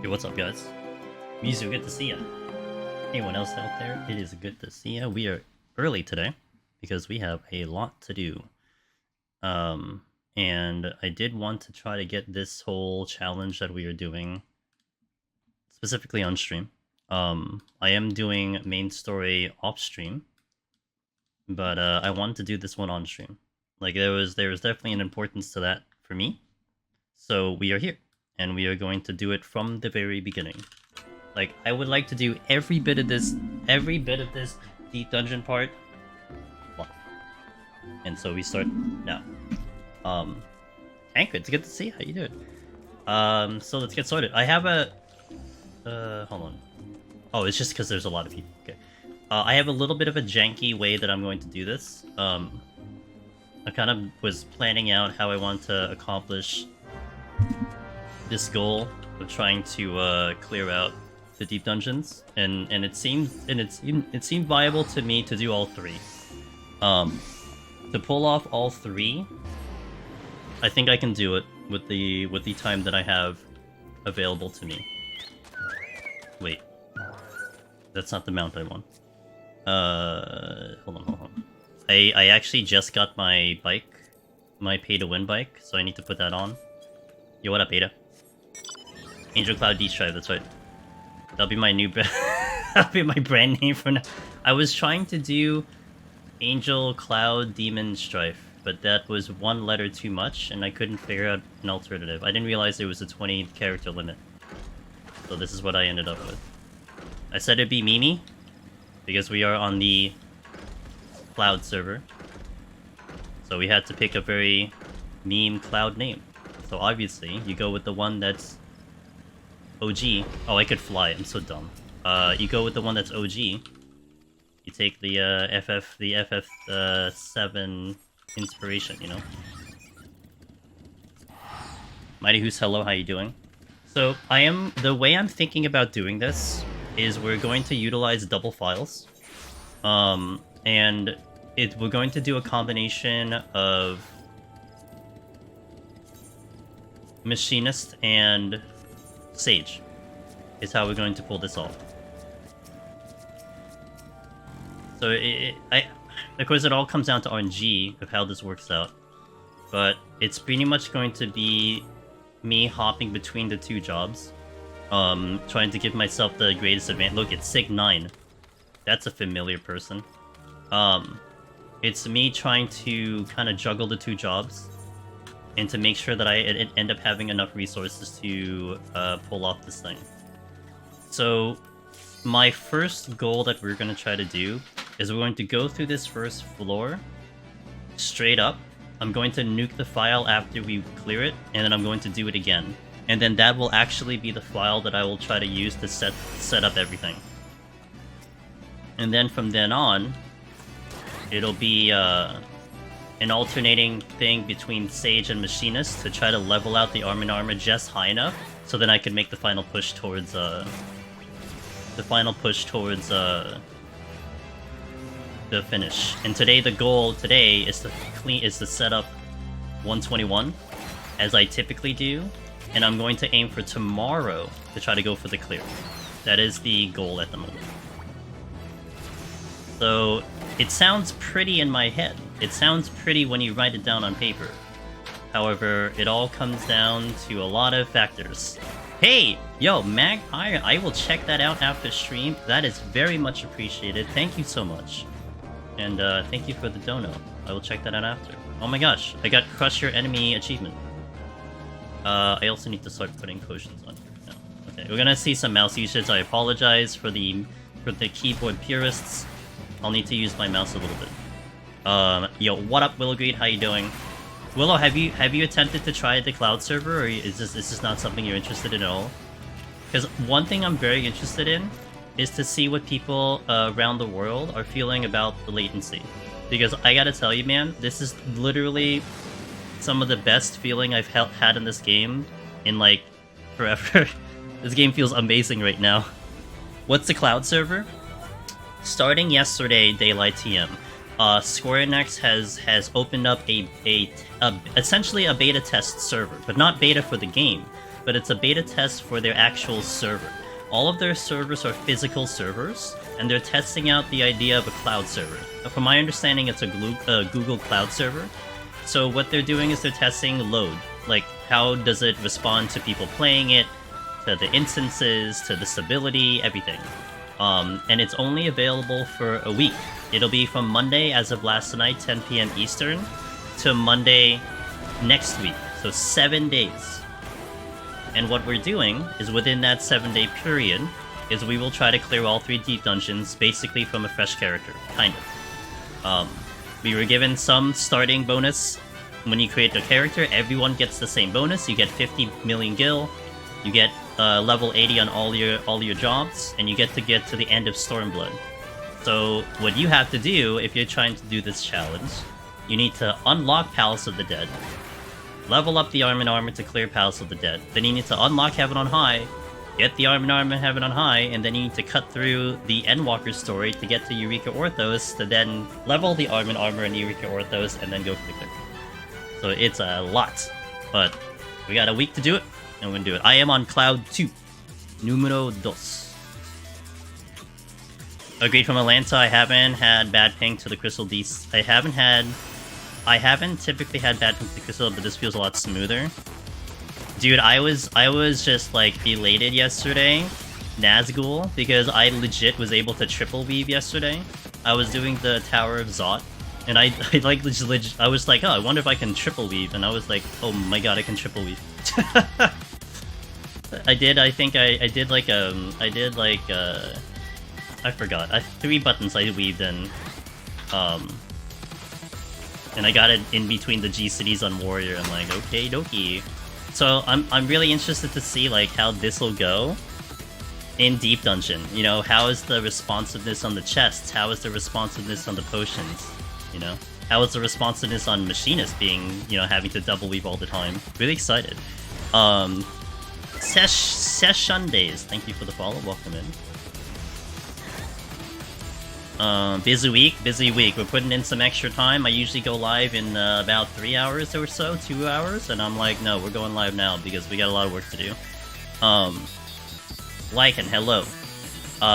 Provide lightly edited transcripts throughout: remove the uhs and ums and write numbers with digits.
Hey, what's up, guys? Mizu, good to see ya. Anyone else out there? It is good to see ya. We are early today because we have a lot to do. And I did want to try to get this whole challenge that we are doing specifically on stream. I am doing main story off stream, but I wanted to do this one on stream. Like there was definitely an importance to that for me. So we are here, and we are going to do it from the very beginning. Like I would like to do every bit of this deep dungeon part. And so we start now. Anchor, it's good to see how you doing. So let's get started. I have a hold on. Oh, it's just because there's a lot of people. Okay. I have a little bit of a janky way that I'm going to do this. I kind of was planning out how I want to accomplish this goal of trying to clear out the deep dungeons, and it seemed viable to me to do all three. To pull off all three, I think I can do it with the time that I have available to me. Wait, that's not the mount I want. Hold on. I actually just got my bike, my pay-to-win bike, so I need to put that on. Yo, what up, Beta? Angel Cloud D-Strive, that's right. That'll be my new that'll be my brand name for now. I was trying to do Angel Cloud Demon Strife, but that was one letter too much, and I couldn't figure out an alternative. I didn't realize there was a 20 character limit. So this is what I ended up with. I said it'd be Mimi, because we are on the Cloud server. So we had to pick a very meme Cloud name. So obviously, you go with the one that's OG. Oh, I could fly. I'm so dumb. You go with the one that's OG. You take the FF7 inspiration, you know? Mighty Who's hello, how you doing? So, the way I'm thinking about doing this is we're going to utilize double files. And we're going to do a combination of Machinist and Sage is how we're going to pull this off. So of course it all comes down to RNG of how this works out, but it's pretty much going to be me hopping between the two jobs, trying to give myself the greatest advantage. Look, it's Sig 9. That's a familiar person. It's me trying to kind of juggle the two jobs, and to make sure that I end up having enough resources to pull off this thing. So, my first goal that we're going to try to do is we're going to go through this first floor straight up. I'm going to nuke the file after we clear it, and then I'm going to do it again. And then that will actually be the file that I will try to use to set up everything. And then from then on, it'll be an alternating thing between Sage and Machinist to try to level out the armor just high enough, so then I can make the final push towards the finish. And the goal today is to set up 121 as I typically do, and I'm going to aim for tomorrow to try to go for the clear. That is the goal at the moment. So it sounds pretty in my head. It sounds pretty when you write it down on paper. However, it all comes down to a lot of factors. Hey! Yo, Magpie, I will check that out after stream. That is very much appreciated. Thank you so much. And thank you for the dono. I will check that out after. Oh my gosh, I got Crush Your Enemy achievement. I also need to start putting potions on here. No. Okay, we're gonna see some mouse usage. I apologize for the keyboard purists. I'll need to use my mouse a little bit. Yo, what up, Willowgreed? How you doing? Willow, have you attempted to try the Cloud server, or is this not something you're interested in at all? Because one thing I'm very interested in is to see what people around the world are feeling about the latency. Because I gotta tell you, man, this is literally some of the best feeling I've had in this game in like forever. This game feels amazing right now. What's the Cloud server? Starting yesterday, daylight TM, Square Enix has opened up essentially a beta test server, but not beta for the game, but it's a beta test for their actual server. All of their servers are physical servers, and they're testing out the idea of a cloud server. From my understanding, it's a Google Cloud server. So what they're doing is they're testing load. Like, how does it respond to people playing it, to the instances, to the stability, everything. And it's only available for a week. It'll be from Monday, as of last night, 10 p.m. Eastern, to Monday next week. So 7 days. And what we're doing is within that 7-day period is we will try to clear all 3 deep dungeons basically from a fresh character, kind of. We were given some starting bonus. When you create a character, everyone gets the same bonus. You get 50 million gil, you get level 80 on all your jobs, and you get to the end of Stormblood. So what you have to do if you're trying to do this challenge, you need to unlock Palace of the Dead, level up the Arm and Armor to clear Palace of the Dead. Then you need to unlock Heaven on High, get the Arm and Armor Heaven on High, and then you need to cut through the Endwalker story to get to Eureka Orthos, to then level the Arm and Armor and Eureka Orthos, and then go for the clear. So it's a lot, but we got a week to do it, and we're gonna do it. I am on Cloud 2. Numero dos. Agreed from Atlanta, I haven't had bad ping to the Crystal Beast. I haven't typically had bad ping to the Crystal, but this feels a lot smoother. Dude, I was just like elated yesterday, Nazgul, because I legit was able to triple weave yesterday. I was doing the Tower of Zot, and I like legit, I was like, oh, I wonder if I can triple weave, and I was like, oh my god, I can triple weave. I did I forgot. 3 buttons I weaved in, and I got it in between the G cities on Warrior. I'm like, okay, dokie. So I'm really interested to see like how this will go in Deep Dungeon. You know, how is the responsiveness on the chests? How is the responsiveness on the potions? You know, how is the responsiveness on Machinist being, you know, having to double weave all the time? Really excited. Session Days, thank you for the follow. Welcome in. Busy week. We're putting in some extra time. I usually go live in about 3 hours or so, 2 hours, and I'm like, no, we're going live now because we got a lot of work to do. Lycan, hello.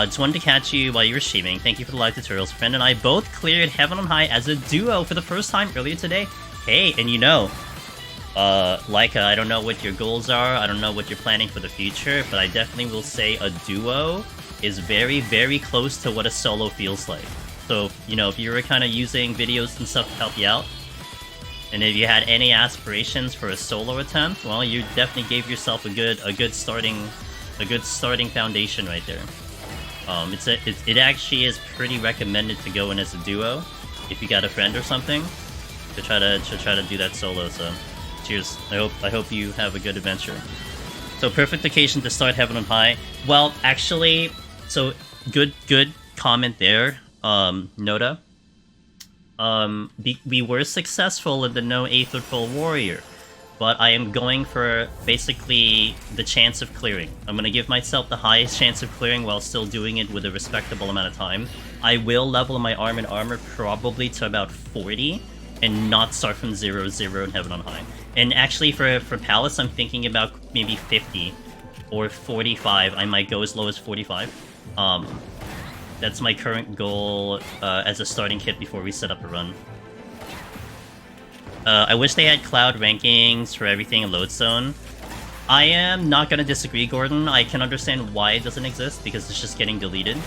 Just wanted to catch you while you were streaming. Thank you for the live tutorials. Friend and I both cleared Heaven on High as a duo for the first time earlier today. Hey, and you know, Lyca, I don't know what your goals are, I don't know what you're planning for the future, but I definitely will say a duo is very, very close to what a solo feels like. So, you know, if you were kind of using videos and stuff to help you out, and if you had any aspirations for a solo attempt, well, you definitely gave yourself a good starting foundation right there. It actually is pretty recommended to go in as a duo if you got a friend or something to try to do that solo. So, cheers. I hope you have a good adventure. So, perfect occasion to start Heaven on High. Well, actually, so good comment there, Noda. We were successful in the no Aetherpool Warrior, but I am going for basically the chance of clearing. I'm gonna give myself the highest chance of clearing while still doing it with a respectable amount of time. I will level my Arm and Armor probably to about 40 and not start from 0 in Heaven on High. And actually for Palace, I'm thinking about maybe 50 or 45. I might go as low as 45. That's my current goal as a starting kit before we set up a run. I wish they had cloud rankings for everything in Lodestone. I am not gonna disagree, Gordon. I can understand why it doesn't exist, because it's just getting deleted.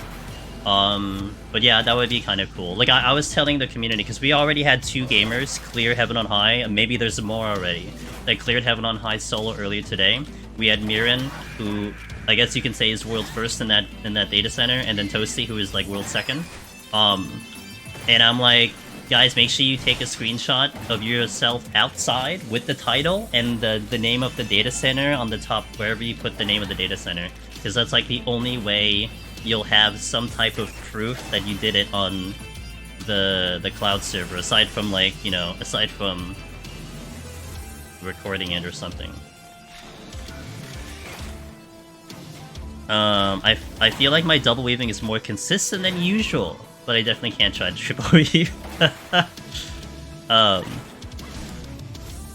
But yeah, that would be kind of cool. Like, I was telling the community, because we already had 2 gamers clear Heaven on High, and maybe there's more already, that cleared Heaven on High solo earlier today. We had Miran, who I guess you can say is world first in that data center, and then Toasty, who is like world second. And I'm like, guys, make sure you take a screenshot of yourself outside with the title and the name of the data center on the top, wherever you put the name of the data center, because that's like the only way you'll have some type of proof that you did it on the cloud server, aside from like, you know, aside from recording it or something. I feel like my double weaving is more consistent than usual, but I definitely can't try to triple weave.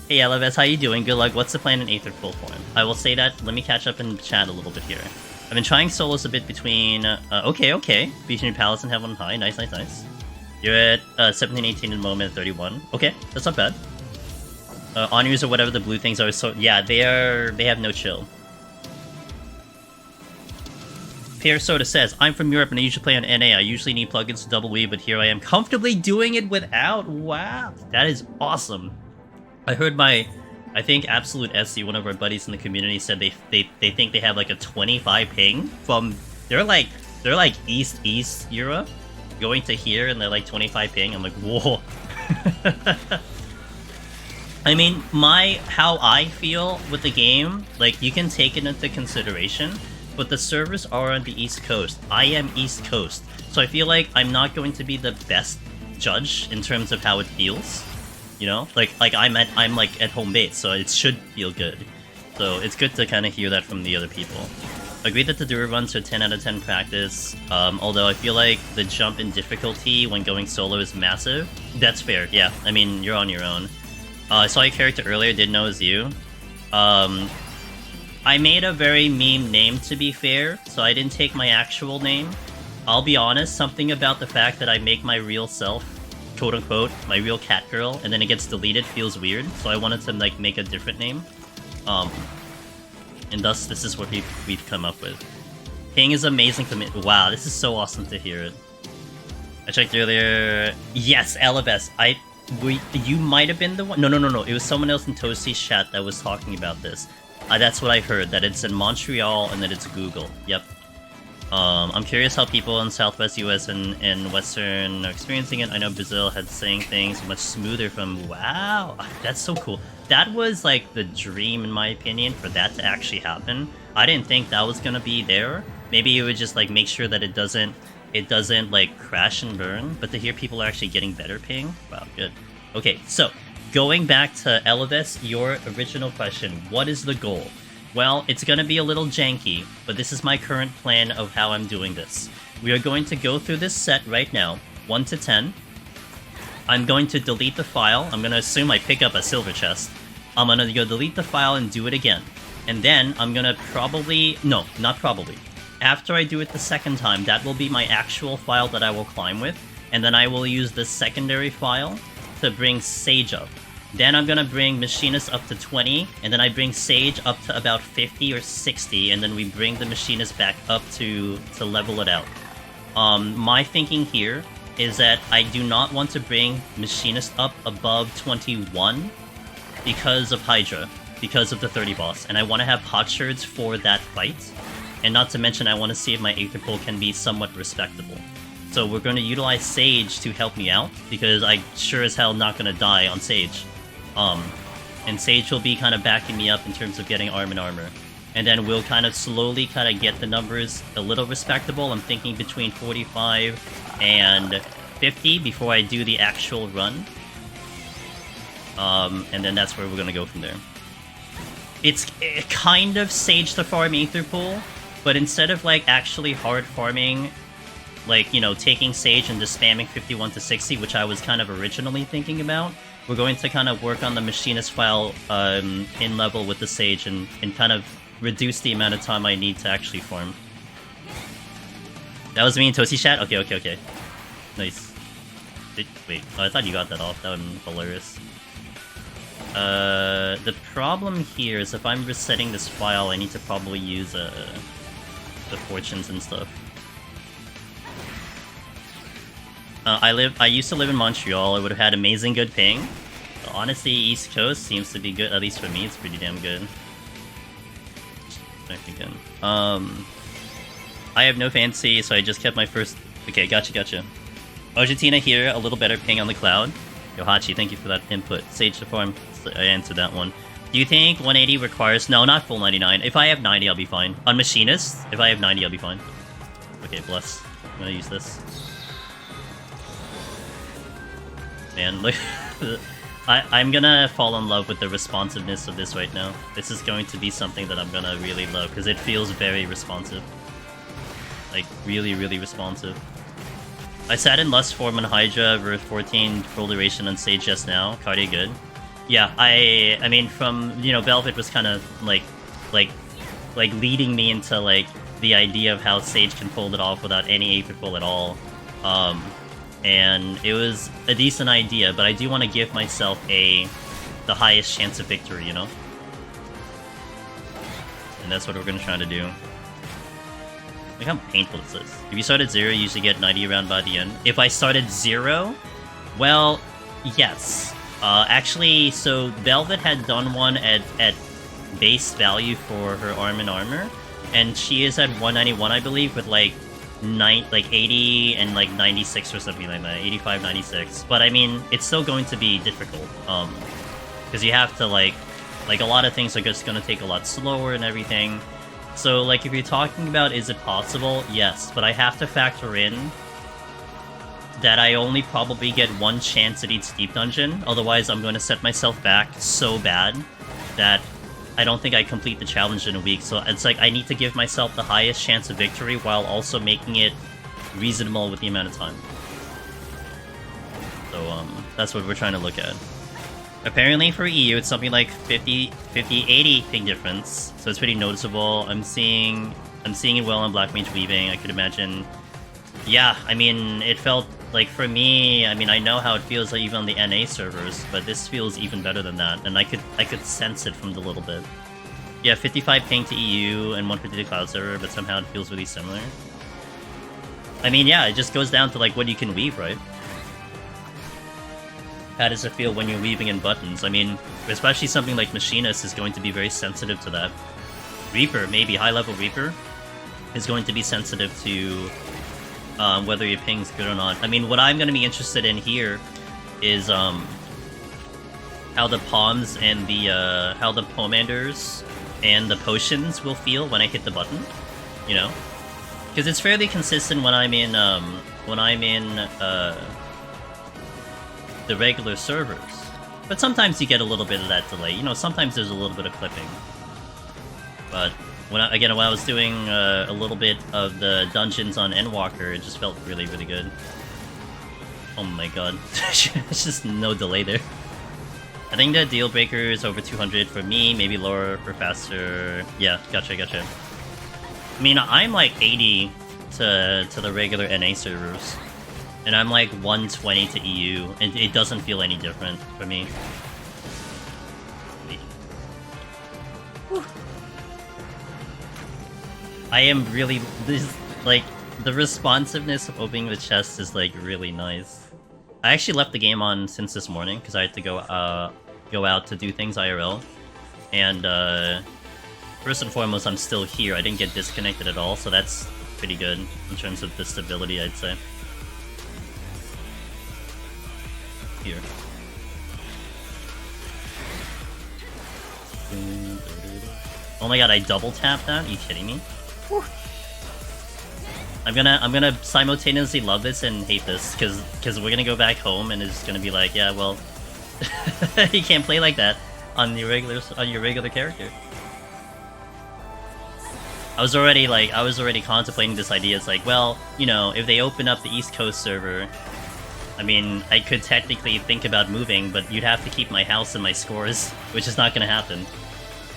Hey LFS, how you doing? Good luck. What's the plan in Aetherpool form? I will say that. Let me catch up and chat a little bit here. I've been trying solos a bit between... okay. Between Palace and Heaven on High. Nice. You're at 17, 18 in the moment, 31. Okay, that's not bad. Honors or whatever the blue things are, so... Yeah, they have no chill. Pierre Soda says, I'm from Europe and I usually play on NA. I usually need plugins to double weave, but here I am comfortably doing it without. Wow, that is awesome. I heard I think Absolute SC, one of our buddies in the community, said they think they have like a 25 ping from... They're like East Europe, going to here and they're like 25 ping. I'm like, whoa. I mean, how I feel with the game, like, you can take it into consideration, but the servers are on the East Coast. I am East Coast, so I feel like I'm not going to be the best judge in terms of how it feels. You know, like I'm like at home base, so it should feel good. So it's good to kind of hear that from the other people. Agree that the Dura runs are 10 out of 10 practice. Although I feel like the jump in difficulty when going solo is massive. That's fair. Yeah, I mean you're on your own. I saw your character earlier. Didn't know it was you. I made a very meme name, to be fair, so I didn't take my actual name. I'll be honest. Something about the fact that I make my real self, quote unquote, my real cat girl, and then it gets deleted feels weird, so I wanted to like make a different name. And thus this is what we've come up with. Ping is amazing commit. Wow, this is so awesome to hear it. I checked earlier. Yes, LFS. You might have been the one. No. It was someone else in Toasty's chat that was talking about this. That's what I heard, that it's in Montreal and that it's Google. Yep. I'm curious how people in Southwest US and Western are experiencing it. I know Brazil had saying things much smoother from... Wow, that's so cool. That was like the dream, in my opinion, for that to actually happen. I didn't think that was gonna be there. Maybe it would just like make sure that it doesn't like crash and burn. But to hear people are actually getting better ping, wow, good. Okay, so going back to Elvis, your original question, what is the goal? Well, it's going to be a little janky, but this is my current plan of how I'm doing this. We are going to go through this set right now, 1 to 10. I'm going to delete the file. I'm going to assume I pick up a silver chest. I'm going to go delete the file and do it again. And then I'm going to probably... No, not probably. After I do it the second time, that will be my actual file that I will climb with. And then I will use the secondary file to bring Sage up. Then I'm gonna bring Machinist up to 20, and then I bring Sage up to about 50 or 60, and then we bring the Machinist back up to level it out. My thinking here is that I do not want to bring Machinist up above 21 because of Hydra, because of the 30 boss, and I want to have Potsherds for that fight, and not to mention I want to see if my Aetherpool can be somewhat respectable. So we're going to utilize Sage to help me out, because I sure as hell not going to die on Sage. And Sage will be kind of backing me up in terms of getting arm and armor. And then we'll kind of slowly kind of get the numbers a little respectable. I'm thinking between 45 and 50 before I do the actual run. And then that's where we're going to go from there. It's kind of Sage to farm Aetherpool, but instead of like actually hard farming, like, you know, taking Sage and just spamming 51 to 60, which I was kind of originally thinking about, we're going to kind of work on the Machinist file in level with the Sage and kind of reduce the amount of time I need to actually farm. That was me and Toasty chat? Okay. Nice. Wait, I thought you got that off. That would be hilarious. The problem here is if I'm resetting this file, I need to probably use the fortunes and stuff. I used to live in Montreal. I would have had amazing good ping. But honestly, East Coast seems to be good. At least for me, it's pretty damn good. I have no fancy, so I just kept my first... Okay, gotcha. Argentina here, a little better ping on the cloud. Yo, Hachi, thank you for that input. Sage to farm. I answered that one. Do you think 180 requires... No, not full 99. If I have 90, I'll be fine. On Machinist, if I have 90, I'll be fine. Okay, bless. I'm gonna use this. Man, look... I'm gonna fall in love with the responsiveness of this right now. This is going to be something that I'm gonna really love, because it feels very responsive. Like, really, really responsive. I sat in Lust form on Hydra, Verve 14, full duration on Sage just now. Cardi good. Yeah, I mean, from, you know, Velvet was kind of like leading me into like the idea of how Sage can pull it off without any Aetherpool at all. And it was a decent idea, but I do want to give myself the highest chance of victory, you know? And that's what we're gonna try to do. Look how painful this is. If you start at 0, you usually get 90 around by the end. If I started 0, well, yes. Actually, so Velvet had done one at base value for her arm and armor, and she is at 191, I believe, with like 80 and like 96 or something like that, 85, 96. But I mean, it's still going to be difficult, because you have to like a lot of things are just going to take a lot slower and everything. So like if you're talking about is it possible, yes, but I have to factor in that I only probably get one chance at each deep dungeon, otherwise I'm going to set myself back so bad that I don't think I complete the challenge in a week. So it's like I need to give myself the highest chance of victory while also making it reasonable with the amount of time. So that's what we're trying to look at. Apparently for EU it's something like 80 ping difference, so it's pretty noticeable. I'm seeing it well on Black Mage Weaving, I could imagine. Yeah, I mean, it felt like for me, I mean, I know how it feels like even on the NA servers, but this feels even better than that, and I could sense it from the little bit. Yeah, 55 ping to EU and 150 to Cloud server, but somehow it feels really similar. I mean, yeah, it just goes down to like what you can weave, right? How does it feel when you're weaving in buttons? I mean, especially something like Machinist is going to be very sensitive to that. Reaper, maybe high-level Reaper, is going to be sensitive to whether your ping's good or not. I mean, what I'm going to be interested in here is how the palms and the how the pomanders and the potions will feel when I hit the button, you know, because it's fairly consistent when I'm in the regular servers, but sometimes you get a little bit of that delay. You know, sometimes there's a little bit of clipping, but when I was doing a little bit of the dungeons on Endwalker, it just felt really, really good. Oh my god. It's just no delay there. I think the deal breaker is over 200 for me, maybe lower for faster. Yeah, gotcha. I mean, I'm like 80 to the regular NA servers, and I'm like 120 to EU, and it doesn't feel any different for me. Whew. I am really, like, the responsiveness of opening the chest is, like, really nice. I actually left the game on since this morning, because I had to go out to do things IRL. And, first and foremost, I'm still here. I didn't get disconnected at all, so that's pretty good in terms of the stability, I'd say. Here. Oh my god, I double tapped that? Are you kidding me? Whew. I'm gonna simultaneously love this and hate this, because we're gonna go back home and it's gonna be like, yeah, well, you can't play like that on your regular character. I was already contemplating this idea. It's like, well, you know, if they open up the East Coast server, I mean, I could technically think about moving, but you'd have to keep my house and my scores, which is not gonna happen.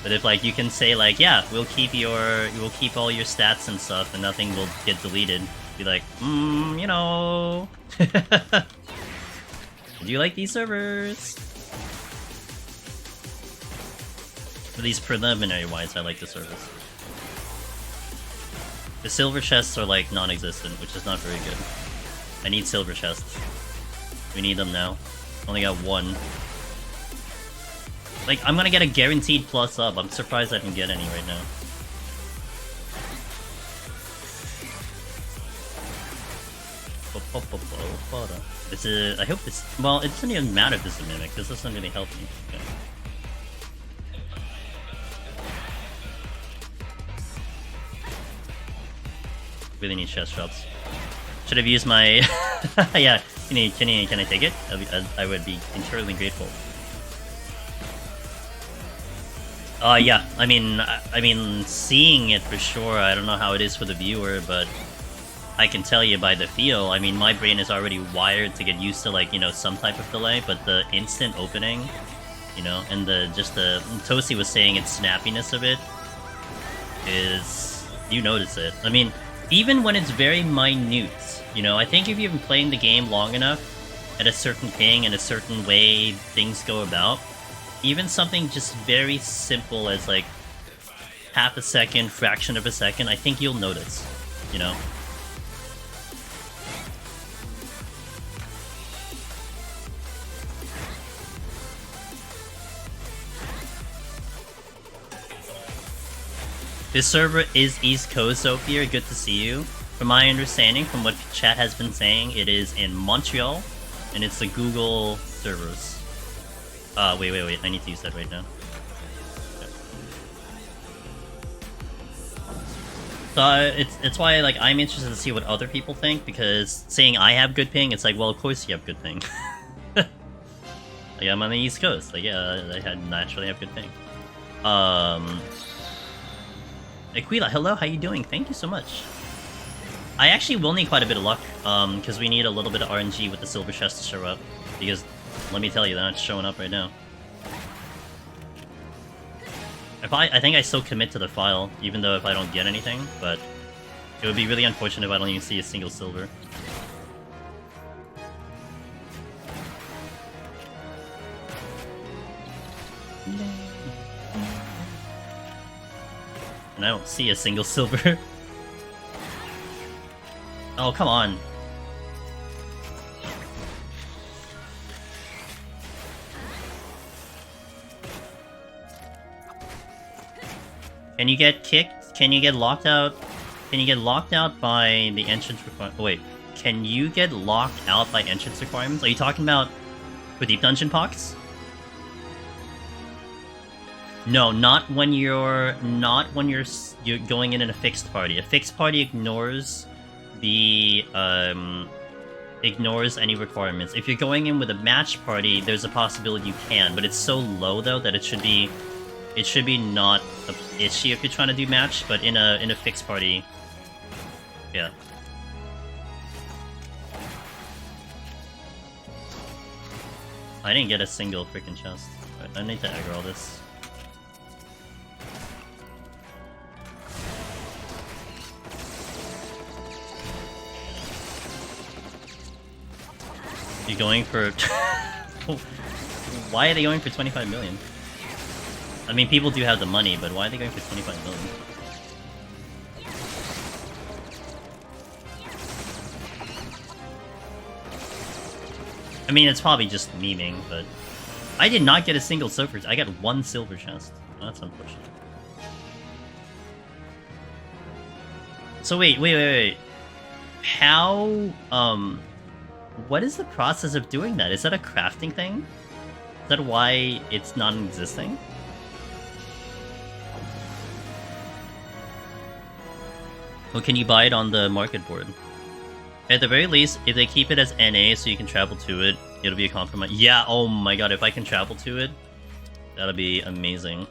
But if, like, you can say, like, yeah, we'll keep all your stats and stuff, and nothing will get deleted. Be like, you know. Do you like these servers? At least preliminary-wise, I like the servers. The silver chests are, like, non-existent, which is not very good. I need silver chests. We need them now. Only got one. Like, I'm gonna get a guaranteed plus up. I'm surprised I didn't get any right now. This is. I hope this. Well, it doesn't even matter if this is a mimic. This doesn't really help me. Okay. Really need chest drops. Should have used my. Yeah. Can I take it? I would be eternally grateful. Yeah. I mean, seeing it for sure. I don't know how it is for the viewer, but I can tell you by the feel. I mean, my brain is already wired to get used to, like, you know, some type of delay, but the instant opening you know, and the Toasty was saying its snappiness of it is, you notice it. I mean, even when it's very minute, you know, I think if you've been playing the game long enough at a certain ping and a certain way things go about, even something just very simple as like half a second, fraction of a second, I think you'll notice, you know? This server is East Coast, Sophia. Good to see you. From my understanding, from what chat has been saying, it is in Montreal, and it's the Google servers. Wait. I need to use that right now. Okay. So it's why like I'm interested to see what other people think, because saying I have good ping, it's like, well, of course you have good ping. Like I'm on the East Coast. Like yeah, I naturally have good ping. Aquila, hello, how you doing? Thank you so much. I actually will need quite a bit of luck, because we need a little bit of RNG with the silver chest to show up. Because, let me tell you, they're not showing up right now. I think I still commit to the file, even though if I don't get anything, but it would be really unfortunate if I don't even see a single silver. And I don't see a single silver. Oh, come on. Can you get kicked? Can you get locked out? Can you get locked out by the entrance requirements? Oh, wait. Can you get locked out by entrance requirements? Are you talking about for deep dungeon pox? No, not when you're going in a fixed party. A fixed party ignores the ignores any requirements. If you're going in with a match party, there's a possibility you can, but it's so low though that it should be not an issue if you're trying to do match, but in a fixed party, yeah. I didn't get a single freaking chest. Right, I need to aggro all this. You're going for... Why are they going for 25 million? I mean, people do have the money, but why are they going for 25 million? I mean, it's probably just memeing, but... I did not get a single silver. I got one silver chest. That's unfortunate. So wait. How, what is the process of doing that? Is that a crafting thing? Is that why it's non-existing? Or can you buy it on the market board? At the very least, if they keep it as NA so you can travel to it, it'll be a compromise. Yeah, oh my god, if I can travel to it, that'll be amazing.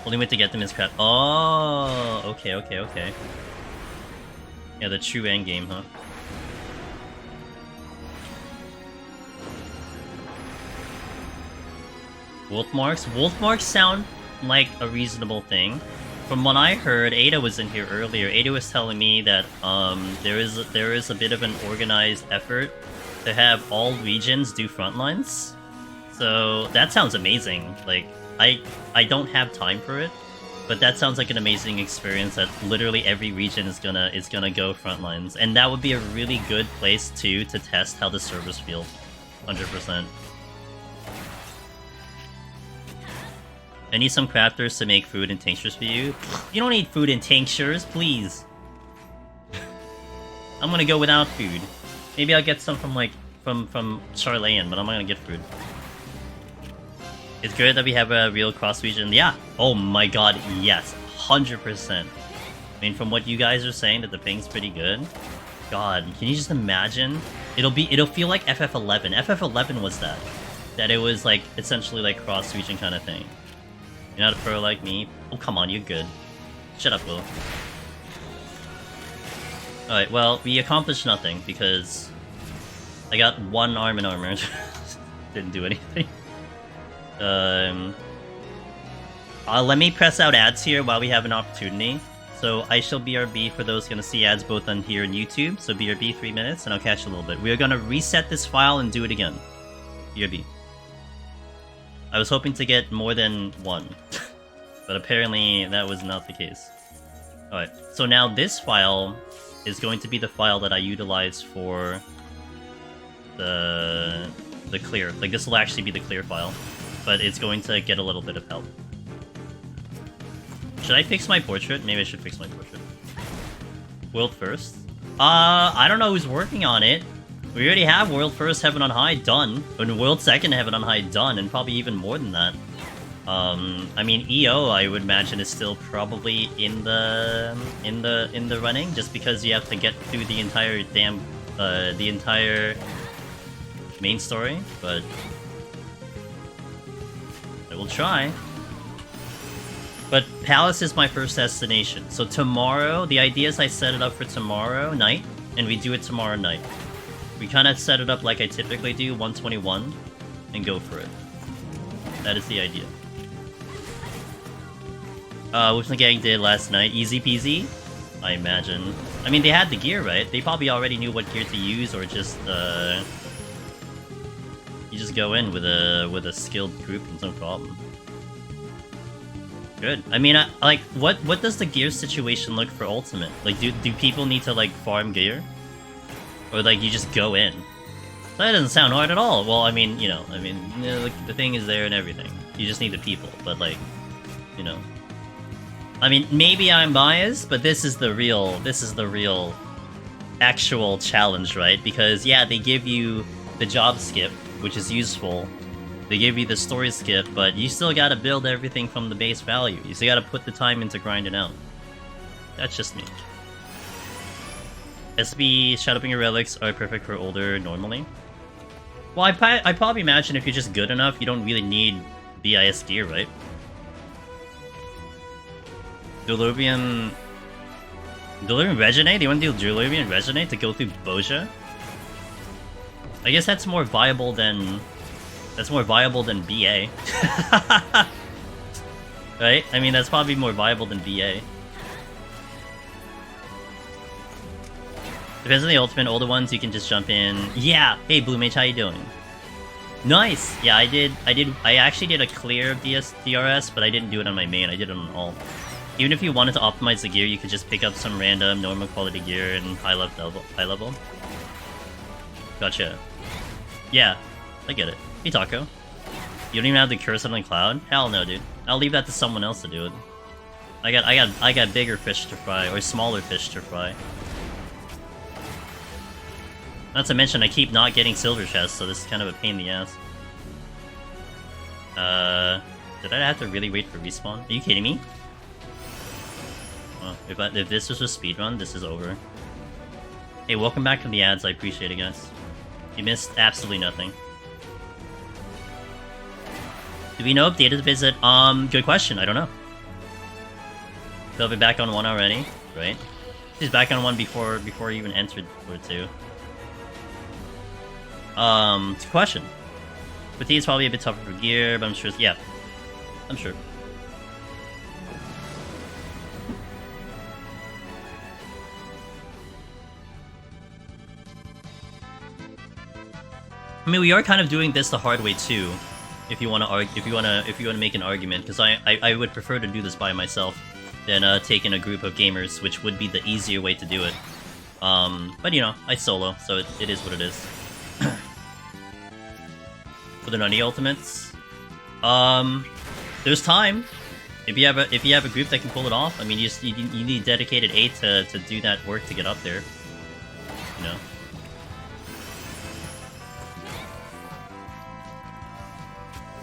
Only way to get them is crap. Oh, okay. Yeah, the true endgame, huh? Wolfmarks? Wolfmarks sound like a reasonable thing. From what I heard, Ada was in here earlier. Ada was telling me that there is a bit of an organized effort to have all regions do frontlines. So that sounds amazing. Like I don't have time for it, but that sounds like an amazing experience that literally every region is gonna go frontlines, and that would be a really good place too to test how the servers feel. 100%. I need some crafters to make food and tinctures for you. You don't need food and tinctures, please. I'm gonna go without food. Maybe I'll get some from like from Charlayan, but I'm not gonna get food. It's good that we have a real cross region. Yeah. Oh my god, yes. 100%. I mean, from what you guys are saying that the ping's pretty good. God, can you just imagine? It'll feel like FF11. FF11 was that. That it was like essentially like cross region kind of thing. You're not a pro like me. Oh, come on, you're good. Shut up, Will. Alright, well, we accomplished nothing because I got one arm in armor. Didn't do anything. Let me press out ads here while we have an opportunity. So I shall BRB for those gonna see ads both on here and YouTube. So BRB 3 minutes, and I'll catch you a little bit. We are gonna reset this file and do it again. BRB. I was hoping to get more than one, but apparently that was not the case. Alright, so now this file is going to be the file that I utilize for the clear. Like, this will actually be the clear file, but it's going to get a little bit of help. Should I fix my portrait? Maybe I should fix my portrait. World first? I don't know who's working on it. We already have World First, Heaven on High done, and World Second, Heaven on High done, and probably even more than that. I mean, EO, I would imagine, is still probably in the running, just because you have to get through the entire the entire main story. But I will try. But Palace is my first destination. So tomorrow, the idea is I set it up for tomorrow night, and we do it tomorrow night. We kind of set it up like I typically do, 121, and go for it. That is the idea. Which the gang did last night. Easy peasy, I imagine. I mean, they had the gear, right? They probably already knew what gear to use, or just, you just go in with a skilled group and no problem. Good. I mean, like, what does the gear situation look for Ultimate? Like, do people need to, like, farm gear? Or, like, you just go in? That doesn't sound hard at all. Well, I mean, like, the thing is there and everything. You just need the people, but, like, you know. I mean, maybe I'm biased, but this is the real actual challenge, right? Because, yeah, they give you the job skip, which is useful. They give you the story skip, but you still gotta build everything from the base value. You still gotta put the time into grinding out. That's just me. SB Shadowbringer relics are perfect for older normally. Well, I probably imagine if you're just good enough, you don't really need BIS gear, right? Diluvian Reginate? Do you want to do Diluvian Reginate to go through Boja? I guess that's more viable than BA. Right? I mean, that's probably more viable than BA. Depends on the ultimate. Older ones, you can just jump in. Yeah! Hey, Blue Mage, how you doing? Nice! Yeah, I actually did a clear of DRS, but I didn't do it on my main, I did it on alt. Even if you wanted to optimize the gear, you could just pick up some random, normal quality gear and high level. Gotcha. Yeah, I get it. Hey, Taco. You don't even have the curse on the cloud? Hell no, dude. I'll leave that to someone else to do it. I got bigger fish to fry, or smaller fish to fry. Not to mention, I keep not getting silver chests, so this is kind of a pain in the ass. Did I have to really wait for respawn? Are you kidding me? Well, if this was a speedrun, this is over. Hey, welcome back to the ads, I appreciate it, guys. You missed absolutely nothing. Do we know if data visit? Good question, I don't know. They'll be back on 1 already, right? She's back on 1 before he even entered for 2. It's a question. But is probably a bit tougher for gear, but I'm sure. Yeah, I'm sure. I mean, we are kind of doing this the hard way too. If you want to make an argument, because I would prefer to do this by myself than take in a group of gamers, which would be the easier way to do it. But you know, I solo, so it is what it is. For the Nutty Ultimates, there's time. If you have a group that can pull it off, I mean, you need dedicated 8 to do that work to get up there. You know.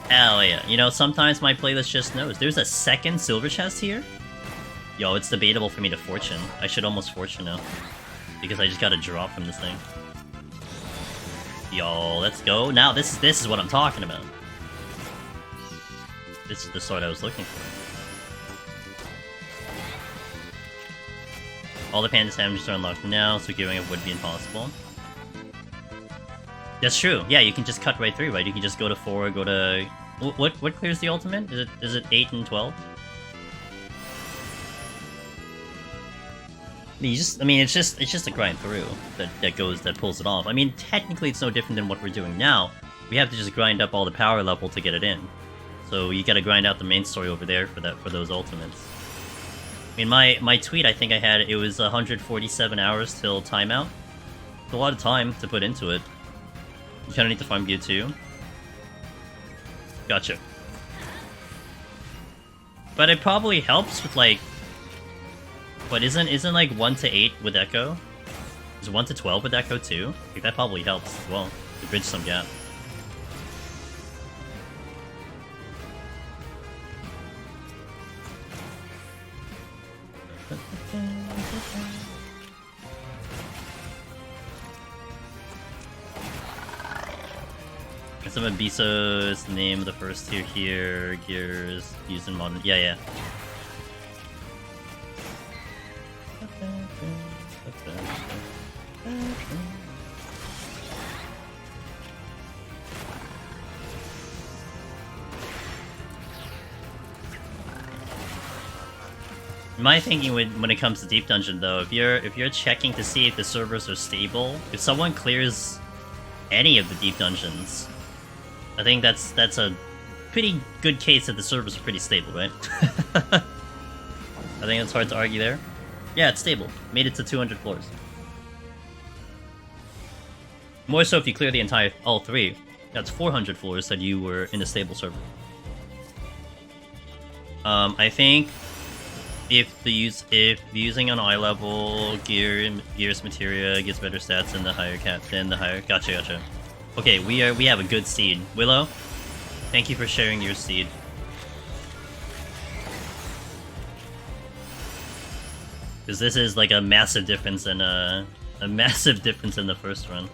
Hell yeah. You know, sometimes my playlist just knows. There's a second silver chest here? Yo, it's debatable for me to fortune. I should almost fortune now. Because I just got a drop from this thing. Yo, let's go. Now, this is what I'm talking about. This is the sword I was looking for. All the panda damages are unlocked now, so giving it would be impossible. That's true. Yeah, you can just cut right through, right? You can just go to 4, go to What clears the ultimate? Is it 8 and 12? I mean, it's just a grind through that pulls it off. I mean, technically it's no different than what we're doing now. We have to just grind up all the power level to get it in. So you gotta grind out the main story over there for those ultimates. I mean, my tweet, I think I had, it was 147 hours till timeout. It's a lot of time to put into it. You kinda need to farm gear too. Gotcha. But it probably helps with like... But isn't like 1 to 8 with Echo? Is 1 to 12 with Echo too? I think that probably helps as well to bridge some gap. Some of Biso's name, the first tier here, gears used in modern. Yeah. My thinking when it comes to Deep Dungeon though, if you're checking to see if the servers are stable, if someone clears any of the Deep Dungeons, I think that's a pretty good case that the servers are pretty stable, right? I think it's hard to argue there. Yeah, it's stable. Made it to 200 floors. More so if you clear the entire all 3. That's 400 floors that you were in a stable server. I think if using on eye level, gears materia gets better stats than the higher Gotcha. Okay, we have a good seed. Willow, thank you for sharing your seed. Because this is like a massive difference in the first run.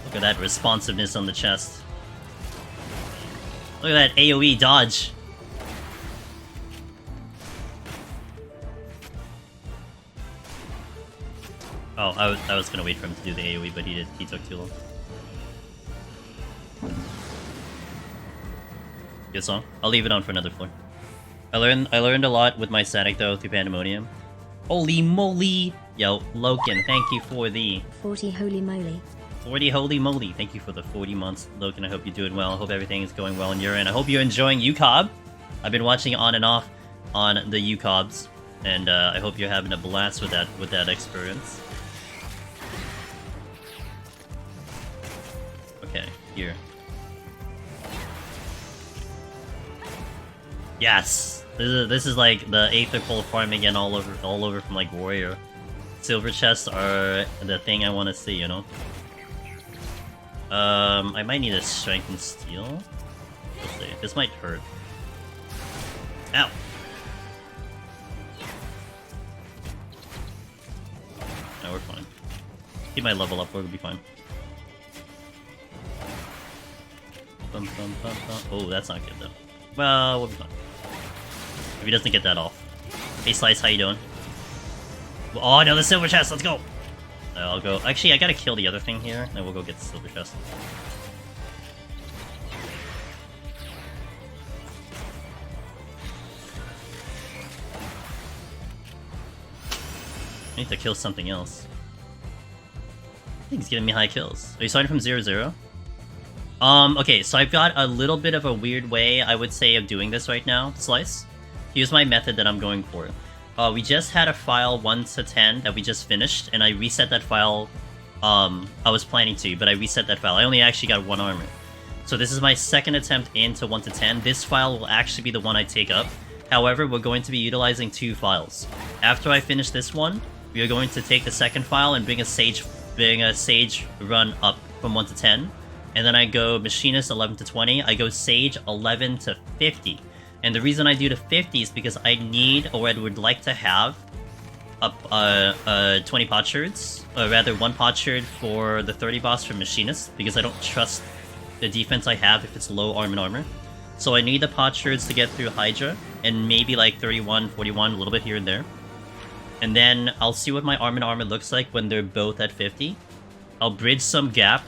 Look at that responsiveness on the chest. Look at that AoE dodge. Oh, I was gonna wait for him to do the AoE, but he took too long. Good song. I'll leave it on for another floor. I learned a lot with my static though through Pandemonium. Holy moly! Yo, Loken, thank you for the 40 holy moly. 40 holy moly. Thank you for the 40 months, Loken. I hope you're doing well. I hope everything is going well on your end. I hope you're enjoying UCOB. I've been watching on and off on the UCOBs, and I hope you're having a blast with that experience. Okay, here. Yes! This is like the Aetherpool farming again all over from like Warrior. Silver chests are the thing I want to see, you know? I might need a strength and steel. Let's see. This might hurt. Ow! No, we're fine. Keep my level up, we'll be fine. Oh, that's not good though. Well, we'll be fine. If he doesn't get that off. Hey Slice, how you doing? Oh no, the silver chest, let's go! I'll go. Actually, I gotta kill the other thing here, then we'll go get the silver chest. I need to kill something else. I think he's giving me high kills. Are you starting from 0-0? Okay, so I've got a little bit of a weird way, I would say, of doing this right now, Slice. Here's my method that I'm going for. We just had a file 1 to 10 that we just finished, and I reset that file. I was planning to, but I reset that file. I only actually got 1 armor. So this is my second attempt into 1 to 10. This file will actually be the one I take up. However, we're going to be utilizing 2 files. After I finish this one, we are going to take the second file and bring a Sage run up from 1 to 10. And then I go Machinist 11 to 20. I go Sage 11 to 50. And the reason I do to 50 is because I need, or I would like to have, 20 potsherds, or rather 1 potsherd for the 30 boss for Machinist, because I don't trust the defense I have if it's low arm and armor. So I need the potsherds to get through Hydra, and maybe like 31, 41, a little bit here and there. And then I'll see what my armor looks like when they're both at 50. I'll bridge some gap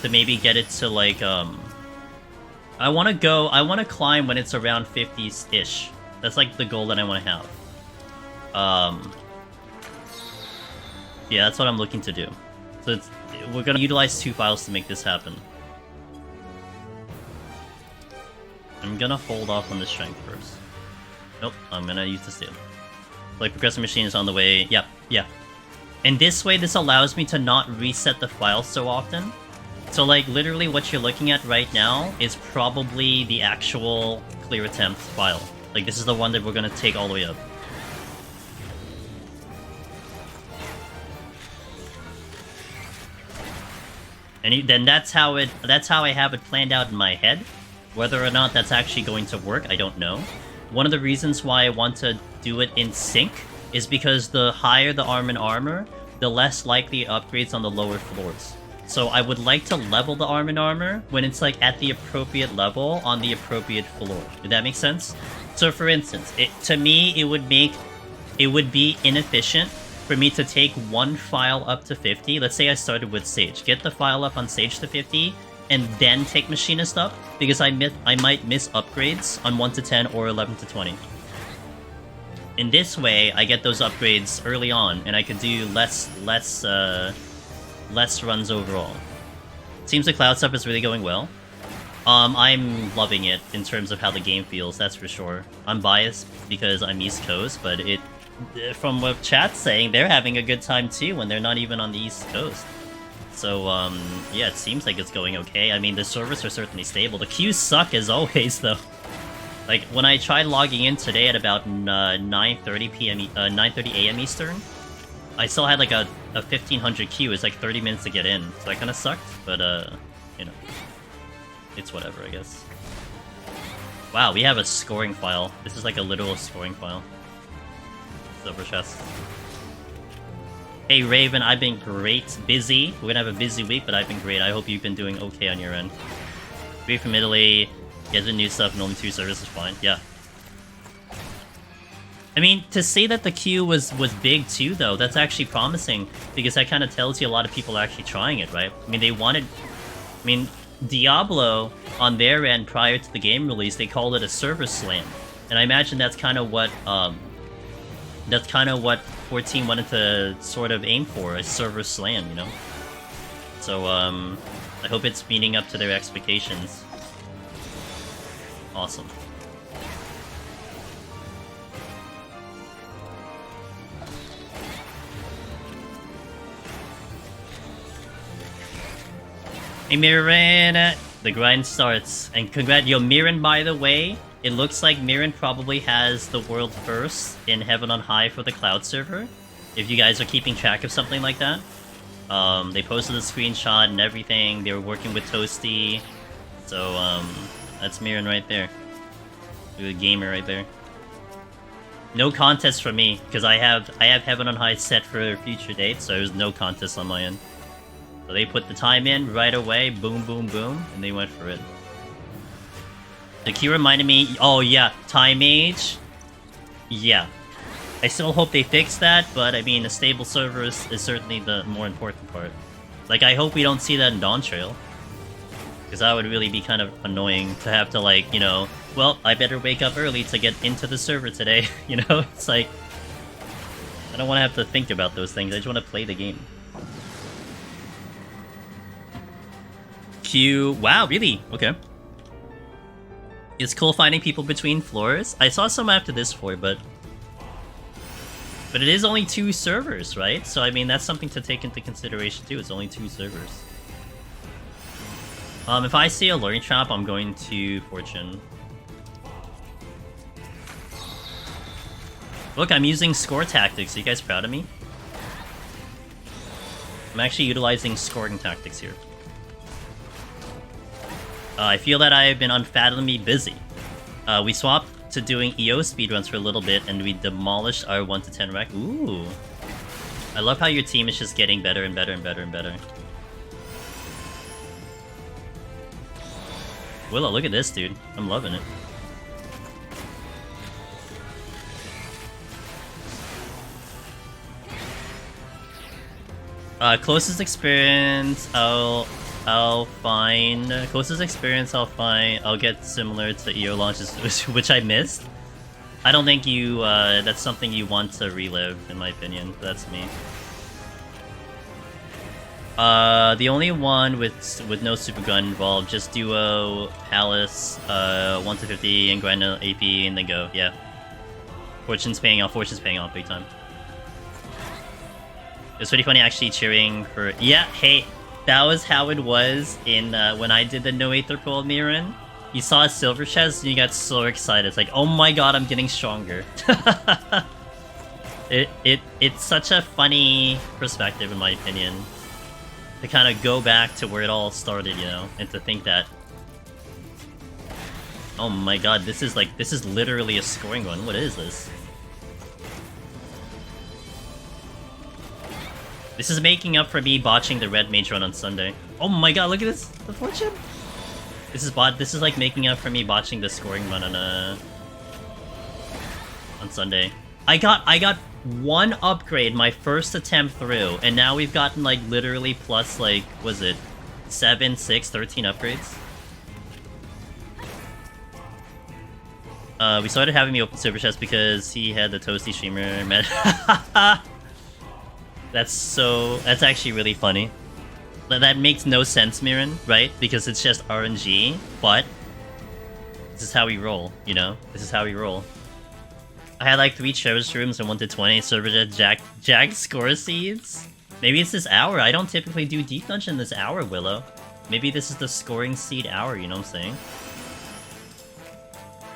to maybe get it to like, I want to climb when it's around 50s-ish. That's like the goal that I want to have. Yeah, that's what I'm looking to do. So we're going to utilize 2 files to make this happen. I'm going to hold off on the strength first. Nope, I'm going to use the steel. Like, progressive machine is on the way. Yep, yeah. And this way, this allows me to not reset the file so often. So, like, literally what you're looking at right now is probably the actual clear attempt file. Like, this is the one that we're going to take all the way up. And then that's how I have it planned out in my head. Whether or not that's actually going to work, I don't know. One of the reasons why I want to do it in sync is because the higher the armor, the less likely upgrades on the lower floors. So I would like to level the armor when it's like at the appropriate level on the appropriate floor. Did that make sense? So for instance, to me, it would be inefficient for me to take one file up to 50. Let's say I started with Sage. Get the file up on Sage to 50, and then take Machinist up, because I might miss upgrades on 1 to 10 or 11 to 20. In this way, I get those upgrades early on, and I could do less runs overall. Seems the cloud stuff is really going well. I'm loving it in terms of how the game feels, that's for sure. I'm biased because I'm East Coast, but from what chat's saying, they're having a good time too when they're not even on the East Coast. So, yeah, it seems like it's going okay. I mean, the servers are certainly stable. The queues suck as always, though. Like, when I tried logging in today at about 9:30 a.m. Eastern, I still had like a 1500 queue. It's like 30 minutes to get in. So that kind of sucked, but, you know, it's whatever, I guess. Wow, we have a scoring file. This is like a literal scoring file. Silver chest. Hey Raven, I've been great. Busy. We're gonna have a busy week, but I've been great. I hope you've been doing okay on your end. Great from Italy. Get the new stuff and only 2 servers is fine. Yeah. I mean, to say that the queue was big too, though, that's actually promising, because that kind of tells you a lot of people are actually trying it, right? I mean, I mean, Diablo, on their end, prior to the game release, they called it a server slam. And I imagine that's kind of what, 14 wanted to sort of aim for, a server slam, you know? So, I hope it's meeting up to their expectations. Awesome. Hey Mirren! The grind starts. And yo, Mirren, by the way, it looks like Mirren probably has the world first in Heaven on High for the cloud server. If you guys are keeping track of something like that. They posted a screenshot and everything. They were working with Toasty. So, that's Mirren right there. The gamer right there. No contest for me, because I have Heaven on High set for future dates, so there's no contest on my end. So they put the time in right away, boom, boom, boom, and they went for it. The key reminded me, oh yeah, Time Age. Yeah. I still hope they fix that, but I mean, a stable server is certainly the more important part. Like, I hope we don't see that in Dawn Trail. Because that would really be kind of annoying to have to, like, you know, well, I better wake up early to get into the server today, you know? It's like, I don't want to have to think about those things, I just want to play the game. Q, wow, really? Okay. It's cool finding people between floors. I saw some after this floor, but it is only 2 servers, right? So, I mean, that's something to take into consideration, too. It's only 2 servers. If I see a learning trap, I'm going to Fortune. Look, I'm using score tactics. Are you guys proud of me? I'm actually utilizing scoring tactics here. I feel that I have been unfathomably busy. We swapped to doing EO speedruns for a little bit, and we demolished our 1 to 10 rack. Ooh. I love how your team is just getting better and better and better and better. Willow, look at this, dude. I'm loving it. Closest experience, I'll find. Closest experience, I'll get similar to EO launches, which I missed. I don't think you, that's something you want to relive, in my opinion. That's me. The only one with no super gun involved, just duo, Palace, 1-50, and grind AP, and then go, yeah. Fortune's paying off big time. It was pretty funny actually cheering for... Yeah, hey, that was how it was in when I did the no Aetherpool Mirren. You saw a silver chest and you got so excited. It's like, oh my god, I'm getting stronger. It's such a funny perspective in my opinion. To kind of go back to where it all started, you know, and to think that... Oh my god, this is literally a scoring run. What is this? This is making up for me botching the red mage run on Sunday. Oh my god, look at this! The fortune! This is like making up for me botching the scoring run on Sunday. I got one upgrade my first attempt through, and now we've gotten like literally plus like, was it 7, 6, 13 upgrades? We started having me open super chest because he had the toasty streamer met. That's actually really funny. That makes no sense, Mirren, right? Because it's just RNG, but this is how we roll, you know? This is how we roll. I had like 3 treasure rooms and 1-20 server Jack score seeds. Maybe it's this hour. I don't typically do deep dungeon this hour, Willow. Maybe this is the scoring seed hour, you know what I'm saying?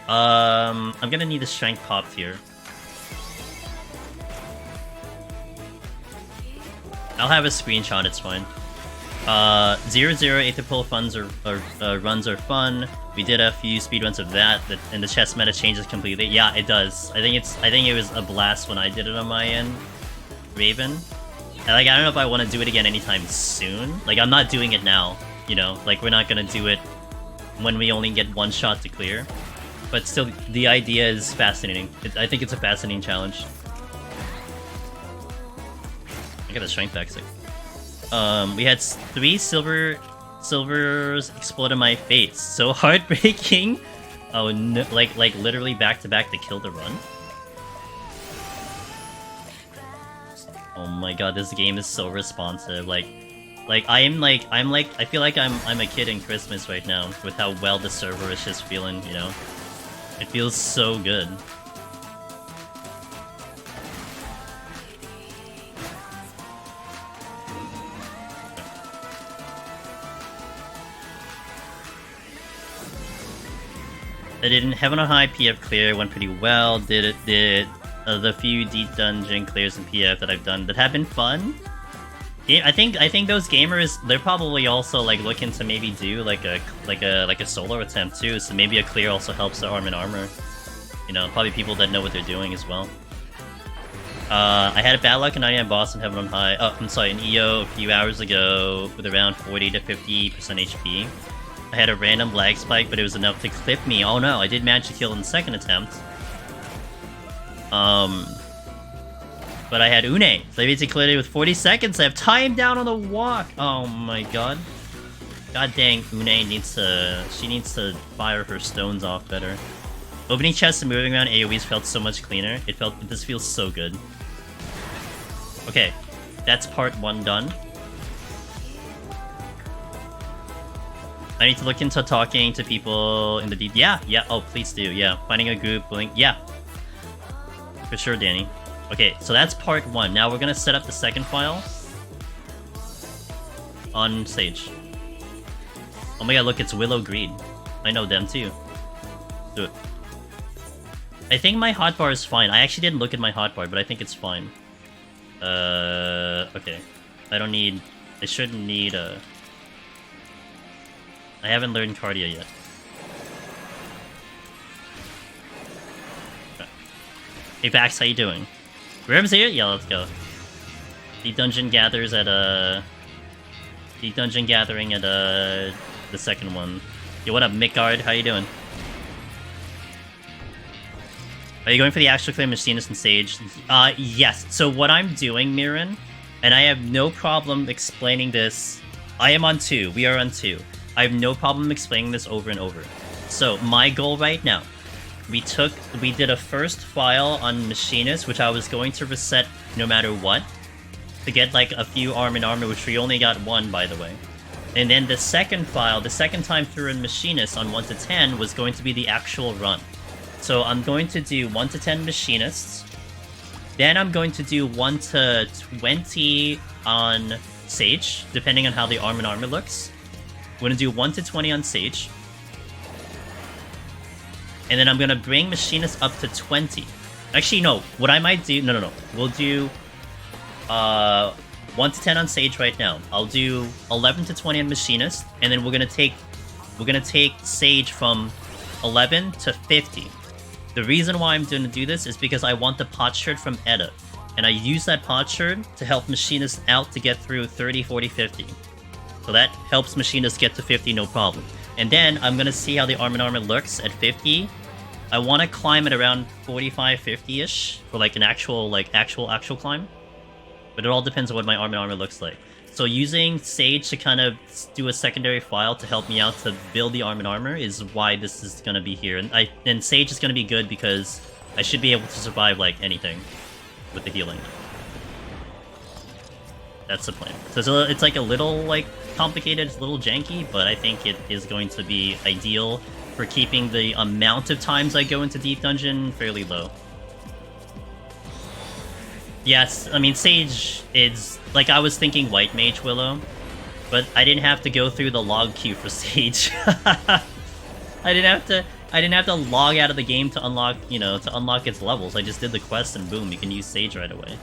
I'm gonna need a strength popped here. I'll have a screenshot, it's fine. 0-0 Aetherpool runs are fun. We did a few speedruns of that, and the chess meta changes completely. Yeah, it does. I think it was a blast when I did it on my end, Raven. And like, I don't know if I want to do it again anytime soon. Like, I'm not doing it now, you know? Like, we're not gonna do it when we only get one shot to clear. But still, the idea is fascinating. I think it's a fascinating challenge. I got a strength back, sick. We had 3 silvers explode in my face. So heartbreaking. Oh no, like literally back to back to kill the run. Oh my god, this game is so responsive. I feel like I'm a kid in Christmas right now with how well the server is just feeling, you know. It feels so good. I didn't Heaven on High PF clear, went pretty well. Did the few deep dungeon clears in PF that I've done that have been fun. Yeah, I think those gamers, they're probably also like looking to maybe do like a solo attempt too. So maybe a clear also helps the arm and armor. You know, probably people that know what they're doing as well. I had a bad luck in 99 boss in Heaven on High. Oh, I'm sorry, in EO a few hours ago with around 40 to 50% HP. I had a random lag spike, but it was enough to clip me. Oh no, I did manage to kill in the second attempt. But I had Une. So I basically cleared it with 40 seconds. I have time down on the walk. Oh my god. God dang, Une needs to fire her stones off better. Opening chests and moving around AoEs felt so much cleaner. This feels so good. Okay, that's part 1 done. I need to look into talking to people in the deep. Yeah, oh, please do, yeah. Finding a group, link, yeah. For sure, Danny. Okay, so that's part 1. Now we're gonna set up the second file on Sage. Oh my god, look, it's Willow Greed. I know them too. Do it. I think my hotbar is fine. I actually didn't look at my hotbar, but I think it's fine. Okay. I shouldn't need I haven't learned cardio yet. Okay. Hey Vax, how you doing? Grim's here? Yeah, let's go. The dungeon gathers at Deep dungeon gathering at the second one. Yo, what up, Midgard? How you doing? Are you going for the Astral Flame Machinist and Sage? Yes. So what I'm doing, Mirren, and I have no problem explaining this. I am on 2. We are on 2. I have no problem explaining this over and over. So my goal right now, we did a first file on Machinist, which I was going to reset no matter what, to get like a few arm and armor, which we only got 1, by the way. And then the second file, the second time through in Machinist on 1 to 10 was going to be the actual run. So I'm going to do 1 to 10 Machinists. Then I'm going to do 1 to 20 on Sage, depending on how the arm and armor looks. I'm going to do 1 to 20 on Sage. And then I'm going to bring Machinist up to 20. Actually, no. What I might do... No. We'll do 1 to 10 on Sage right now. I'll do 11 to 20 on Machinist. And then we're going to take Sage from 11 to 50. The reason why I'm going to do this is because I want the potsherd from Edda. And I use that potsherd to help Machinist out to get through 30, 40, 50. So that helps Machinist get to 50, no problem. And then I'm going to see how the arm and armor looks at 50. I want to climb it around 45, 50-ish for like an actual climb. But it all depends on what my arm and armor looks like. So using Sage to kind of do a secondary file to help me out to build the arm and armor is why this is going to be here. And Sage is going to be good because I should be able to survive like anything with the healing. That's the plan. So it's like a little like complicated, it's a little janky, but I think it is going to be ideal for keeping the amount of times I go into Deep Dungeon fairly low. Yes, I mean, Sage is... Like, I was thinking White Mage Willow, but I didn't have to go through the log queue for Sage. I didn't have to log out of the game to unlock, to unlock its levels. I just did the quest and boom, you can use Sage right away.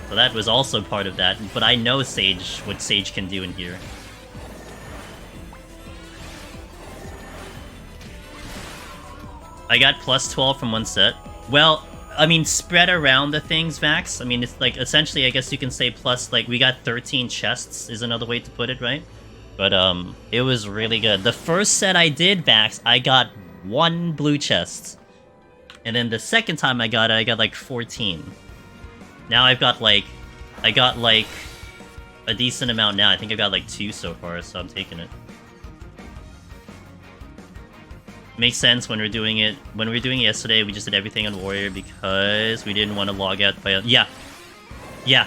So that was also part of that, but I know Sage, what Sage can do in here. I got plus 12 from one set. Well, I mean, spread around the things, Vax. I mean, it's like, essentially, I guess you can say plus, like, we got 13 chests is another way to put it, right? But, it was really good. The first set I did, Vax, I got 1 blue chest. And then the second time I got it, I got, like, 14. Now I got, like, a decent amount now. I think I got, like, 2 so far, so I'm taking it. Makes sense when we're doing it. When we were doing it yesterday, we just did everything on Warrior because we didn't want to log out by... Yeah,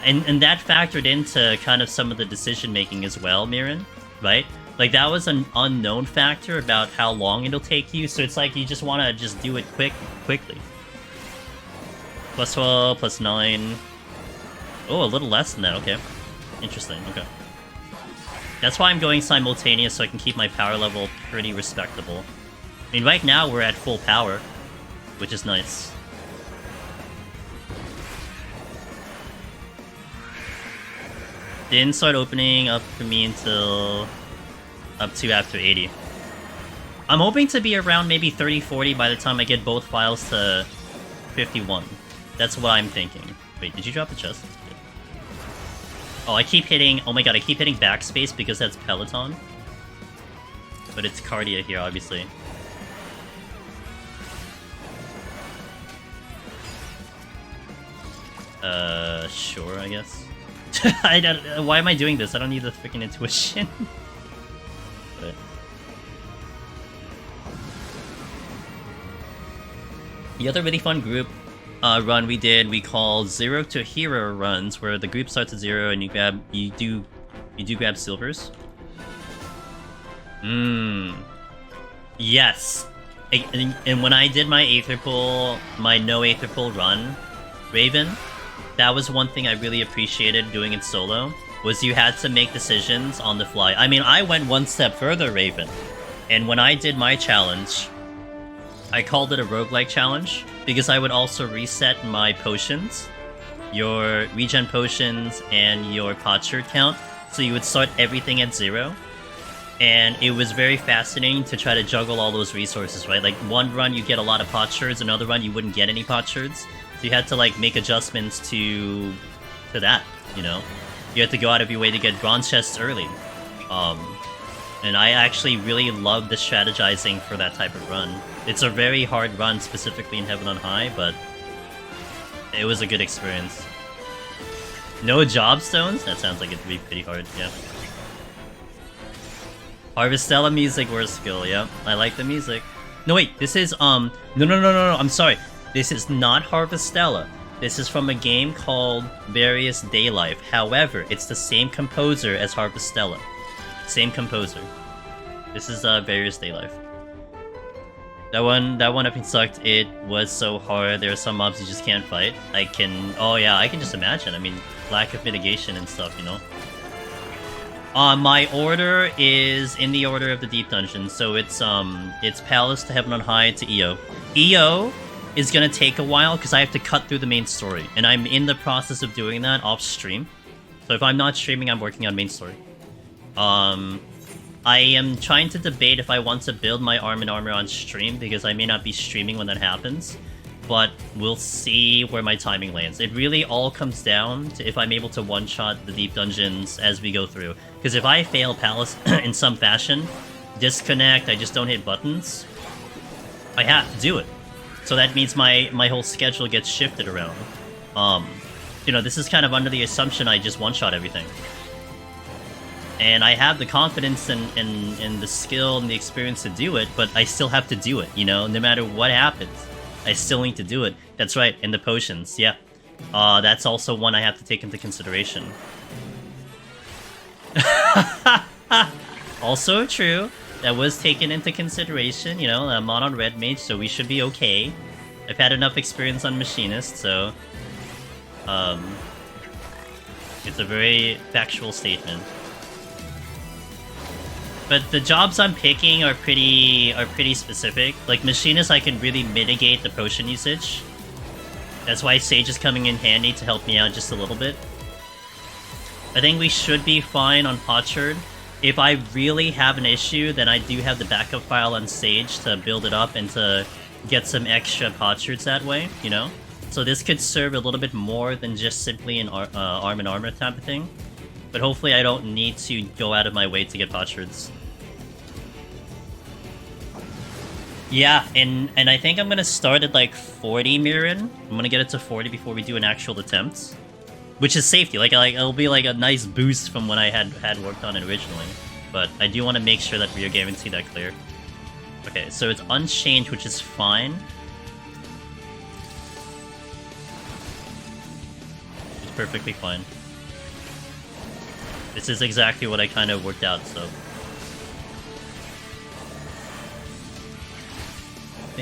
and that factored into kind of some of the decision-making as well, Mirren, right? Like, that was an unknown factor about how long it'll take you, so it's like you just want to just do it quickly. Plus 12, plus 9... Oh, a little less than that, okay. Interesting, okay. That's why I'm going simultaneous, so I can keep my power level pretty respectable. I mean, right now we're at full power, which is nice. Didn't start opening up for me until up to after 80. I'm hoping to be around maybe 30-40 by the time I get both files to 51. That's what I'm thinking. Wait, did you drop the chest? Oh, I keep hitting... Oh my god, I keep hitting backspace because that's Peloton. But it's Cardia here, obviously. Sure, I guess. I don't... Why am I doing this? I don't need the freaking intuition. But... The other really fun group run we did, we call 0 to Hero runs, where the group starts at 0 and you do grab silvers. Yes. And when I did my Aetherpool, my no Aetherpool run, Raven, that was one thing I really appreciated doing it solo, was you had to make decisions on the fly. I mean, I went one step further, Raven, and when I did my challenge, I called it a roguelike challenge, because I would also reset my potions, your regen potions, and your potsherd count, so you would start everything at 0. And it was very fascinating to try to juggle all those resources, right? Like, one run you get a lot of potsherds, another run you wouldn't get any potsherds. So you had to, like, make adjustments to that, you know? You had to go out of your way to get bronze chests early. And I actually really love the strategizing for that type of run. It's a very hard run, specifically in Heaven on High, but it was a good experience. No job stones? That sounds like it'd be pretty hard, yeah. Harvestella music worst skill, yep. I like the music. No wait, this is no, I'm sorry. This is not Harvestella. This is from a game called Various Daylife. However, it's the same composer as Harvestella. Same composer. This is Various Daylife. That one up sucked. It was so hard. There are some mobs you just can't fight. Oh yeah, I can just imagine. I mean, lack of mitigation and stuff, you know? My order is in the order of the Deep Dungeon, so it's Palace to Heaven on High to EO. EO is gonna take a while because I have to cut through the main story, and I'm in the process of doing that off stream. So if I'm not streaming, I'm working on main story. I am trying to debate if I want to build my arm and armor on stream, because I may not be streaming when that happens, but we'll see where my timing lands. It really all comes down to if I'm able to one-shot the deep dungeons as we go through. Because if I fail Palace in some fashion, disconnect, I just don't hit buttons, I have to do it. So that means my whole schedule gets shifted around. You know, this is kind of under the assumption I just one-shot everything. And I have the confidence and the skill and the experience to do it, but I still have to do it, you know? No matter what happens, I still need to do it. That's right, and the potions, yeah. That's also one I have to take into consideration. Also true, that was taken into consideration, you know, I'm on Red Mage, so we should be okay. I've had enough experience on Machinist, so... it's a very factual statement. But the jobs I'm picking are pretty specific. Like Machinist, I can really mitigate the potion usage. That's why Sage is coming in handy to help me out just a little bit. I think we should be fine on Potsherd. If I really have an issue, then I do have the backup file on Sage to build it up and to get some extra Potsherds that way, you know? So this could serve a little bit more than just simply an arm and armor type of thing. But hopefully I don't need to go out of my way to get Potsherds. Yeah, and I think I'm gonna start at like 40 Mirren. I'm gonna get it to 40 before we do an actual attempt. Which is safety, like it'll be like a nice boost from when I had worked on it originally. But I do want to make sure that we are guaranteed that clear. Okay, so it's unchanged, which is fine. It's perfectly fine. This is exactly what I kind of worked out, so... I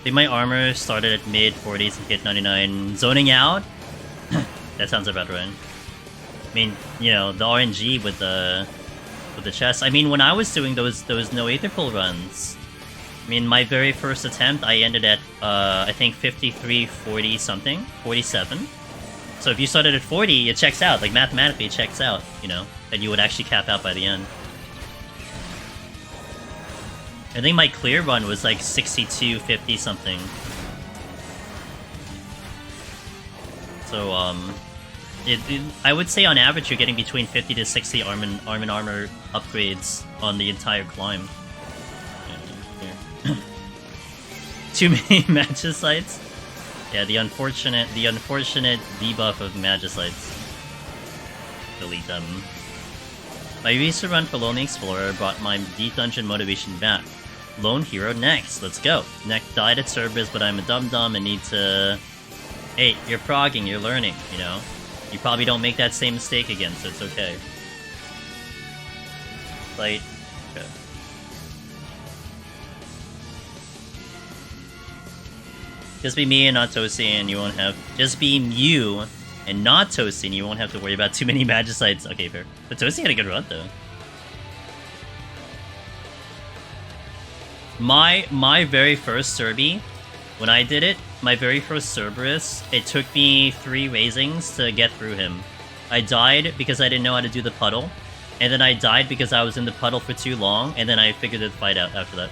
think my armor started at mid-40s and hit 99. Zoning out? That sounds about right. I mean, you know, the RNG with the chest. I mean, when I was doing those no Aetherpool runs, I mean, my very first attempt, I ended at, I think 53, 40 something, 47. So if you started at 40, it checks out. Like, mathematically, it checks out, you know, that you would actually cap out by the end. I think my clear run was like 62, 50 something. So, I would say on average you're getting between 50 to 60 arm and armor upgrades on the entire climb. Yeah. Too many Magicites? Yeah, the unfortunate debuff of Magicites. Delete them. My recent run for Lonely Explorer brought my Deep Dungeon motivation back. Lone Hero next, let's go. Neck died at Cerberus, but I'm a dum-dum and need to... Hey, you're progging, you're learning, you know? You probably don't make that same mistake again, so it's okay. Like... Okay. Just be me and not Toasty and you won't have... Just be you and not Toasty and you won't have to worry about too many Magicites. Okay, fair. But Toasty had a good run, though. My very first Serby, when I did it, my very first Cerberus, it took me 3 raisings to get through him. I died because I didn't know how to do the puddle, and then I died because I was in the puddle for too long, and then I figured the fight out after that.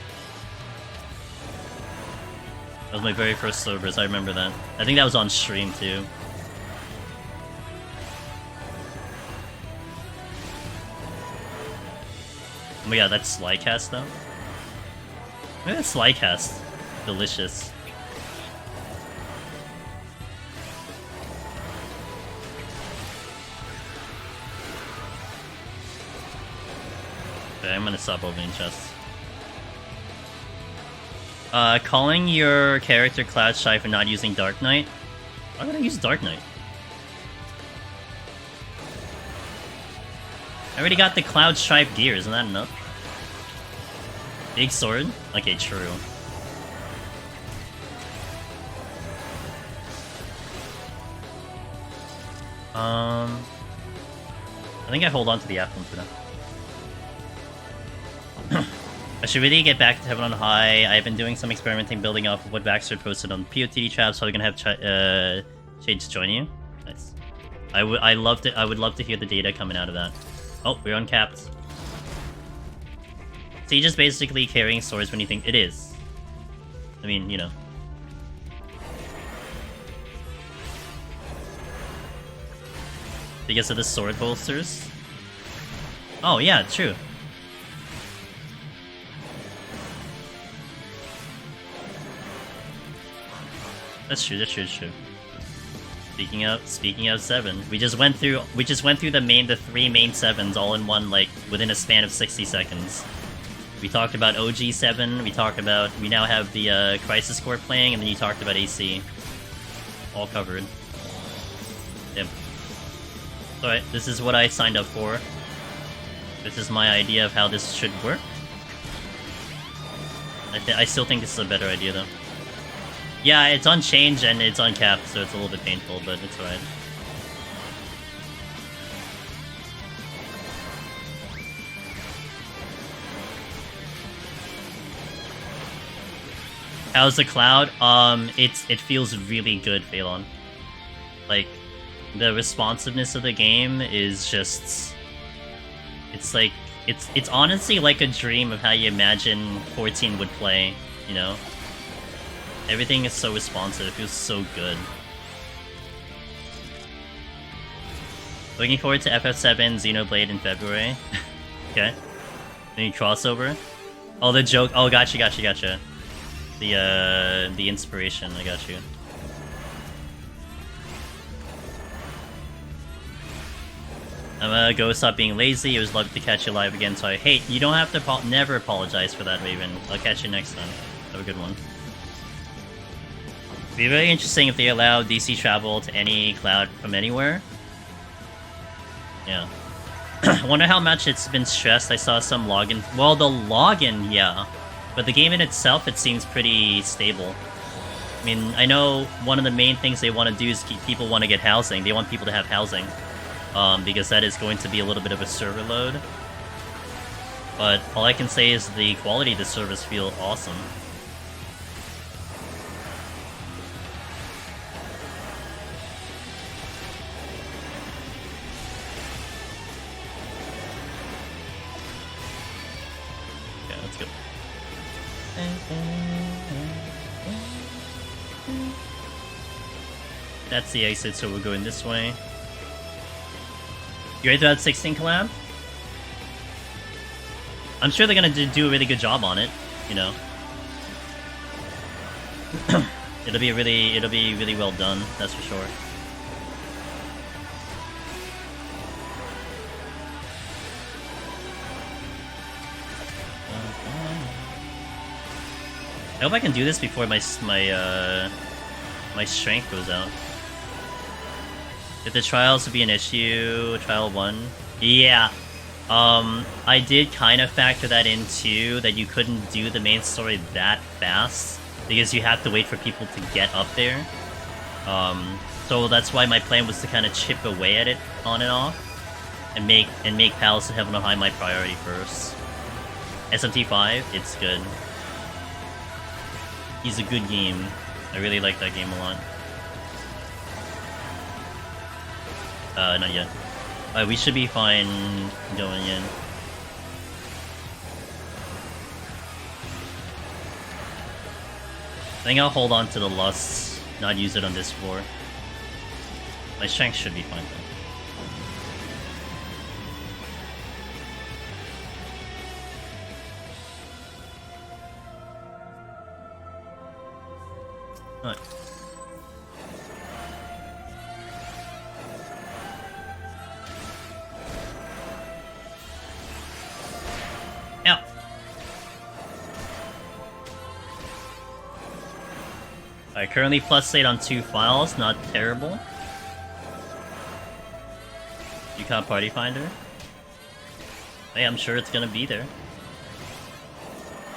That was my very first Cerberus, I remember that. I think that was on stream too. Oh my god, that's Sly Cast though? Look at that Sly Cast. Delicious. Okay, I'm gonna stop opening chests. Calling your character Cloud Shy for not using Dark Knight? Why would I use Dark Knight? I already got the Cloud Stripe gear, isn't that enough? Big sword? Okay, true. I think I hold on to the F1 for now. I should really get back to Heaven on High. I've been doing some experimenting building off of what Baxter posted on PoTD chat, so I'm gonna have Shades join you. Nice. I would love to hear the data coming out of that. Oh, we're uncapped. Siege is basically carrying swords when you think it is. I mean, you know. Because of the sword holsters? Oh yeah, true. That's true, that's true, that's true. Speaking of 7, we just went through the 3 main 7s all in one, like within a span of 60 seconds. We talked about OG 7, we now have the Crisis Core playing, and then you talked about AC. All covered. Yep. Alright, this is what I signed up for. This is my idea of how this should work. I still think this is a better idea though. Yeah, it's unchanged and it's uncapped, so it's a little bit painful, but it's alright. How's the cloud? It feels really good, Phalon. Like, the responsiveness of the game is just... It's like... It's honestly like a dream of how you imagine 14 would play, you know? Everything is so responsive, it feels so good. Looking forward to FF7 Xenoblade in February. Okay. Any crossover? Oh, the joke. Oh, gotcha. The inspiration, I got you. I'm gonna go stop being lazy. It was lovely to catch you live again, so you don't have to never apologize for that, Raven. I'll catch you next time. Have a good one. It'd be very interesting if they allow DC travel to any cloud from anywhere. Yeah. I wonder how much it's been stressed. I saw some login. Well, the login, yeah. But the game in itself, it seems pretty stable. I mean, I know one of the main things they want to do is people want to get housing. They want people to have housing. Because that is going to be a little bit of a server load. But all I can say is the quality of the servers feel awesome. Okay, let's go. That's the exit, so we're going this way. You ready to add 16 collab? I'm sure they're gonna do a really good job on it, you know. It'll be really well done, that's for sure. I hope I can do this before my strength goes out. If the trials would be an issue, trial 1. Yeah. I did kind of factor that in too, that you couldn't do the main story that fast, because you have to wait for people to get up there. So that's why my plan was to kind of chip away at it on and off, and make Palace of Heaven on High my priority first. SMT5, it's good. He's a good game. I really like that game a lot. Not yet. We should be fine going in. I think I'll hold on to the Lust, not use it on this floor. My strength should be fine though. Alright. Ow. Alright, currently +8 on 2 files, not terrible. You can't party finder? Hey, I'm sure it's gonna be there.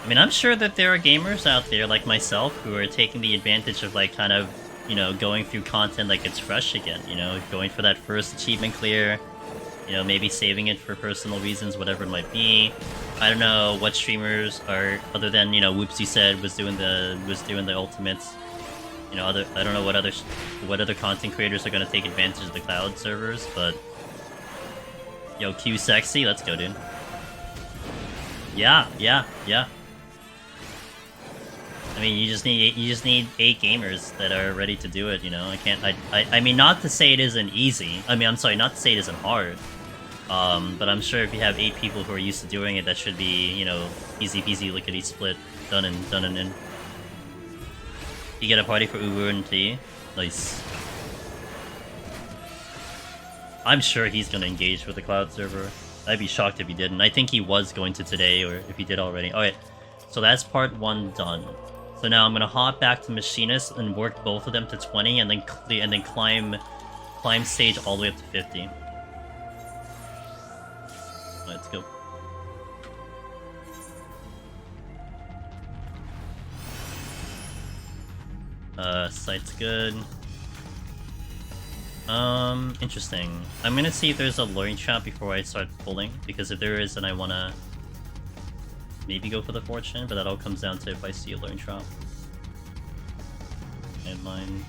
I mean, I'm sure that there are gamers out there like myself who are taking the advantage of, like, kind of, you know, going through content like it's fresh again, you know, going for that first achievement clear, you know, maybe saving it for personal reasons, whatever it might be. I don't know what streamers are, other than, you know, Whoopsie said was doing the ultimates. You know, I don't know what other content creators are gonna take advantage of the cloud servers, but yo, Q sexy, let's go, dude. Yeah. I mean, you just need 8 gamers that are ready to do it. You know, I mean, not to say it isn't easy. I mean, I'm sorry, not to say it isn't hard. But I'm sure if you have 8 people who are used to doing it, that should be, you know, easy peasy lickety split, done and in. You get a party for Uber and T. Nice. I'm sure he's gonna engage with the cloud server. I'd be shocked if he didn't. I think he was going to today, or if he did already. Alright, so that's part 1 done. So now I'm gonna hop back to Machinist and work both of them to 20, and then climb stage all the way up to 50. Let's go. Site's good. Interesting. I'm gonna see if there's a luring trap before I start pulling, because if there is, then I wanna maybe go for the fortune, but that all comes down to if I see a luring trap. And mine.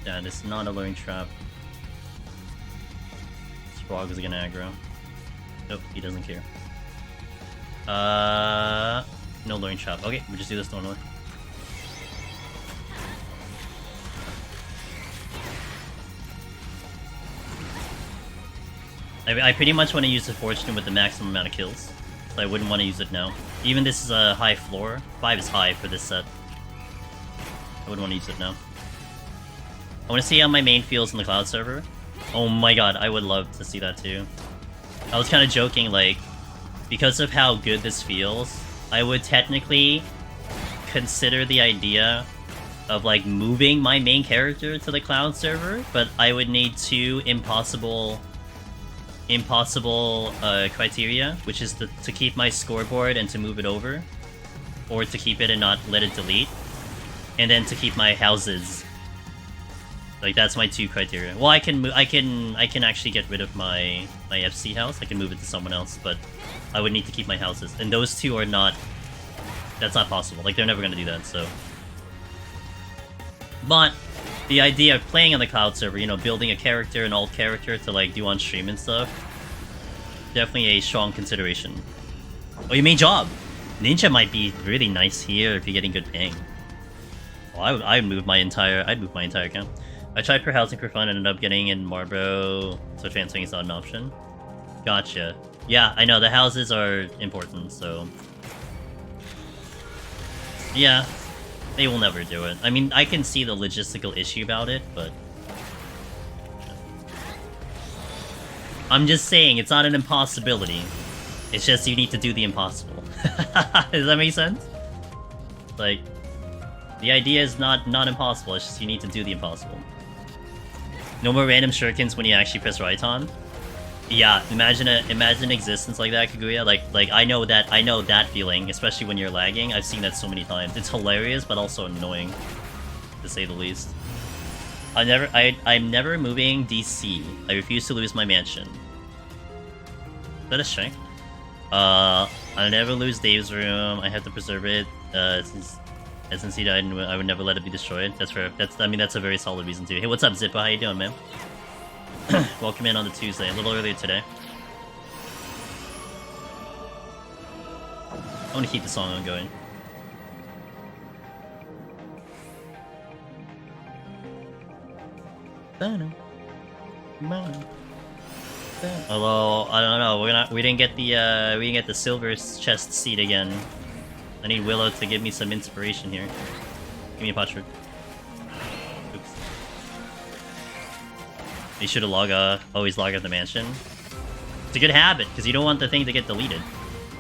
Yeah, it's not a luring trap. Sprog is gonna aggro. Nope, he doesn't care. No luring trap. Okay, we'll just do this normally. I pretty much want to use the fortune with the maximum amount of kills, so I wouldn't want to use it now. Even this is a high floor. 5 is high for this set. I wouldn't want to use it now. I want to see how my main feels in the cloud server. Oh my god, I would love to see that too. I was kind of joking, like, because of how good this feels, I would technically consider the idea of, like, moving my main character to the cloud server, but I would need 2 impossible criteria, which is to keep my scoreboard and to move it over, or to keep it and not let it delete, and then to keep my houses. Like, that's my 2 criteria. Well, I can actually get rid of my FC house. I can move it to someone else, but I would need to keep my houses, and those 2 are not. That's not possible. Like, they're never gonna do that. So, but the idea of playing on the cloud server, you know, building a character, an alt character to, like, do on stream and stuff, definitely a strong consideration. Oh, your main job! Ninja might be really nice here if you're getting good ping. Well, I'd move my entire account. I tried for housing for fun and ended up getting in Marlboro, so transferring is not an option. Gotcha. Yeah, I know, the houses are important, so... yeah. They will never do it. I mean, I can see the logistical issue about it, but... I'm just saying, it's not an impossibility. It's just you need to do the impossible. Does that make sense? Like, the idea is not impossible, it's just you need to do the impossible. No more random shurikens when you actually press right on. Yeah, imagine an existence like that, Kaguya. Like I know that feeling, especially when you're lagging. I've seen that so many times. It's hilarious, but also annoying, to say the least. I'm never moving DC. I refuse to lose my mansion. Is that a strength? I'll never lose Dave's room. I have to preserve it. Since he died, I would never let it be destroyed. That's fair. I mean, that's a very solid reason too. Hey, what's up, Zippa? How you doing, man? Welcome in on the Tuesday, a little earlier today. I want to keep the song ongoing. Although I don't know, we didn't get the silver chest seat again. I need Willow to give me some inspiration here. Give me a potsherd. Oops. You should have always log out the mansion. It's a good habit, because you don't want the thing to get deleted.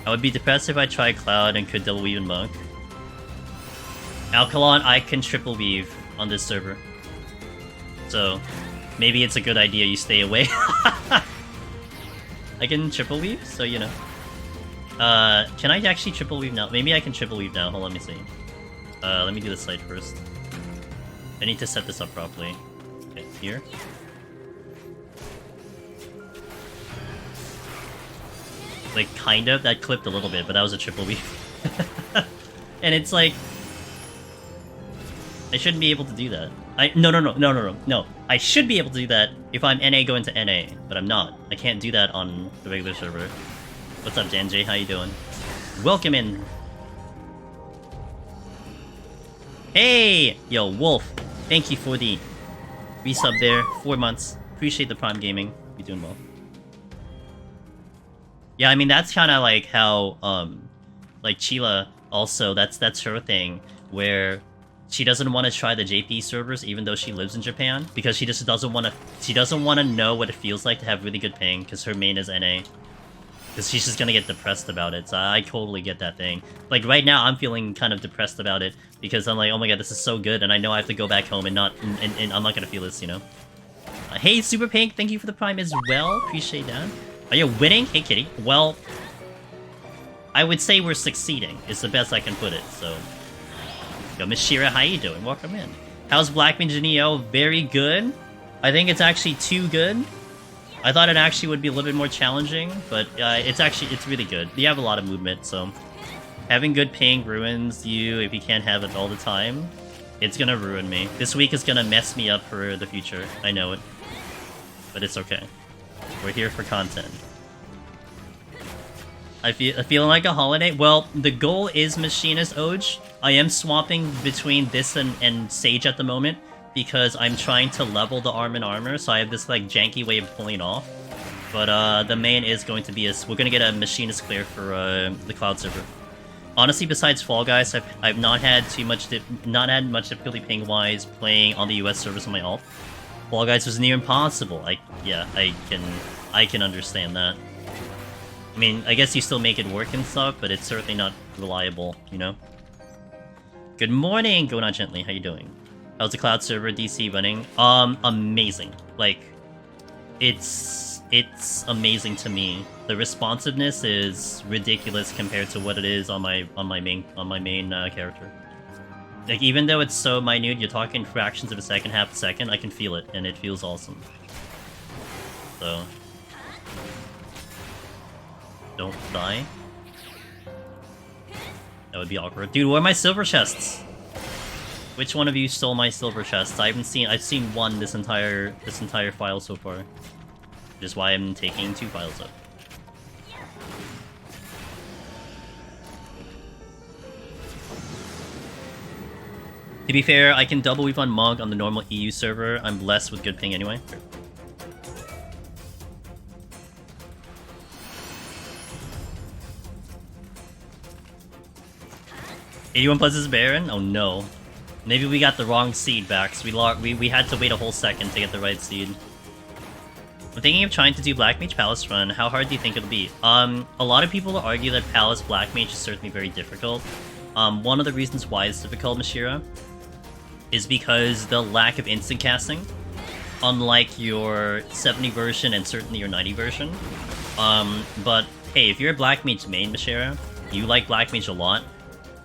I would be depressed if I tried Cloud and could double weave and Monk. Alkalon, I can triple weave on this server. So, maybe it's a good idea you stay away. I can triple weave, so you know. Can I actually triple weave now? Maybe I can triple weave now. Hold on, let me see. Let me do the site first. I need to set this up properly. Okay, here. Like, kind of. That clipped a little bit, but that was a triple weave. And it's like... I shouldn't be able to do that. No. I should be able to do that if I'm NA going to NA, but I'm not. I can't do that on the regular server. What's up, Janjay? How you doing? Welcome in. Hey! Yo, Wolf. Thank you for the resub there. 4 months. Appreciate the Prime Gaming. You're doing well. Yeah, I mean, that's kind of like how, like, Chila also, that's her thing, where she doesn't want to try the JP servers even though she lives in Japan, because she just doesn't want to know what it feels like to have really good ping, because her main is NA. Because she's just gonna get depressed about it, so I totally get that thing. Like, right now, I'm feeling kind of depressed about it, because I'm like, oh my god, this is so good, and I know I have to go back home and and I'm not gonna feel this, you know? Hey, Super Pink, thank you for the Prime as well, appreciate that. Are you winning? Hey, kitty. Well, I would say we're succeeding, is the best I can put it, so... Yo, Miss Shira, how you doing? Welcome in. How's Black Mage Neo? Very good. I think it's actually too good. I thought it actually would be a little bit more challenging, but it's really good. You have a lot of movement, so... Having good ping ruins you if you can't have it all the time. It's gonna ruin me. This week is gonna mess me up for the future. I know it. But it's okay. We're here for content. I feeling like a holiday? Well, the goal is Machinist Oj. I am swapping between this and Sage at the moment, because I'm trying to level the arm and armor, so I have this like janky way of pulling off. But the main is going to be we're gonna get a Machinist clear for the Cloud server. Honestly, besides Fall Guys, I've not had much difficulty ping wise playing on the US servers on my alt. Fall Guys was near impossible. I can understand that. I mean, I guess you still make it work and stuff, but it's certainly not reliable, you know? Good morning, Going On Gently, how you doing? How's the Cloud server DC running? Amazing. Like, it's amazing to me. The responsiveness is ridiculous compared to what it is on my main character. Like, even though it's so minute, you're talking fractions of a second, half a second, I can feel it, and it feels awesome. So... Don't die. That would be awkward. Dude, where are my silver chests? Which one of you stole my silver chests? I've seen one this entire file so far. Which is why I'm taking 2 files up. To be fair, I can double weave on Monk on the normal EU server. I'm blessed with good ping anyway. 81 plus is Baron? Oh no. Maybe we got the wrong seed back, so we had to wait a whole second to get the right seed. I'm thinking of trying to do Black Mage Palace run. How hard do you think it'll be? A lot of people argue that Palace Black Mage is certainly very difficult. One of the reasons why it's difficult, Mashira, is because the lack of instant casting. Unlike your 70 version and certainly your 90 version. But hey, if you're a Black Mage main, Mashira, you like Black Mage a lot,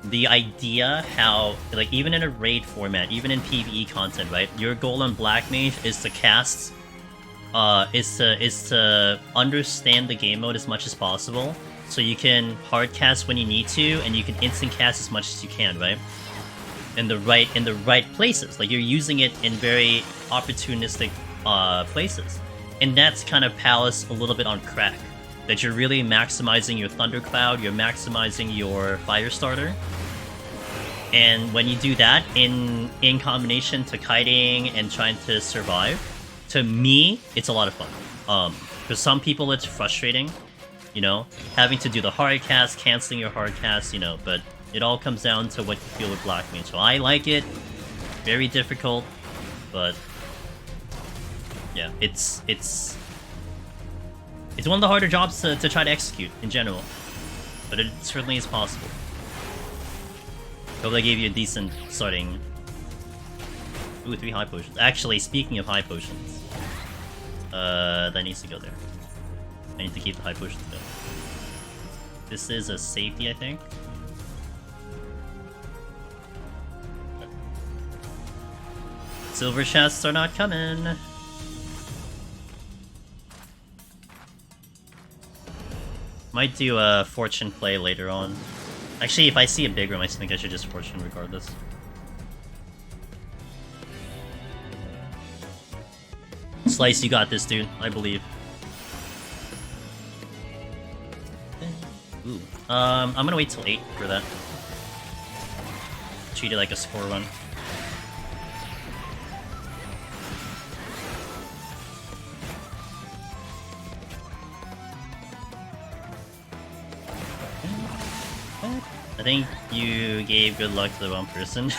the idea how, like, even in a raid format, even in PvE content, right, your goal on Black Mage is to cast, is to understand the game mode as much as possible, so you can hard cast when you need to, and you can instant cast as much as you can, right? In the right places. Like, you're using it in very opportunistic places. And that's kind of Palace a little bit on crack. That you're really maximizing your Thundercloud, you're maximizing your Firestarter. And when you do that in combination to kiting and trying to survive, to me, it's a lot of fun. For some people, it's frustrating. you know, having to do the hard cast, canceling your hard cast, you know, but it all comes down to what you feel with Black Mage. So I like it. Very difficult, but yeah, it's one of the harder jobs to try to execute in general, but it certainly is possible. Hope I gave you a decent starting. Ooh, 3 high potions. Actually, speaking of high potions, that needs to go there. I need to keep the high potions going. This is a safety, I think. Silver chests are not coming. Might do a fortune play later on. Actually, if I see a big room, I think I should just fortune regardless. Slice, you got this, dude. I believe. Ooh. I'm gonna wait till 8 for that. Treat it like a score run. I think you gave good luck to the wrong person.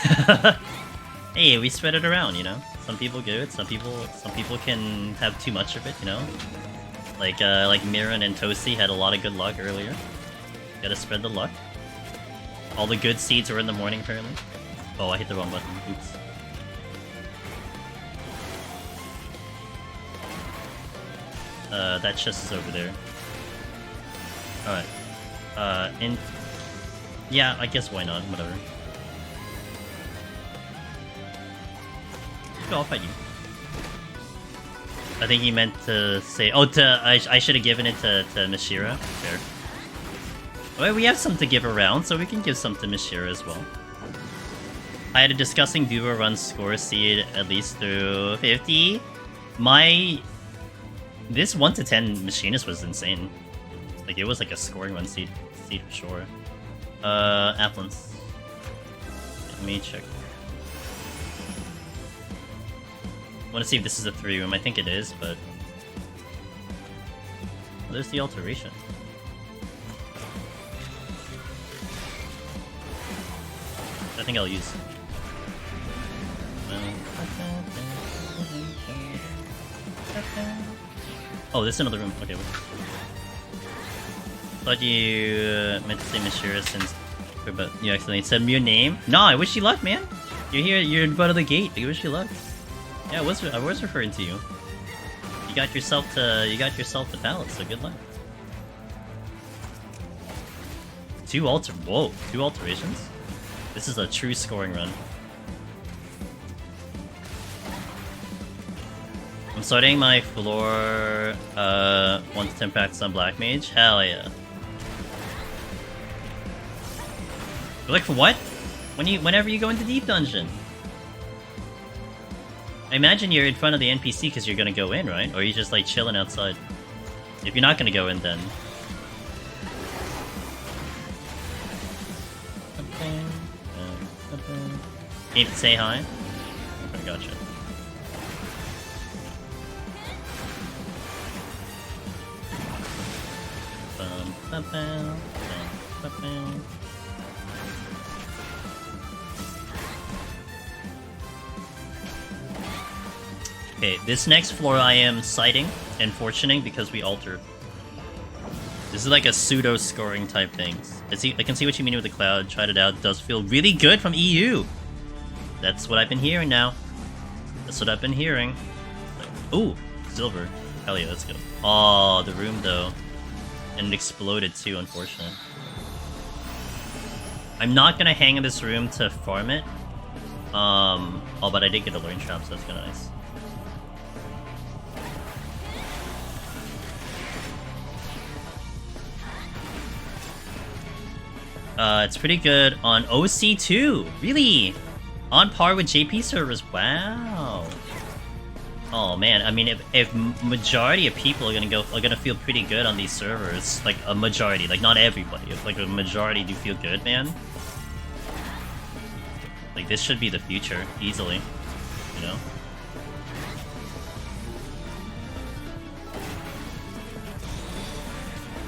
Hey, we spread it around, you know. Some people good, some people can have too much of it, you know. Like Mirren and Toasty had a lot of good luck earlier. Gotta spread the luck. All the good seeds were in the morning, apparently. Oh, I hit the wrong button. Oops. That chest is over there. Alright. Yeah, I guess why not? Whatever. Go, I'll fight you. I think he meant to say... Oh, I should have given it to Mishira. Fair. Well, we have some to give around, so we can give some to Mishira as well. I had a disgusting duo run score seed at least through 50. This 1 to 10 machinist was insane. Like, it was like a scoring run seed for sure. Applins. Let me check. I want to see if this is a 3-room. I think it is, but... Well, there's the alteration. I think I'll use... Oh, this is another room. Okay, wait. Thought you meant to say Mishira since... But you accidentally said your name. No, I wish you luck, man. You're here, you're in front of the gate. I wish you luck. Yeah, I was referring to you. You got yourself the pallet, so good luck. 2 alterations? This is a true scoring run. I'm starting my floor 1 to 10 practice on Black Mage. Hell yeah. Like for what? Whenever you go into Deep Dungeon. I imagine you're in front of the NPC because you're gonna go in, right? Or are you just like chilling outside? If you're not gonna go in, then... Came to say hi? Okay, gotcha. Okay, this next floor I am sighting and fortuning because we altered. This is like a pseudo scoring type thing. I can see what you mean with the cloud. Tried it out. It does feel really good from EU. That's what I've been hearing now. That's what I've been hearing. Ooh, silver. Hell yeah, let's go. Oh, the room though. And it exploded too, unfortunate. I'm not gonna hang in this room to farm it. Oh, but I did get a learn trap, so that's kinda nice. It's pretty good on OC2. Really? On par with JP servers. Wow. Oh man, I mean, if majority of people are gonna feel pretty good on these servers, like a majority, like not everybody, if like a majority do feel good, man. Like this should be the future, easily. You know?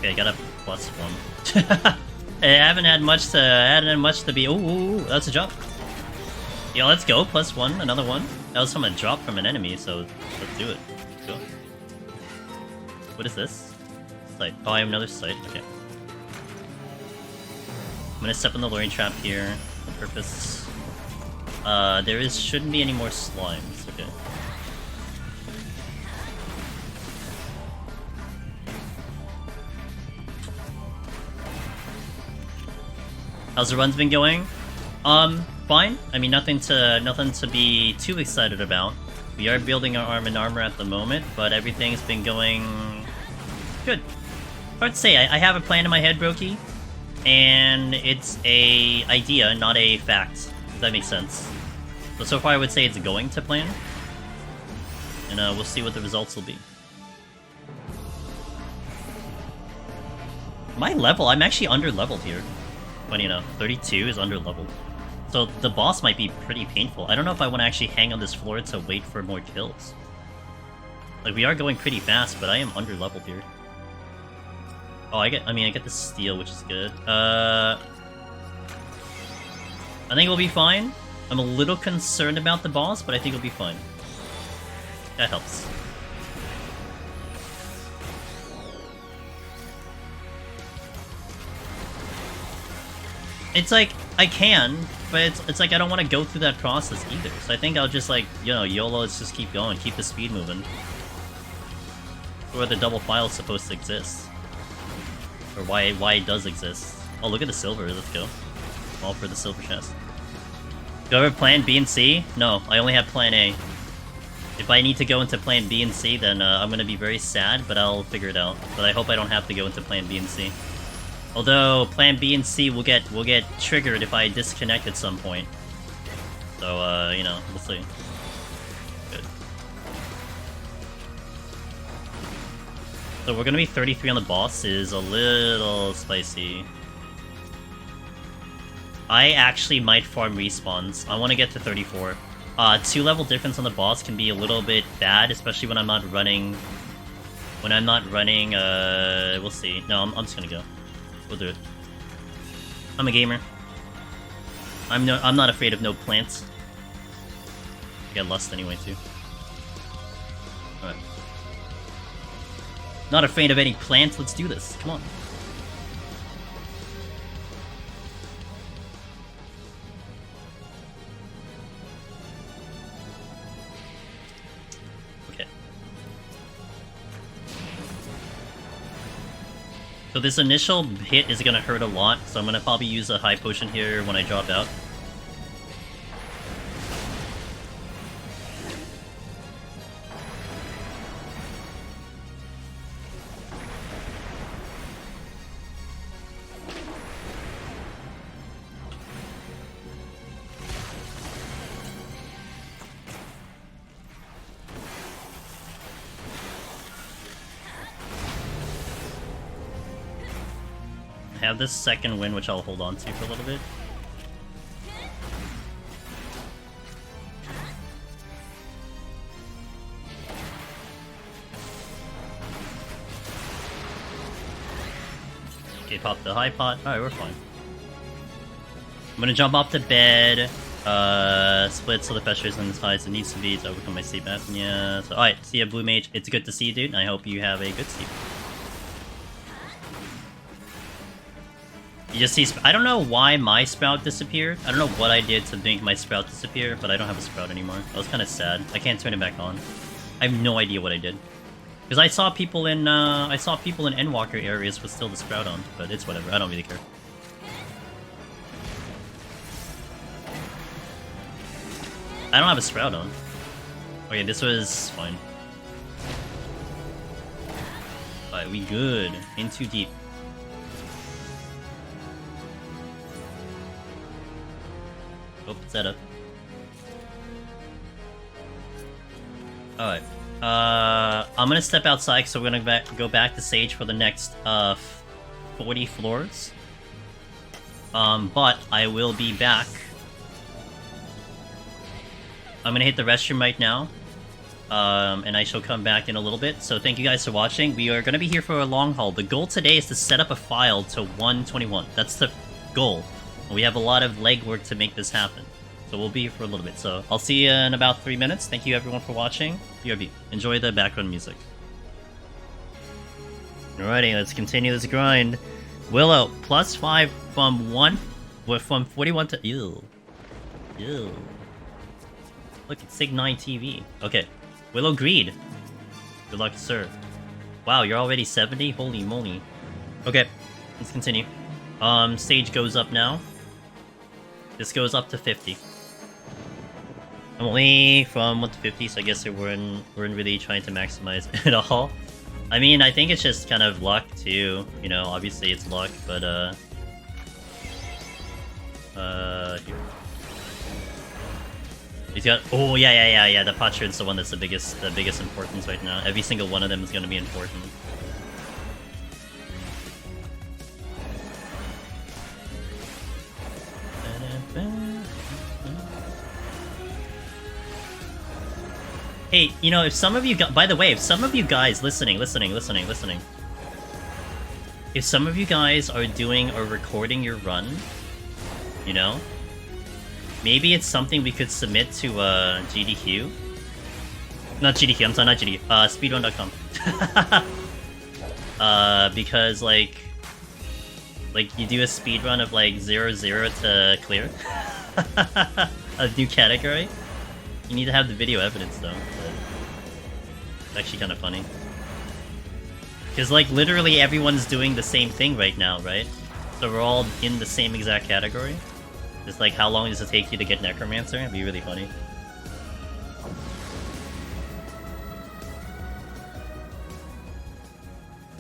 Okay, I got a +1. I haven't had much to be. Ooh, that's a jump. Yo, let's go. +1, another one. That was from a drop from an enemy, so let's do it. Let's go. What is this? Site. Oh, I have another site. Okay. I'm gonna step in the luring trap here on purpose. Shouldn't be any more slimes. Okay. How's the runs been going? Fine. I mean, nothing to be too excited about. We are building our armor at the moment, but everything's been going good. Hard to say. I have a plan in my head, Brokey, and it's a idea, not a fact. If that makes sense. So far, I would say it's going to plan, and we'll see what the results will be. My level, I'm actually under-leveled here. Funny enough, 32 is under-leveled. So the boss might be pretty painful. I don't know if I want to actually hang on this floor to wait for more kills. Like, we are going pretty fast, but I am under-leveled here. Oh, I get the steel, which is good. I think we'll be fine. I'm a little concerned about the boss, but I think we'll be fine. That helps. It's like, I can, but it's like I don't want to go through that process either. So I think I'll just like, you know, YOLO, let's just keep going, keep the speed moving. Where the double file is supposed to exist. Or why it does exist. Oh, look at the silver, let's go. All for the silver chest. Do I have plan B and C? No, I only have plan A. If I need to go into plan B and C, then I'm gonna be very sad, but I'll figure it out. But I hope I don't have to go into plan B and C. Although plan B and C will get triggered if I disconnect at some point. So you know, we'll see. Good. So we're gonna be 33 on the boss is a little spicy. I actually might farm respawns. I want to get to 34. 2-level difference on the boss can be a little bit bad, especially when I'm not running. When I'm not running, we'll see. No, I'm just gonna go. We'll do it. I'm a gamer. I'm not afraid of no plants. I get lust anyway too. Alright. Not afraid of any plants, let's do this. Come on. Okay. So this initial hit is gonna hurt a lot, so I'm gonna probably use a high potion here when I drop out. I have this second win, which I'll hold on to for a little bit. Okay, pop the high pot. Alright, we're fine. I'm gonna jump off to bed. Split so the pressure isn't as high as it needs to be to overcome my sleep apnea. So, alright, see ya, Blue Mage. It's good to see you, dude. I hope you have a good sleep. You just see, I don't know why my sprout disappeared. I don't know what I did to make my sprout disappear, but I don't have a sprout anymore. I was kind of sad. I can't turn it back on. I have no idea what I did. Because I saw people in Endwalker areas with still the sprout on, but it's whatever. I don't really care. I don't have a sprout on. Okay, this was fine. Alright, we good. In too deep. Oh, setup. Alright. I'm gonna step outside, so we're gonna go back to Sage for the next 40 floors. But I will be back. I'm gonna hit the restroom right now. And I shall come back in a little bit. So thank you guys for watching. We are going to be here for a long haul. The goal today is to set up a file to 121. That's the goal. And we have a lot of legwork to make this happen. So we'll be here for a little bit. So I'll see you in about 3 minutes. Thank you everyone for watching. BRB. Enjoy the background music. Alrighty, let's continue this grind. Willow, +5 from 41 to... Ew. Ew. Look, it's Sig9 TV. Okay. Willow Greed. Good luck, sir. Wow, you're already 70? Holy moly. Okay, let's continue. Stage goes up now. This goes up to 50. I'm only from 1 to 50, so I guess we're really trying to maximize it all. I mean, I think it's just kind of luck too. You know, obviously it's luck, but here. He's got... Oh, yeah. The Potsherd's the one that's the biggest importance right now. Every single one of them is going to be important. Hey, you know, if some of you... By the way, if some of you guys... Listening. If some of you guys are doing or recording your run, you know... Maybe it's something we could submit to GDQ. Not GDQ, I'm sorry, not GDQ. Speedrun.com. Because like you do a speedrun of like 0-0 to clear a new category. You need to have the video evidence though. But it's actually kind of funny. Because like literally everyone's doing the same thing right now, right? So we're all in the same exact category. It's like, how long does it take you to get Necromancer? It'd be really funny.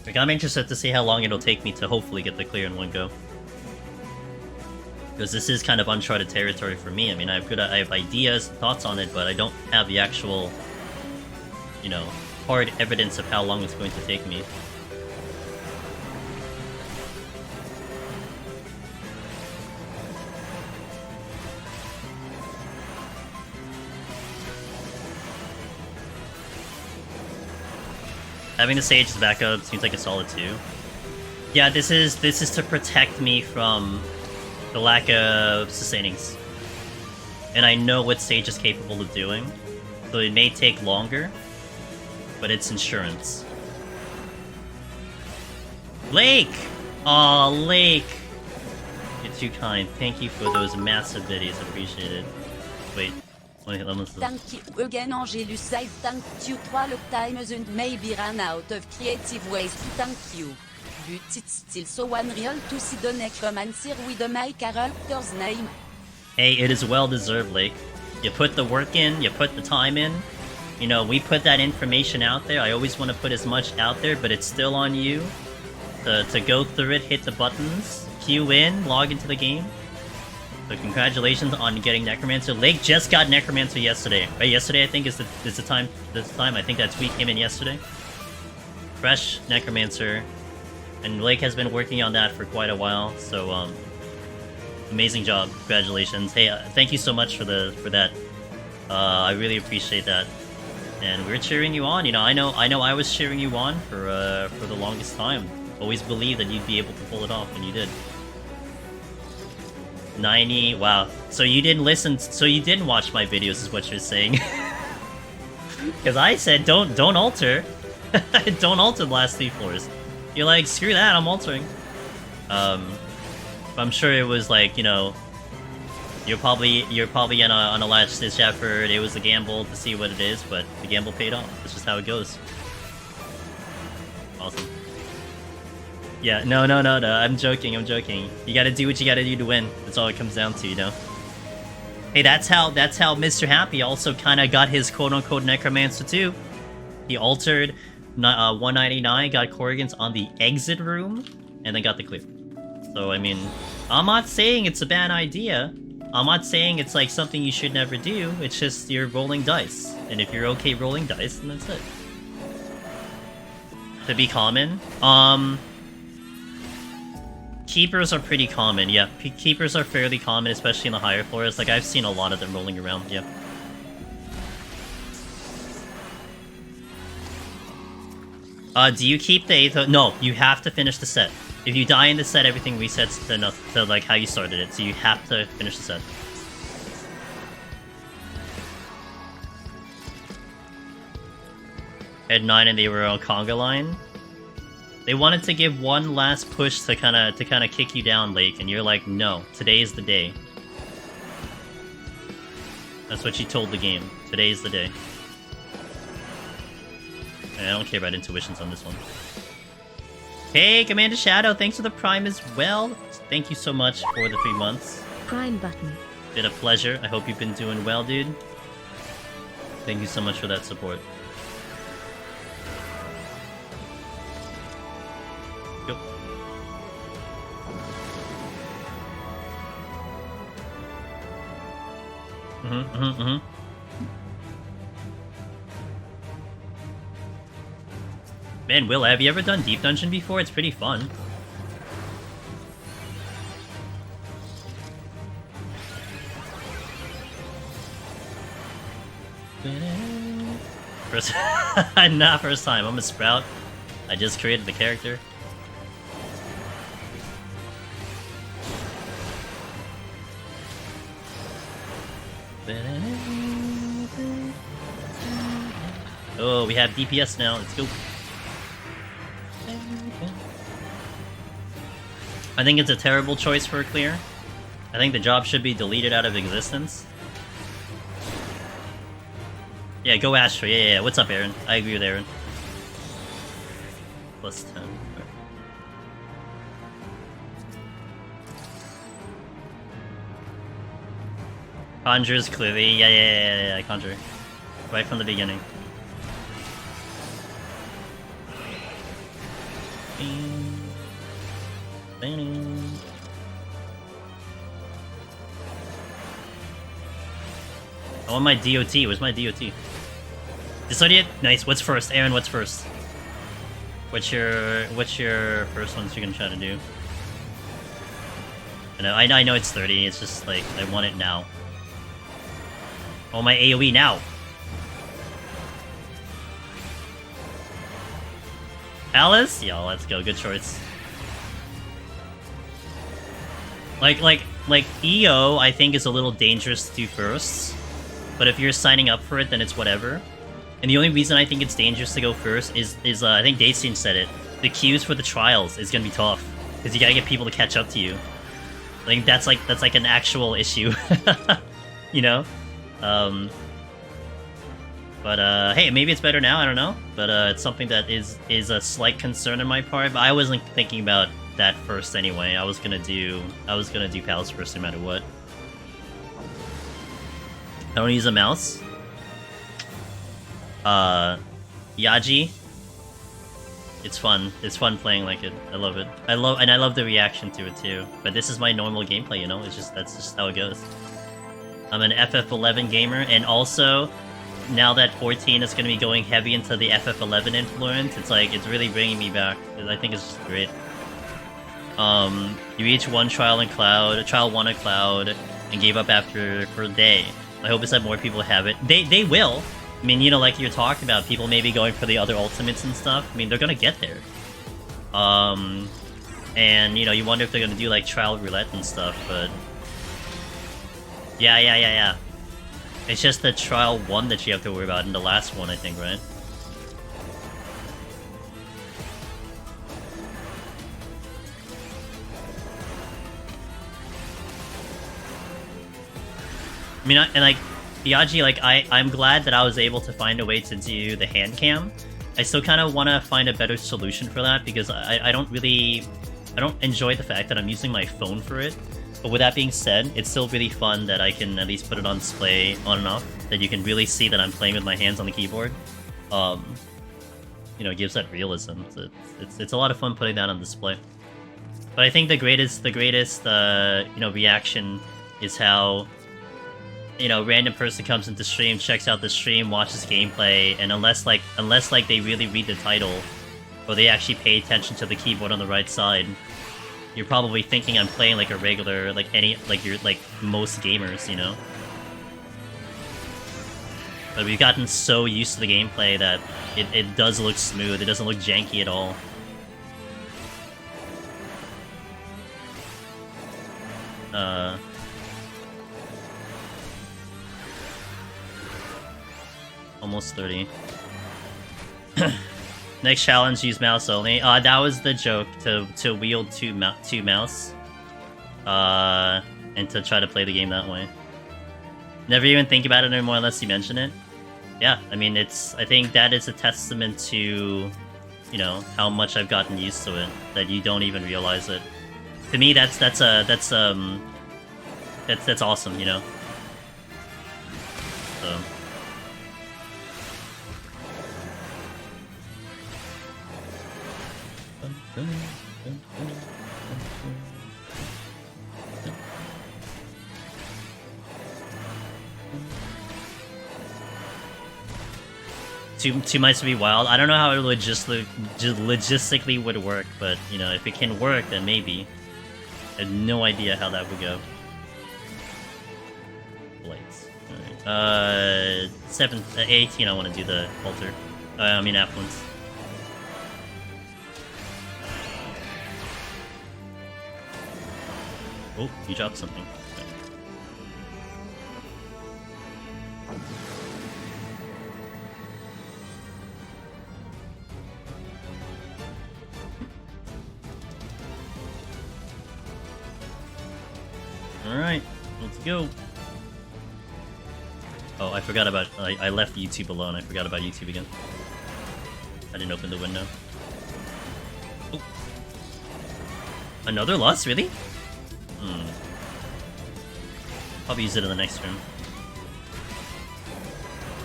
Like, I'm interested to see how long it'll take me to hopefully get the clear in one go. Because this is kind of uncharted territory for me. I mean, I have ideas and thoughts on it, but I don't have the actual, you know, hard evidence of how long it's going to take me. Having the Sage as backup seems like a solid too. Yeah, this is to protect me from the lack of sustainings. And I know what Sage is capable of doing. So it may take longer, but it's insurance. Lake! Aw, Lake! You're too kind. Thank you for those massive biddies. Appreciate it. Wait. Thank you again, Angelu 16. Thank you 3 times and maybe ran out of creative ways to thank you. But it's still so unreal to see the Necromancer with my character's name. Hey, it is well deserved, Lake. You put the work in, you put the time in. You know, we put that information out there. I always want to put as much out there, but it's still on you to go through it, hit the buttons, queue in, log into the game. So congratulations on getting Necromancer. Lake just got Necromancer yesterday. Right, yesterday I think is the time. I think that tweet came in yesterday. Fresh Necromancer, and Lake has been working on that for quite a while. So amazing job. Congratulations. Hey, thank you so much for that. I really appreciate that. And we're cheering you on. You know, I know I was cheering you on for the longest time. Always believed that you'd be able to pull it off, and you did. 90, wow. So you didn't listen, so you didn't watch my videos is what you're saying. Because I said don't alter. Don't alter the last 3 floors. You're like, screw that, I'm altering. I'm sure it was like, you know, you're probably on a last ditch effort. It was a gamble to see what it is, but the gamble paid off. That's just how it goes. Awesome. Yeah, no, I'm joking. You gotta do what you gotta do to win. That's all it comes down to, you know? Hey, that's how Mr. Happy also kinda got his quote-unquote Necromancer too. He altered 199, got Corrigan's on the exit room, and then got the clear. So, I mean, I'm not saying it's a bad idea. I'm not saying it's like something you should never do. It's just you're rolling dice. And if you're okay rolling dice, then that's it. To be common, keepers are pretty common, yeah. Keepers are fairly common, especially in the higher floors. Like, I've seen a lot of them rolling around, yeah. Do you keep the Aether? No, you have to finish the set. If you die in the set, everything resets to like how you started it. So you have to finish the set. At 9 and they were on conga line. They wanted to give one last push to kind of kick you down, Lake, and you're like, no, today is the day. That's what you told the game. Today is the day. And I don't care about intuitions on this one. Hey, Commander Shadow, thanks for the Prime as well. Thank you so much for the 3 months. Prime button. Been a pleasure. I hope you've been doing well, dude. Thank you so much for that support. Go. Man, Will, have you ever done Deep Dungeon before? It's pretty fun. First, not first time. I'm a Sprout. I just created the character. Oh, we have DPS now. Let's go. I think it's a terrible choice for a clear. I think the job should be deleted out of existence. Yeah, go Astra. Yeah. What's up, Aaron? I agree with Aaron. Plus 10. Conjure's clearly. Yeah, Conjure. Right from the beginning. I want my DOT. Where's my DOT? Decided? Nice. What's first? Aaron, what's first? What's your first ones you're gonna try to do? I know it's 30, it's just like I want it now. Oh, my AoE now. Alice? Yo, let's go. Good choice. Like EO, I think is a little dangerous to do first. But if you're signing up for it, then it's whatever. And the only reason I think it's dangerous to go first is I think Dacian said it. The queues for the trials is gonna be tough because you gotta get people to catch up to you. I think that's like an actual issue, you know. But hey, maybe it's better now. I don't know. But it's something that is a slight concern on my part. But I wasn't thinking about that first anyway. I was gonna do Palace first no matter what. I don't use a mouse. Yaji. It's fun. It's fun playing like it. I love it. I love the reaction to it too. But this is my normal gameplay, you know? That's just how it goes. I'm an FF11 gamer, and also now that 14 is going to be going heavy into the FF11 influence, it's like it's really bringing me back. I think it's just great. You reach one trial in Cloud, trial 1 in Cloud, and gave up for a day. I hope it's that more people have it. They will. I mean, you know, like you're talking about, people maybe going for the other ultimates and stuff. I mean, they're gonna get there. And, you know, you wonder if they're gonna do, like, trial roulette and stuff, but... Yeah. It's just the trial 1 that you have to worry about, and the last one, I think, right? I mean, and like, Biagi, like, I'm glad that I was able to find a way to do the hand cam. I still kind of want to find a better solution for that, because I don't enjoy the fact that I'm using my phone for it. But with that being said, it's still really fun that I can at least put it on display on and off, that you can really see that I'm playing with my hands on the keyboard. You know, it gives that realism. It's a lot of fun putting that on display. But I think the greatest you know, reaction is how, you know, random person comes into stream, checks out the stream, watches gameplay, and unless they really read the title, or they actually pay attention to the keyboard on the right side, you're probably thinking I'm playing like a regular, like most gamers, you know? But we've gotten so used to the gameplay that it does look smooth. It doesn't look janky at all. Almost 30. Next challenge, use mouse only. That was the joke, to wield two mouse. And to try to play the game that way. Never even think about it anymore unless you mention it. Yeah, I mean, I think that is a testament to, you know, how much I've gotten used to it, that you don't even realize it. To me, that's awesome, you know? So... Two mice would be wild. I don't know how it logistically would work, but, you know, if it can work, then maybe. I have no idea how that would go. Lights. Alright. 18, I want to do the altar. I mean, affluence. Oh, you dropped something. Alright, let's go. Oh, I forgot about... I left YouTube alone. I forgot about YouTube again. I didn't open the window. Oh. Another loss? Really? Probably use it in the next room.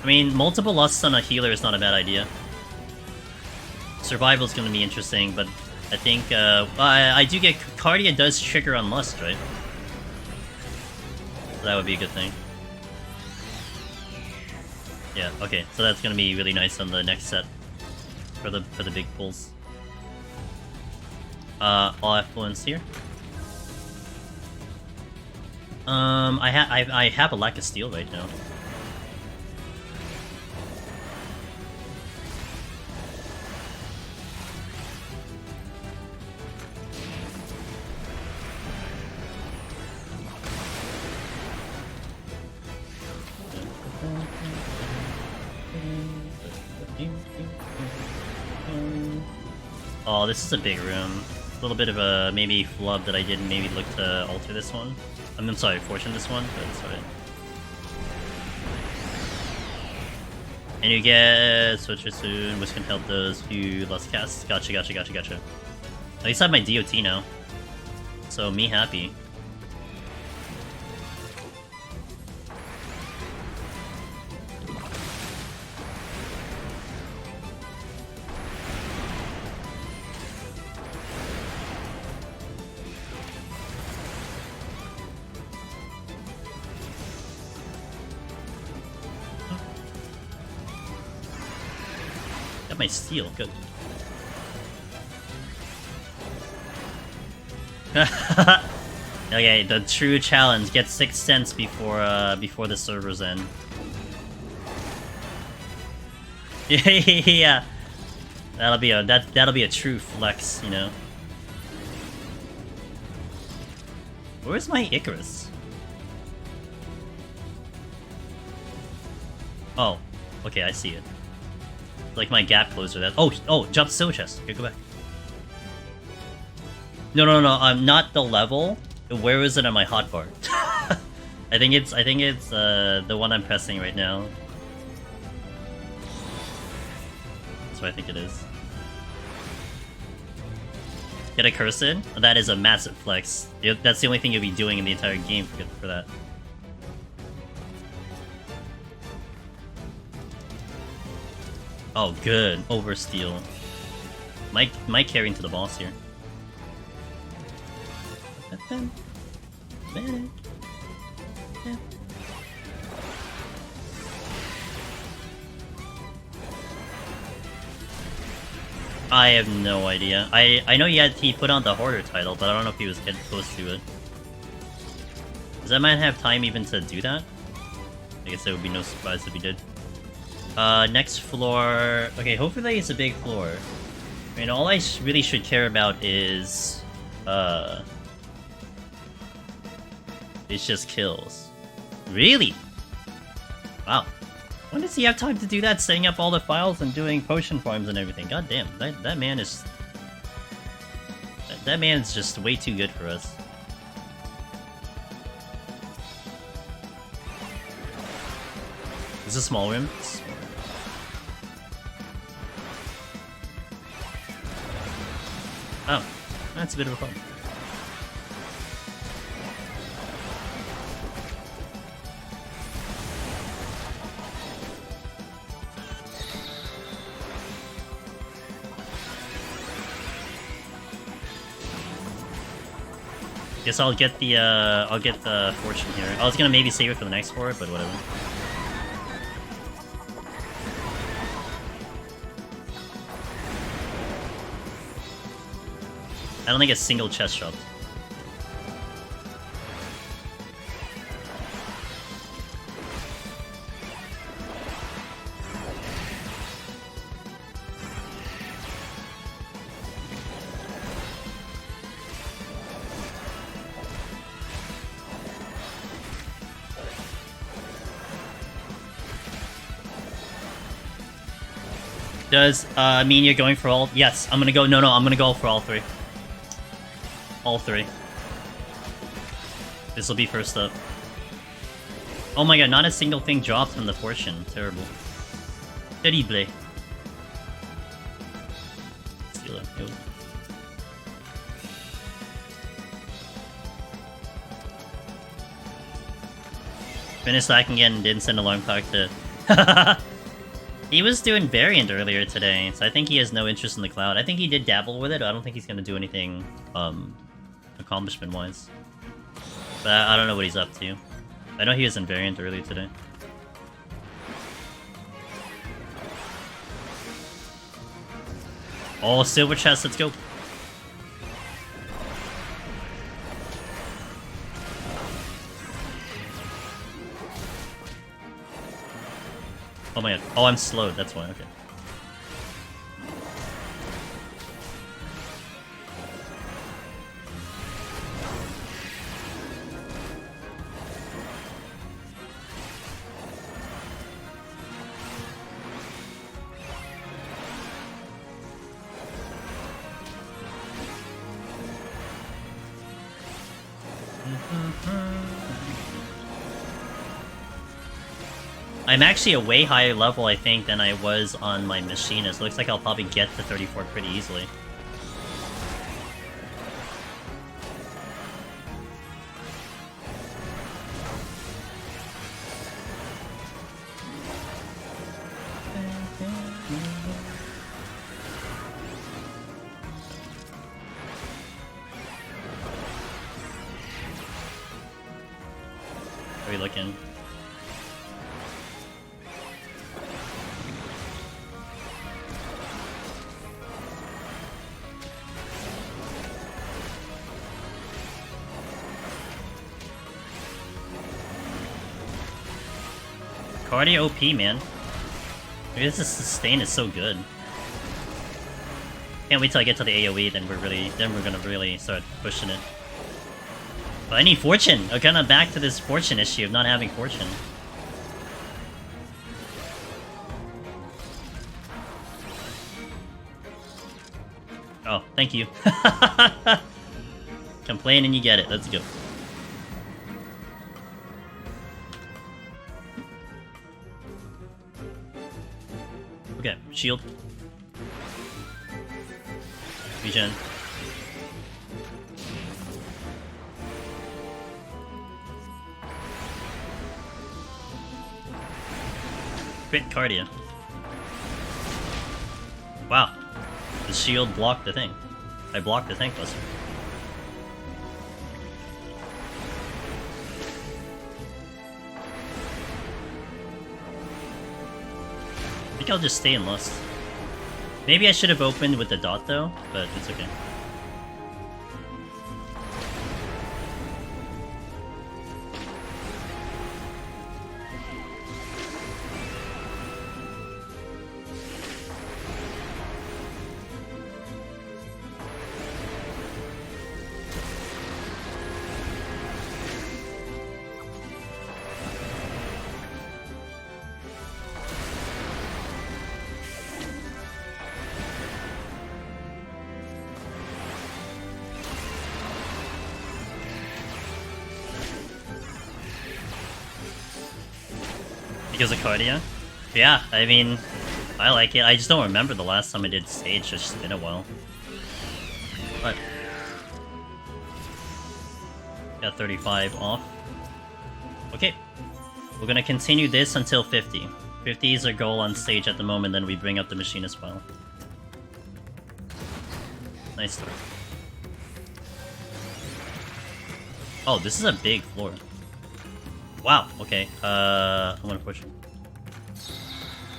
I mean, multiple lusts on a healer is not a bad idea. Survival is going to be interesting, but I think... I do get... Cardia does trigger on lust, right? So that would be a good thing. Yeah, okay, so that's gonna be really nice on the next set for the big pulls. All affluence here. I have a lack of steel right now. Oh, this is a big room. A little bit of a maybe flub that I didn't maybe look to alter this one. I'm sorry, fortune this one, but it's alright. And you get Switcher soon, which can help those few lost casts. Gotcha. At least I have my DOT now. So me happy. My steel, good. Okay, the true challenge: get 6 cents before the servers end. Yeah, that'll be a true flex, you know. Where's my Icarus? Oh, okay, I see it. Like my gap closer. That jump silver chest. Okay, go back. No. I'm not the level. Where is it on my hotbar? I think it's the one I'm pressing right now. That's what I think it is. Get a curse in? That is a massive flex. That's the only thing you'll be doing in the entire game for that. Oh, good. Oversteal. Might carry into the boss here. I have no idea. I know he put on the Hoarder title, but I don't know if he was getting close to it. Does that man have time even to do that? I guess it would be no surprise if he did. Next floor... Okay, hopefully it's a big floor. I mean, all I really should care about is... It's just kills. Really? Wow. When does he have time to do that, setting up all the files and doing potion farms and everything? God damn, that man is... That man's just way too good for us. Is this a small room? Oh, that's a bit of a problem. Guess I'll get the fortune here. I was gonna maybe save it for the next floor, but whatever. I don't think a single chest dropped. Does mean you're going for all? Yes, I'm gonna go. No, I'm gonna go for all three. All three. This will be first up. Oh my god, not a single thing dropped from the fortune. Terrible. Terrible. Steal it. Ew. Finished hacking again and didn't send alarm clock to... He was doing variant earlier today, so I think he has no interest in the cloud. I think he did dabble with it, but I don't think he's gonna do anything, accomplishment-wise. But I don't know what he's up to. I know he was in variant earlier today. Oh, silver chest, let's go! Oh my god. Oh, I'm slowed, that's why, okay. I'm actually a way higher level, I think, than I was on my machinist. Looks like I'll probably get to 34 pretty easily. How are we looking? Cardio OP, man. Maybe this sustain is so good. Can't wait till I get to the AoE, then we're gonna really start pushing it. But I need fortune! I'm kinda back to this fortune issue of not having fortune. Oh, thank you. Complain and you get it, let's go. Okay, shield. Regen. Crit cardio. Wow. The shield blocked the thing. I blocked the tank buster. I think I'll just stay in Lust. Maybe I should have opened with the dot though, but it's okay. Because of cardio? Yeah, I mean, I like it. I just don't remember the last time I did stage. It's just been a while. But got 35 off. Okay, we're gonna continue this until 50. 50 is our goal on stage at the moment, then we bring up the machine as well. Nice start. Oh, this is a big floor. Wow, okay. I'm gonna push him.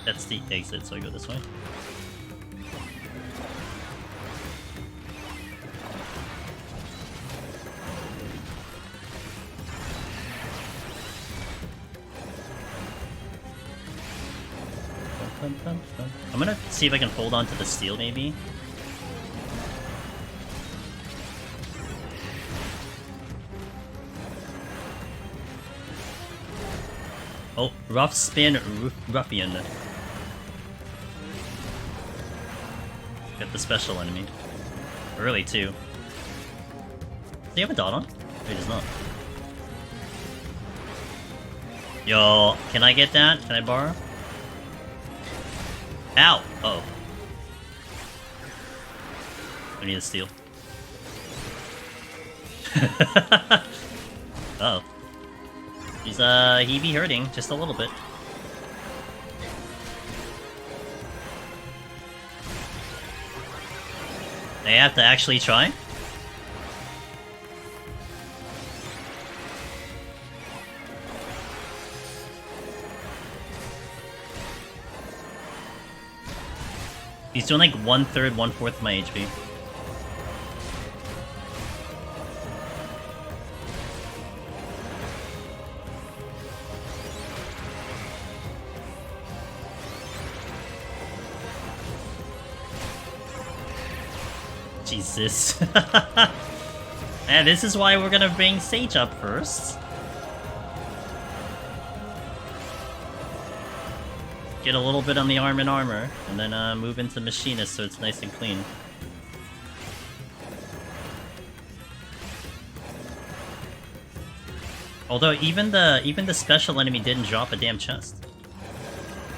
That's the exit, so I go this way. I'm gonna see if I can hold on to the steel, maybe. Oh, rough spin, ruffian. Get the special enemy. Early, too. Does he have a dot on? He does not. Yo, can I get that? Can I borrow? Ow! Uh oh. I need a steal. Uh oh. He be hurting just a little bit. I have to actually try? He's doing like 1/3, 1/4 my HP. Jesus. And this is why we're gonna bring Sage up first. Get a little bit on the arm and armor, and then move into Machinist so it's nice and clean. Although even the special enemy didn't drop a damn chest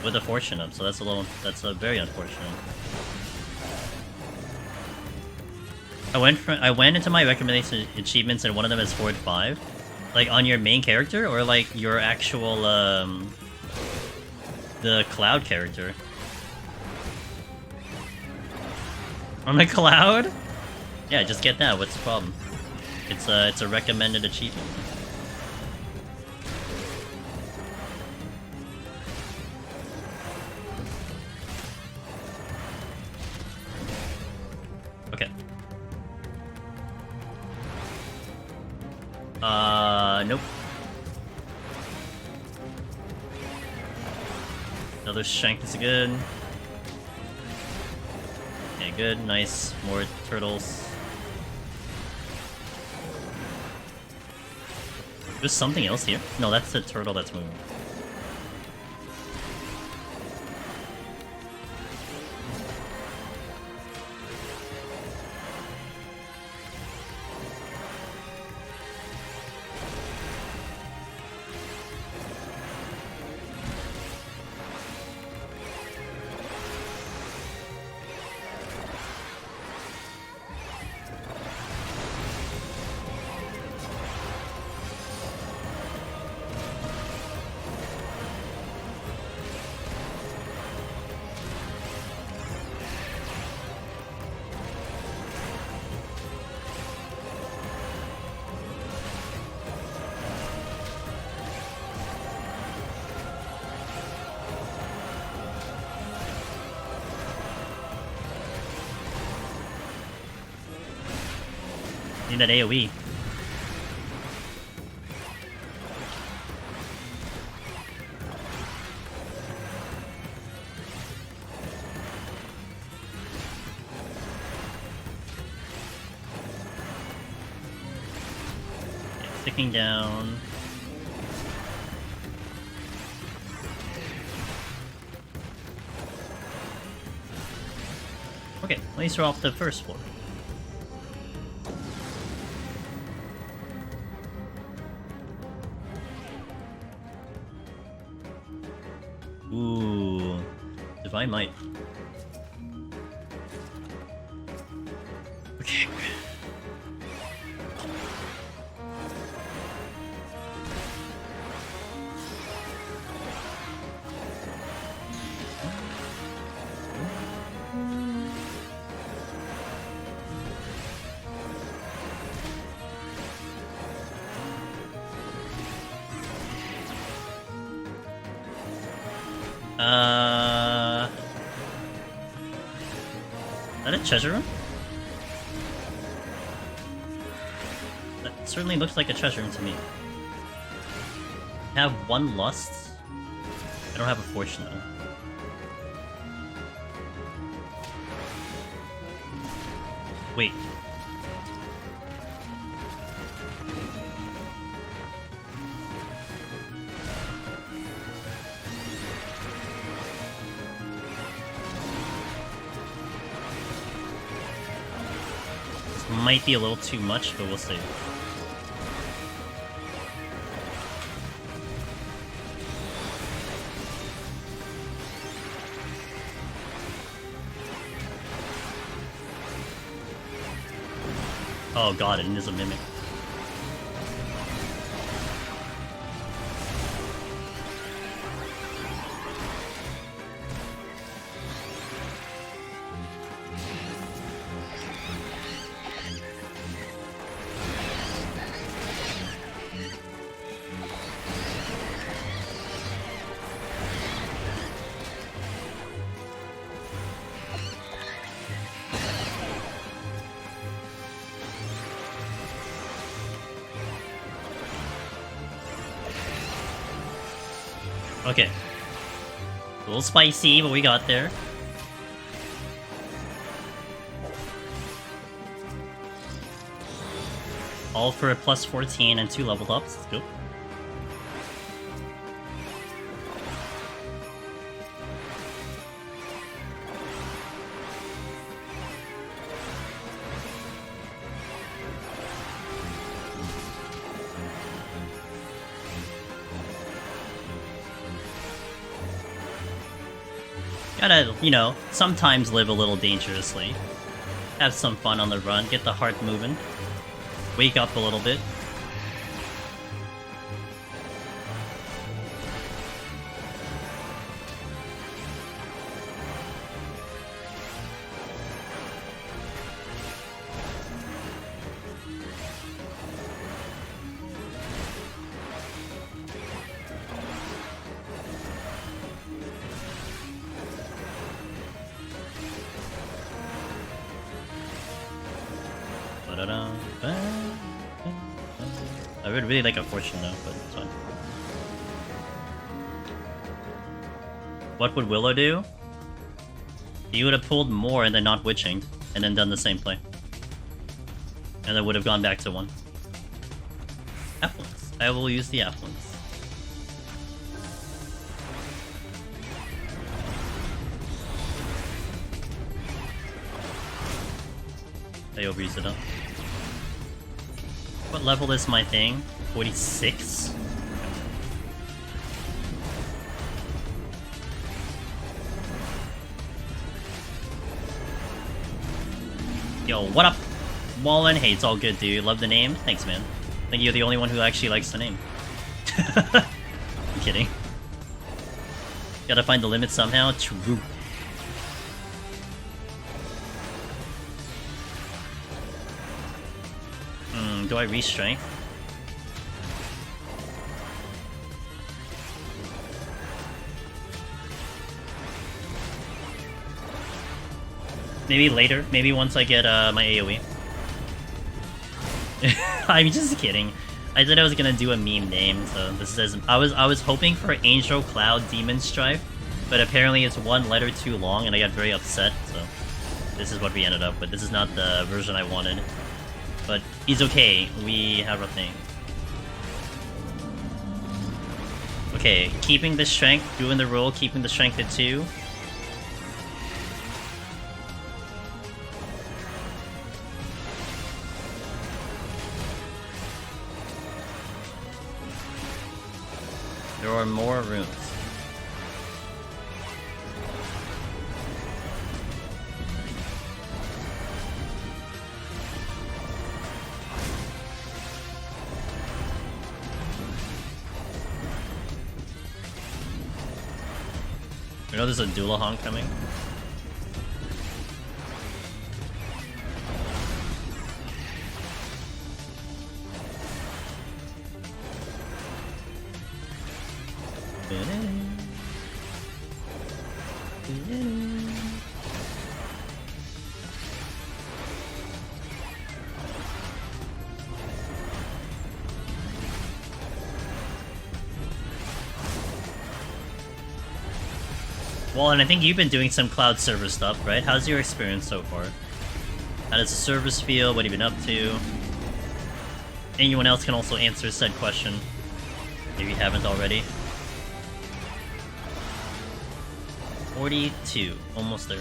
with a fortune up, so that's very unfortunate. I went into my recommendation achievements and one of them is 4 to 5. Like on your main character or like your actual the cloud character. On the cloud? Yeah, just get that. What's the problem? It's a recommended achievement. Okay. Nope. Another shank is good. Okay, good, nice. More turtles. There's something else here? No, that's the turtle that's moving. Need that AoE. Okay, sticking down. Okay, at least we're off the first floor. Ooh. Divine Might. Okay. Is that a treasure room? That certainly looks like a treasure room to me. I have one lust. I don't have a fortune though. Wait. Might be a little too much, but we'll see. Oh god, it is a mimic. Okay. A little spicy, but we got there. All for a plus 14 and 2 leveled ups. Let's go. Gotta, you know, sometimes live a little dangerously. Have some fun on the run, get the heart moving. Wake up a little bit. I would really like a fortune though, but it's fine. What would Willow do? He would have pulled more and then not witching, and then done the same play. And then would have gone back to 1. Affluence. I will use the affluence. I overused it up. What level is my thing? 46? Yo, what up, Wallen? Hey, it's all good, dude. Love the name. Thanks, man. I think you're the only one who actually likes the name. I'm kidding. Gotta find the limit somehow. True. Do I re-strength? Maybe later. Maybe once I get my AoE. I'm just kidding. I said I was gonna do a meme name, so this is. I was hoping for Angel Cloud Demon Strife, but apparently it's 1 letter too long, and I got very upset. So this is what we ended up with. This is not the version I wanted. But he's okay, we have a thing. Okay, keeping the strength, doing the roll, keeping the strength at 2. There are more runes. You know there's a Doulahan coming? Well, and I think you've been doing some cloud server stuff, right? How's your experience so far? How does the service feel? What have you been up to? Anyone else can also answer said question, if you haven't already. 42, almost there.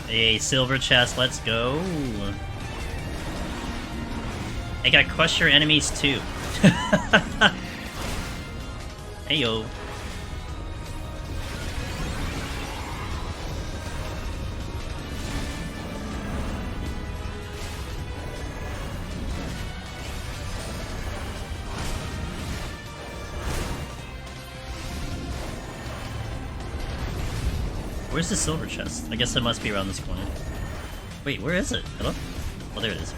A silver chest, let's go. I got crush your enemies too. Hey yo. Where's the silver chest? I guess it must be around this corner. Wait, where is it? Hello? Oh, there it is.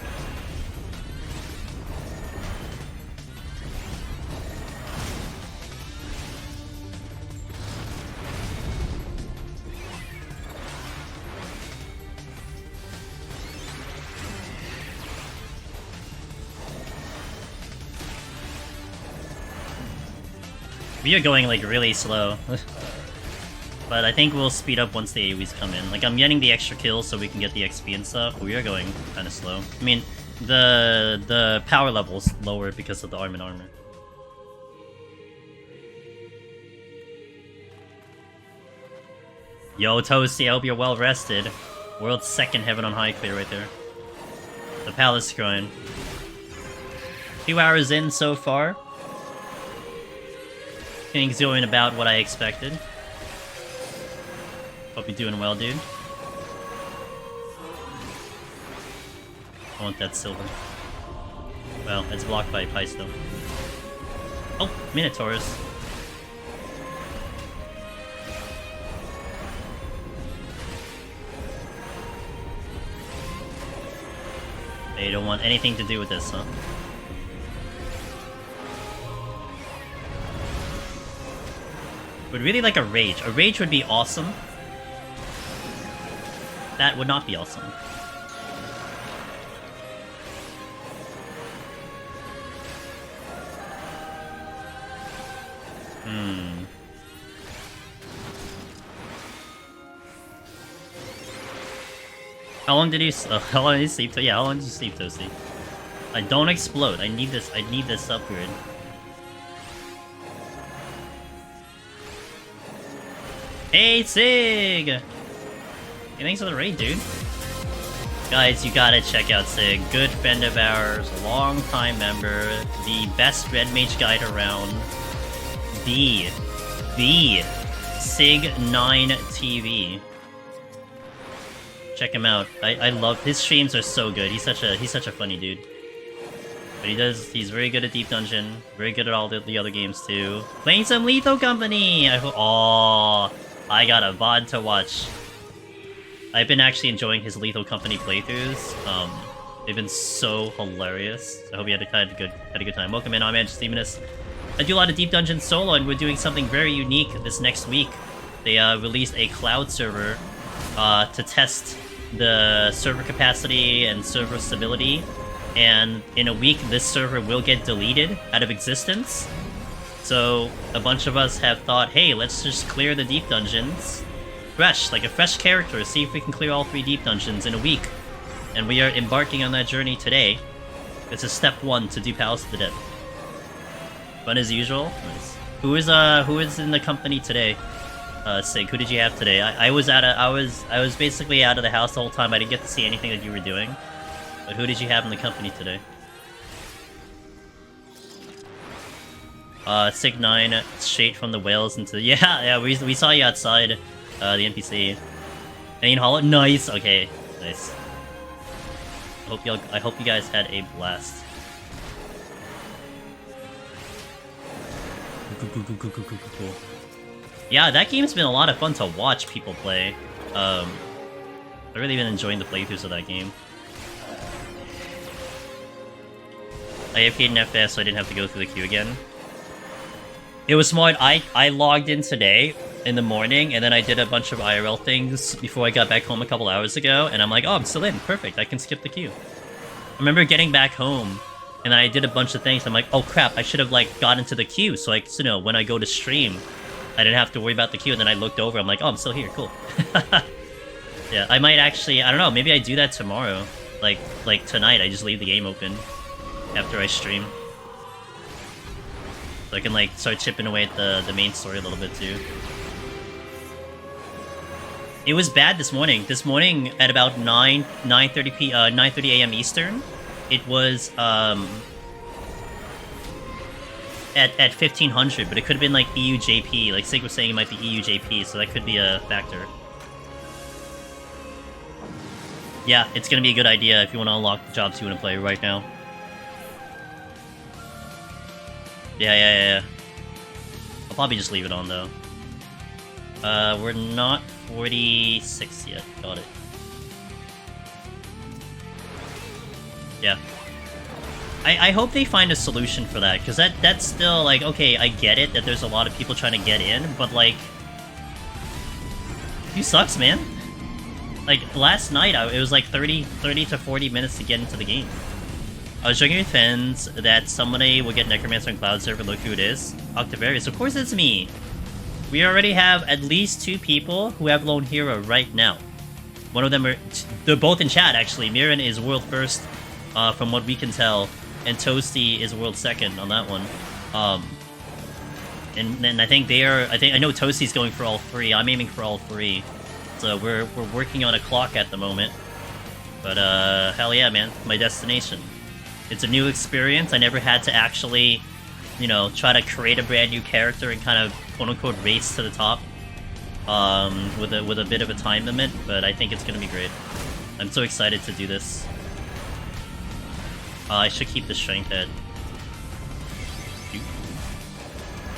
We are going like really slow. But I think we'll speed up once the AoEs come in. Like, I'm getting the extra kills so we can get the XP and stuff, but we are going kind of slow. I mean, the power level's lower because of the armor. Yo, Toasty, I hope you're well rested. World's second heaven on high clear right there. The palace growing. 2 hours in so far. Things going about what I expected. Hope you're doing well, dude. I want that silver. Well, it's blocked by Pice, though. Oh, Minotaurs. They don't want anything to do with this, huh? Would really like a rage. A rage would be awesome. That would not be awesome. How long did you sleep? Yeah, how long did you sleep, Toasty? I don't explode. I need this upgrade. Hey, Sig! Hey, thanks for the raid, dude. Guys, you gotta check out Sig. Good friend of ours, long-time member, the best red mage guide around. The Sig9 TV. Check him out. I love his streams are so good. He's such a funny dude. But he's very good at Deep Dungeon, very good at all the other games too. Playing some Lethal Company! I got a VOD to watch. I've been actually enjoying his Lethal Company playthroughs. They've been so hilarious. I hope you had a good time. Welcome in, I'm Stevenus. I do a lot of Deep Dungeon solo, and we're doing something very unique this next week. They released a cloud server to test the server capacity and server stability. And in a week, this server will get deleted out of existence. So a bunch of us have thought, hey, let's just clear the Deep Dungeons. Fresh, like a fresh character, see if we can clear all 3 Deep Dungeons in a week. And we are embarking on that journey today. This is step 1 to do Palace of the Dead. Fun as usual. Nice. Who is in the company today? Sig, who did you have today? I was basically out of the house the whole time. I didn't get to see anything that you were doing. But who did you have in the company today? Sig 9 straight from the whales into yeah, we saw you outside the NPC. Main Hollow, nice. Okay, nice. I hope you guys had a blast. Cool. Yeah, that game's been a lot of fun to watch people play. I've really been enjoying the playthroughs of that game. I AFK'd in FS, so I didn't have to go through the queue again. It was smart. I logged in today in the morning, and then I did a bunch of IRL things before I got back home a couple hours ago, and I'm like, oh, I'm still in. Perfect. I can skip the queue. I remember getting back home, and I did a bunch of things. I'm like, oh crap, I should have like got into the queue, so when I go to stream, I didn't have to worry about the queue. And then I looked over, I'm like, oh, I'm still here. Cool. Yeah, I might actually, I don't know, maybe I do that tomorrow. Like tonight, I just leave the game open after I stream. So I can like start chipping away at the main story a little bit too. It was bad this morning. This morning at about 9:30 a.m. Eastern, it was at 1500, but it could have been like EUJP. Like Sig was saying, it might be EUJP, so that could be a factor. Yeah, it's gonna be a good idea if you want to unlock the jobs you want to play right now. Yeah. I'll probably just leave it on though. We're not 46 yet. Got it. Yeah. I hope they find a solution for that, because that's still like, okay, I get it that there's a lot of people trying to get in, but like, you sucks, man. Like last night, it was like 30 to 40 minutes to get into the game. I was joking with fans that somebody will get Necromancer on Cloud server. Look who it is. Octavarius. Of course it's me. We already have at least 2 people who have Lone Hero right now. One of them they're both in chat actually. Mirren is world first, from what we can tell, and Toasty is world second on that one. And I think I know Toasty's going for all 3. I'm aiming for all 3. So we're working on a clock at the moment. But hell yeah, man, my destination. It's a new experience. I never had to actually, try to create a brand new character and kind of quote-unquote race to the top with a bit of a time limit, but I think it's going to be great. I'm so excited to do this. I should keep the strength head.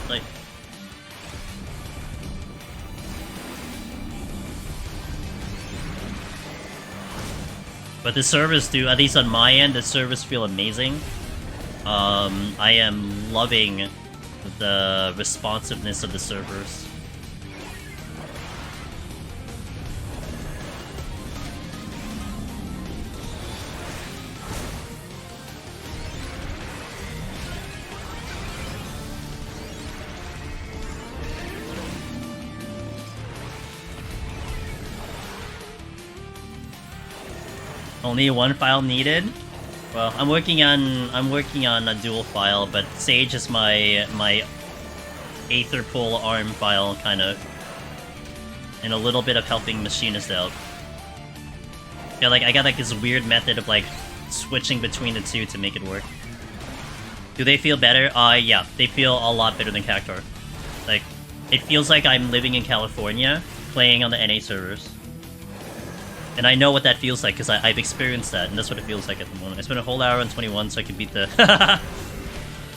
Like, but the servers do, at least on my end, the servers feel amazing. I am loving the responsiveness of the servers. Only one file needed? Well, I'm working on a dual file, but Sage is my Aetherpool ARM file, kind of, and a little bit of helping Machinist out. Yeah, like I got like this weird method of like switching between the two to make it work. Do they feel better? Yeah, they feel a lot better than Cactuar. Like, it feels like I'm living in California, playing on the NA servers. And I know what that feels like, because I've experienced that, and that's what it feels like at the moment. I spent a whole hour on 21 so I could beat the...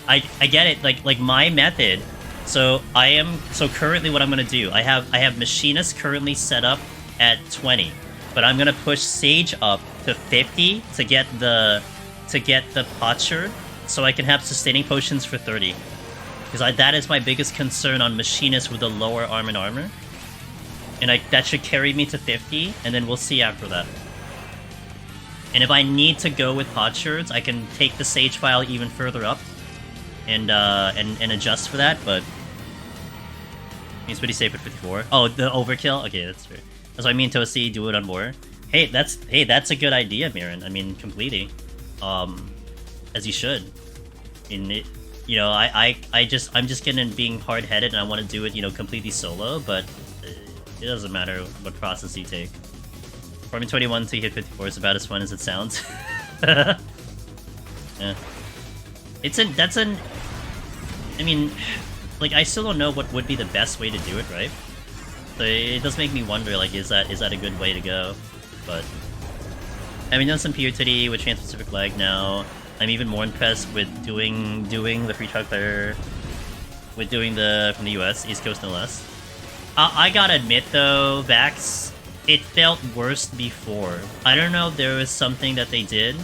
I get it, like my method. So currently what I'm gonna do, I have Machinist currently set up at 20, but I'm gonna push Sage up to 50 to get the Potsherd, so I can have sustaining potions for 30. Because that is my biggest concern on Machinist with the lower arm and armor. And that should carry me to 50, and then we'll see after that. And if I need to go with Potsherds, I can take the Sage file even further up and adjust for that, but he's pretty safe at 54. Oh, the overkill? Okay, that's fair. That's why me and Toasty do it on more. Hey, that's a good idea, Mirren. I mean, completely. As you should. you know, I'm just getting being hard-headed and I want to do it, you know, completely solo, but it doesn't matter what process you take. Farming 21 to hit 54 is about as fun as it sounds. Yeah. I mean, like, I still don't know what would be the best way to do it, right? So it does make me wonder, like, is that a good way to go? But having done some PoTD with Trans-Pacific Lag now, I'm even more impressed with doing the free trial player, with doing from the US, East Coast no less. I gotta admit though, Vax, it felt worse before. I don't know if there was something that they did,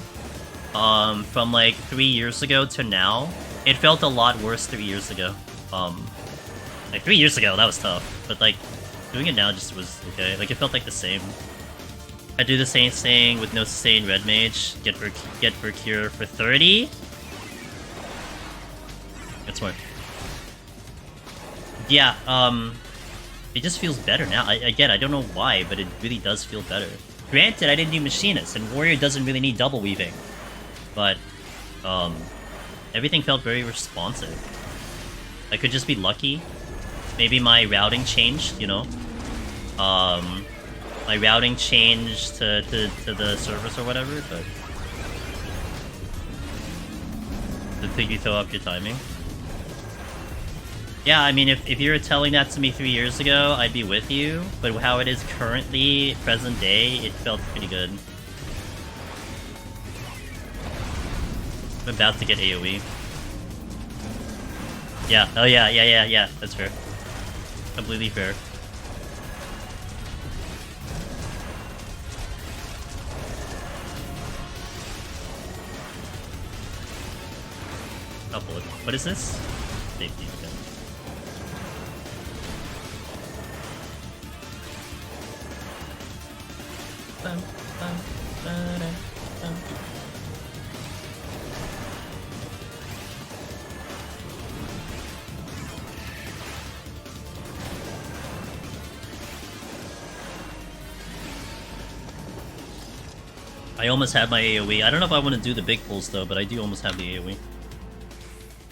from like 3 years ago to now. It felt a lot worse 3 years ago. Like 3 years ago, that was tough, but like doing it now just was okay. Like it felt like the same. I do the same thing with no sustain red mage. Get Vercure for 30. That's smart. Yeah, it just feels better now. Again, I don't know why, but it really does feel better. Granted, I didn't do Machinist, and Warrior doesn't really need double weaving. But, everything felt very responsive. I could just be lucky. Maybe my routing changed, you know? My routing changed to the service or whatever, but... Did you throw up your timing? Yeah, I mean, if you were telling that to me 3 years ago, I'd be with you, but how it is currently, present day, it felt pretty good. I'm about to get AoE. Yeah, oh yeah, that's fair. Completely fair. I'll pull it. What is this? Safety, okay. I almost have my AoE. I don't know if I want to do the big pulls though, but I do almost have the AoE.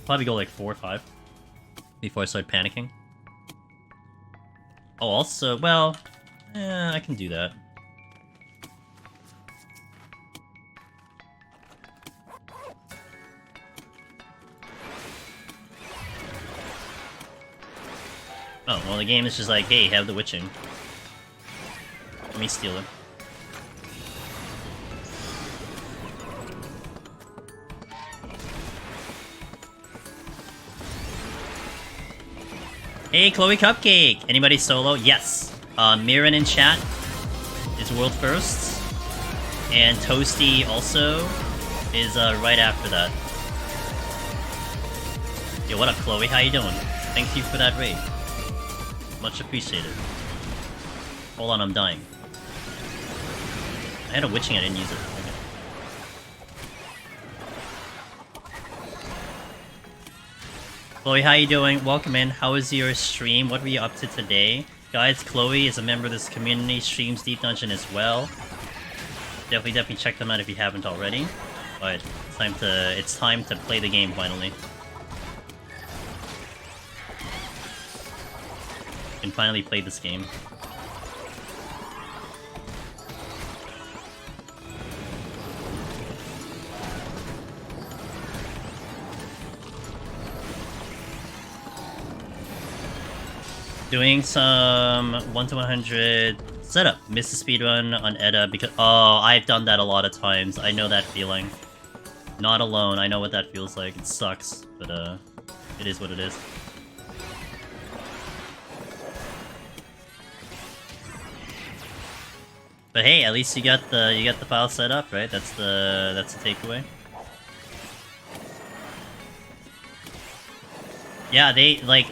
Probably go like 4 or 5 before I start panicking. Oh, also, well, I can do that. Oh, well, the game is just like, hey, have the witching. Let me steal it. Hey, Chloe Cupcake! Anybody solo? Yes. Mirren in chat is world first. And Toasty also is right after that. Yo, what up, Chloe? How you doing? Thank you for that raid. Much appreciated. Hold on, I'm dying. I had a witching, I didn't use it. Okay. Chloe, how you doing? Welcome in. How was your stream? What were you up to today? Guys, Chloe is a member of this community, streams Deep Dungeon as well. Definitely check them out if you haven't already. But it's time to play the game finally. Can finally play this game. Doing some 1 to 100 setup. Missed the speedrun on Edda because... Oh, I've done that a lot of times. I know that feeling. Not alone. I know what that feels like. It sucks, but it is what it is. But hey, at least you got the file set up, right? That's the takeaway. Yeah, they like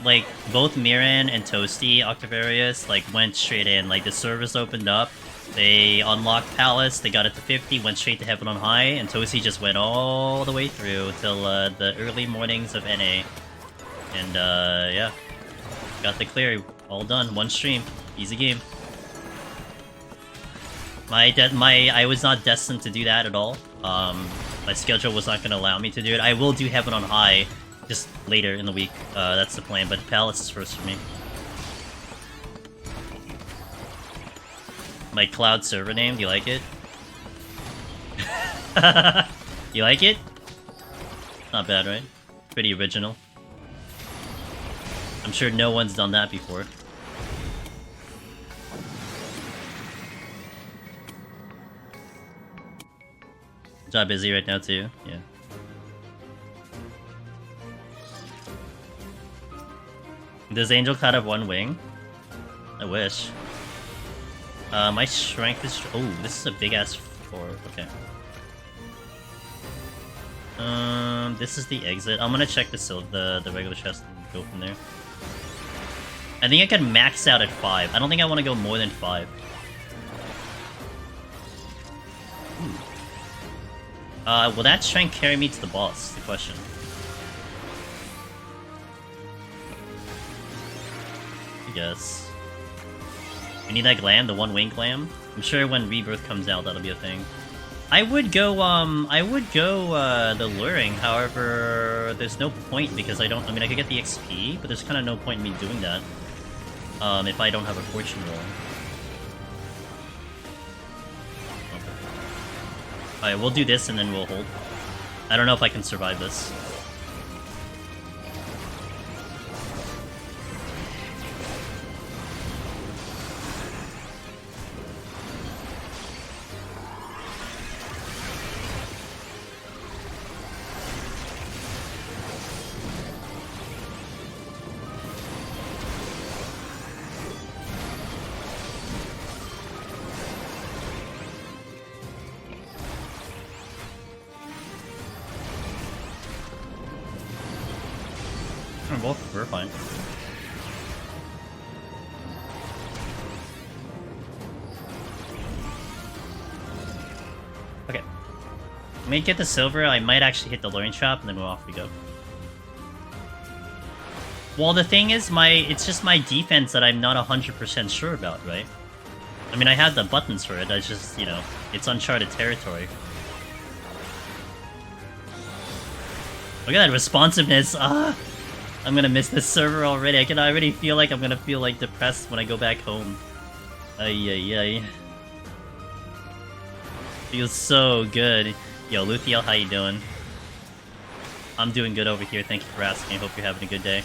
both Mirren and Toasty Octavarius like went straight in. Like the service opened up, they unlocked Palace, they got it to 50, went straight to Heaven on High, and Toasty just went all the way through till the early mornings of NA. And yeah, got the clear, all done, one stream, easy game. I was not destined to do that at all. My schedule was not going to allow me to do it. I will do Heaven on High just later in the week. That's the plan, but Palace is first for me. My cloud server name, do you like it? You like it? Not bad, right? Pretty original. I'm sure no one's done that before. Job busy right now too, yeah. Does Angel Cloud have one wing? I wish. My strength is... Oh, this is a big-ass 4. Okay. This is the exit. I'm gonna check the regular chest and go from there. I think I can max out at 5. I don't think I want to go more than 5. Will that strength carry me to the boss? The question. I guess. We need that glam, the one wing glam. I'm sure when Rebirth comes out, that'll be a thing. I would go the luring. However, there's no point because I don't. I mean, I could get the XP, but there's kind of no point in me doing that. If I don't have a fortune roll. Alright, we'll do this and then we'll hold. I don't know if I can survive this. We're fine. Okay. Let me get the silver. I might actually hit the luring trap, and then off we go. Well, the thing is, it's just my defense that I'm not 100% sure about, right? I mean, I have the buttons for it. I just, you know, it's uncharted territory. Look at that responsiveness. Ah! I'm gonna miss this server already. I can already feel like I'm gonna feel like depressed when I go back home. Ay ay ay. Feels so good. Yo, Luthiel, how you doing? I'm doing good over here. Thank you for asking. I hope you're having a good day.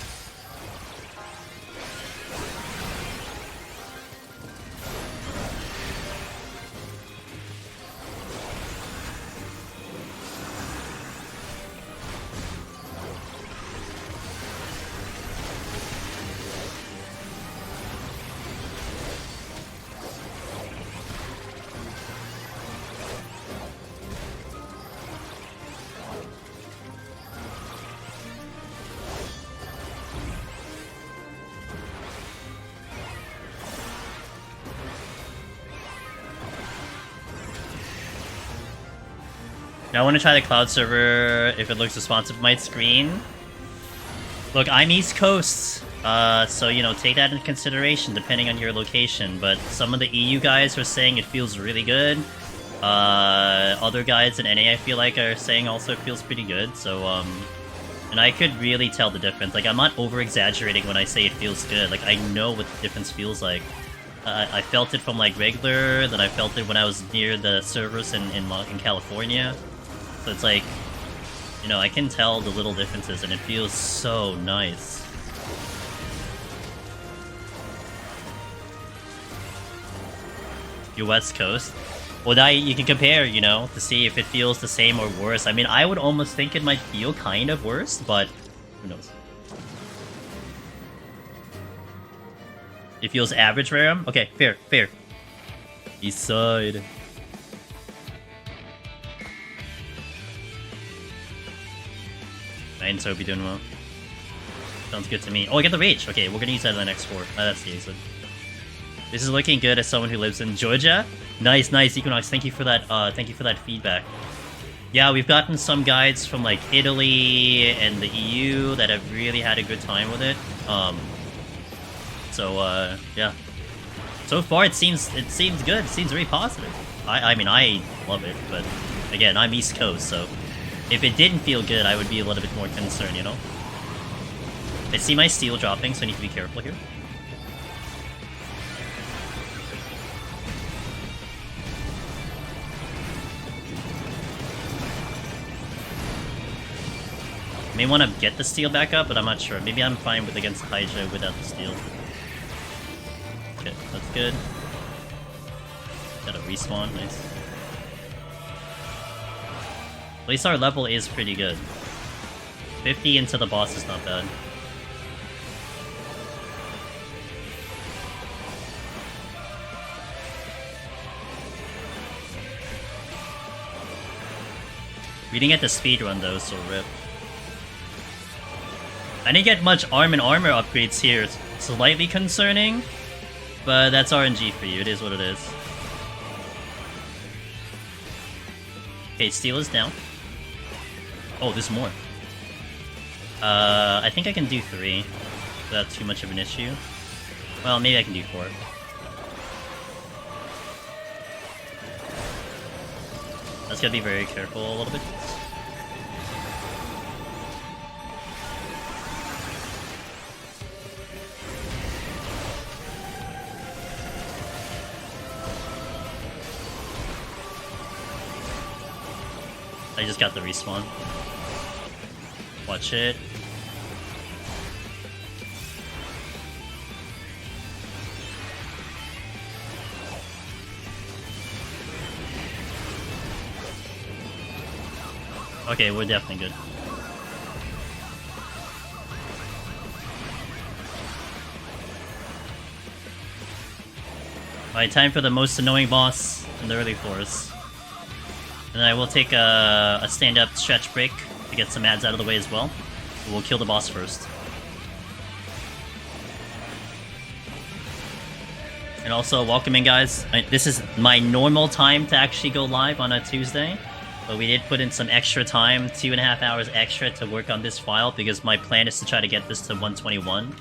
Now I want to try the cloud server if it looks responsive to my screen. Look, I'm East Coast, so, you know, take that into consideration depending on your location, but some of the EU guys are saying it feels really good. Other guys in NA I feel like are saying also it feels pretty good, so, and I could really tell the difference. Like, I'm not over-exaggerating when I say it feels good. Like, I know what the difference feels like. I felt it from, like, regular, then I felt it when I was near the servers in California. So it's like, you know, I can tell the little differences, and it feels so nice. Your West Coast? Well, now you can compare, you know, to see if it feels the same or worse. I mean, I would almost think it might feel kind of worse, but who knows? It feels average, Rarum? Okay, fair, fair. East side. And so be doing well. Sounds good to me. Oh, I get the rage. Okay, we're gonna use that in the next 4. That's the exit. This is looking good as someone who lives in Georgia. Nice, nice, Equinox. Thank you for that. Thank you for that feedback. Yeah, we've gotten some guides from like Italy and the EU that have really had a good time with it. Yeah. So far, it seems good. It seems very positive. I mean, I love it, but again, I'm East Coast, so if it didn't feel good, I would be a little bit more concerned, you know? I see my steel dropping, so I need to be careful here. May want to get the steel back up, but I'm not sure. Maybe I'm fine with against Hydra without the steel. Okay, that's good. Got a respawn, nice. At least our level is pretty good. 50 into the boss is not bad. We didn't get the speed run though, so rip. I didn't get much arm and armor upgrades here. It's slightly concerning, but that's RNG for you. It is what it is. Okay, steel is down. Oh, there's more. I think I can do 3 without too much of an issue. Well, maybe I can do 4. That's gotta be very careful a little bit. I just got the respawn. Watch it. Okay, we're definitely good. Alright, time for the most annoying boss in the early floors. And I will take a stand-up stretch break to get some ads out of the way as well. We'll kill the boss first. And also, welcome in, guys. This is my normal time to actually go live on a Tuesday. But we did put in some extra time, 2.5 hours extra to work on this file because my plan is to try to get this to 121.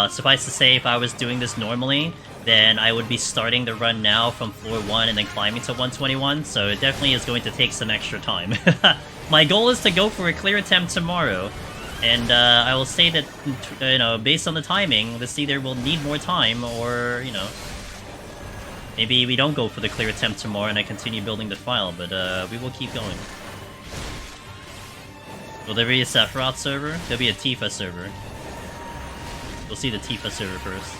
Suffice to say, if I was doing this normally, then I would be starting the run now from floor 1 and then climbing to 121, so it definitely is going to take some extra time. My goal is to go for a clear attempt tomorrow, and I will say that, you know, based on the timing, this either will need more time or, you know, maybe we don't go for the clear attempt tomorrow and I continue building the file, but we will keep going. Will there be a Sephiroth server? There'll be a Tifa server. We'll see the Tifa server first.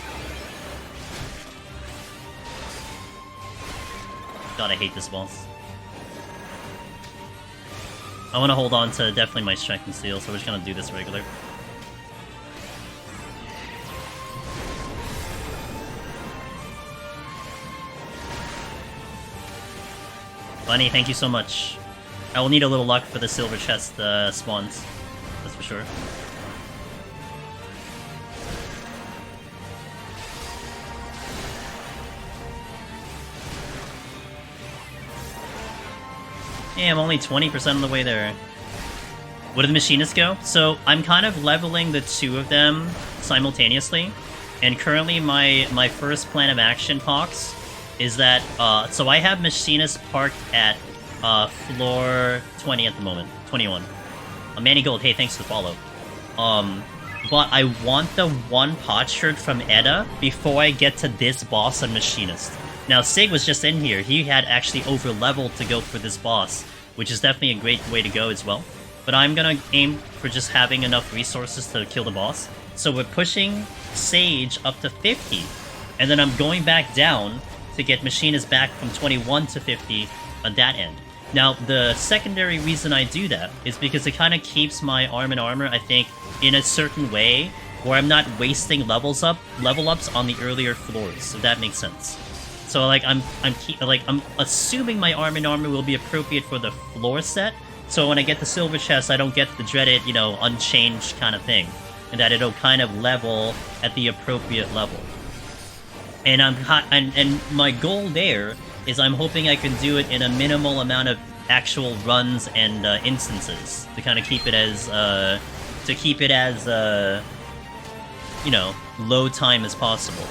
God, I hate this boss. I want to hold on to definitely my strength and steel, so we're just gonna do this regular. Bunny, thank you so much. I will need a little luck for the silver chest spawns. That's for sure. Yeah, I'm only 20% of the way there. Where did the machinists go? So, I'm kind of leveling the 2 of them simultaneously. And currently my first plan of action, Pox, is that, so I have machinists parked at floor 20 at the moment. 21. Manny Gold, hey, thanks for the follow. But I want the 1 potsherd from Edda before I get to this boss on machinist. Now, Sig was just in here. He had actually over-leveled to go for this boss, which is definitely a great way to go as well. But I'm gonna aim for just having enough resources to kill the boss. So we're pushing Sage up to 50, and then I'm going back down to get Machinist back from 21 to 50 on that end. Now, the secondary reason I do that is because it kind of keeps my arm and armor, I think, in a certain way, where I'm not wasting level ups on the earlier floors, if that makes sense. So like I'm assuming my arm and armor will be appropriate for the floor set. So when I get the silver chest, I don't get the dreaded, you know, unchanged kind of thing, and that it'll kind of level at the appropriate level. And and my goal there is I'm hoping I can do it in a minimal amount of actual runs and instances to kind of keep it as you know, low time as possible.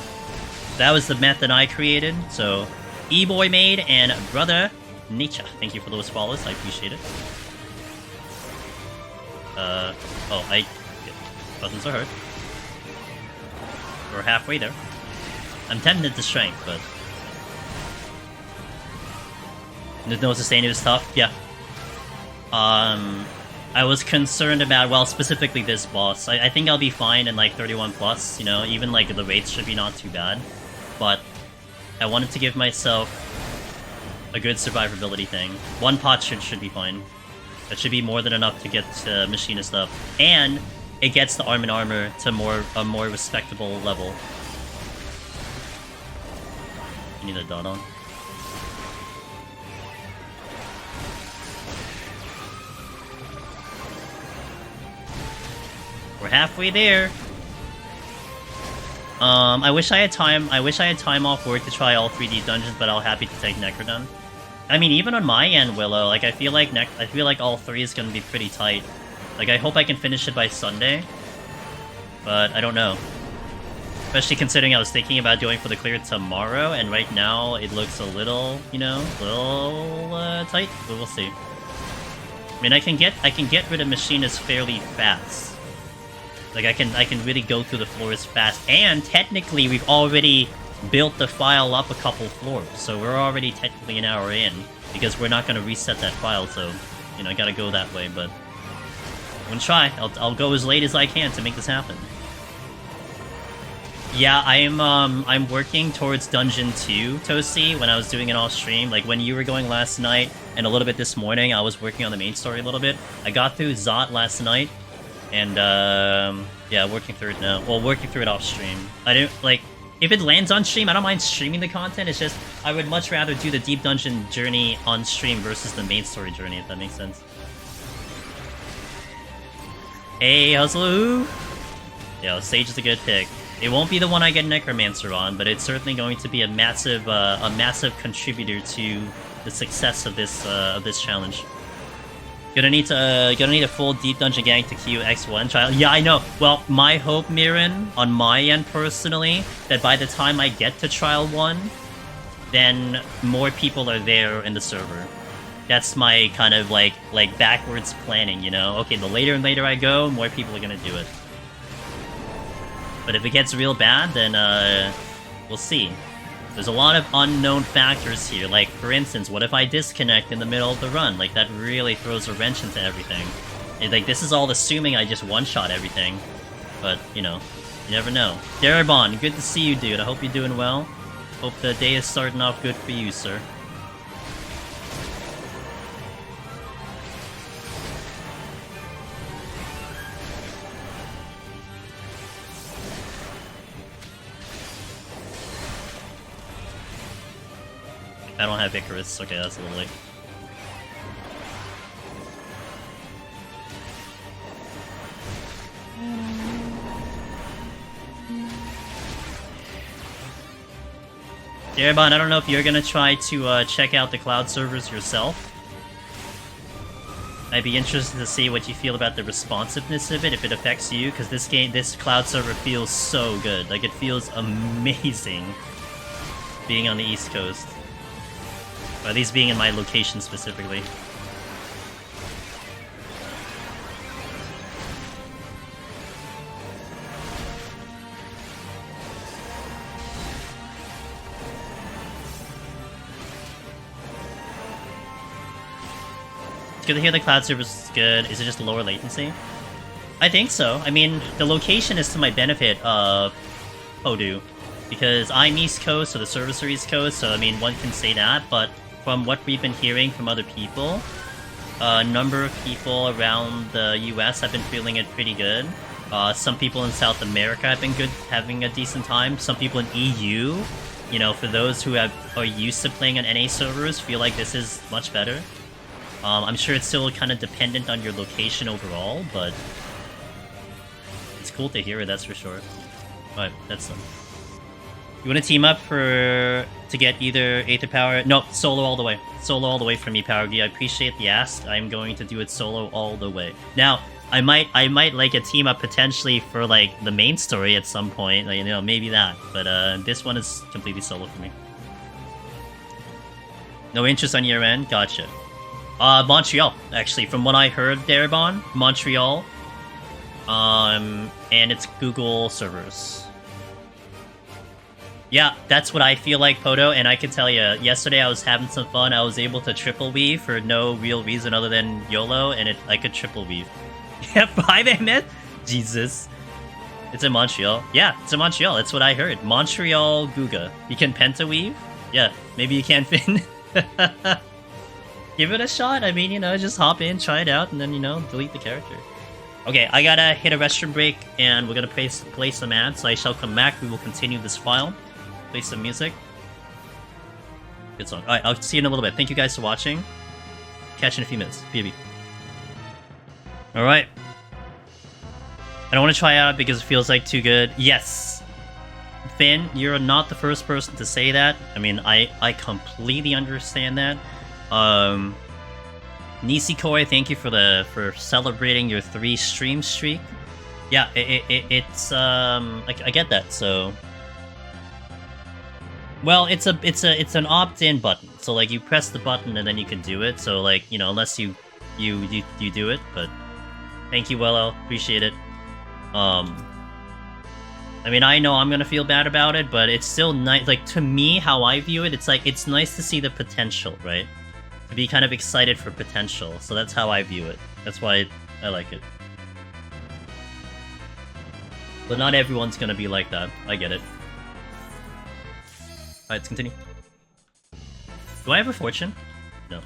That was the method I created, so E-Boy Made and Brother Nature, thank you for those follows, I appreciate it. Buttons are hurt. We're halfway there. I'm tempted to strength, but... No sustain is tough, yeah. I was concerned about, well, specifically this boss. I think I'll be fine in like 31 plus, you know, even like the rates should be not too bad. But I wanted to give myself a good survivability thing. One pot should be fine. That should be more than enough to get machinist up. And it gets the arm and armor to a more respectable level. You need a dot on. We're halfway there. I wish I had time off work to try all 3D dungeons, but I'll happy to take Necrodon. I mean, even on my end, Willow, like I feel like all 3 is gonna be pretty tight. Like I hope I can finish it by Sunday, but I don't know. Especially considering I was thinking about going for the clear tomorrow, and right now it looks a little, you know, tight. But we'll see. I mean, I can get rid of Machinist fairly fast. Like I can really go through the floors fast, and technically we've already built the file up a couple floors, so we're already technically an hour in, because we're not going to reset that file, so, you know, I gotta go that way, but I'm gonna try. I'll go as late as I can to make this happen. Yeah, I'm working towards Dungeon 2, Toasty, when I was doing it off stream. Like, when you were going last night, and a little bit this morning, I was working on the main story a little bit. I got through Zot last night, and, yeah, working through it now. Well, working through it off stream. I don't, like, if it lands on stream, I don't mind streaming the content, it's just, I would much rather do the Deep Dungeon journey on stream versus the main story journey, if that makes sense. Hey, Hustle! Yo, Sage is a good pick. It won't be the one I get Necromancer on, but it's certainly going to be a massive contributor to the success of this challenge. Gonna need a full Deep Dungeon gang to queue X1 trial. Yeah, I know. Well, my hope, Mirren, on my end personally, that by the time I get to Trial 1, then more people are there in the server. That's my kind of like backwards planning, you know? Okay, the later and later I go, more people are gonna do it. But if it gets real bad, then we'll see. There's a lot of unknown factors here, like, for instance, what if I disconnect in the middle of the run? Like, that really throws a wrench into everything. And, like, this is all assuming I just one-shot everything. But, you know, you never know. Darabon, good to see you, dude. I hope you're doing well. Hope the day is starting off good for you, sir. I don't have Icarus. Okay, that's a little late. Darabon, I don't know if you're gonna try to check out the cloud servers yourself. I'd be interested to see what you feel about the responsiveness of it, if it affects you, because this cloud server feels so good. Like, it feels amazing being on the East Coast. Or at least being in my location specifically. It's good to hear the cloud service is good. Is it just lower latency? I think so. I mean, the location is to my benefit of PoTD. Because I'm East Coast, so the servers are East Coast, so I mean, one can say that, but from what we've been hearing from other people, a number of people around the US have been feeling it pretty good. Some people in South America have been having a decent time. Some people in EU, you know, for those who are used to playing on NA servers, feel like this is much better. I'm sure it's still kind of dependent on your location overall, but it's cool to hear it, that's for sure. Alright, that's them. You want to team up to get either Aether Power? No, solo all the way. Solo all the way for me, Power G. I appreciate the ask. I'm going to do it solo all the way. Now, I might like a team up potentially for like the main story at some point. Like, you know, maybe that. But this one is completely solo for me. No interest on your end? Gotcha. Montreal, actually. From what I heard, Darabon, Montreal. And it's Google servers. Yeah, that's what I feel like, Poto, and I can tell you, yesterday I was having some fun. I was able to triple weave for no real reason other than YOLO, and I could triple weave. Yeah, 5 MS? Jesus. It's in Montreal. Yeah, it's in Montreal. That's what I heard. Montreal Guga. You can penta weave? Yeah, maybe you can Finn. Give it a shot. I mean, you know, just hop in, try it out, and then, you know, delete the character. Okay, I gotta hit a restroom break, and we're gonna play some ads, so I shall come back. We will continue this file. Play some music. Good song. Alright, I'll see you in a little bit. Thank you guys for watching. Catch you in a few minutes. BB. Alright. I don't want to try out because it feels like too good. Yes! Finn, you're not the first person to say that. I mean, I completely understand that. Nisikoi, thank you for celebrating your 3 stream streak. Yeah, it's I get that, so... Well, it's an opt-in button. So like you press the button and then you can do it. So like, you know, unless you do it, but thank you, Wello. Appreciate it. I mean, I know I'm gonna feel bad about it, but it's still nice. Like, to me, how I view it, it's like, it's nice to see the potential, right? To be kind of excited for potential. So that's how I view it. That's why I like it. But not everyone's gonna be like that. I get it. Alright, let's continue. Do I have a fortune? No.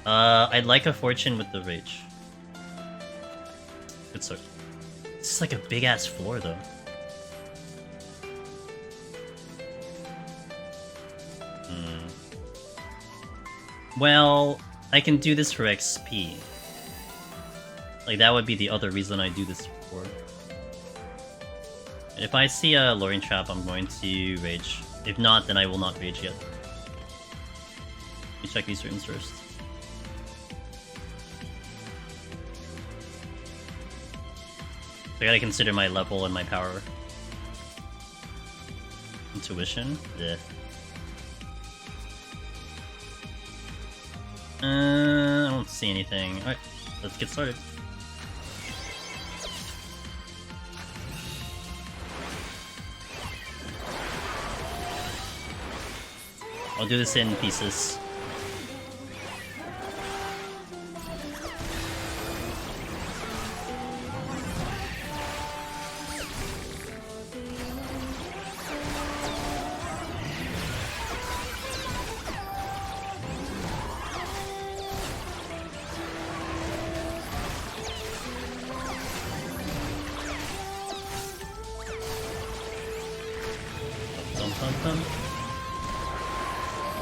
I'd like a fortune with the rage. Good start. This is like a big-ass floor, though. Well, I can do this for XP. Like, that would be the other reason I do this for. And if I see a luring trap, I'm going to rage. If not, then I will not rage yet. Let me check these runes first. I gotta consider my level and my power. Intuition? Yeah. I don't see anything. Alright, let's get started. I'll do this in pieces.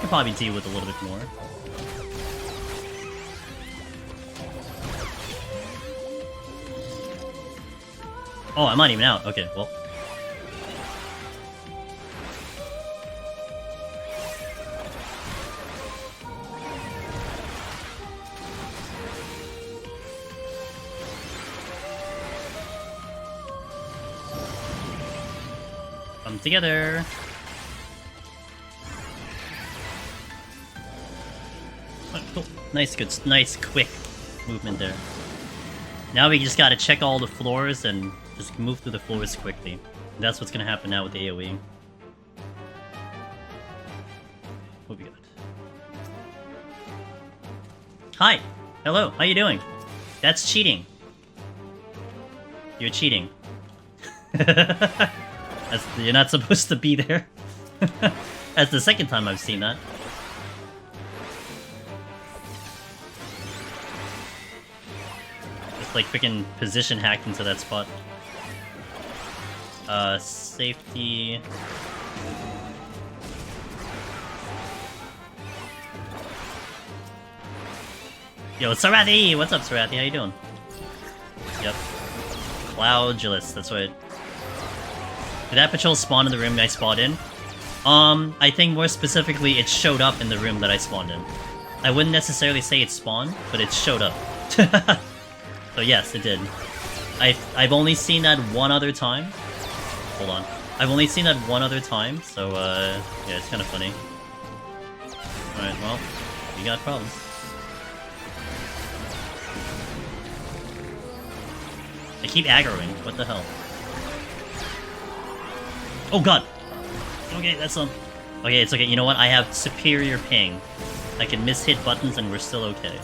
Probably deal with a little bit more. Oh, I'm not even out. Okay, well. Come together. Cool. Nice, good, nice, quick movement there. Now we just gotta check all the floors and just move through the floors quickly. That's what's gonna happen now with the AoE. What we got? Hi! Hello, how you doing? That's cheating. You're cheating. You're not supposed to be there. That's the second time I've seen that. Like freaking position hacked into that spot. Safety. Yo, Sarathi! What's up, Sarathi? How you doing? Yep. Cloudulus, that's right. Did that patrol spawn in the room I spawned in? I think more specifically it showed up in the room that I spawned in. I wouldn't necessarily say it spawned, but it showed up. So yes, it did. I've only seen that one other time. Hold on. I've only seen that one other time, so yeah, it's kind of funny. Alright, well, we got problems. I keep aggroing. What the hell? Oh god! Okay, that's okay, it's okay. You know what? I have superior ping. I can miss-hit buttons and we're still okay.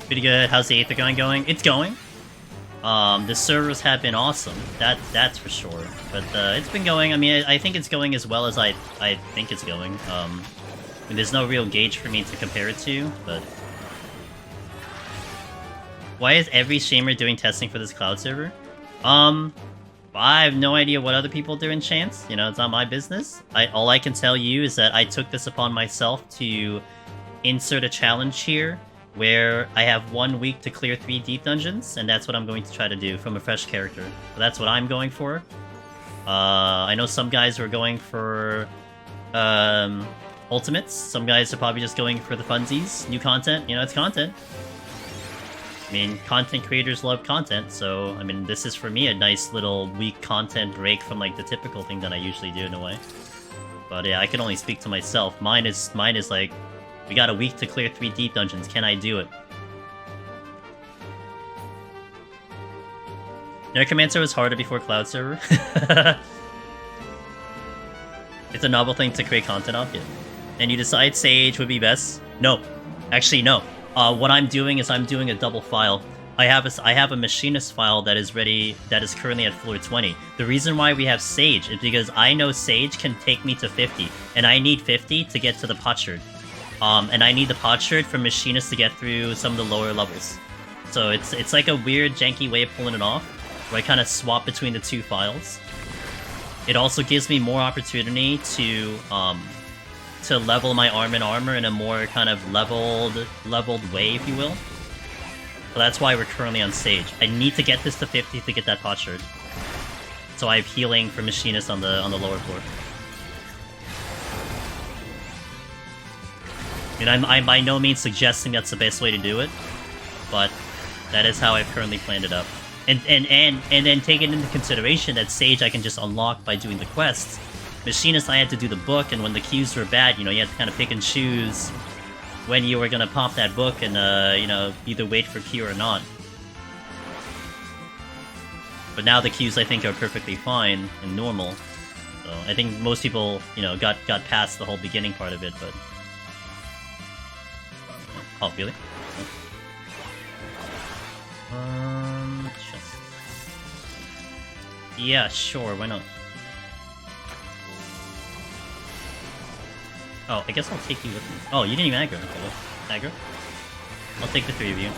Pretty good. How's the Aether going? It's going. The servers have been awesome. That's for sure. But it's been going. I mean, I think it's going as well as I think it's going. I mean, there's no real gauge for me to compare it to, but why is every streamer doing testing for this cloud server? I have no idea what other people do in Chance. You know, it's not my business. All I can tell you is that I took this upon myself to insert a challenge here where I have 1 week to clear 3 deep dungeons, and that's what I'm going to try to do from a fresh character. So that's what I'm going for. I know some guys are going for ultimates. Some guys are probably just going for the funsies. New content, you know, it's content. I mean, content creators love content, so, I mean, this is for me a nice little week content break from, like, the typical thing that I usually do in a way. But yeah, I can only speak to myself. Mine is like, we got a week to clear 3 deep dungeons. Can I do it? Necromancer was harder before Cloud Server. It's a novel thing to create content off, yeah. And you decide Sage would be best? No. Actually, no. What I'm doing is I'm doing a double file. I have a machinist file that is ready, that is currently at floor 20. The reason why we have Sage is because I know Sage can take me to 50, and I need 50 to get to the potsherd. And I need the potsherd for machinist to get through some of the lower levels. So it's like a weird, janky way of pulling it off, where I kind of swap between the 2 files. It also gives me more opportunity to level my armor in a more kind of leveled way, if you will. So that's why we're currently on Sage. I need to get this to 50 to get that potsherd. So I have healing for machinist on the lower floor. I mean, I'm by no means suggesting that's the best way to do it, but that is how I've currently planned it up. And then taking into consideration that Sage I can just unlock by doing the quests. Machinist I had to do the book, and when the queues were bad, you know, you had to kind of pick and choose when you were gonna pop that book and, you know, either wait for queue or not. But now the queues I think are perfectly fine and normal. So I think most people, you know, got past the whole beginning part of it, but... Oh, really? Just... Yeah, sure, why not? Oh, I guess I'll take you with me. Oh, you didn't even aggro. Okay, aggro? I'll take the 3 of you.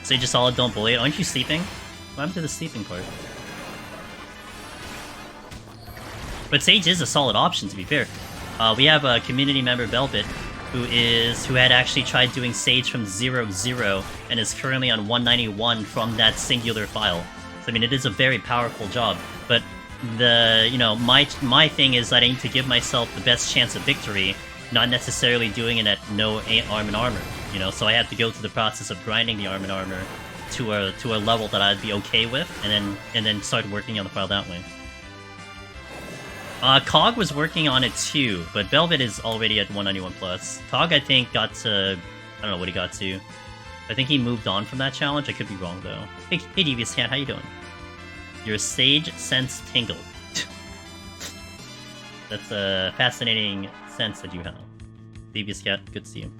Sage is solid, don't bully it. Aren't you sleeping? What happened to the sleeping part? But Sage is a solid option, to be fair. We have a community member, Velvet, who had actually tried doing Sage from 0-0 and is currently on 191 from that singular file. So I mean, it is a very powerful job. But my thing is that I need to give myself the best chance of victory, not necessarily doing it at no arm and armor. You know, so I have to go through the process of grinding the arm and armor to a level that I'd be okay with, and then start working on the file that way. Cog was working on it too, but Velvet is already at 191+. Cog, I think, got to... I don't know what he got to. I think he moved on from that challenge. I could be wrong, though. Hey Devious Cat, how you doing? Your Sage sense tingled. That's a fascinating sense that you have. Devious Cat, good to see you.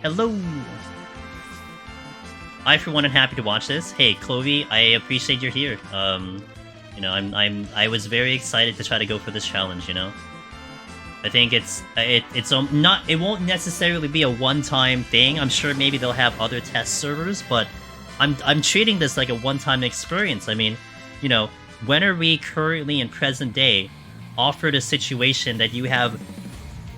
Hello! I, for one, am happy to watch this. Hey, Clovey, I appreciate you're here. You know, I was very excited to try to go for this challenge, you know? I think it won't necessarily be a one-time thing. I'm sure maybe they'll have other test servers, but I'm treating this like a one-time experience. I mean, you know, when are we currently in present day offered a situation that you have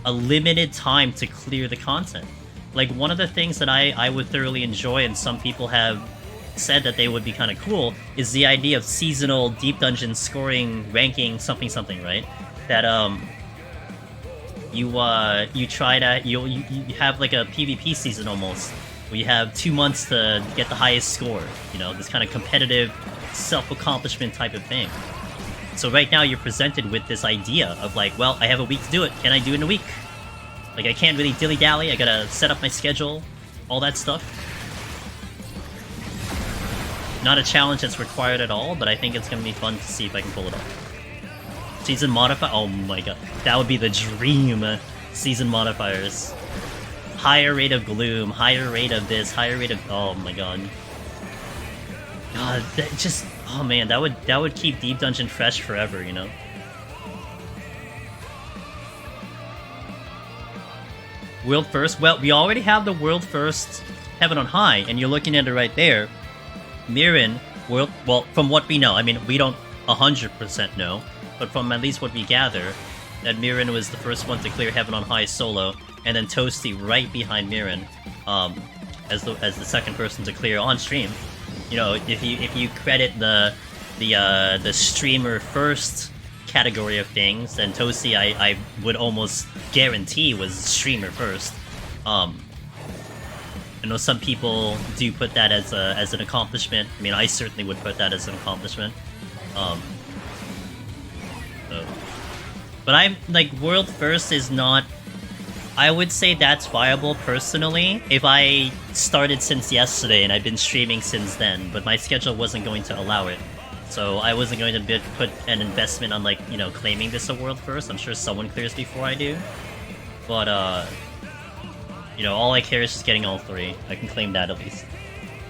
a limited time to clear the content? Like, one of the things that I would thoroughly enjoy, and some people have said that they would be kind of cool, is the idea of seasonal deep dungeon scoring, ranking, something, right? That, you have like a PvP season almost, We have 2 months to get the highest score. You know, this kind of competitive self-accomplishment type of thing. So right now you're presented with this idea of like, well, I have a week to do it. Can I do it in a week? Like, I can't really dilly-dally. I gotta set up my schedule, all that stuff. Not a challenge that's required at all, but I think it's gonna be fun to see if I can pull it off. Season modifier? Oh my god. That would be the dream. Season modifiers. Higher rate of gloom, higher rate of this, higher rate of... Oh my god. God, that just... Oh man, that would keep Deep Dungeon fresh forever, you know? World first? Well, we already have the world first Heaven on High, and you're looking at it right there. Mirren, world... Well, from what we know, I mean, we don't 100% know, but from at least what we gather, that Mirren was the first one to clear Heaven on High solo, and then Toasty right behind Mirren, as the second person to clear on stream. You know, if you credit the streamer first category of things, then Toasty I would almost guarantee was streamer first. I know some people do put that as an accomplishment. I mean, I certainly would put that as an accomplishment. But I'm like, world first is not... I would say that's viable personally if I started since yesterday and I've been streaming since then, but my schedule wasn't going to allow it. So I wasn't going to put an investment on, like, you know, claiming this a world first. I'm sure someone clears before I do. But, you know, all I care is just getting all 3. I can claim that at least.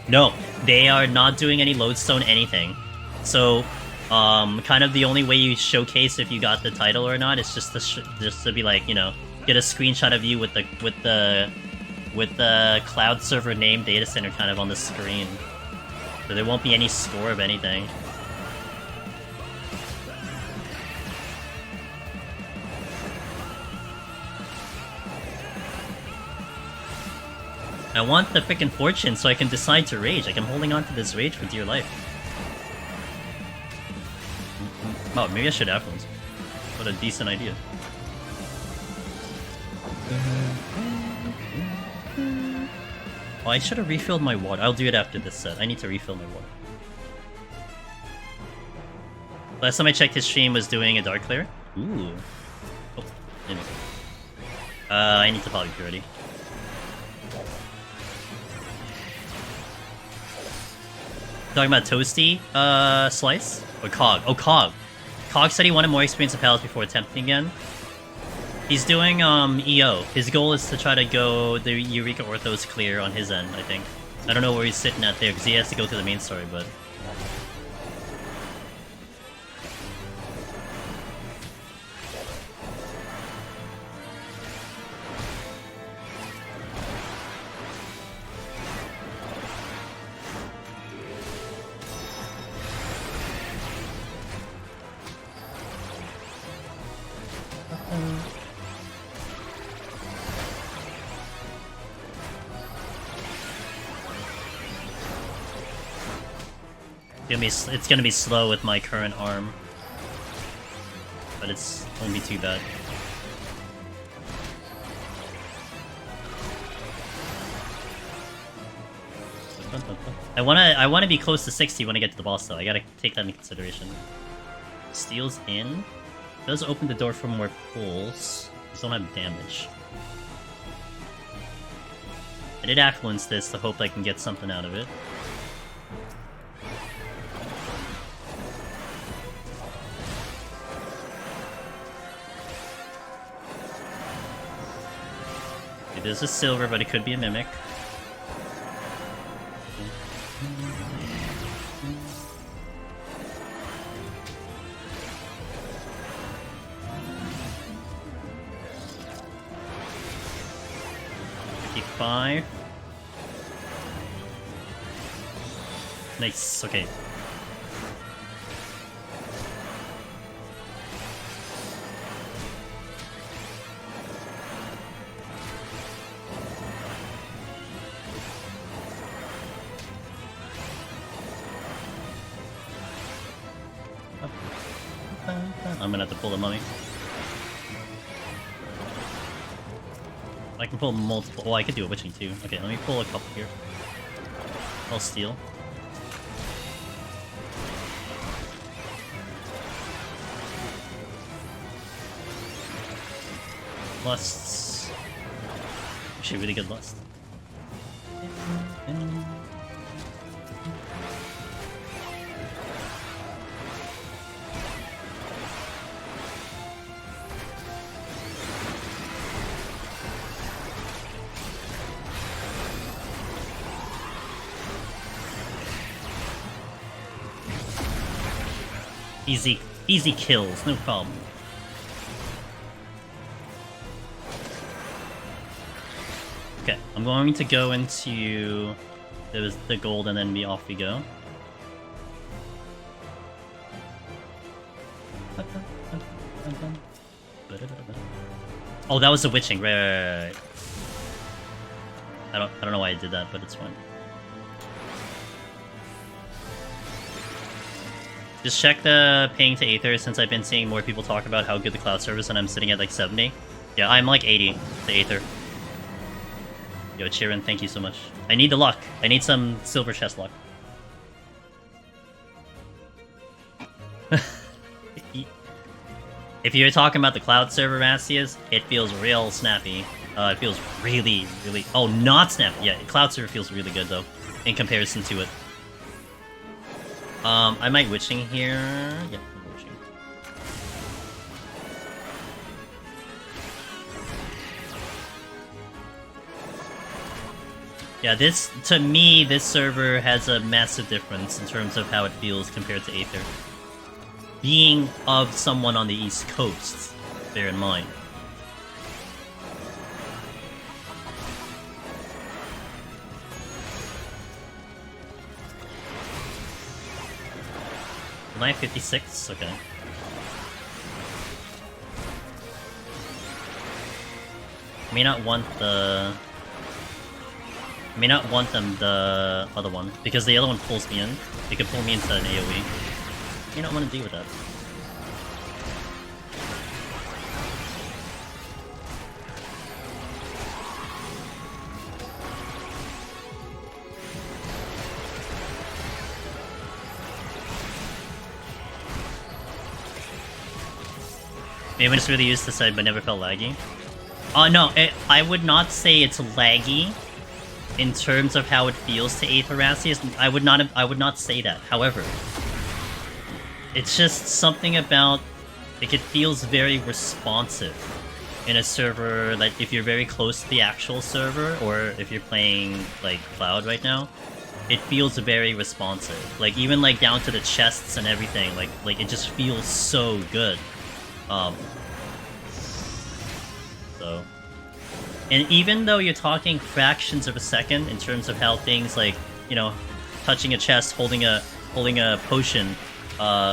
No, they are not doing any lodestone anything. So, kind of the only way you showcase if you got the title or not is just to be like, you know, get a screenshot of you with the cloud server name data center kind of on the screen. So there won't be any score of anything. I want the frickin' fortune so I can decide to rage. Like, I'm holding on to this rage for dear life. Oh, maybe I should have ones. What a decent idea. Oh, I should have refilled my water. I'll do it after this set. I need to refill my water. Last time I checked, his stream was doing a dark clear. Ooh. Oh, anyway. I need to poly purity. Talking about Toasty, Slice? Or Cog? Oh, Cog. Cog said he wanted more experience of Palace before attempting again. He's doing, EO. His goal is to try to go the Eureka Orthos clear on his end, I think. I don't know where he's sitting at there, because he has to go through the main story, but... It's gonna be slow with my current arm, but it won't be too bad. I wanna be close to 60 when I get to the boss though. I gotta take that into consideration. Steals in. Does open the door for more pulls. Just don't have damage. I did affluence this to hope I can get something out of it. It is a silver, but it could be a mimic. $55. Nice, okay. I'm gonna have to pull the mummy. I can pull multiple. Oh, I could do a witching too. Okay, let me pull a couple here. I'll steal. Lusts. Actually, really good lust. Easy kills, no problem. Okay, I'm going to go into the gold and then be off we go. Oh, that was the witching, right. I don't know why I did that, but it's fine. Just check the ping to Aether, since I've been seeing more people talk about how good the cloud service, and I'm sitting at like 70. Yeah, I'm like 80 to Aether. Yo, Chirin, thank you so much. I need the luck. I need some silver chest luck. If you're talking about the cloud server, Mastius, it feels real snappy. It feels really... Oh, not snappy. Yeah, cloud server feels really good, though, in comparison to it. I might witching here. Yeah, I'm witching. Yeah, to me, this server has a massive difference in terms of how it feels compared to Aether. Being of someone on the East Coast, bear in mind. Knife 56, okay. May not want the other one, because the other one pulls me in. It could pull me into an AoE. May not want to deal with that. Maybe I'm just really used to side, but never felt laggy. No, I would not say it's laggy in terms of how it feels to Aether Rassius. I would not say that. However, it's just something about like it feels very responsive in a server. Like if you're very close to the actual server, or if you're playing like Cloud right now, it feels very responsive. Like even like down to the chests and everything. Like it just feels so good. So, and even though you're talking fractions of a second in terms of how things like, you know, touching a chest, holding a potion,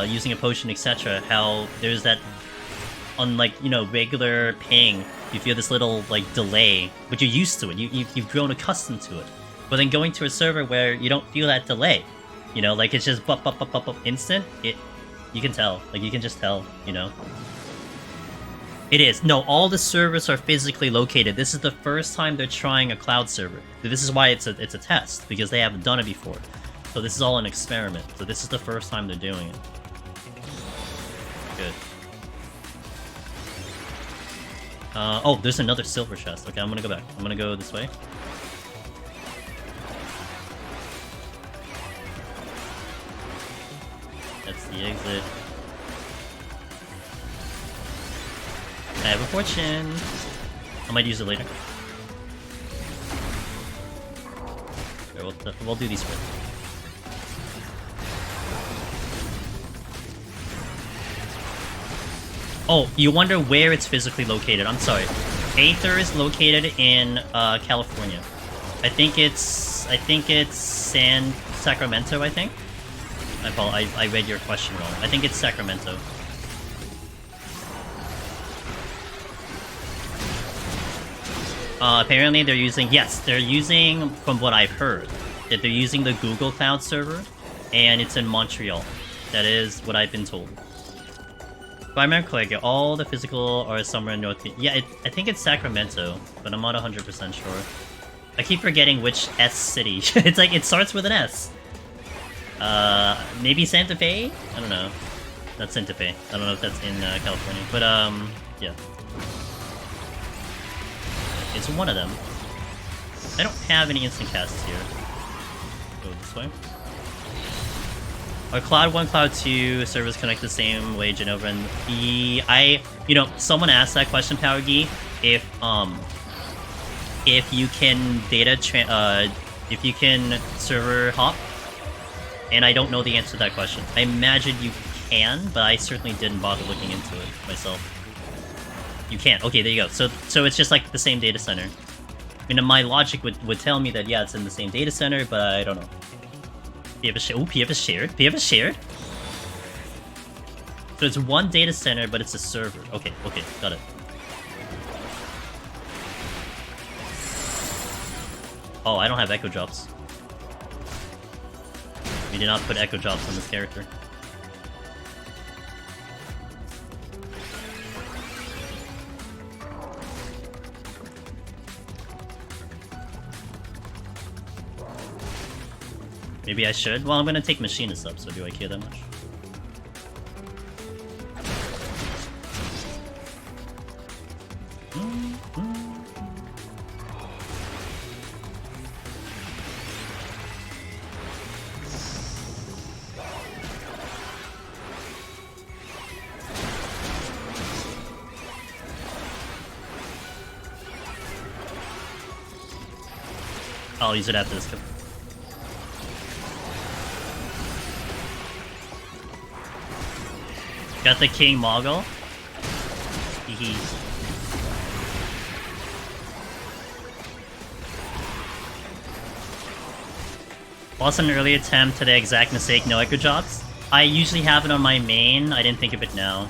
using a potion, etc., how there's that, unlike, you know, regular ping, you feel this little like delay, but you're used to it. You've grown accustomed to it. But then going to a server where you don't feel that delay, you know, like it's just bup instant. You can tell, like you can just tell, you know. It is. No, all the servers are physically located. This is the first time they're trying a cloud server. This is why it's a test, because they haven't done it before. So this is all an experiment. So this is the first time they're doing it. Good. Oh, there's another silver chest. Okay, I'm gonna go back. I'm gonna go this way. That's the exit. I have a fortune. I might use it later. Okay, we'll do these first. Oh, you wonder where it's physically located. I'm sorry. Aether is located in California. I think it's Sacramento, I think. I read your question wrong. I think it's Sacramento. Apparently they're using, from what I've heard, that they're using the Google Cloud server, and it's in Montreal. That is what I've been told. If I remember correctly, all the physical are somewhere in North... Yeah, I think it's Sacramento, but I'm not 100% sure. I keep forgetting which S city. It's like, it starts with an S. Maybe Santa Fe? I don't know. Not Santa Fe. I don't know if that's in California. But, yeah. It's one of them. I don't have any instant casts here. Go this way. Are Cloud 1, Cloud 2 servers connect the same way Genova and you know, someone asked that question, Powergy, if you can if you can server hop, and I don't know the answer to that question. I imagine you can, but I certainly didn't bother looking into it myself. You can't. Okay, there you go. So it's just like the same data center. I mean, my logic would tell me that, yeah, it's in the same data center, but I don't know. PF is shared. PF is shared. So it's one data center, but it's a server. Okay, got it. Oh, I don't have echo drops. We did not put echo drops on this character. Maybe I should? Well, I'm gonna take Machinist up, so do I care that much? I'll use it after this kill. Got the King Mogul. Hehe. Lost an early attempt to the exact mistake, no echo drops. I usually have it on my main, I didn't think of it now.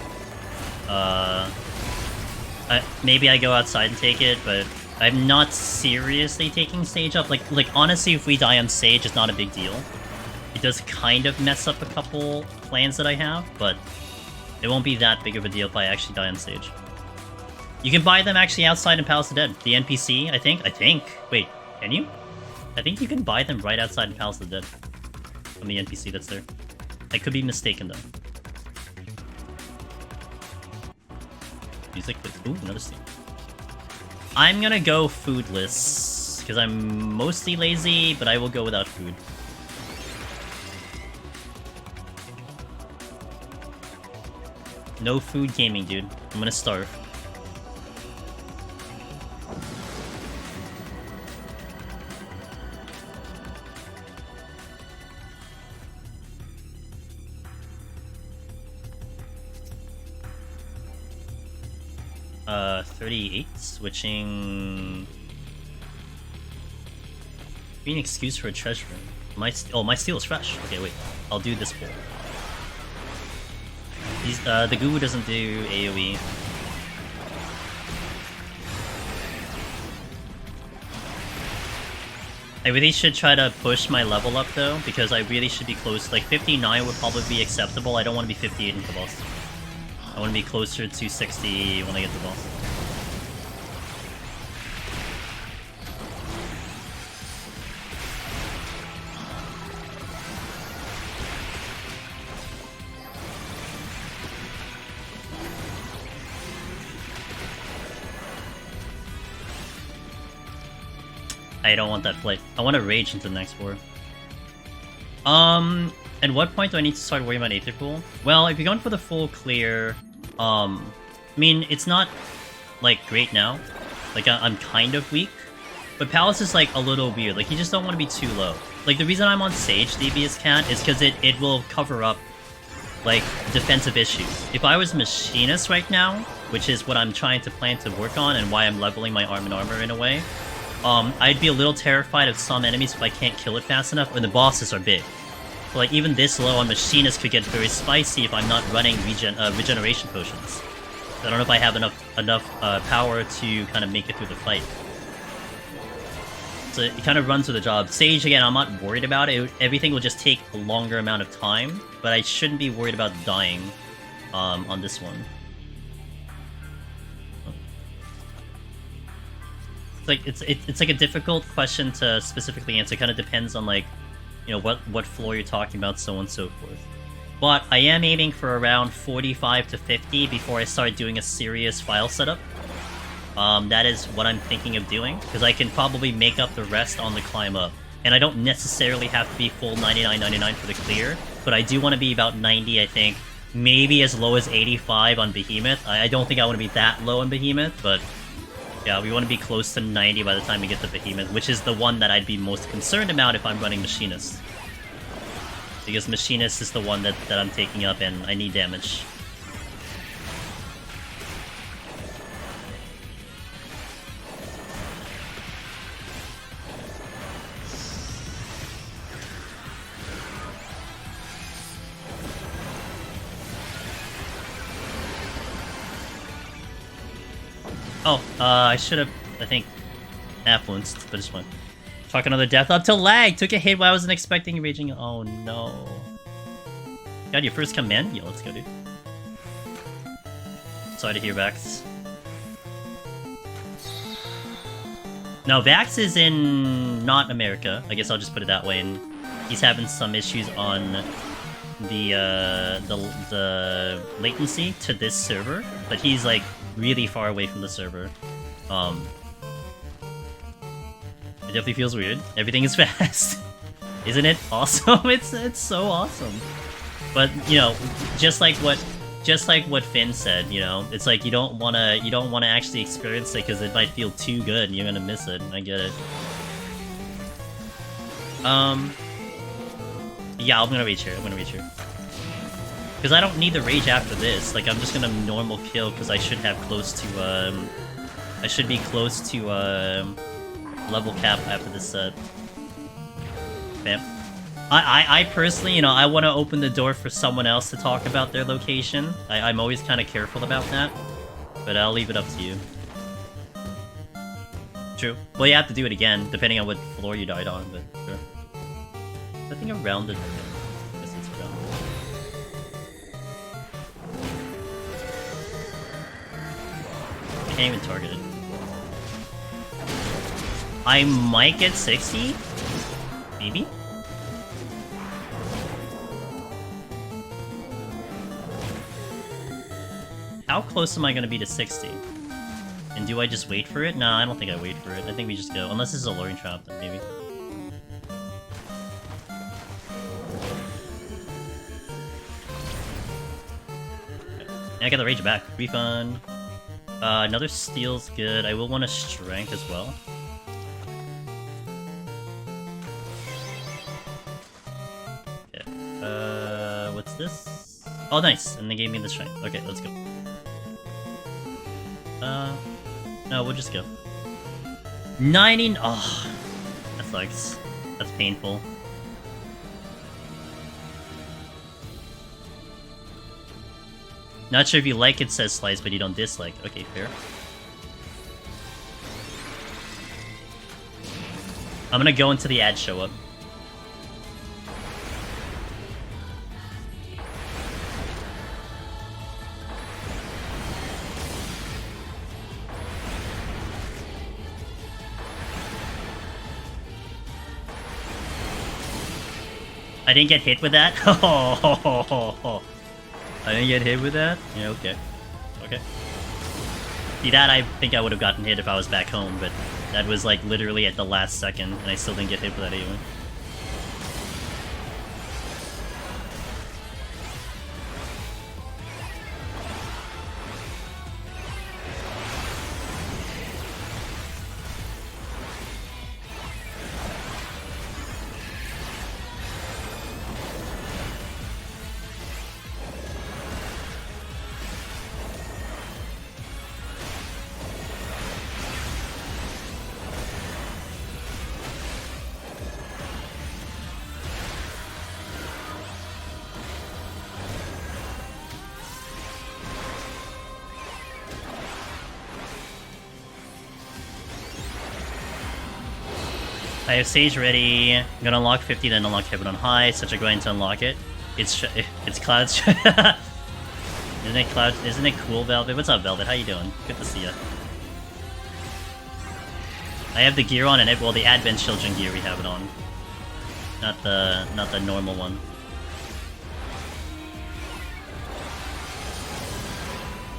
Maybe I go outside and take it, but I'm not seriously taking stage up. Like honestly, if we die on stage, it's not a big deal. It does kind of mess up a couple plans that I have, but it won't be that big of a deal if I actually die on stage. You can buy them actually outside in Palace of the Dead. The NPC, I think. Wait, can you? I think you can buy them right outside in Palace of the Dead. From the NPC that's there. I could be mistaken though. Music, ooh, another steam. I'm gonna go foodless, because I'm mostly lazy, but I will go without food. No food gaming, dude. I'm gonna starve. Uh, 38, switching... Being an excuse for a treasure room. My steel is fresh. Okay, wait. I'll do this bowl. The goo doesn't do AoE. I really should try to push my level up though, because I really should be close. Like 59 would probably be acceptable. I don't want to be 58 in the boss. I want to be closer to 60 when I get to the boss. I don't want that play. I want to rage into the next war. At what point do I need to start worrying about Aetherpool? Well, if you're going for the full clear, I mean, it's not, like, great now. Like, I'm kind of weak. But Palace is, like, a little weird. Like, you just don't want to be too low. Like, the reason I'm on Sage DBS Cat is because it will cover up, like, defensive issues. If I was Machinist right now, which is what I'm trying to plan to work on and why I'm leveling my arm and armor in a way, I'd be a little terrified of some enemies if I can't kill it fast enough, or the bosses are big. So like even this low on Machinist could get very spicy if I'm not running regeneration potions. I don't know if I have enough power to kind of make it through the fight. So it kind of runs with the job. Sage, again, I'm not worried about it. Everything will just take a longer amount of time, but I shouldn't be worried about dying on this one. It's like a difficult question to specifically answer. It kind of depends on, like, you know, what floor you're talking about, so on and so forth. But I am aiming for around 45 to 50 before I start doing a serious file setup. That is what I'm thinking of doing, because I can probably make up the rest on the climb up. And I don't necessarily have to be full 99.99 for the clear, but I do want to be about 90, I think. Maybe as low as 85 on Behemoth. I don't think I want to be that low on Behemoth, but yeah, we want to be close to 90 by the time we get to Behemoth, which is the one that I'd be most concerned about if I'm running Machinist. Because Machinist is the one that I'm taking up, and I need damage. Oh, I should have, I think, influenced, but it's fine. Fuck, another death up to lag! Took a hit while I wasn't expecting raging. Oh no. Got your first command? Yeah, let's go, dude. Sorry to hear Vax. No, Vax is in not America. I guess I'll just put it that way, and he's having some issues on the latency to this server, but he's like really far away from the server. It definitely feels weird. Everything is fast. Isn't it awesome? It's so awesome. But, you know, just like what Finn said, you know, it's like you don't wanna actually experience it because it might feel too good and you're gonna miss it. I get it. Yeah, I'm gonna rage here. Because I don't need the rage after this. Like, I'm just gonna normal kill because I should have close to I should be close to level cap after this set. Bam. I personally, you know, I want to open the door for someone else to talk about their location. I'm always kind of careful about that, but I'll leave it up to you. True. Well, you have to do it again, depending on what floor you died on, but sure. I think I'm rounded. I guess it's rounded. I can't even target it. I might get 60? Maybe? How close am I going to be to 60? And do I just wait for it? No, I don't think I wait for it. I think we just go. Unless this is a luring trap, then maybe. Okay. I got the rage back. Refund. Another steal's good. I will want a strength as well. Okay. What's this? Oh, nice. And they gave me the strength. Okay, let's go. No, we'll just go. 90. Oh, that sucks. That's painful. Not sure if you like it, says Slice, but you don't dislike. Okay, fair. I'm gonna go until the ads show up. I didn't get hit with that? I didn't get hit with that? Yeah, okay. Okay. See, that I think I would have gotten hit if I was back home, but that was like literally at the last second, and I still didn't get hit with that anyway. I have Sage ready. I'm gonna unlock 50, then unlock Heaven on High. Such a going to unlock it. It's Cloud's. Yeah, Isn't it Cloud? Isn't it cool, Velvet? What's up, Velvet? How you doing? Good to see ya. I have the gear on, and well, the Advent Children gear we have it on, not the normal one.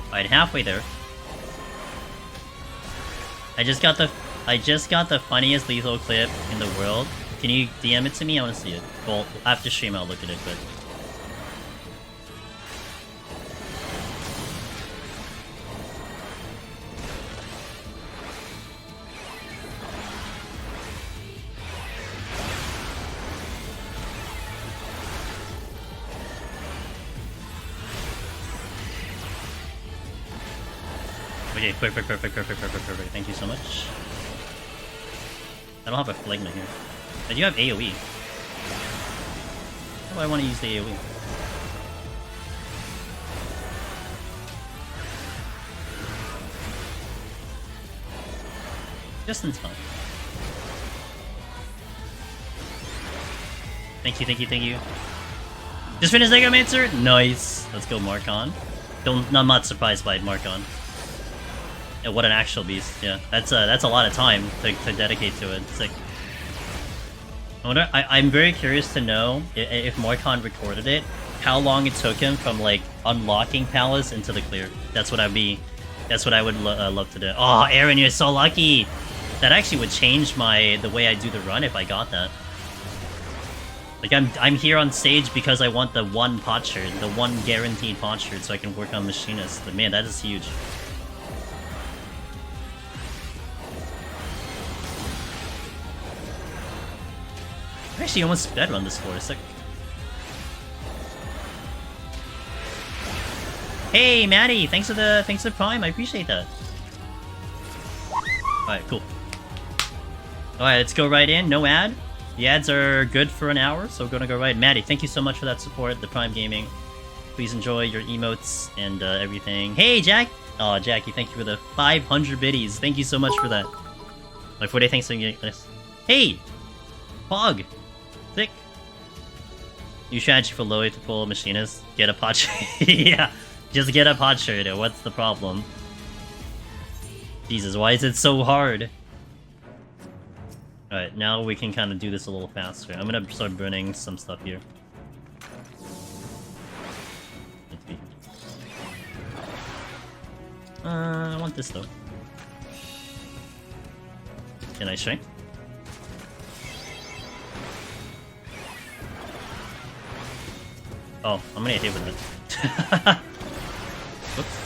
Alright, halfway there. I just got the funniest lethal clip in the world. Can you DM it to me? I want to see it. Well, after stream I'll look at it, but... Okay, perfect. Thank you so much. I don't have a Phlegma here. I do have AoE. How do I want to use the AoE? Just in time. Thank you. Just finished Necromancer? Nice. Let's go Markon. I'm not surprised by it, Markon. Yeah, what an actual beast. Yeah, that's a lot of time to dedicate to it. Sick. I'm very curious to know if Markon recorded it, how long it took him from like unlocking Palace into the clear. That's what I would love to do. Oh, Aaron, you're so lucky. That actually would change the way I do the run if I got that. Like I'm here on stage because I want the one potsherd, the one guaranteed potsherd, so I can work on Machinist. But man, that is huge. I actually almost speedrun this floor. Sick. Hey, Maddie! Thanks for the Prime. I appreciate that. Alright, cool. Alright, let's go right in. No ad. The ads are good for an hour, so we're gonna go right. Maddie, thank you so much for that support. The Prime Gaming. Please enjoy your emotes and everything. Hey, Jack! Oh, Jackie, thank you for the 500 biddies. Thank you so much for that. My 4-day thanks for getting this. Hey! Pog! Sick. New strategy for low Aetherpool Machinist. Get a pot shirt. Yeah, just get a pot shirt. What's the problem? Jesus, why is it so hard? Alright, now we can kind of do this a little faster. I'm gonna start burning some stuff here. I want this though. Can I shrink? Oh, I'm gonna get hit with it. Whoops.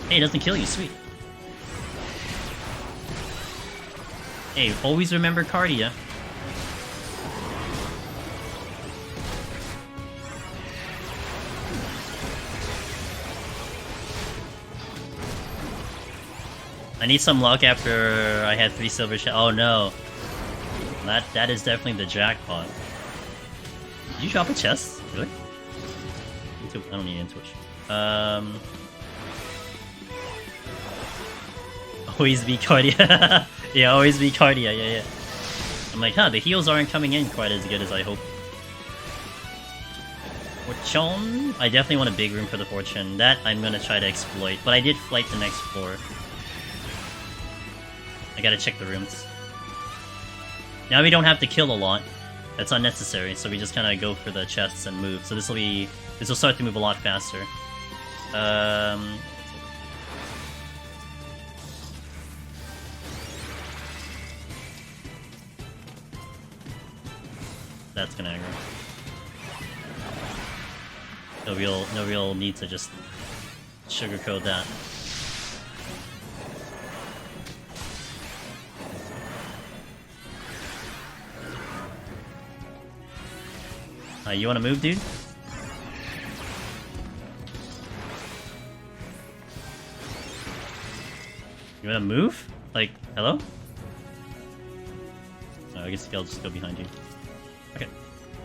Hey, it doesn't kill you, sweet. Hey, always remember Cardia. I need some luck after I had 3 silver oh no. That is definitely the jackpot. Did you drop a chest? Really? I don't need intuition. Always be Cardia. Yeah, always be Cardia, yeah. I'm like, huh, the heals aren't coming in quite as good as I hoped. Fortune? I definitely want a big room for the Fortune. That I'm gonna try to exploit, but I did flight the next floor. I gotta check the rooms. Now we don't have to kill a lot. That's unnecessary, so we just kind of go for the chests and move. So this will start to move a lot faster. That's gonna aggro. No real need to just sugarcoat that. You wanna move, dude? You wanna move? Like, hello? Oh, I guess I'll just go behind you. Okay.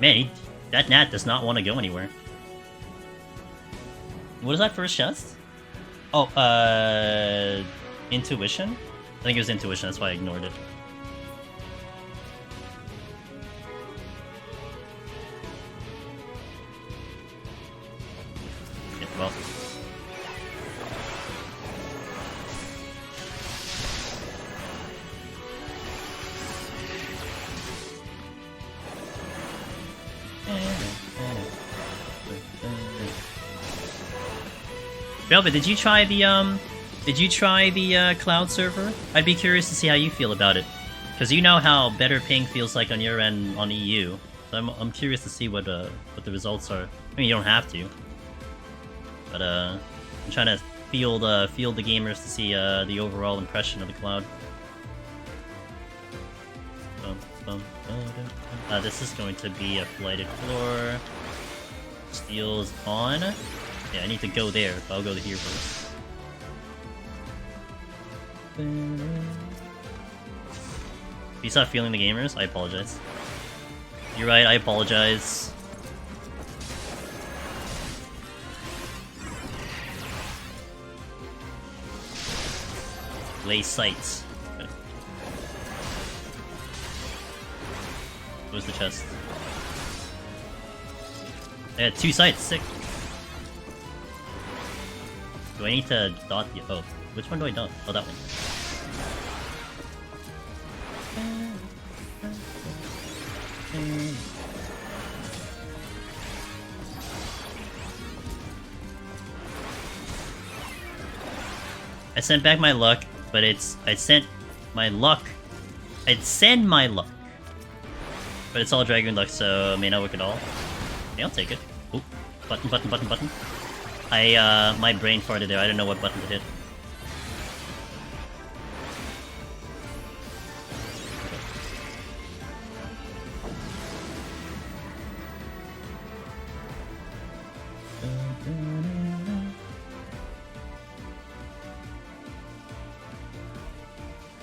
Man, that gnat does not want to go anywhere. What is that first chest? Oh, intuition? I think it was intuition, that's why I ignored it. Well. Velvet, did you try the cloud server? I'd be curious to see how you feel about it, because you know how better ping feels like on your end on EU. So I'm curious to see what the results are. I mean, you don't have to, but I'm trying to field the gamers to see the overall impression of the cloud. This is going to be a flighted floor. Steel's on. Yeah, I need to go there, but I'll go to here first. If you stop feeling the gamers, I apologize. You're right, I apologize. Lay sights. Okay. Where's the chest? I had 2 sights, sick. Do I need to dot the... Oh, which one do I dot? Oh, that one. I sent back my luck, but I'd send my luck, but it's all dragon luck, so it may not work at all. Yeah, I'll take it. Oop. Button. My brain farted there, I don't know what button to hit.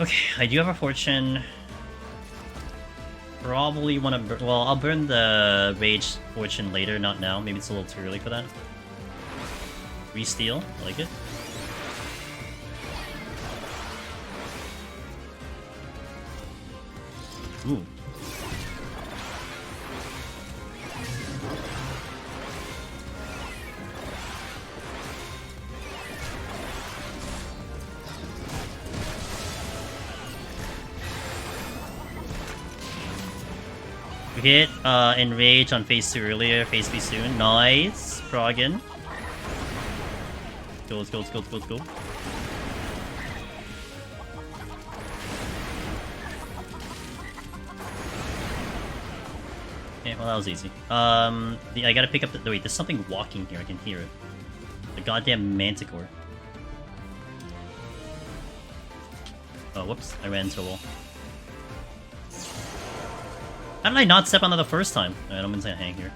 Okay, I do have a fortune. Probably want to... Well, I'll burn the Rage Fortune later, not now. Maybe it's a little too early for that. Re-steal, I like it. Ooh. We hit Enrage on phase 2 earlier, phase 3 soon. Nice! Froggen. Let's go. Okay, well that was easy. I gotta pick up the... Wait, there's something walking here, I can hear it. The goddamn Manticore. Oh, whoops, I ran into a wall. How did I not step on that the first time? Alright, I'm gonna hang here.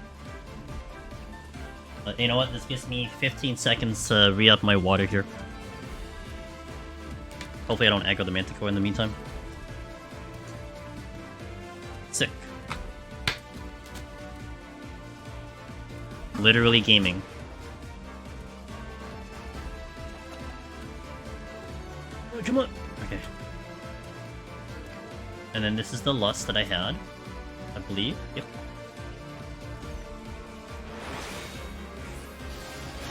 But you know what? This gives me 15 seconds to re-up my water here. Hopefully I don't aggro the Manticore in the meantime. Sick. Literally gaming. Oh, come on! Okay. And then this is the lust that I had. I believe. Yep.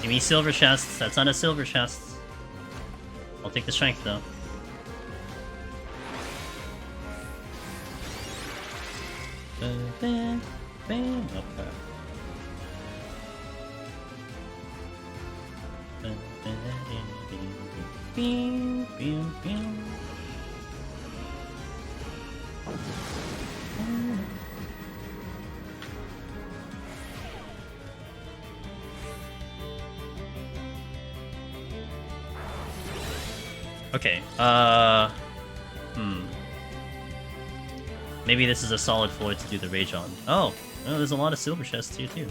Give me silver chests. That's not a silver chest. I'll take the strength though. Okay, maybe this is a solid floor to do the rage on. Oh, there's a lot of silver chests here too.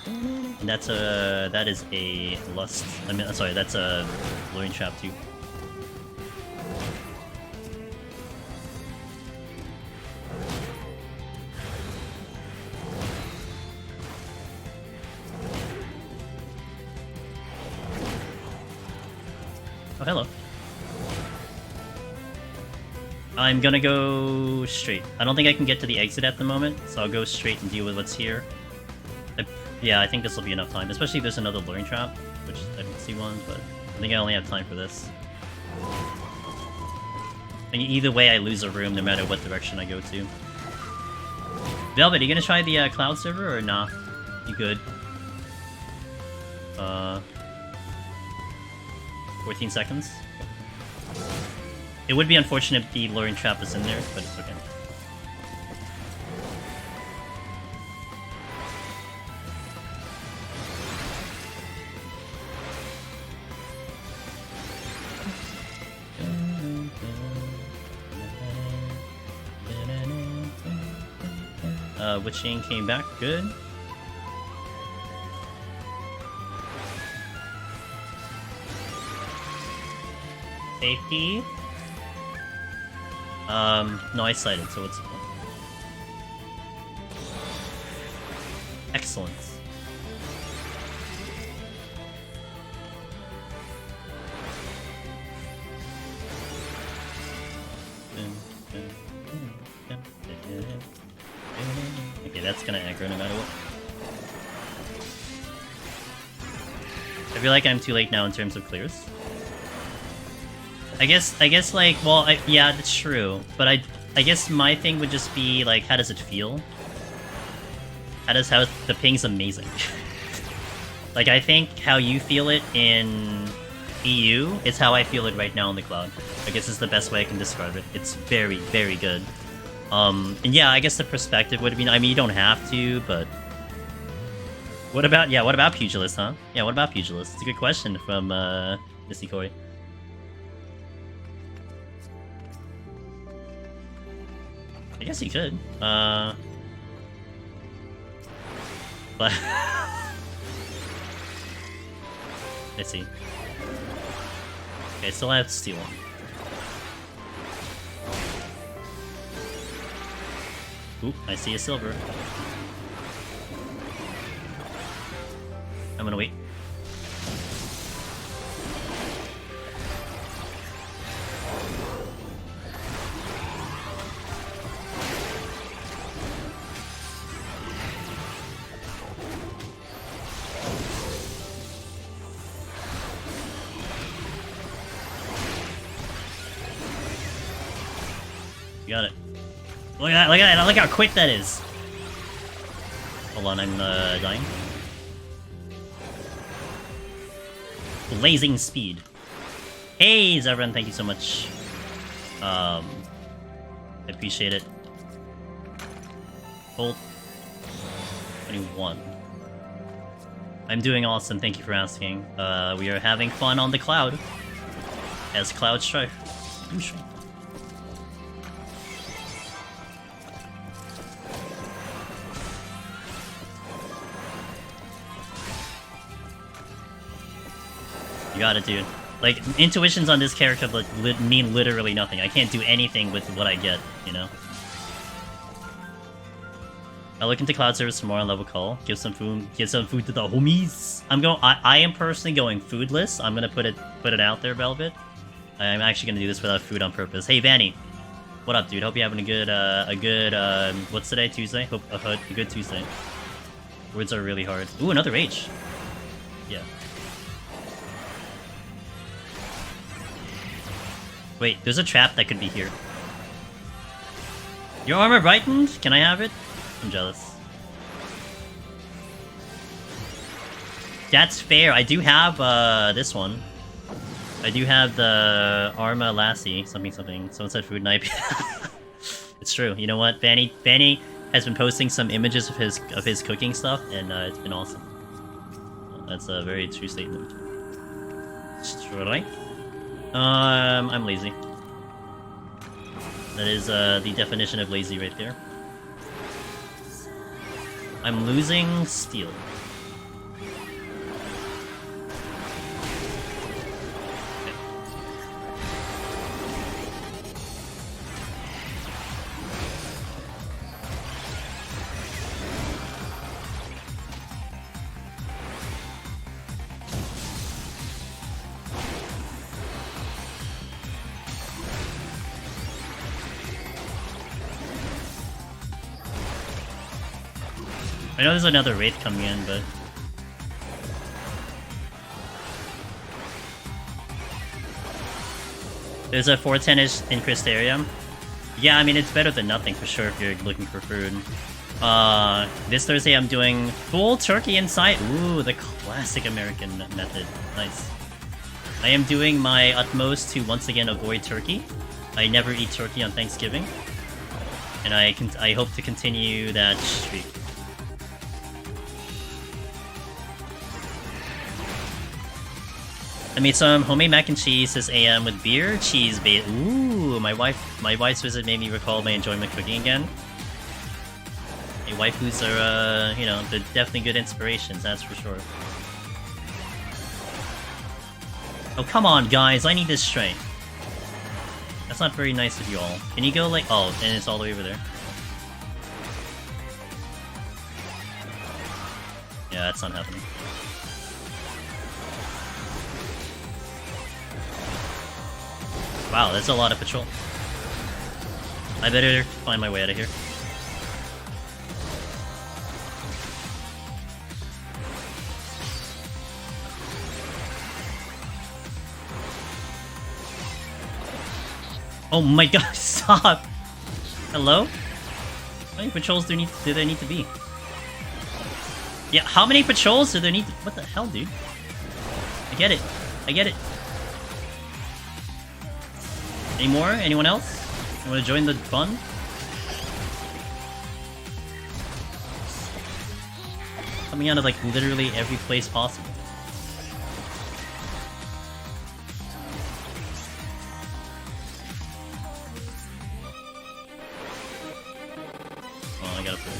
And that is a lust. I mean, sorry, that's a blowing trap too. Oh, hello. I'm gonna go straight. I don't think I can get to the exit at the moment, so I'll go straight and deal with what's here. Yeah, I think this will be enough time, especially if there's another luring trap, which I don't see one, but I think I only have time for this. And either way, I lose a room no matter what direction I go to. Velvet, are you gonna try the cloud server or nah? You good? 14 seconds. It would be unfortunate if the luring trap is in there, but it's okay. Witching came back, good. Safety. No, I sighted, so it's fine. Excellent. Okay, that's gonna aggro no matter what. I feel like I'm too late now in terms of clears. I guess, like, well, yeah, that's true. But I guess my thing would just be, like, how does it feel? How the ping's amazing. Like, I think how you feel it in EU is how I feel it right now on the cloud. I guess is the best way I can describe it. It's very, very good. And yeah, I guess the perspective would be, I mean, you don't have to, but... what about Pugilist, huh? Yeah, what about Pugilist? It's a good question from, Missy Corey. I guess he could. But let's see. Okay, still have to steal one. Oop, I see a silver. I'm gonna wait. You got it. Look at that, look at that, look how quick that is! Hold on, I'm dying. Blazing speed. Hey, Zevran, thank you so much. I appreciate it. Bolt 21. I'm doing awesome, thank you for asking. We are having fun on the cloud. As Cloud Strife. You got it, dude. Like, intuitions on this character mean literally nothing. I can't do anything with what I get, you know? I'll look into cloud service tomorrow on level call. Give some food to the homies. I am personally going foodless. I'm gonna put it out there, Velvet. I'm actually gonna do this without food on purpose. Hey, Vanny. What up, dude? Hope you're having a good, what's today? Tuesday? Hope a good Tuesday. Words are really hard. Ooh, another H. Yeah. Wait, there's a trap that could be here. Your armor brightened? Can I have it? I'm jealous. That's fair. I do have this one. I do have the Arma Lassie, something. Someone said food knife. It's true. You know what? Vanny has been posting some images of his cooking stuff, and it's been awesome. That's a very true statement. Strike. I'm lazy. That is the definition of lazy right there. I'm losing steel. I know there's another Wraith coming in, but... There's a 410-ish in Crystarium. Yeah, I mean, it's better than nothing for sure if you're looking for food. This Thursday I'm doing full turkey inside. Ooh, the classic American method. Nice. I am doing my utmost to once again avoid turkey. I never eat turkey on Thanksgiving. And I hope to continue that streak. I made some homemade mac and cheese this AM with beer, cheese bait. Ooh, my wife's visit made me recall my enjoyment cooking again. Hey, waifus are, you know, they're definitely good inspirations, that's for sure. Oh, come on, guys, I need this strength. That's not very nice of you all. Can you go, like... Oh, and it's all the way over there. Yeah, that's not happening. Wow, that's a lot of patrol. I better find my way out of here. Oh my god, stop! Hello? How many patrols do there need to be? Yeah, how many patrols do there need to... What the hell, dude? I get it. I get it. Any more? Anyone else? You wanna join the fun? Coming out of, like, literally every place possible. Oh, I gotta pull.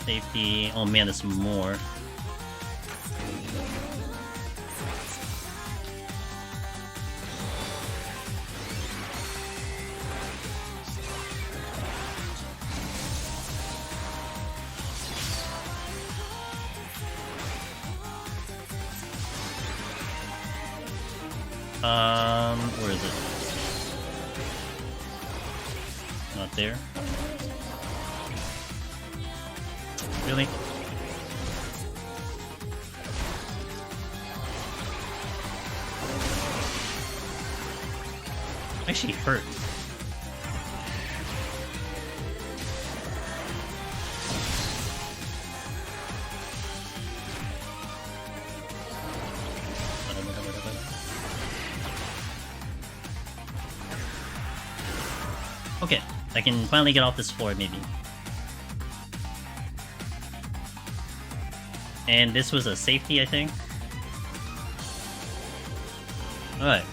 Safety. Oh man, there's more. Where is it? Not there. Really? Actually hurt. Okay, I can finally get off this floor, maybe. And this was a safety, I think. Alright.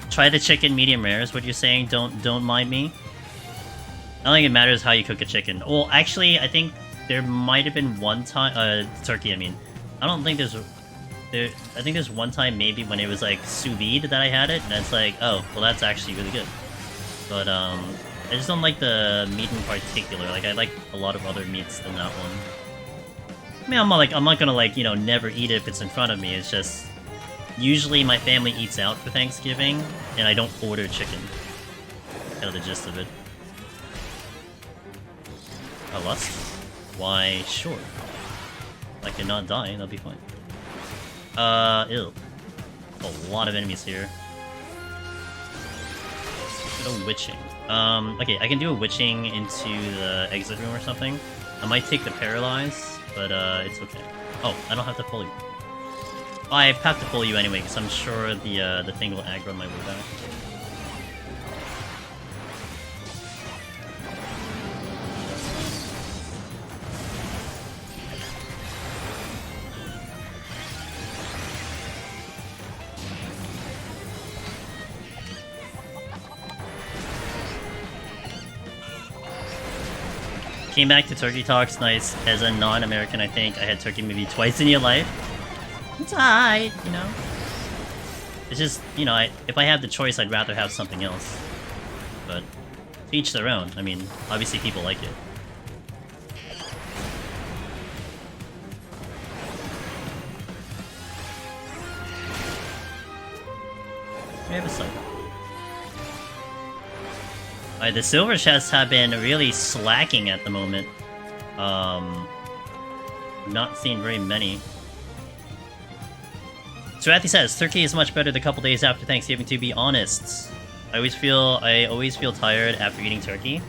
Try the chicken medium rare is what you're saying, don't mind me. I don't think it matters how you cook a chicken. Well, actually, I think there might have been one time... turkey, I mean. I don't think there's... I think there's one time maybe when it was like sous vide that I had it, and it's like, oh, well that's actually really good. But I just don't like the meat in particular. Like I like a lot of other meats than that one. I mean, I'm not gonna like, you know, never eat it if it's in front of me. It's just usually my family eats out for Thanksgiving, and I don't order chicken. Kind of the gist of it. A lust? Why, sure. I cannot die, that'll be fine. Ew. A lot of enemies here. No witching. Okay, I can do a witching into the exit room or something. I might take the paralyze, but it's okay. Oh, I don't have to pull you. I have to pull you anyway, because I'm sure the thing will aggro my way back. Came back to Turkey Talks, nice. As a non-American, I think I had turkey maybe twice in your life. It's alright, you know. It's just, you know, if I have the choice, I'd rather have something else. But to each their own. I mean, obviously people like it. We have a site. Alright, the silver chests have been really slacking at the moment. Not seen very many. Sarathi says, Turkey is much better the couple days after Thanksgiving, to be honest. I always feel tired after eating turkey.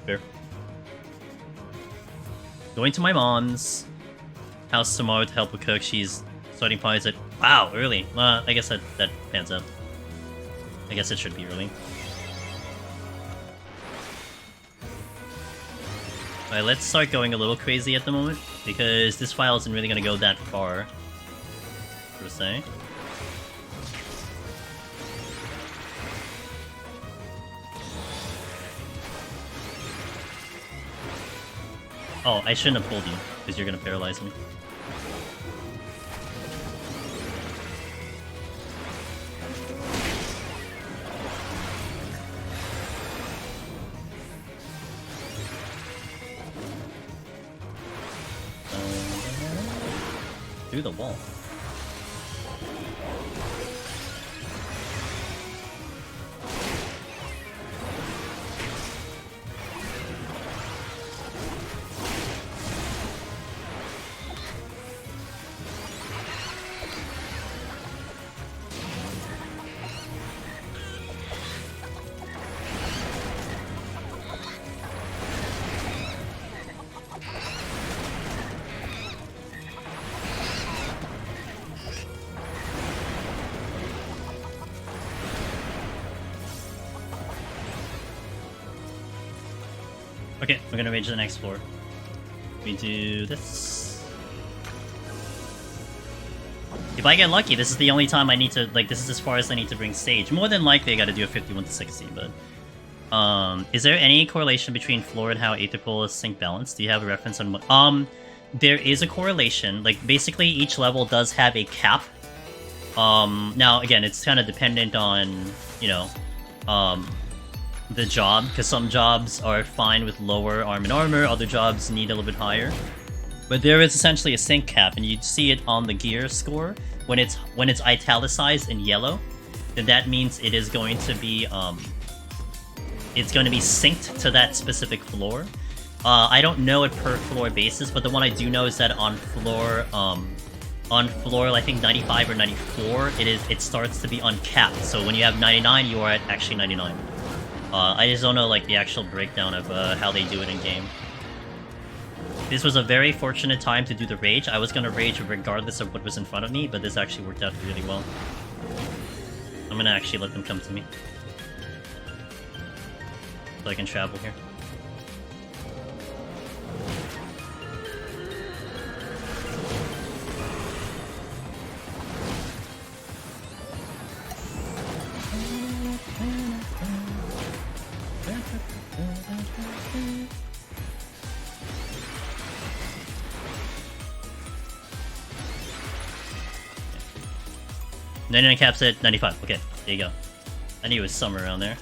Fair. Going to my mom's house tomorrow to help her cook. She's starting pies at... Wow, early. I guess that pans out. I guess it should be early. Alright, let's start going a little crazy at the moment, because this file isn't really going to go that far, per se. Oh, I shouldn't have pulled you, because you're going to paralyze me. Through the wall. Okay, we're gonna rage the next floor. We do this. If I get lucky, this is the only time I need to, like, this is as far as I need to bring Sage. More than likely, I gotta do a 51 to 60, but... is there any correlation between floor and how Aetherpool is sync balanced? Do you have a reference on what... there is a correlation. Like, basically, each level does have a cap. Now, again, it's kind of dependent on, you know, the job, because some jobs are fine with lower arm and armor, other jobs need a little bit higher. But there is essentially a sync cap, and you see it on the gear score when it's italicized in yellow. Then that means it is going to be synced to that specific floor. I don't know it per floor basis, but the one I do know is that on floor I think 95 or 94, it starts to be uncapped. So when you have 99, you are at actually 99. I just don't know, like, the actual breakdown of how they do it in-game. This was a very fortunate time to do the rage. I was gonna rage regardless of what was in front of me, but this actually worked out really well. I'm gonna actually let them come to me, so I can travel here. .99 caps at 95. Okay, there you go. I knew it was somewhere around there.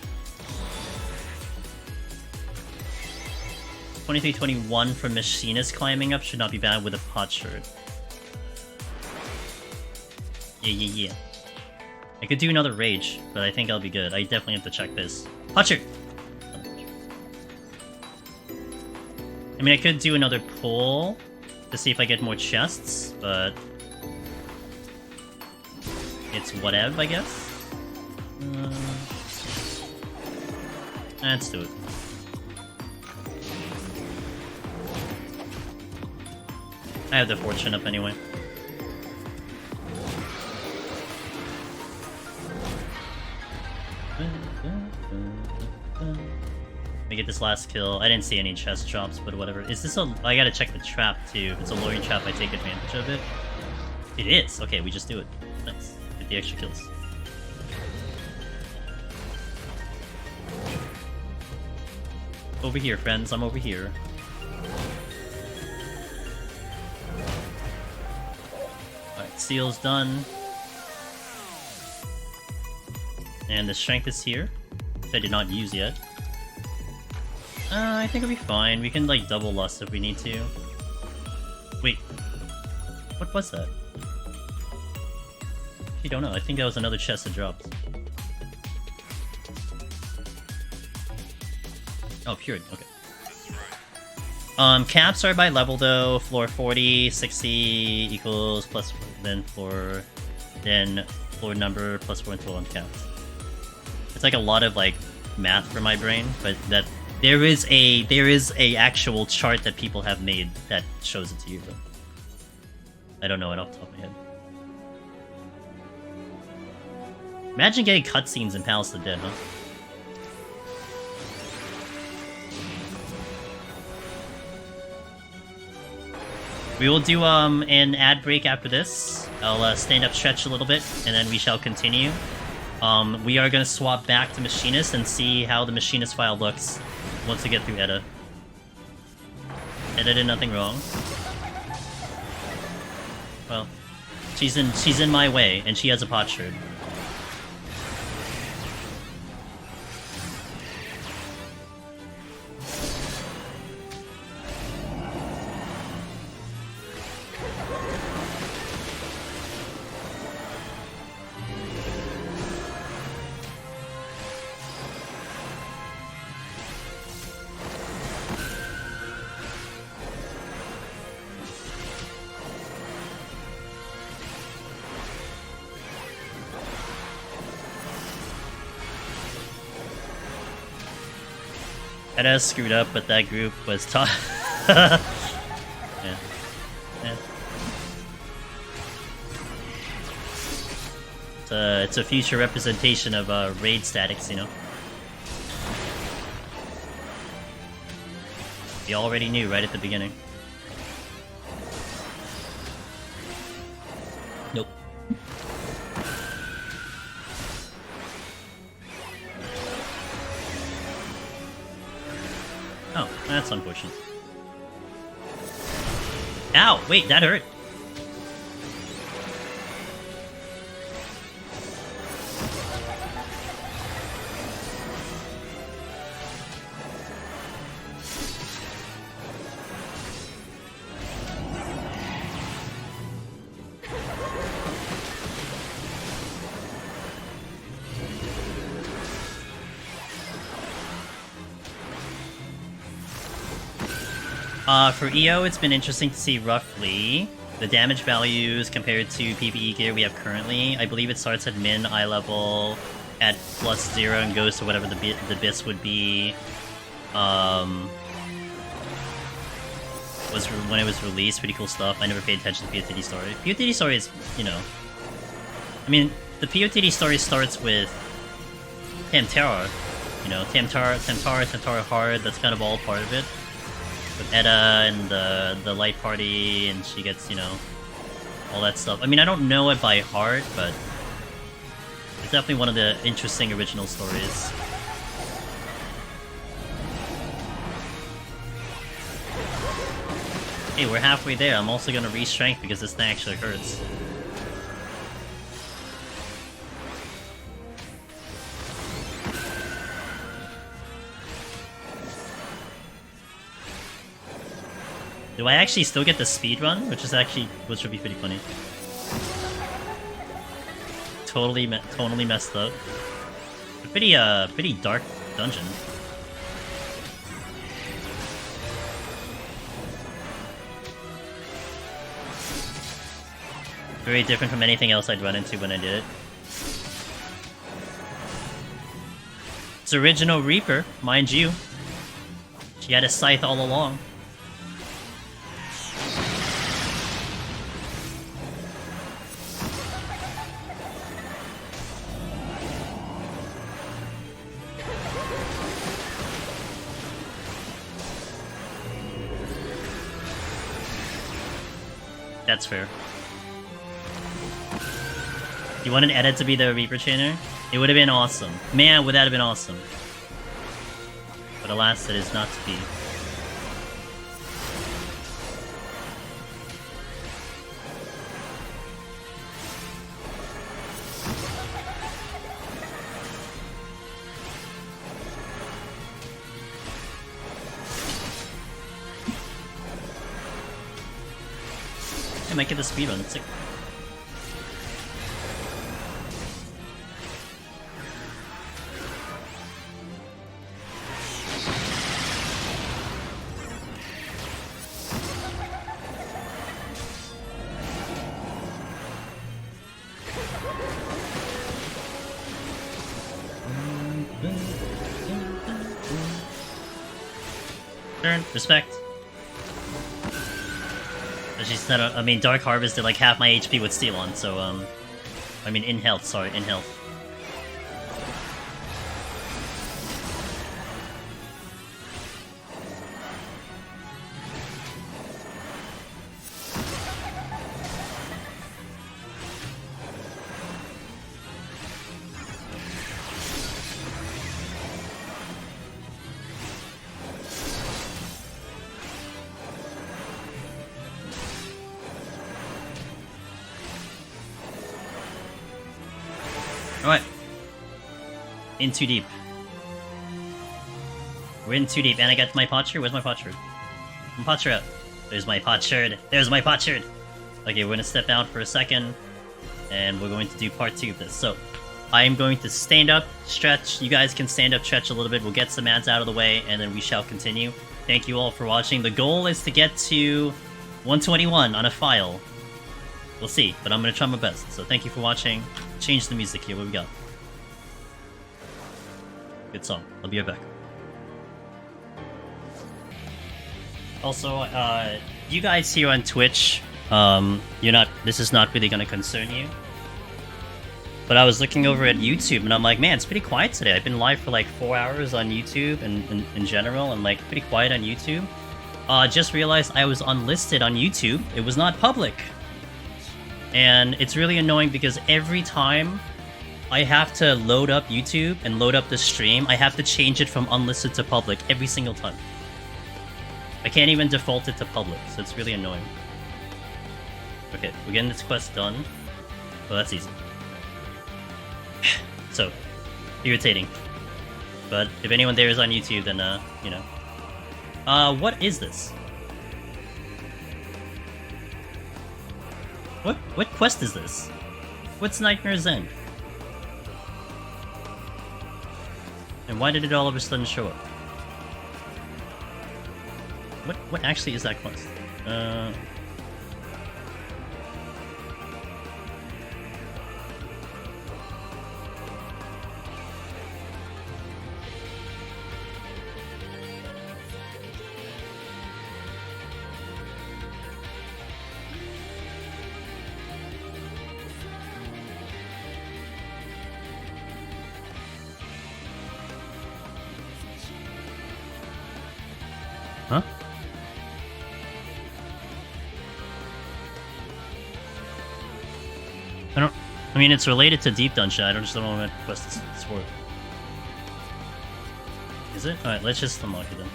23-21 for Machinist climbing up should not be bad with a pot shirt. Yeah. I could do another rage, but I think I'll be good. I definitely have to check this. Pot shirt! I mean, I could do another pull to see if I get more chests, but... it's whatever, I guess. Let's do it. I have the fortune up anyway. I get this last kill. I didn't see any chest drops, but whatever. Is this a... I gotta check the trap too. If it's a luring trap, I take advantage of it. It is! Okay, we just do it. Nice. Get the extra kills. Over here, friends. I'm over here. Alright, seal's done. And the strength is here, which I did not use yet. I think it'll be fine. We can, like, double lust if we need to. Wait. What was that? You don't know. I think that was another chest that dropped. Oh, Purity. Okay. Caps are by level though. Floor 40, 60 equals plus then floor number plus 4 until on caps. It's like a lot of like math for my brain, but that there is a actual chart that people have made that shows it to you, but I don't know it off the top of my head. Imagine getting cutscenes in Palace of the Dead, huh? We will do an ad break after this. I'll stand up, stretch a little bit, and then we shall continue. We are going to swap back to Machinist and see how the Machinist file looks once we get through Edda. Edda did nothing wrong. Well, she's in my way, and she has a potsherd. Edda screwed up, but that group was tough. Yeah. It's a future representation of raid statics, you know. We already knew right at the beginning. Nope. Oh, that's unfortunate. Ow! Wait, that hurt! For EO, it's been interesting to see roughly the damage values compared to PvE gear we have currently. I believe it starts at min eye level at +0 and goes to whatever the BIS would be. Was when it was released. Pretty cool stuff. I never paid attention to PoTD story. PoTD story is, you know, I mean, the PoTD story starts with Tamtara. You know, Tamtara hard. That's kind of all part of it. With Edda and the light party, and she gets, you know, all that stuff. I mean, I don't know it by heart, but it's definitely one of the interesting original stories. Hey, we're halfway there. I'm also gonna re-strength because this thing actually hurts. Do I actually still get the speed run, which would be pretty funny. Totally messed up. A pretty dark dungeon. Very different from anything else I'd run into when I did it. It's original Reaper, mind you. She had a scythe all along. That's fair. You wanted Edit to be the Reaper Chainer? It would have been awesome. Man, would that have been awesome. But alas, it is not to be. make it a speedrun. It's like... Turn, respect. She's not I mean, Dark Harvest did like half my HP with Steel on, so, I mean, in health, sorry, in health. Alright. In too deep. We're in too deep, and I got my potsherd? Where's my potsherd? My potsherd out. There's my potsherd. There's my potsherd! Okay, we're gonna step out for a second, and we're going to do part 2 of this. So, I am going to stand up, stretch. You guys can stand up, stretch a little bit. We'll get some ads out of the way, and then we shall continue. Thank you all for watching. The goal is to get to 121 on a file. We'll see, but I'm gonna try my best. So thank you for watching. Change the music here. What we got? Good song. I'll be right back. Also, you guys here on Twitch, you're not. This is not really gonna concern you. But I was looking over at YouTube, and I'm like, man, it's pretty quiet today. I've been live for like 4 hours on YouTube, and in general, and like pretty quiet on YouTube. Just realized I was unlisted on YouTube. It was not public. And it's really annoying because every time I have to load up YouTube and load up the stream, I have to change it from unlisted to public every single time. I can't even default it to public, so it's really annoying. Okay, we're getting this quest done. Well, that's easy. So, irritating. But if anyone there is on YouTube, then, you know. What is this? What quest is this? What's Nightmare's End? And why did it all of a sudden show up? What actually is that quest? Huh? I mean, it's related to Deep Dungeon. I just don't know what quest it's for. Is it? Alright, let's just unlock it then.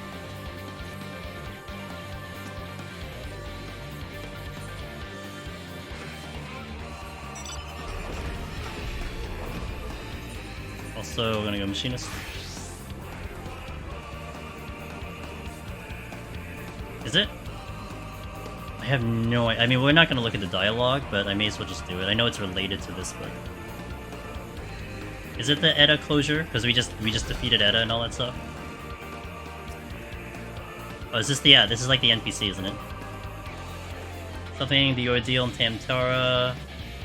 Also, we're gonna go Machinist. Is it? I have no idea. I mean, we're not going to look at the dialogue, but I may as well just do it. I know it's related to this, but... Is it the Edda closure? Because we just defeated Edda and all that stuff? Oh, is this the... Yeah, this is like the NPC, isn't it? Something, the ordeal in Tamtara...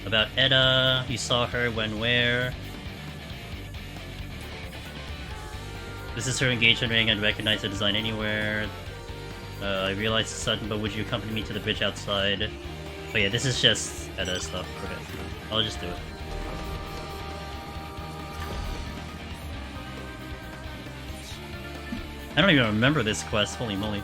About Edda... You saw her when where... This is her engagement ring and recognize the design anywhere... I realized it's sudden, but would you accompany me to the bridge outside? Oh yeah, this is just Edda stuff. Okay, I'll just do it. I don't even remember this quest, holy moly.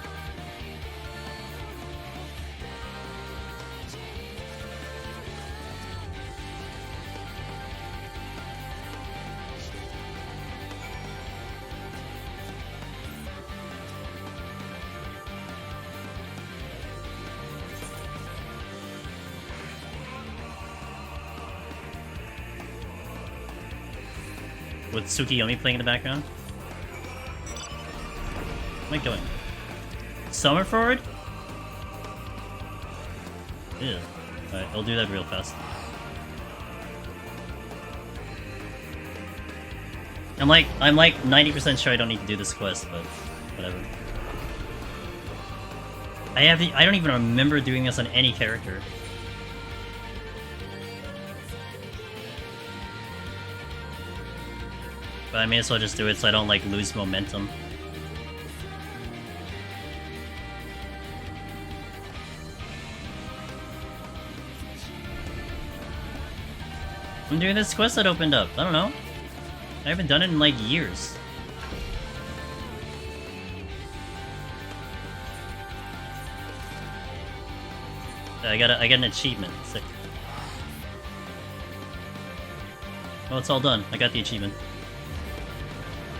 With Tsukiyomi playing in the background? Where am I going? Summer forward? Ew. Alright, I'll do that real fast. I'm like 90% sure I don't need to do this quest, but whatever. I don't even remember doing this on any character. But I may as well just do it so I don't like lose momentum. I'm doing this quest that opened up. I don't know. I haven't done it in like years. I got an achievement. Sick. Oh, it's all done. I got the achievement.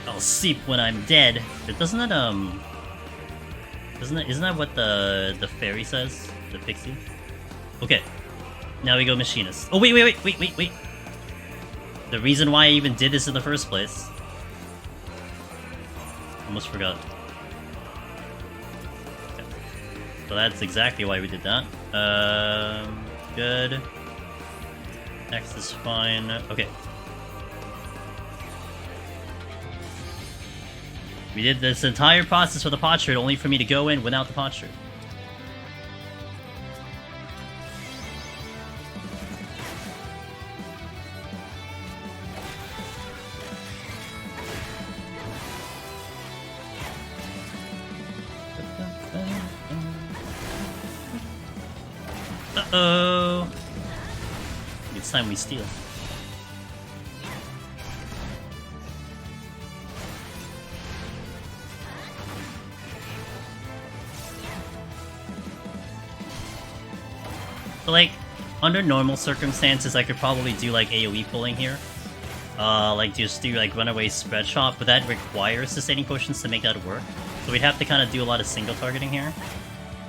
I'll sleep when I'm dead. But isn't that what the fairy says? The pixie? Okay. Now we go machinist. Oh wait. The reason why I even did this in the first place. Almost forgot. Okay. So that's exactly why we did that. Good. X is fine. Okay. We did this entire process with the potsherd only for me to go in without the potsherd. Uh-oh. It's time we steal. But like, under normal circumstances, I could probably do like AoE pulling here. Like just do like runaway spread shot, but that requires sustaining potions to make that work. So we'd have to kind of do a lot of single targeting here.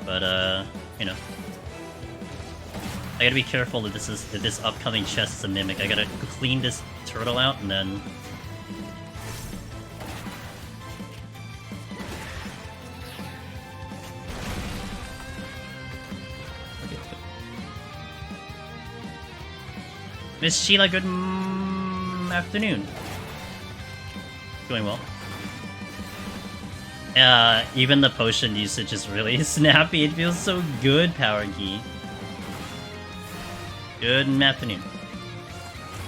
But you know. I gotta be careful that this upcoming chest is a mimic. I gotta clean this turtle out and then... Okay. Miss Sheila, good afternoon. Going well. Even the potion usage is really snappy. It feels so good, Power Key. Good afternoon.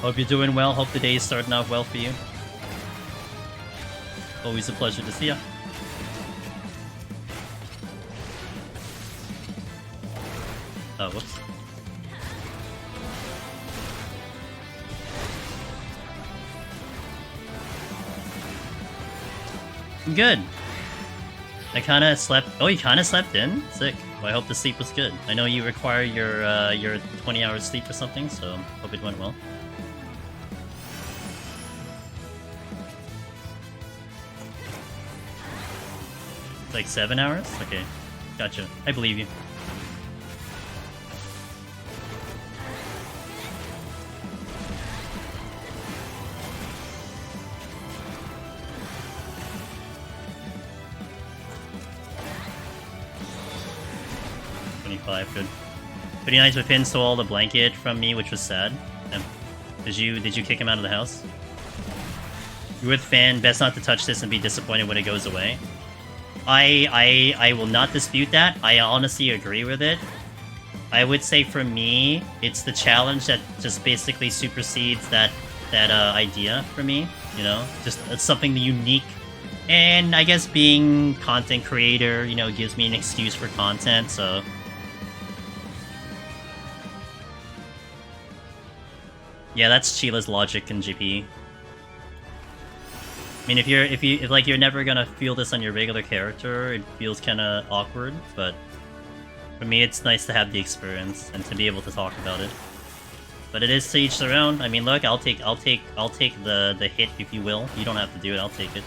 Hope you're doing well. Hope the day is starting off well for you. Always a pleasure to see ya. Oh, whoops. Good. I kind of slept. Oh, you kind of slept in? Sick. Well, I hope the sleep was good. I know you require your 20 hours sleep or something, so hope it went well. Like 7 hours? Okay, gotcha. I believe you. Good. 29 with pin stole the blanket from me, which was sad. Did you kick him out of the house? You're with Fan, best not to touch this and be disappointed when it goes away. I will not dispute that. I honestly agree with it. I would say for me, it's the challenge that just basically supersedes that idea for me. You know, just it's something unique. And I guess being content creator, you know, gives me an excuse for content, so... Yeah, that's Sheila's logic in GP. I mean, if you're never gonna feel this on your regular character, it feels kind of awkward. But for me, it's nice to have the experience and to be able to talk about it. But it is to each their own. I mean, look, I'll take the hit if you will. You don't have to do it. I'll take it.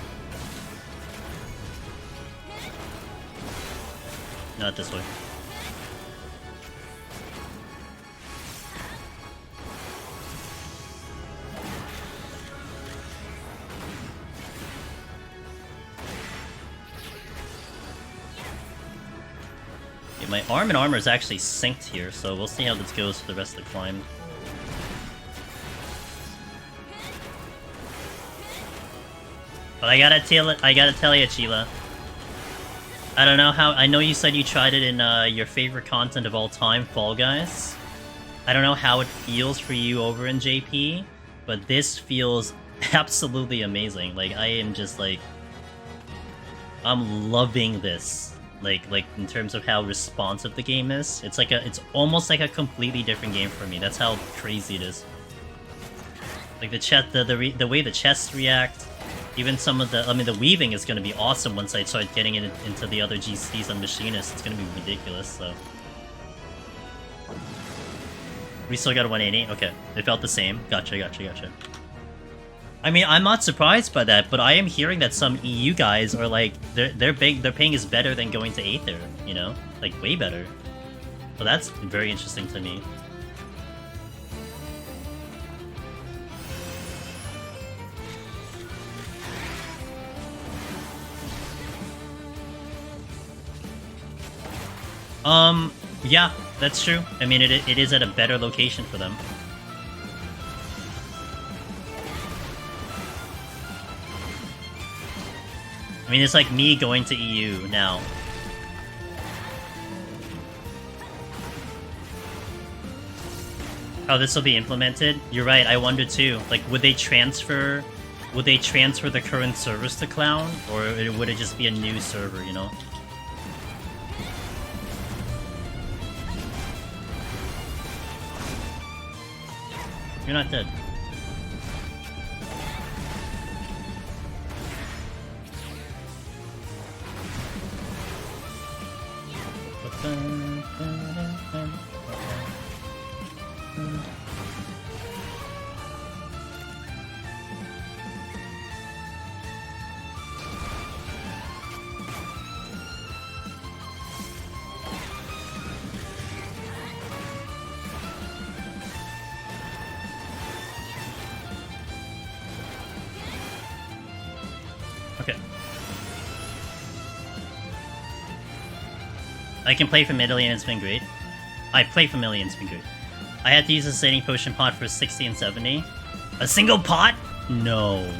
Not this way. my arm and armor is actually synced here, so we'll see how this goes for the rest of the climb. But I gotta tell you, Chila. I don't know how. I know you said you tried it in your favorite content of all time, Fall Guys. I don't know how it feels for you over in JP, but this feels absolutely amazing. Like, I am just like, I'm loving this. Like in terms of how responsive the game is. It's almost like a completely different game for me. That's how crazy it is. Like the way the chests react, even some of the, I mean, the weaving is going to be awesome once I start getting it into the other GCs on Machinist. It's going to be ridiculous, so. We still got a 180? Okay. It felt the same. Gotcha. I mean, I'm not surprised by that, but I am hearing that some EU guys are like, their ping is better than going to Aether, you know? Like, way better. So that's very interesting to me. Yeah, that's true. I mean, it is at a better location for them. I mean, it's like me going to EU now. Oh, this will be implemented? You're right, I wonder too. Like, would they transfer the current servers to Cloud? Or would it just be a new server, you know? You're not dead. Okay. I can play Familiar and it's been great. I play Familiar and it's been great. I had to use a Sustaining Potion pot for 60 and 70. A single pot? No.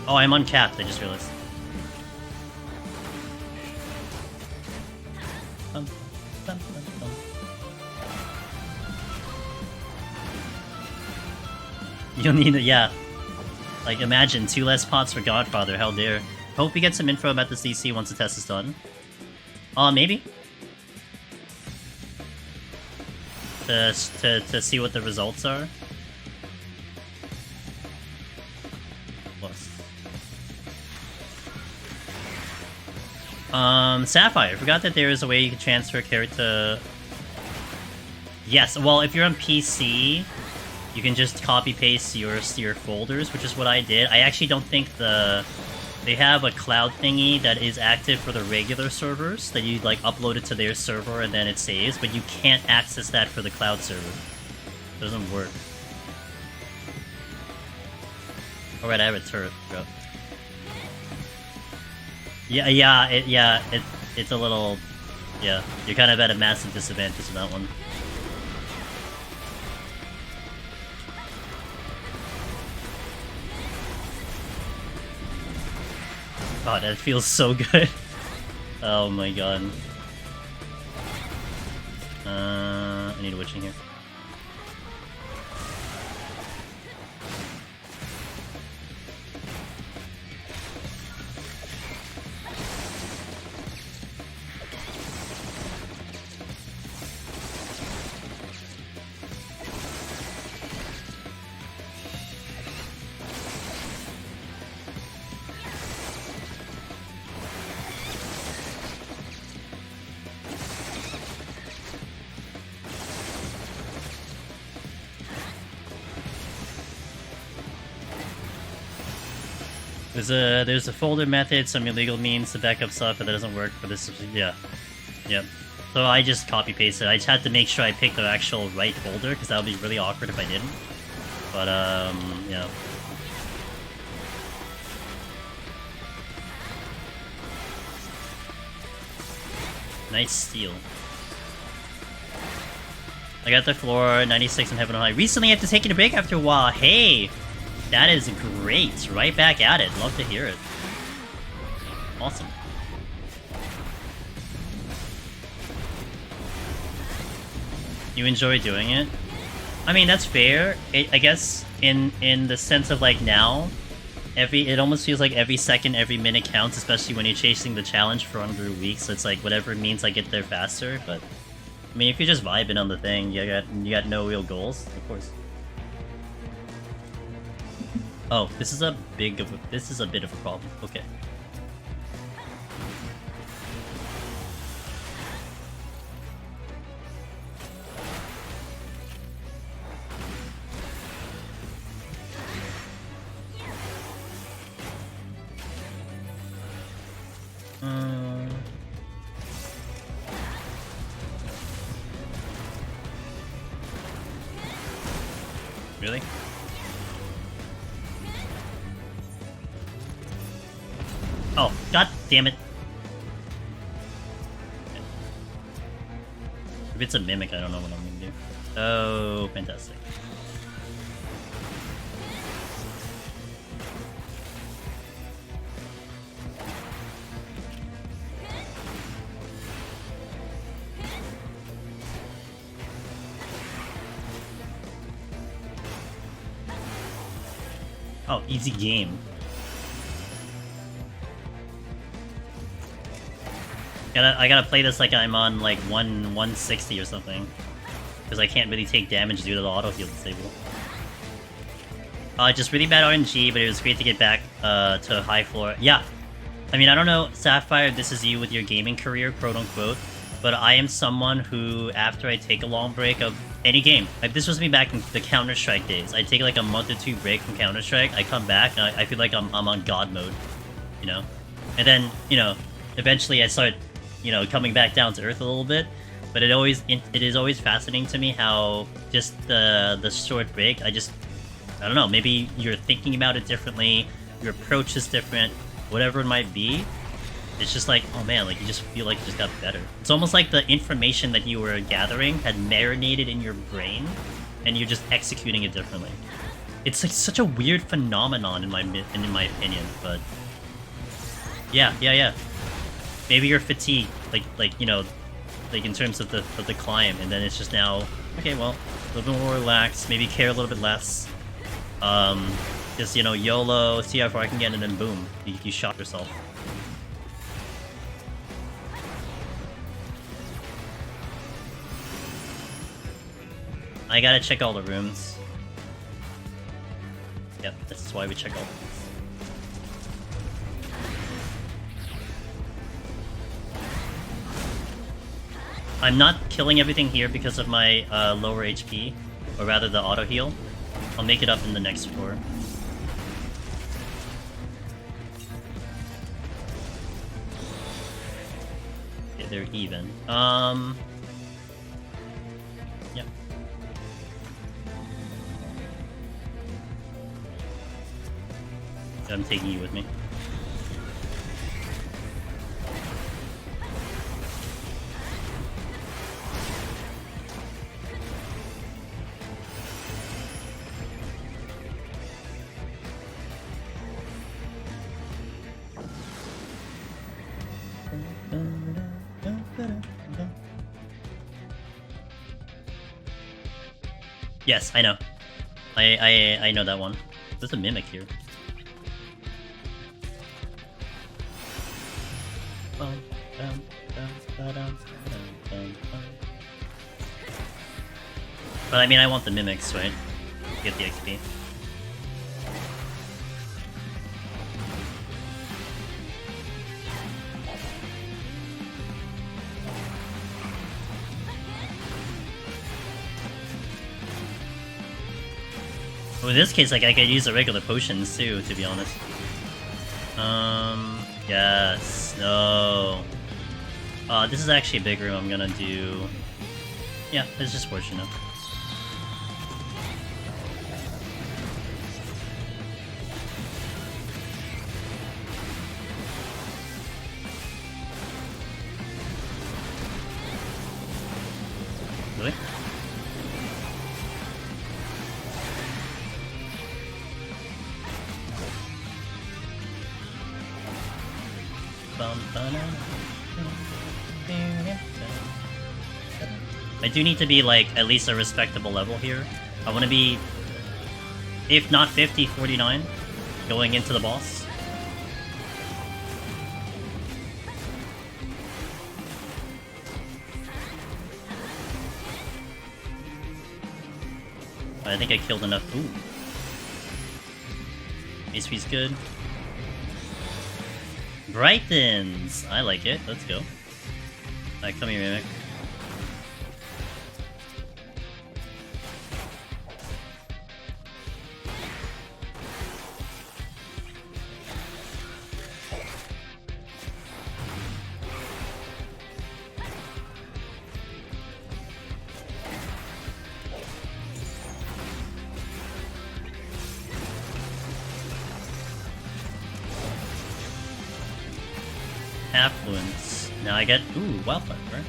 Oh, I'm uncapped, I just realized. You'll need it, yeah. Like, imagine, 2 less pots for Godfather, how dare. Hope we get some info about this DC once the test is done. Maybe. To see what the results are. Sapphire. I forgot that there is a way you can transfer character. Yes, well, if you're on PC, you can just copy-paste your folders, which is what I did. I actually don't think they have a cloud thingy that is active for the regular servers, that you, like, upload it to their server and then it saves, but you can't access that for the cloud server. It doesn't work. Alright, I have a turret, bro. It's a little... Yeah, you're kind of at a massive disadvantage with that one. God, that feels so good. Oh my god. I need a witching here. There's a folder method, some illegal means to back up stuff, but that doesn't work for this. Yeah, yep. So I just copy pasted. I just had to make sure I picked the actual right folder because that would be really awkward if I didn't. But yeah. Nice steal. I got the floor, 96 in Heaven on High. Recently after taking a break after a while. Hey! That is great. Right back at it. Love to hear it. Awesome. You enjoy doing it? I mean, that's fair. I guess in the sense of like now, it almost feels like every second, every minute counts, especially when you're chasing the challenge for under a week. So it's like whatever it means I get there faster. But I mean, if you're just vibing on the thing, you got no real goals, of course. Oh, this is a bit of a problem. Okay. Really? Oh, god damn it. If it's a mimic, I don't know what I'm gonna do. Oh, fantastic. Oh, easy game. I gotta play this like I'm on like 160 or something. Because I can't really take damage due to the auto heal disable. Just really bad RNG, but it was great to get back to high floor. Yeah. I mean, I don't know, Sapphire, if this is you with your gaming career, quote unquote. But I am someone who, after I take a long break of any game, like this was me back in the Counter-Strike days. I take like a month or two break from Counter-Strike, I come back, and I feel like I'm on God mode, you know? And then, you know, eventually I start, you know, coming back down to earth a little bit. But it is always fascinating to me how just the short break, I don't know, maybe you're thinking about it differently, your approach is different, whatever it might be. It's just like, oh man, like you just feel like you just got better. It's almost like the information that you were gathering had marinated in your brain, and you're just executing it differently. It's like such a weird phenomenon in my opinion, but yeah. Maybe you're fatigued, like you know, like in terms of the climb, and then it's just now, okay, well, a little bit more relaxed, maybe care a little bit less. Just, you know, YOLO, see how far I can get, and then boom, you shot yourself. I gotta check all the rooms. Yep, this is why we check all the rooms. I'm not killing everything here because of my lower HP, or rather the auto heal. I'll make it up in the next floor. Okay, they're even. Yeah. I'm taking you with me. Yes, I know. I know that one. There's a mimic here. But I mean, I want the mimics, right? Get the XP. Well, in this case, like, I could use the regular potions too, to be honest. Yes. No. This is actually a big room. I'm gonna do... Yeah, it's just fortunate. Really? I do need to be like at least a respectable level here. I want to be, if not 50, 49 going into the boss. I think I killed enough. Ooh. HP's good. Brightens! I like it. Let's go. Alright, come here, Mimic. Affluence. Now I get... Ooh, wildfire, right?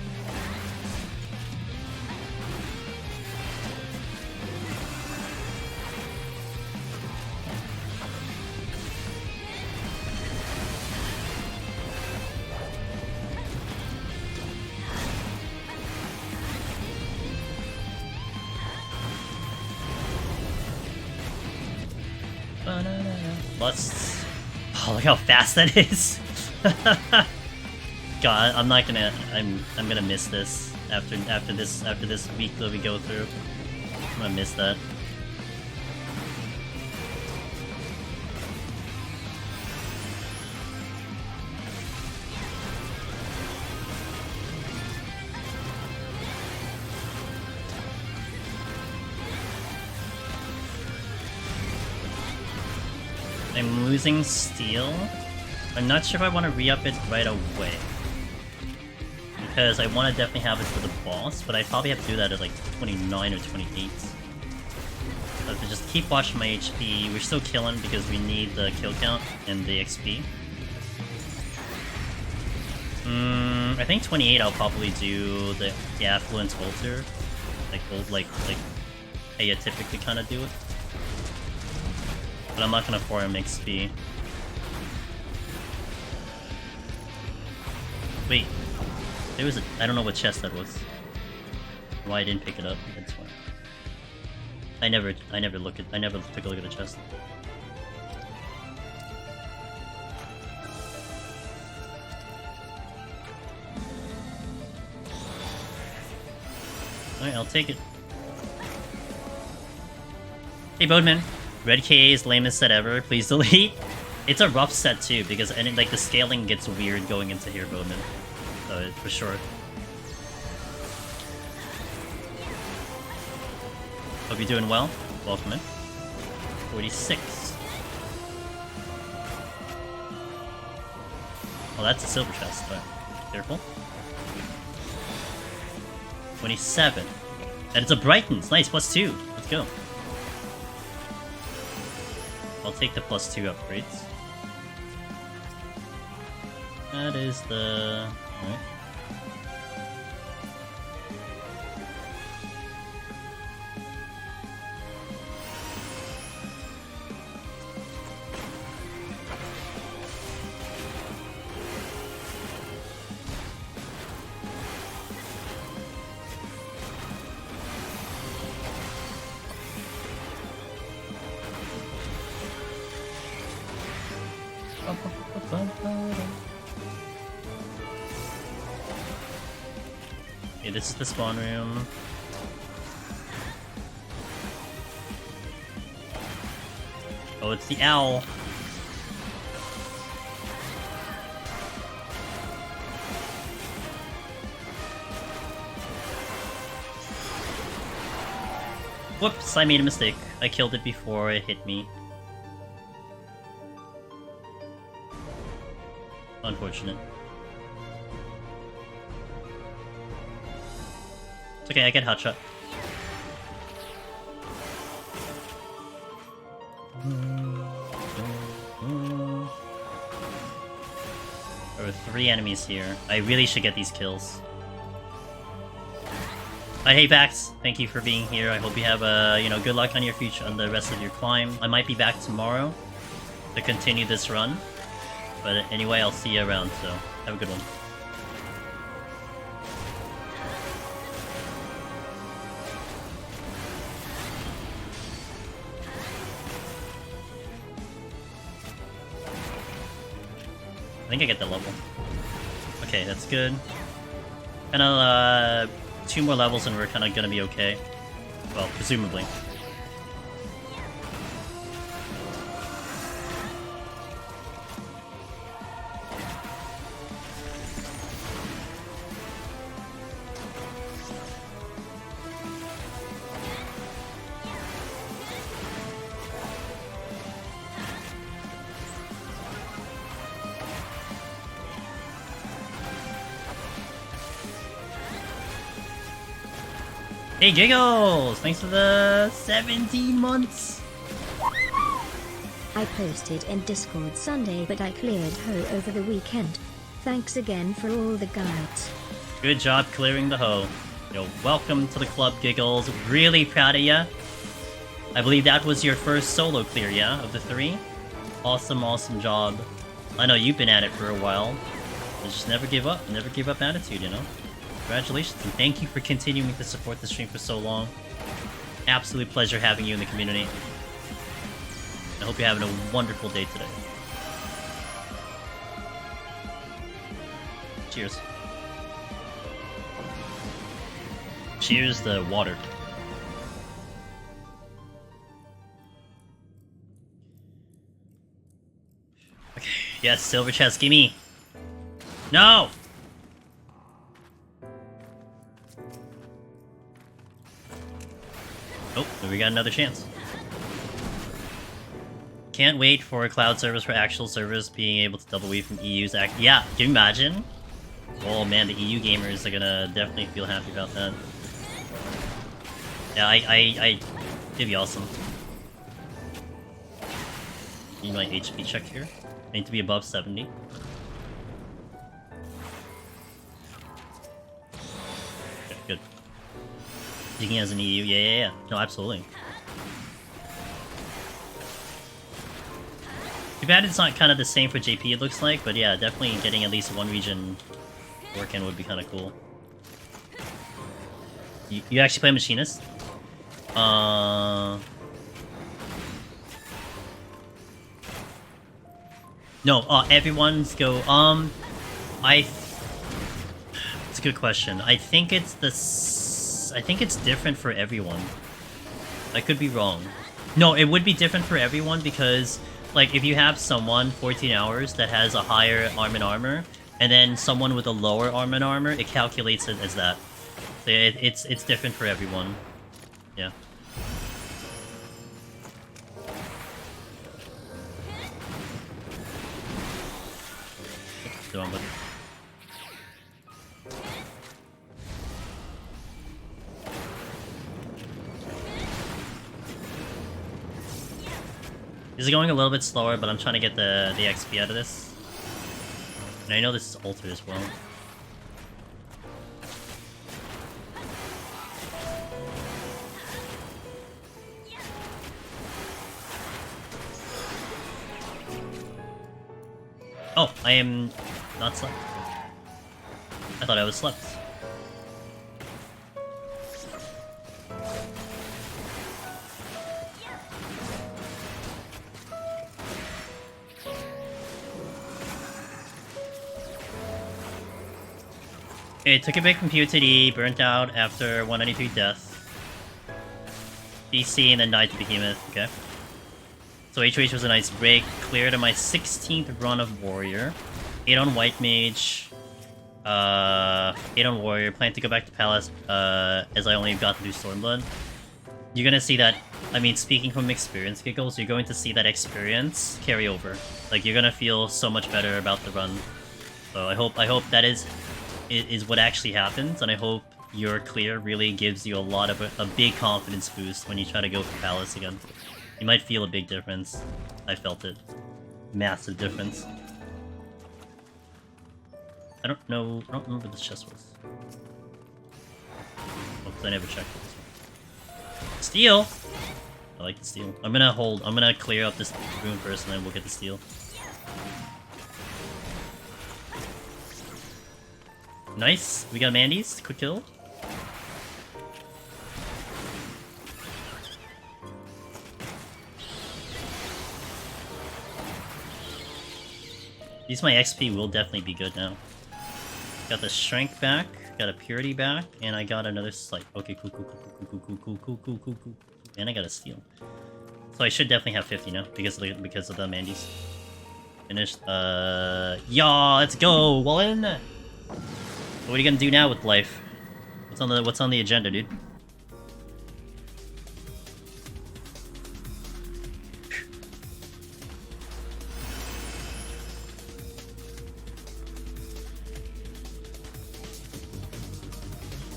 Let's... Oh, look how fast that is! God, I'm not gonna. I'm gonna miss this after this week that we go through. I'm gonna miss that. I'm losing steel. I'm not sure if I want to re-up it right away. Because I want to definitely have it for the boss, but I probably have to do that at like 29 or 28. So I have to just keep watching my HP. We're still killing because we need the kill count and the XP. I think 28 I'll probably do the Affluence Altar. Like I typically kind of do it. But I'm not gonna farm XP. Wait. There was a... I don't know what chest that was. Why I didn't pick it up. That's why. I never took a look at the chest. Alright, I'll take it. Hey Bodeman. Red KA is lamest set ever. Please delete. It's a rough set too, because like the scaling gets weird going into here, Bodeman. For sure. Hope you're doing well. Welcome in. 46. Well, that's a silver chest, but careful. 27. And it's a Brightens. Nice, +2. Let's go. I'll take the +2 upgrades. That is the... Alright. Okay, this is the spawn room. Oh, it's the owl. Whoops, I made a mistake. I killed it before it hit me. Unfortunate. It's okay, I get hot shot. There are 3 enemies here. I really should get these kills. Hey Vax, thank you for being here. I hope you have good luck on your future, on the rest of your climb. I might be back tomorrow to continue this run. But anyway, I'll see you around, so have a good one. I think I get the level. Okay, that's good. And 2 more levels and we're kind of gonna be okay. Well, presumably. Hey Giggles! Thanks for the 17 months! I posted in Discord Sunday, but I cleared hoe over the weekend. Thanks again for all the guides. Good job clearing the hoe. Yo, welcome to the club, Giggles. Really proud of ya. I believe that was your first solo clear, yeah? Of the 3? Awesome, awesome job. I know you've been at it for a while. Just never give up. Never give up attitude, you know? Congratulations, and thank you for continuing to support the stream for so long. Absolute pleasure having you in the community. I hope you're having a wonderful day today. Cheers. Cheers the water. Okay, yes, silver chest, gimme! No! Oh, we got another chance. Can't wait for cloud servers for actual servers being able to double weave from EU's act. Yeah, can you imagine? Oh man, the EU gamers are gonna definitely feel happy about that. Yeah, it'd be awesome. Need my HP check here. I need to be above 70. Okay, good. Thinking as an EU, yeah. No, absolutely. Too bad it's not kind of the same for JP, it looks like, but yeah, definitely getting at least one region working would be kind of cool. You actually play Machinist? No, everyone's go, it's a good question. I think it's different for everyone. I could be wrong. No, it would be different for everyone because, like, if you have someone 14 hours that has a higher arm and armor, and then someone with a lower arm and armor, it calculates it as that. So it's different for everyone. Yeah. Go on, buddy. This is going a little bit slower, but I'm trying to get the XP out of this. And I know this is altered as well. Oh, I am not slept. I thought I was slept. Okay, took a break from PoTD, burnt out after 193 death. DC and then died to Behemoth, okay. So HOH was a nice break, cleared on my 16th run of Warrior. 8 on White Mage, 8 on Warrior, plan to go back to Palace, as I only got to do Stormblood. You're gonna see that, I mean, speaking from experience, Giggles, you're going to see that experience carry over. Like, you're gonna feel so much better about the run So I hope that is what actually happens, and I hope your clear really gives you a big confidence boost when you try to go for Palace again. You might feel a big difference. I felt it. Massive difference. I don't remember what this chest was. Oh, 'cause I never checked this one. Steel! I like the steel. I'm gonna clear up this room first and then we'll get the steel. Nice! We got Mandy's. Quick kill. At least my XP will definitely be good now. Got the strength back, got a purity back, and I got another slight. Okay, cool. And I got a steal. So I should definitely have 50 now because of the Mandy's. Finished. Yeah, let's go, Wallen. What are you gonna do now with life? What's on the agenda, dude?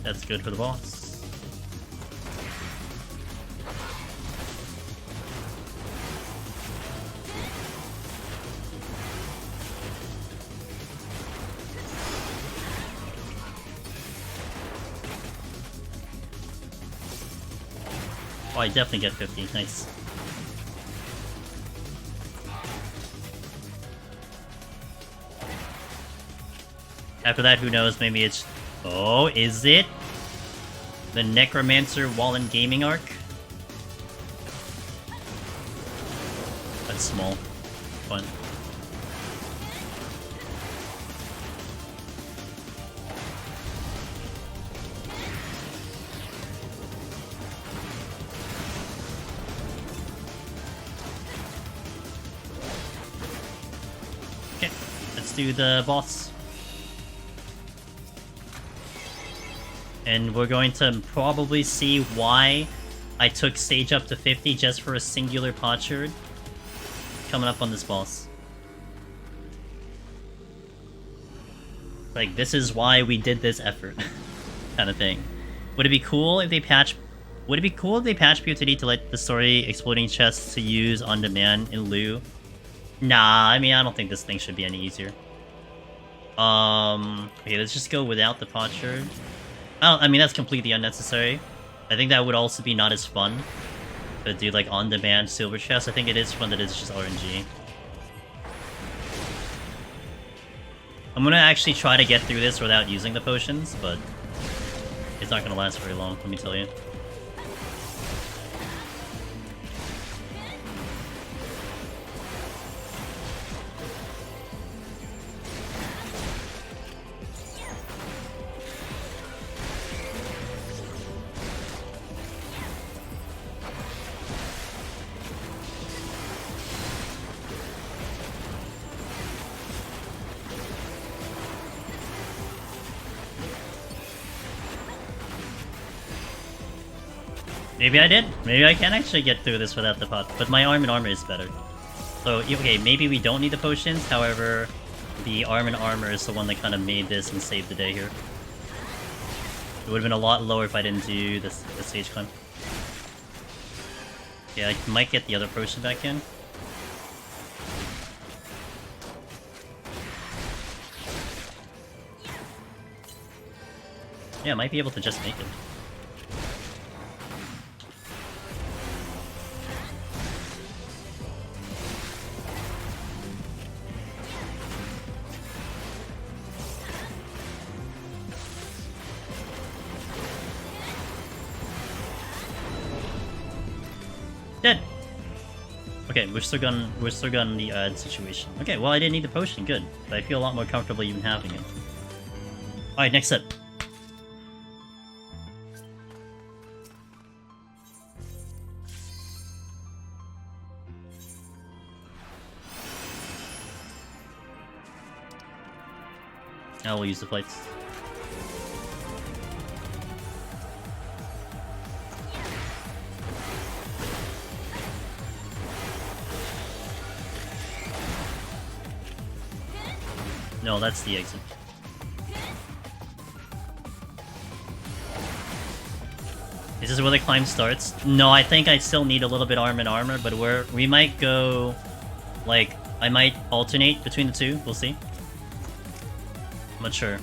That's good for the boss. Oh, I definitely get 50. Nice. After that, who knows? Maybe it's... Oh, is it? The Necromancer Wallen Gaming Arc? That's small. Fun. Okay, let's do the boss. And we're going to probably see why I took Sage up to 50 just for a singular potsherd coming up on this boss. Like, this is why we did this effort, kind of thing. Would it be cool if they patch... Would it be cool if they patch PoTD to let the story exploding chests to use on demand in lieu? Nah, I mean, I don't think this thing should be any easier. Okay, let's just go without the potsherd. I mean, that's completely unnecessary. I think that would also be not as fun to do, like, on-demand silver chests. I think it is fun that it's just RNG. I'm gonna actually try to get through this without using the potions, but it's not gonna last very long, let me tell you. Maybe I did. Maybe I can actually get through this without the pot, but my arm and armor is better. So, okay, maybe we don't need the potions, however, the arm and armor is the one that kind of made this and saved the day here. It would have been a lot lower if I didn't do the stage climb. Yeah, I might get the other potion back in. Yeah, I might be able to just make it. Dead. Okay, we're still gun the ad situation. Okay, well I didn't need the potion, good. But I feel a lot more comfortable even having it. Alright, next set. Now we'll use the plates. No, that's the exit. Is this where the climb starts? No, I think I still need a little bit armor, but we might go... Like, I might alternate between the two, we'll see. I'm not sure.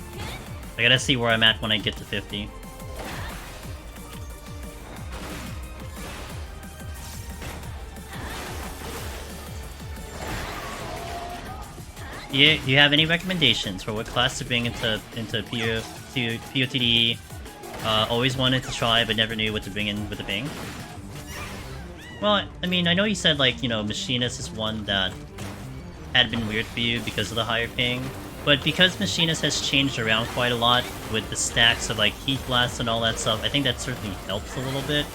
I gotta see where I'm at when I get to 50. Do you have any recommendations for what class to bring into PoTD? Always wanted to try, but never knew what to bring in with the Bing. Well, I mean, I know you said, like, you know, Machinist is one that had been weird for you because of the higher ping, but because Machinist has changed around quite a lot with the stacks of, like, Heat Blast and all that stuff, I think that certainly helps a little bit.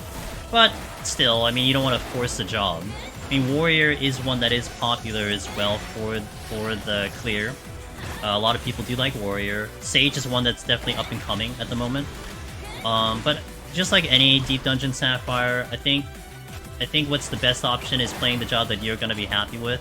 But still, I mean, you don't want to force the job. I mean, Warrior is one that is popular as well for the clear. A lot of people do like Warrior. Sage is one that's definitely up and coming at the moment. But just like any Deep Dungeon Sapphire, I think what's the best option is playing the job that you're gonna be happy with.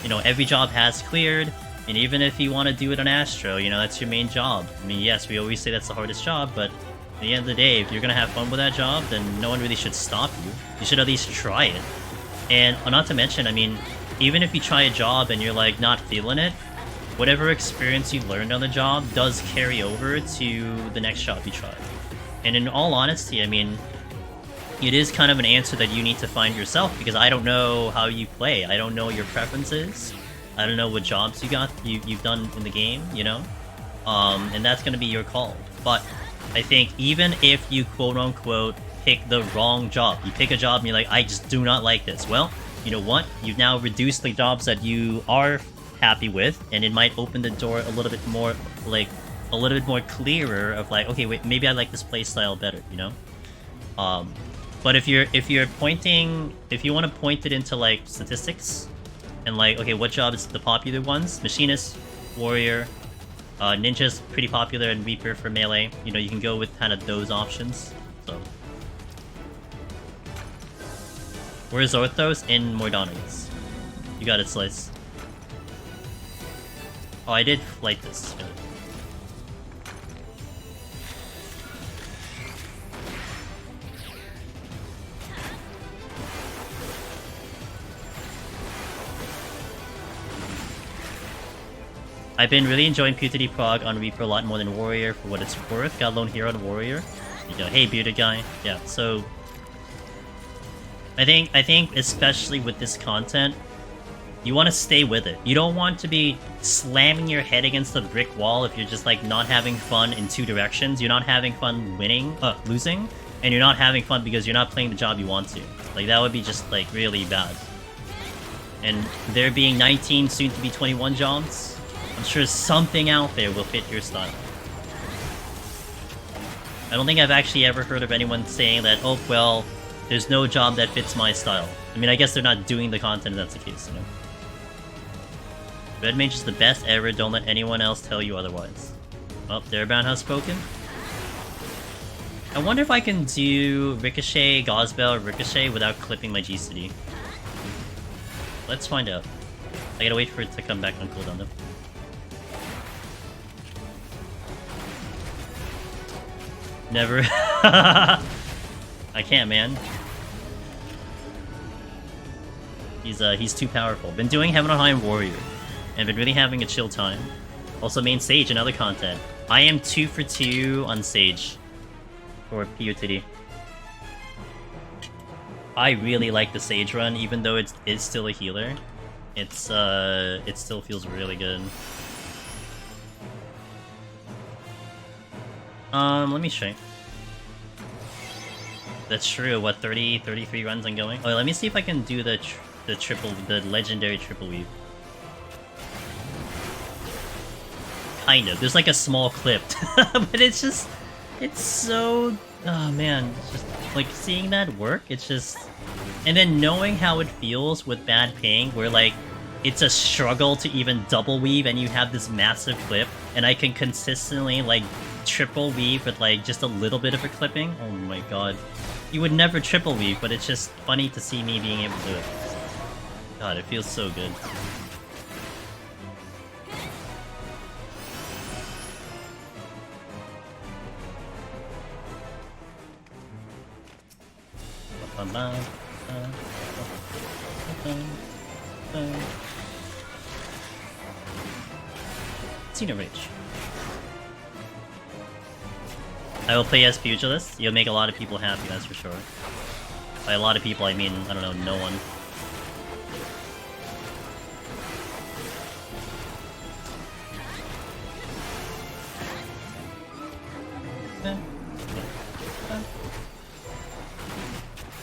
You know, every job has cleared, and even if you want to do it on Astro, you know, that's your main job. I mean, yes, we always say that's the hardest job, but at the end of the day, if you're gonna have fun with that job, then no one really should stop you. You should at least try it. And not to mention, I mean, even if you try a job and you're like not feeling it, whatever experience you learned on the job does carry over to the next job you try. And in all honesty, I mean, it is kind of an answer that you need to find yourself, because I don't know how you play. I don't know your preferences. I don't know what jobs you've done in the game, you know? And that's going to be your call. But I think even if you quote-unquote pick the wrong job, you pick a job and you're like, I just do not like this. Well, you know what? You've now reduced the jobs that you are happy with, and it might open the door a little bit more, like, a little bit more clearer of like, okay, wait, maybe I like this playstyle better, you know? But if you want to point it into like statistics, and like, okay, what job is the popular ones? Machinist, Warrior, Ninja's pretty popular, and Reaper for melee. You know, you can go with kind of those options. So, where's Orthos? In Mordonis. You got it, Slice. Oh, I did flight this. Good. I've been really enjoying PoTD Prog on Reaper a lot more than Warrior for what it's worth. Got Lone Hero on Warrior. You go, hey bearded guy. Yeah, so I think especially with this content, you want to stay with it. You don't want to be slamming your head against the brick wall if you're just like not having fun in two directions. You're not having fun losing, and you're not having fun because you're not playing the job you want to. Like, that would be just like really bad. And there being 19, soon to be 21 jobs, I'm sure something out there will fit your style. I don't think I've actually ever heard of anyone saying that, oh, well, there's no job that fits my style. I mean, I guess they're not doing the content if that's the case, you know? Red Mage is the best ever, don't let anyone else tell you otherwise. Oh, Darebound has spoken. I wonder if I can do Ricochet, Gaussbell, Ricochet without clipping my G-City. Let's find out. I gotta wait for it to come back on cooldown though. Never. I can't, man. He's too powerful. Been doing Heaven on High and Warrior, and been really having a chill time. Also main Sage and other content. I am 2 for 2 on Sage for PoTD. I really like the Sage run, even though it's still a healer. It still feels really good. Let me check. That's true. What, 33 runs I'm going? Oh, let me see if I can do the legendary triple weave. Kind of. There's like a small clip, but it's so. Oh man, it's just like seeing that work. It's just, and then knowing how it feels with bad ping, where like it's a struggle to even double weave, and you have this massive clip, and I can consistently like triple weave with like just a little bit of a clipping. Oh my god. You would never triple weave, but it's just funny to see me being able to do it. God, it feels so good. Cena Rage. I will play as Pugilist. You'll make a lot of people happy, that's for sure. By a lot of people, I mean, I don't know, no one.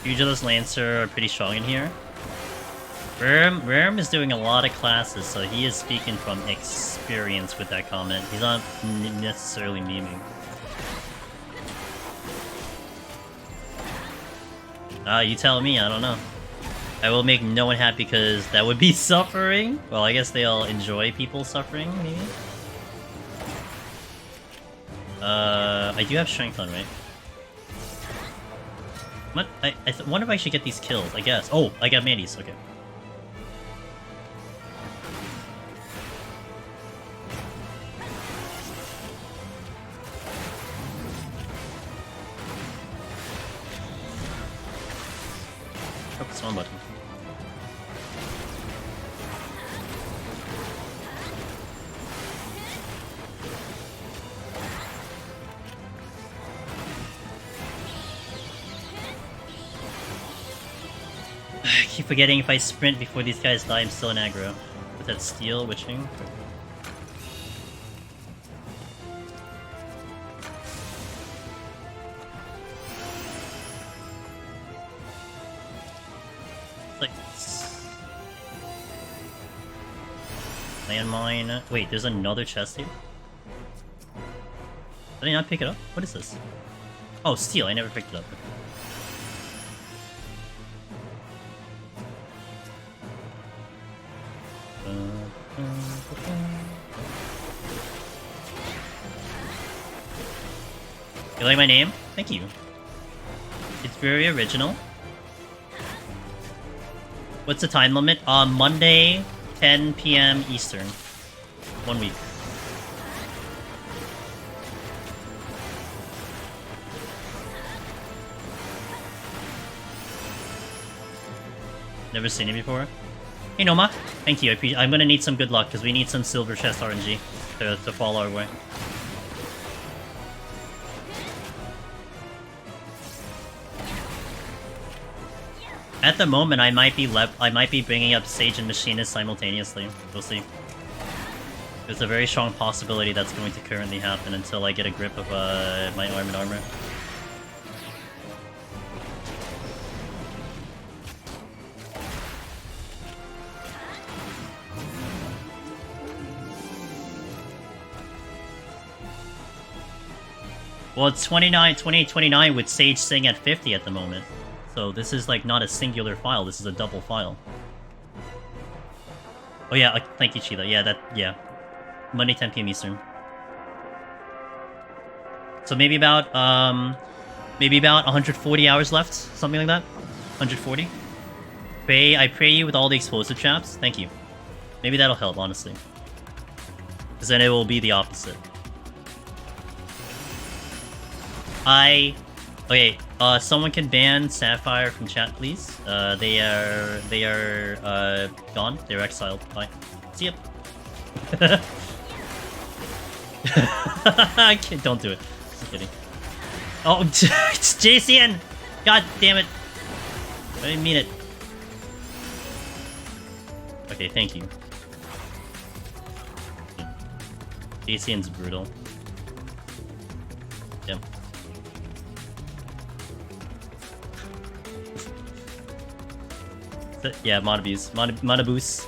Pugilist Lancer are pretty strong in here. Worm is doing a lot of classes, so he is speaking from experience with that comment. He's not necessarily memeing. You tell me, I don't know. I will make no one happy because that would be suffering. Well, I guess they'll enjoy people suffering, maybe? I do have strength on, right? What? I wonder if I should get these kills, I guess. Oh, I got Mandy's, okay. Focus one button. I keep forgetting if I sprint before these guys die, I'm still in aggro. With that steel witching. Like landmine. Wait, there's another chest here? Did I not pick it up? What is this? Oh, steel, I never picked it up. You like my name? Thank you. It's very original. What's the time limit? Monday, 10 PM Eastern. 1 week. Never seen it before. Hey Noma, thank you. I'm gonna need some good luck because we need some silver chest RNG to fall our way. At the moment, I might be bringing up Sage and Machinist simultaneously. We'll see. There's a very strong possibility that's going to currently happen until I get a grip of my armored armor. Well, it's 2829 with Sage Sing at 50 at the moment. So this is like not a singular file, this is a double file. Oh yeah, thank you Cheetah. Yeah, Monday 10 PM Eastern. So maybe about 140 hours left, something like that. 140. I pray you with all the explosive traps. Thank you. Maybe that'll help, honestly. Because then it will be the opposite. Okay, someone can ban Sapphire from chat, please. They are gone. They're exiled. Bye. See ya. I can't. Don't do it. Just kidding. Oh, it's JCN. God damn it. I didn't mean it. Okay, thank you. JCN's brutal. Yep. Yeah, Monabuse. Monabuse.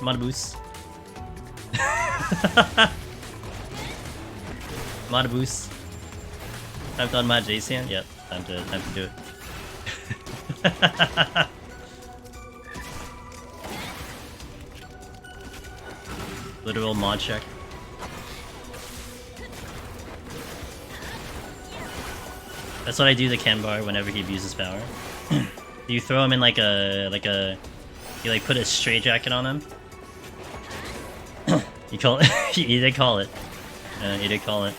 Monabuse. I've done my JCN? Yep, time to do it. Literal mod check. That's what I do to Kenbar whenever he abuses power. You throw him in you like put a straitjacket on him. You call it. You did call it. You did call it.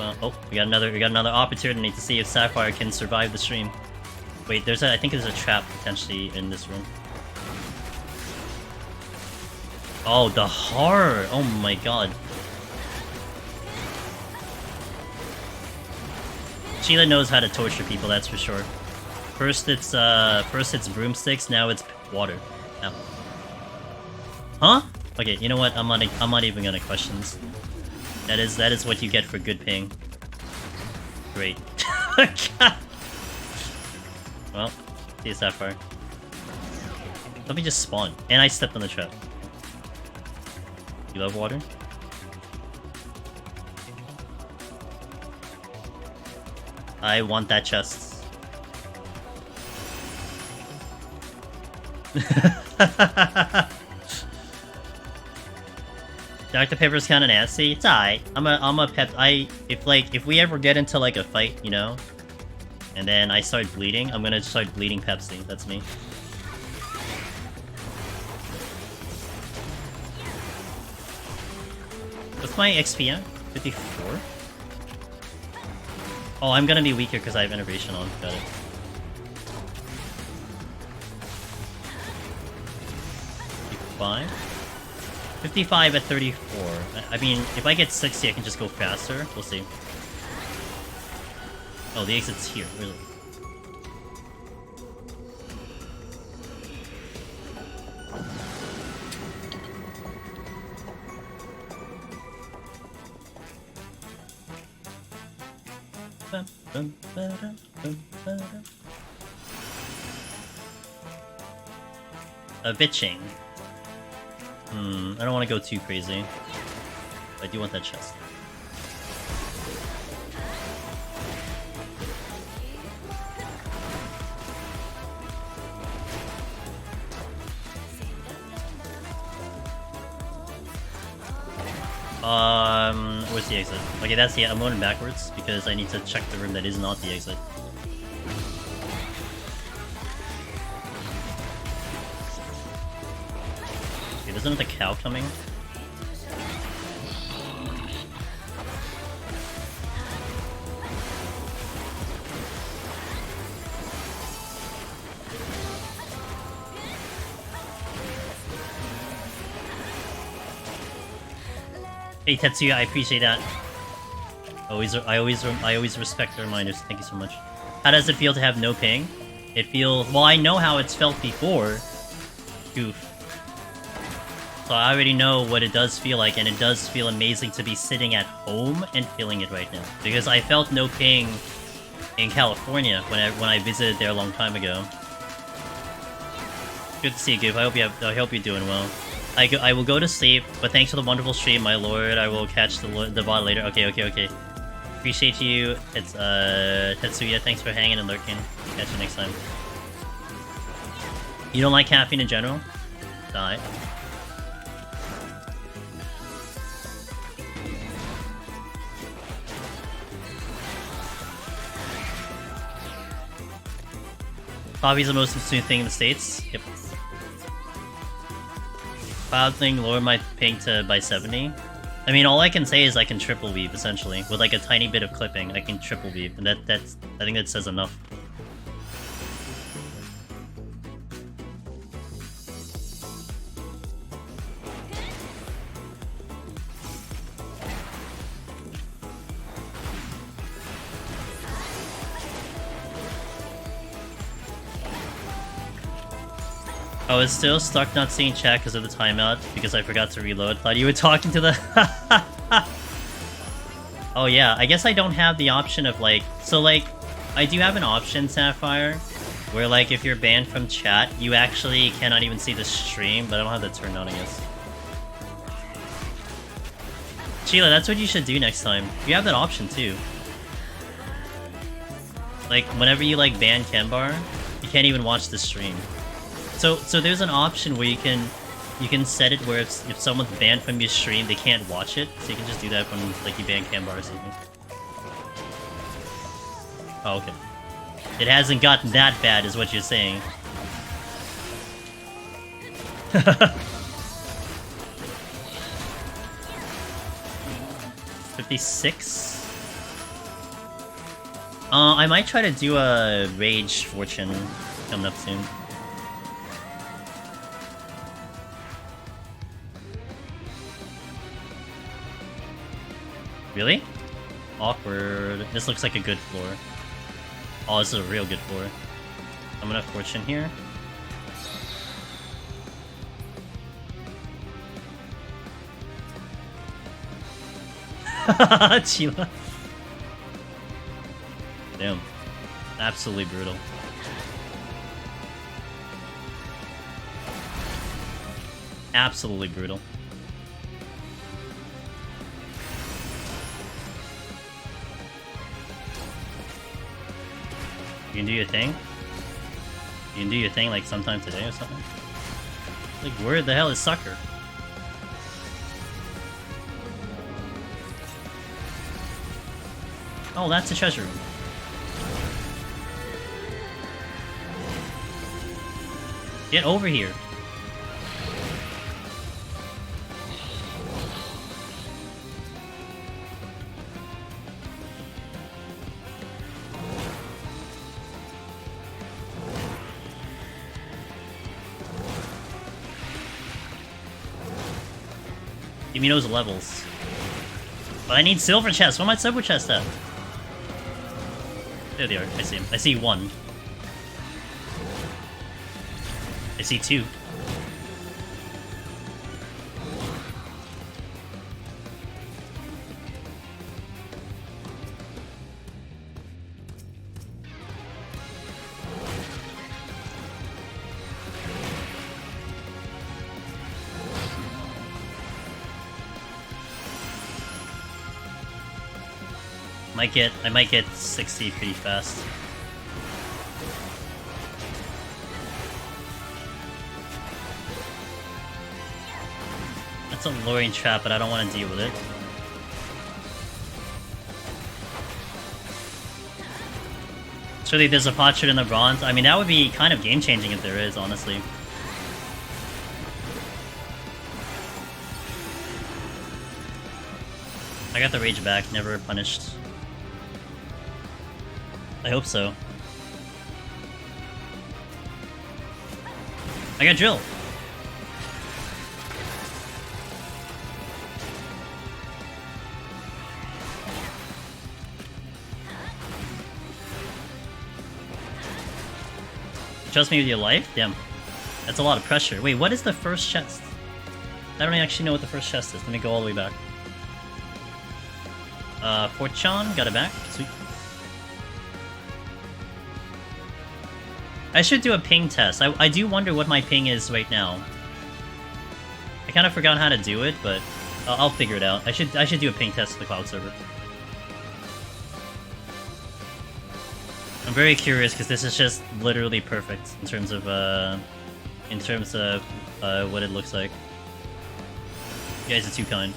Well, oh, we got another opportunity to see if Sapphire can survive the stream. Wait, I think there's a trap potentially in this room. Oh, the horror! Oh my god. Sheila knows how to torture people, that's for sure. First it's broomsticks, now it's water. Ow. Huh? Okay, you know what? I'm not even gonna question this. That is what you get for good ping. Great. Well, see you, Sapphire. Let me just spawn. And I stepped on the trap. You love water? I want that chest. Dr. Pepper's kinda nasty. It's alright. I'm a pep. If we ever get into like a fight, you know, and then I start bleeding, I'm gonna start bleeding Pepsi. That's me. What's my XP at? 54? Oh, I'm gonna be weaker because I have innovation on. Got it. Fine. 55 at 34. I mean, if I get 60, I can just go faster. We'll see. Oh, the exit's here, really. A bitching. I don't want to go too crazy. I do want that chest. Where's the exit? Okay, that's the. I'm going backwards because I need to check the room that is not the exit. Okay, isn't the cow coming? Hey Tetsuya, I appreciate that. I always respect the reminders. Thank you so much. How does it feel to have no ping? It feels well. I know how it's felt before. Goof. So I already know what it does feel like, and it does feel amazing to be sitting at home and feeling it right now. Because I felt no ping in California when I visited there a long time ago. Good to see you, Goof. I hope you're doing well. I will go to sleep, but thanks for the wonderful stream, my lord. I will catch the VOD later. Okay. Appreciate you. It's Tetsuya. Thanks for hanging and lurking. Catch you next time. You don't like caffeine in general? Die. Coffee's the most consuming thing in the States. Yep. Cloud thing lowered my ping by 70. I mean, all I can say is I can triple weave, essentially. With like a tiny bit of clipping, I can triple weave. And I think that says enough. I was still stuck not seeing chat because of the timeout, because I forgot to reload. Thought you were talking to the... Oh yeah, I guess I don't have the option of like... So like, I do have an option, Sapphire, where like if you're banned from chat, you actually cannot even see the stream, but I don't have that turned on, I guess. Sheila, that's what you should do next time. You have that option too. Like, whenever you like ban Kembar, you can't even watch the stream. So there's an option where you can set it where if someone's banned from your stream, they can't watch it. So you can just do that when like you ban Kembar or something. Oh, okay. It hasn't gotten that bad, is what you're saying. 56. I might try to do a Rage Fortune coming up soon. Really? Awkward. This looks like a good floor. Oh, this is a real good floor. I'm gonna Fortune here. Chila. Damn. Absolutely brutal. Absolutely brutal. You can do your thing? You can do your thing like sometime today or something? Like, where the hell is Sucker? Oh, that's a treasure room. Get over here. Give me those levels. But I need silver chests. Where my silver chest at? There they are. I see him. I see one. I see two. I might get 60 pretty fast. That's a luring trap, but I don't want to deal with it. Surely there's a potsherd in the bronze. I mean, that would be kind of game-changing if there is, honestly. I got the rage back, never punished. I hope so. I got drill. Trust me with your life? Damn. That's a lot of pressure. Wait, what is the first chest? I don't actually know what the first chest is. Let me go all the way back. Fortune, got it back. Sweet. I should do a ping test. I do wonder what my ping is right now. I kind of forgot how to do it, but I'll figure it out. I should do a ping test to the cloud server. I'm very curious because this is just literally perfect in terms of what it looks like. You guys are too kind.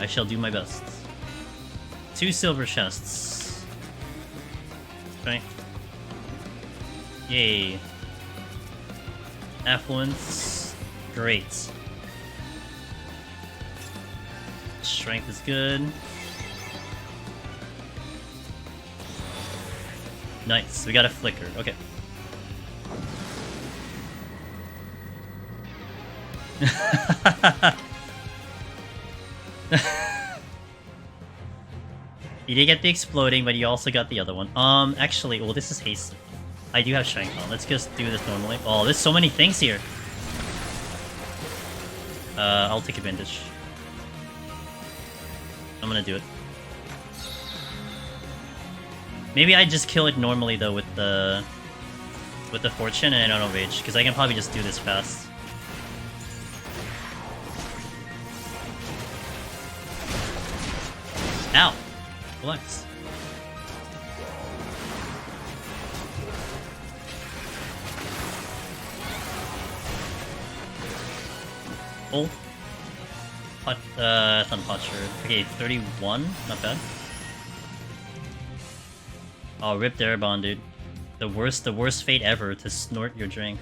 I shall do my best. 2 silver chests. Okay. Yay. Affluence. Great. Strength is good. Nice. We got a flicker. Okay. You did get the exploding, but you also got the other one. Actually, well, this is haste. I do have strength on. Let's just do this normally. Oh, there's so many things here. I'll take advantage. I'm gonna do it. Maybe I just kill it normally though with the fortune and I don't rage, because I can probably just do this fast. Ow! Relax. Oh. It's on posture. Okay, 31, not bad. Oh, ripped Erebon, dude. The worst fate ever to snort your drink.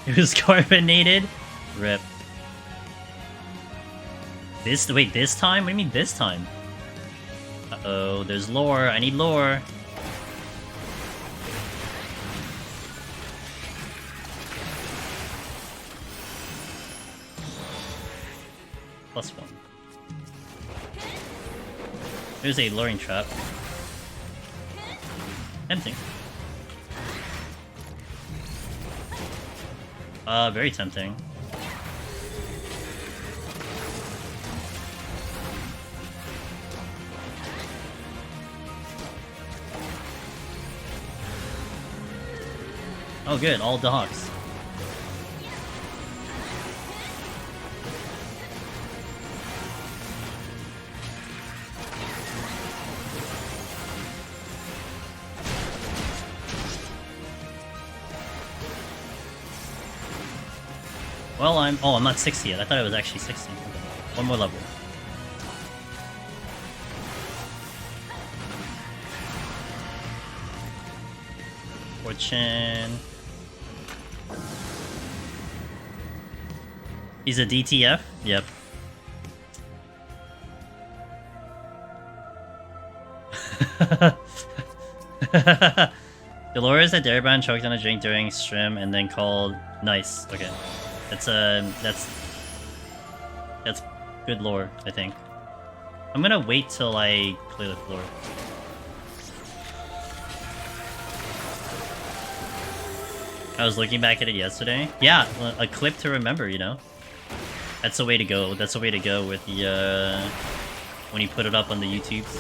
It was carbonated? Rip. Wait, this time? What do you mean this time? Uh-oh, there's lore. I need lore. +1. There's a luring trap. Tempting. Very tempting. Oh good, all dogs. Well, I'm not 60 yet. I thought it was actually 60. One more level. Fortune. He's a DTF? Yep. Dolores at Dairybrand choked on a drink during stream and then called nice. Okay. That's good lore, I think. I'm gonna wait till I clear the floor. I was looking back at it yesterday. Yeah, a clip to remember, you know? That's the way to go. That's the way to go with the, when you put it up on the YouTubes.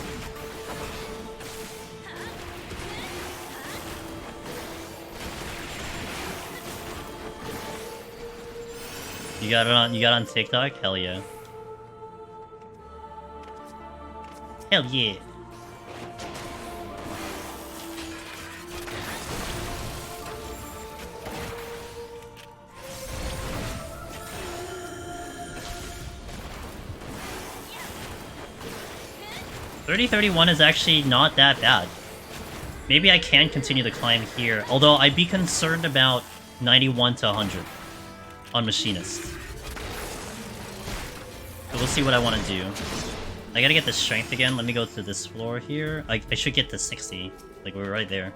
You got on TikTok? Hell yeah. Hell yeah. $30-31 is actually not that bad. Maybe I can continue the climb here, although I'd be concerned about 91 to 100 on Machinist. So we'll see what I want to do. I gotta get the strength again. Let me go to this floor here. I should get to 60. Like, we're right there.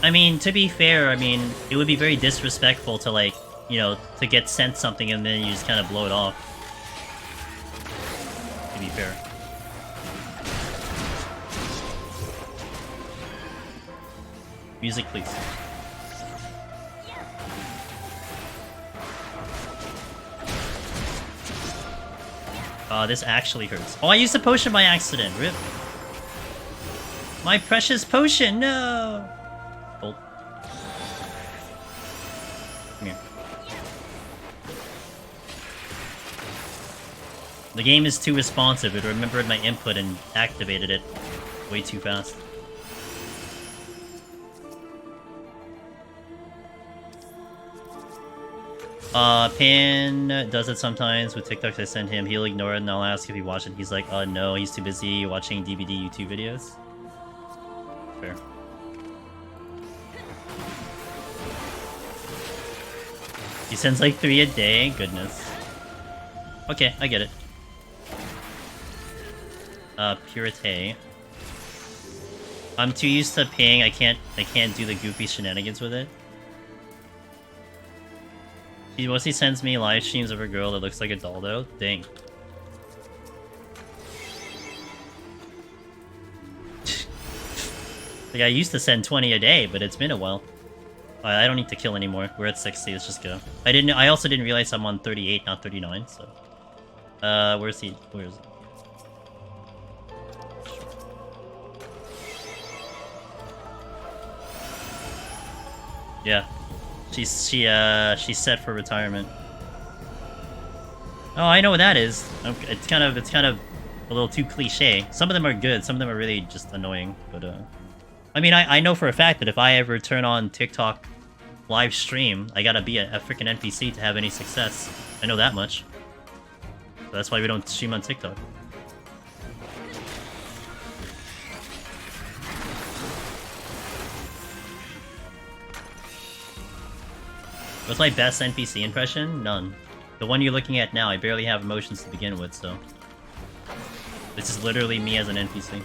I mean, to be fair, I mean, it would be very disrespectful to, like, you know, to get sent something and then you just kind of blow it off. To be fair. Music, please. This actually hurts. Oh, I used a potion by accident. Rip. My precious potion, no! Hold. Come here. The game is too responsive. It remembered my input and activated it way too fast. Pan does it sometimes with TikToks I send him. He'll ignore it and I'll ask if he watched it. He's like, no, he's too busy watching DVD YouTube videos. Fair. He sends like 3 a day? Goodness. Okay, I get it. Purite. I'm too used to ping, I can't do the goofy shenanigans with it. He mostly sends me live streams of a girl that looks like a doll though. Dang. Like, I used to send 20 a day, but it's been a while. I don't need to kill anymore. We're at 60, let's just go. I also didn't realize I'm on 38, not 39, so... where's he? Where is he? Yeah. She's set for retirement. Oh, I know what that is. It's kind of a little too cliche. Some of them are good, some of them are really just annoying, but I mean, I know for a fact that if I ever turn on TikTok live stream, I gotta be a freaking NPC to have any success. I know that much. So that's why we don't stream on TikTok. What's my best NPC impression? None. The one you're looking at now, I barely have emotions to begin with, so... This is literally me as an NPC.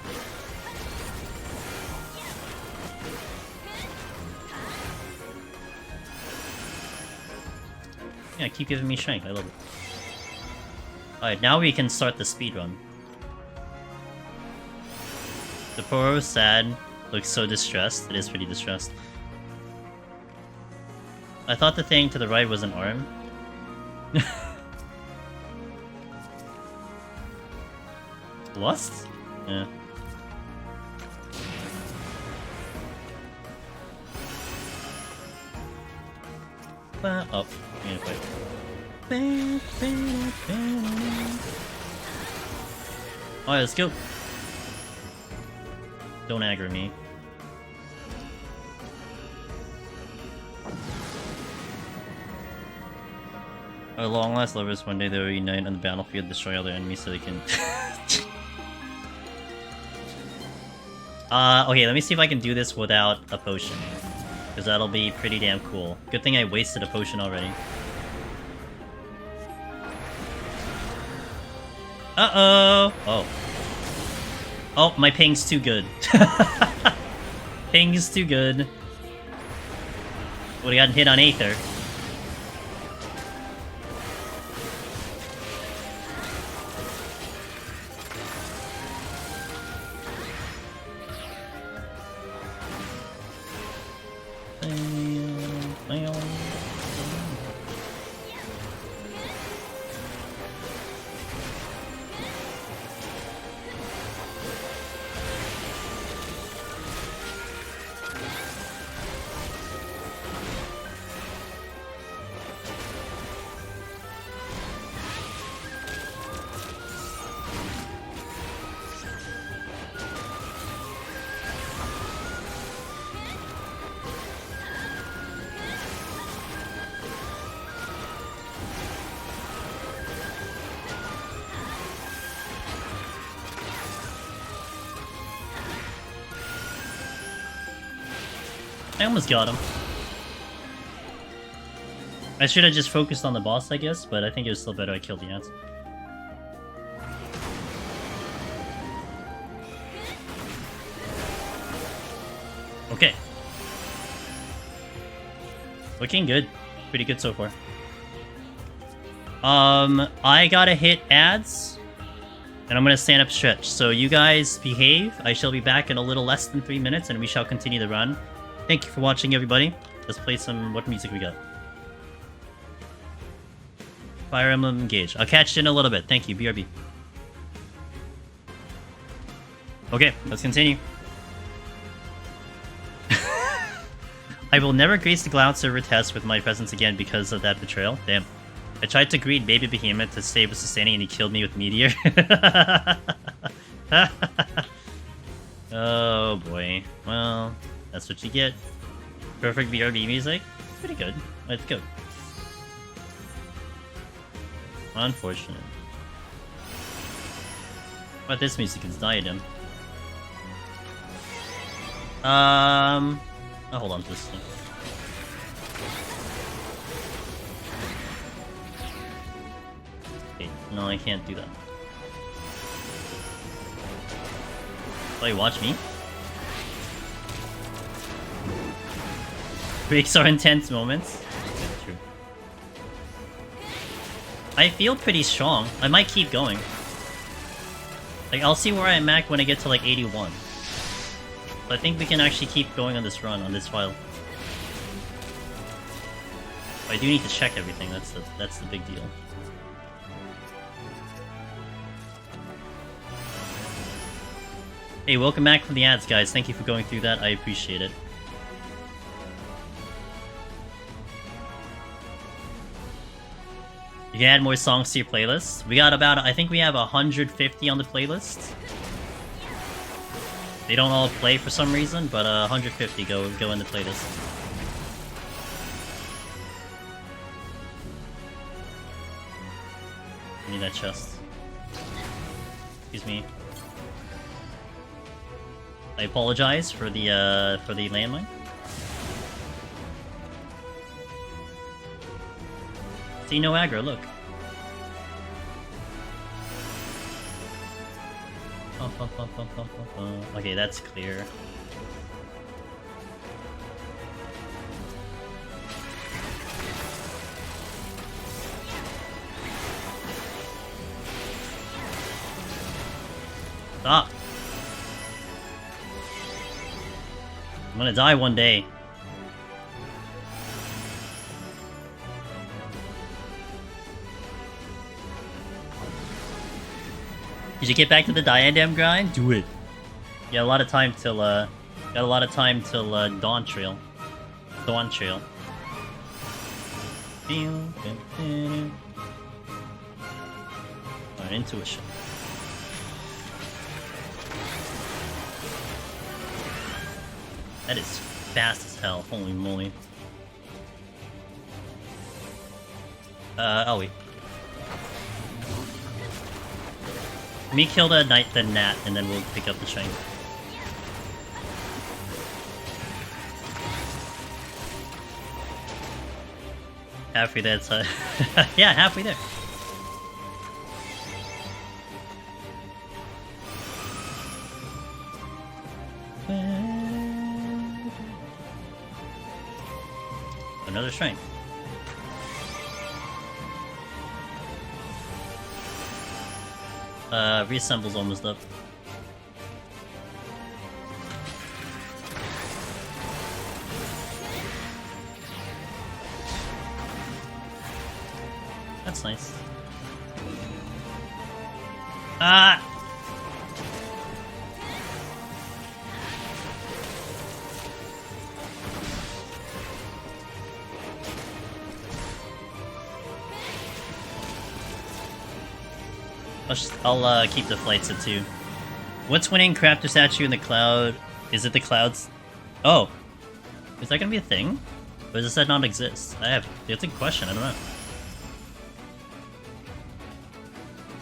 Yeah, keep giving me strength, I love it. Alright, now we can start the speedrun. The poor sad looks so distressed. It is pretty distressed. I thought the thing to the right was an arm. Lust? Yeah. Oh, I'm gonna fight. Alright, let's go. Don't aggro me. Our long last lovers, one day they will unite on the battlefield, destroy other enemies so they can... okay, let me see if I can do this without a potion. Because that'll be pretty damn cool. Good thing I wasted a potion already. Uh-oh! Oh. Oh, my ping's too good. Ping's too good. Would've gotten hit on Aether. I almost got him. I should have just focused on the boss, I guess, but I think it was still better I killed the ants. Okay. Looking good. Pretty good so far. I gotta hit ads, and I'm gonna stand up stretch. So you guys behave. I shall be back in a little less than 3 minutes, and we shall continue the run. Thank you for watching, everybody. Let's play some... What music we got? Fire Emblem Engage. I'll catch you in a little bit. Thank you, BRB. Okay, let's continue. I will never grace the Cloud server test with my presence again because of that betrayal. Damn. I tried to greet Baby Behemoth to save us sustaining and he killed me with Meteor. Oh boy. Well, that's what you get. Perfect BRB music. Pretty good. Let's go. Unfortunate. But this music is Diadem. I'll hold on to this thing. Okay, no, I can't do that. Oh, you watch me? Breaks are intense moments. That's true. I feel pretty strong. I might keep going. Like, I'll see where I'm at when I get to like 81. So I think we can actually keep going on this run, on this file. But I do need to check everything, that's the big deal. Hey, welcome back from the ads, guys. Thank you for going through that, I appreciate it. You can add more songs to your playlist. We got about, I think we have 150 on the playlist. They don't all play for some reason, but 150 go in the playlist. I need that chest. Excuse me. I apologize for the landmine. See, no aggro, look. Okay, that's clear. Stop! I'm gonna die one day. Did you get back to the diadem grind? Do it. You got a lot of time till Dawn Trail. Dawn Trail. Alright, intuition. That is fast as hell, holy moly. Oh wait. Let me kill the gnat, and then we'll pick up the strength. Halfway there, so yeah, halfway there. Another strength. Reassemble's almost up. That's nice. Ah! I'll keep the flights at 2. What's winning Crafter statue in the cloud? Is it the clouds? Oh. Is that gonna be a thing? Or does that not exist? That's a question, I don't know.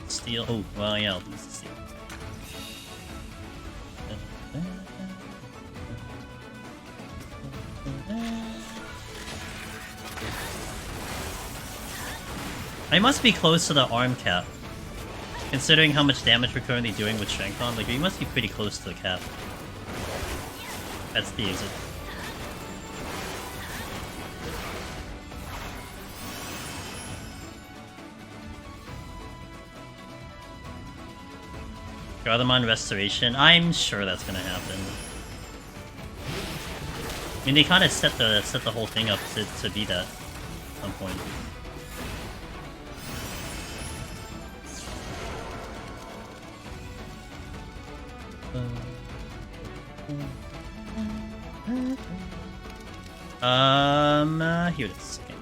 Steel. Oh, well, yeah, I'll use the steel. I must be close to the arm cap. Considering how much damage we're currently doing with Strength on, like, we must be pretty close to the cap. That's the exit. Garlemon Restoration? I'm sure that's gonna happen. I mean, they kind of set the whole thing up to be that at some point. Here it is. Okay.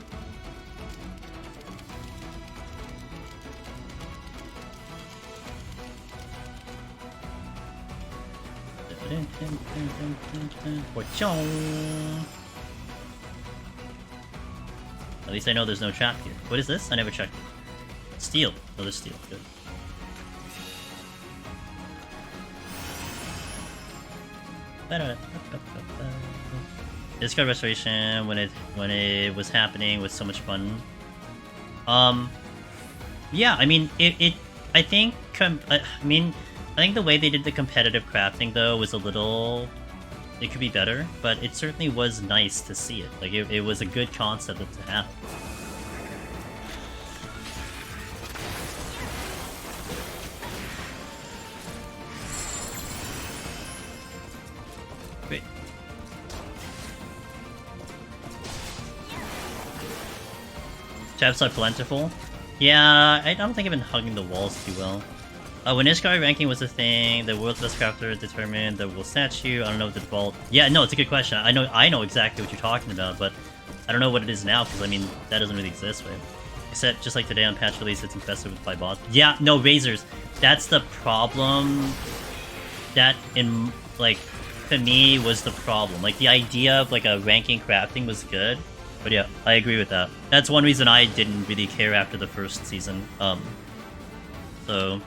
At least I know there's no trap here. What is this? I never checked it. Steel. Oh, there's steel. Good. Discard Restoration when it was happening was so much fun. Yeah, I mean I think the way they did the competitive crafting though was a little. It could be better, but it certainly was nice to see it. Like it was a good concept to have. Great. Chaps are plentiful. Yeah, I don't think I've been hugging the walls too well. When Ishikari ranking was a thing, the world's best crafter determined the world statue. I don't know what the default. Yeah, no, it's a good question. I know exactly what you're talking about, but I don't know what it is now because I mean that doesn't really exist, right? Except just like today on patch release, it's infested with 5 bots. Yeah, no razors. That's the problem. That for me was the problem. Like the idea of like a ranking crafting was good. But yeah, I agree with that. That's one reason I didn't really care after the first season. So...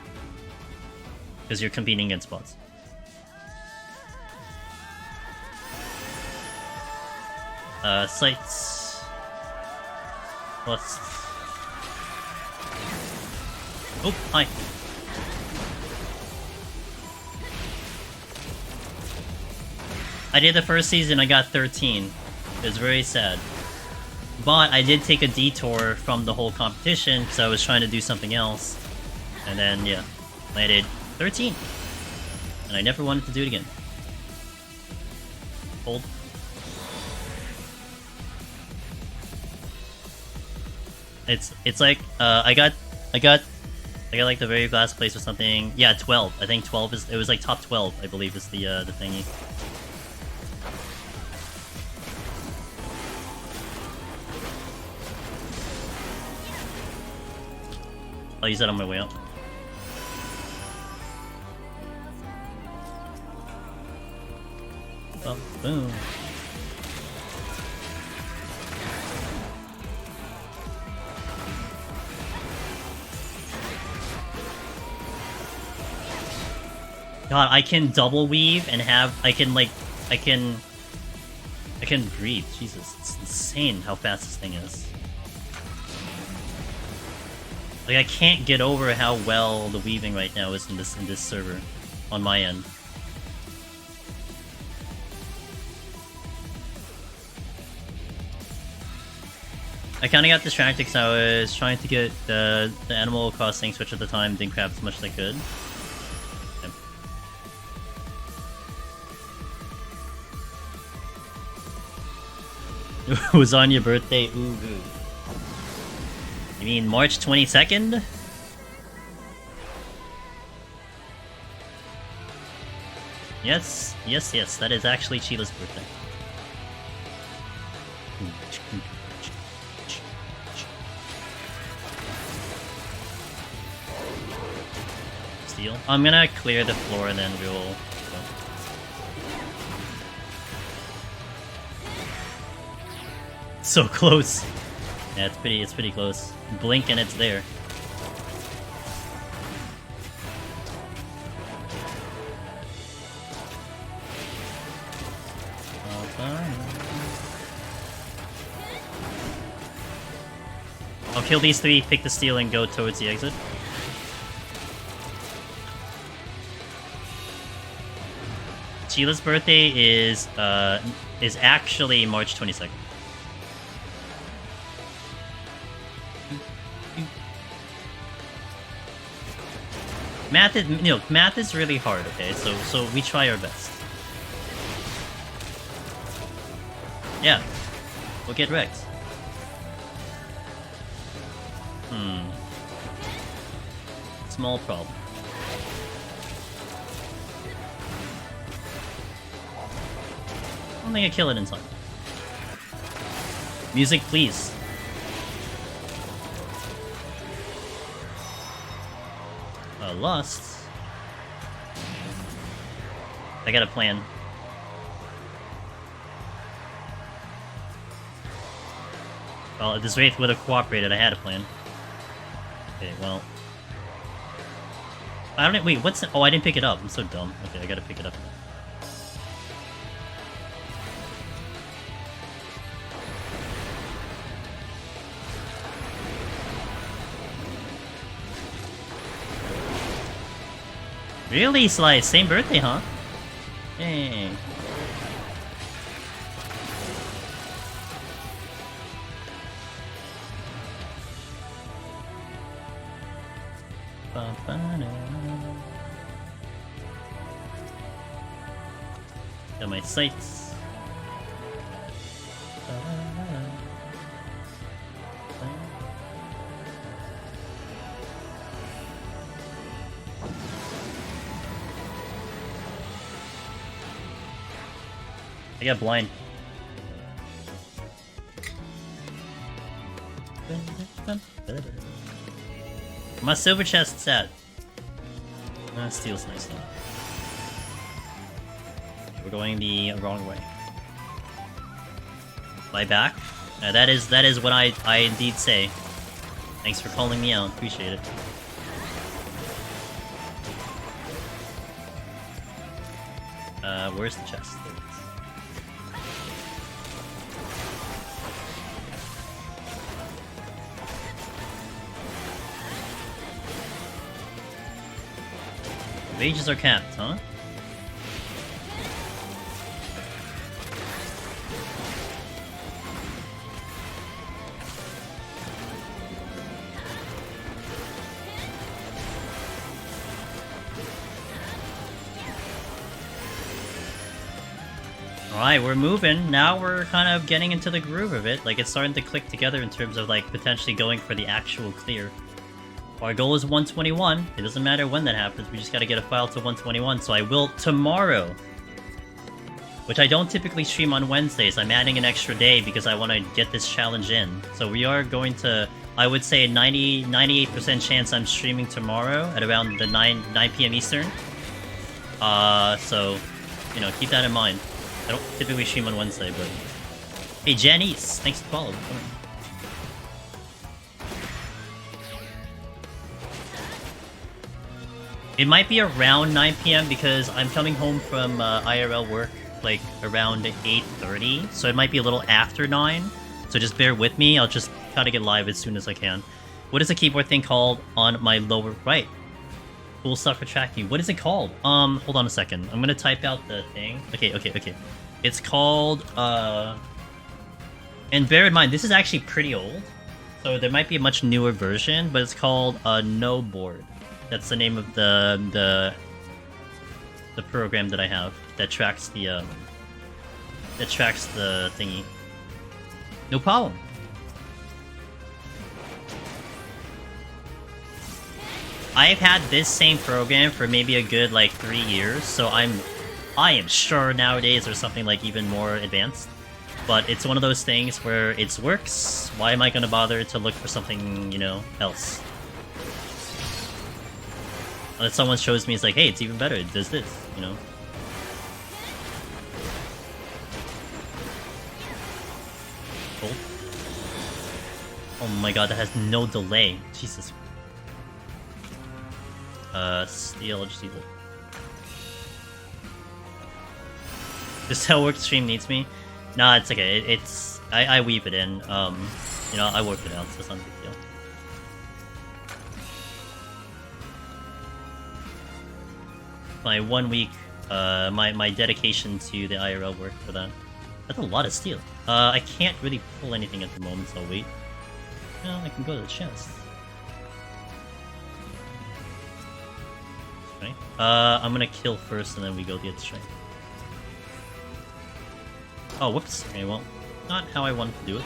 because you're competing against bots. Sites. Oh, hi. I did the first season, I got 13. It was very sad. But I did take a detour from the whole competition because I was trying to do something else. And then, yeah, I did 13. And I never wanted to do it again. Hold. It's like I got like the very last place or something. Yeah, 12. I think 12 is, it was like top 12, I believe, is the thingy. I'll use that on my way up. Oh, boom. God, I can double weave and have, I can breathe. Jesus, it's insane how fast this thing is. Like, I can't get over how well the weaving right now is in this server, on my end. I kind of got distracted because I was trying to get the Animal Crossing Switch at the time, didn't grab as much as I could. It was on your birthday? Ooh. You mean March 22nd? Yes, that is actually Sheila's birthday. Steal. I'm gonna clear the floor and then we'll go. So close. Yeah, it's pretty close. Blink and it's there. I'll kill these three, pick the steal, and go towards the exit. Sheila's birthday is actually March 22nd. Math is really hard, okay? So we try our best. Yeah. We'll get wrecked. Small problem. I don't think I kill it in time. Music, please. Lost. I got a plan. Well, if this Wraith would have cooperated, I had a plan. Okay, well. I don't. Wait, what's. Oh, I didn't pick it up. I'm so dumb. Okay, I gotta pick it up. Really, Slice? Same birthday, huh? Dang. Got my sights. I got blind. My silver chest's at. Steel's nice though. We're going the wrong way. My back? That is what I indeed say. Thanks for calling me out. Appreciate it. Where's the chest? There it is. Wages are capped, huh? Alright, we're moving. Now we're kind of getting into the groove of it. Like, it's starting to click together in terms of, like, potentially going for the actual clear. Our goal is 121. It doesn't matter when that happens. We just gotta get a file to 121. So I will tomorrow. Which I don't typically stream on Wednesdays. I'm adding an extra day because I want to get this challenge in. So we are going to... I would say 98% chance I'm streaming tomorrow at around the 9 p.m. Eastern. So, you know, keep that in mind. I don't typically stream on Wednesday, but... Hey, Janice! Thanks for following. It might be around 9 p.m. because I'm coming home from IRL work, like, around 8:30. So it might be a little after 9. So just bear with me. I'll just try to get live as soon as I can. What is the keyboard thing called on my lower right? Cool stuff for tracking. What is it called? Hold on a second. I'm gonna type out the thing. Okay. It's called, and bear in mind, this is actually pretty old. So there might be a much newer version, but it's called, No Board. That's the name of the program that I have that tracks the, thingy. No problem. I've had this same program for maybe a good, like, 3 years, so I am sure nowadays there's something, like, even more advanced. But it's one of those things where it works, why am I gonna bother to look for something, you know, else? Unless someone shows me, it's like, hey, it's even better, it does this, you know? Cool. Oh my god, that has no delay. Jesus. Steel, I'll just use it. This how work stream needs me? Nah, it's okay. I weave it in. You know, I work it out, so it's not a big deal. My 1 week, my dedication to the IRL work for that. That's a lot of steel. I can't really pull anything at the moment, so I'll wait. No, I can go to the chest. Okay. I'm gonna kill first, and then we go get the strength. Oh, whoops. Okay, well, not how I wanted to do it.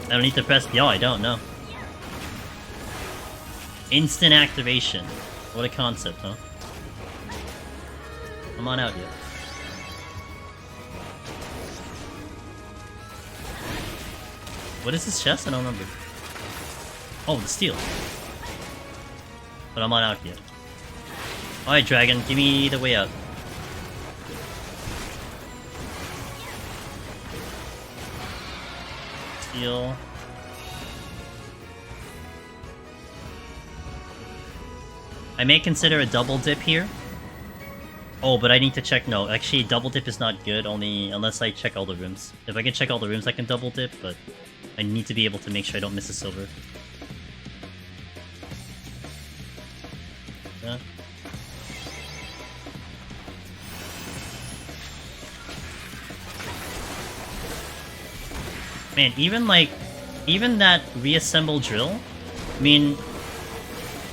I don't need to press... Yo, I don't know. Instant activation. What a concept, huh? Come on out here. What is this chest? I don't remember. Oh, the steel. But I'm not out yet. Alright, dragon, give me the way out. Steel. I may consider a double dip here. Oh, but I need to check. No, actually, double dip is not good, only unless I check all the rooms. If I can check all the rooms, I can double dip, but I need to be able to make sure I don't miss a silver. Yeah. Man, even that reassemble drill, I mean,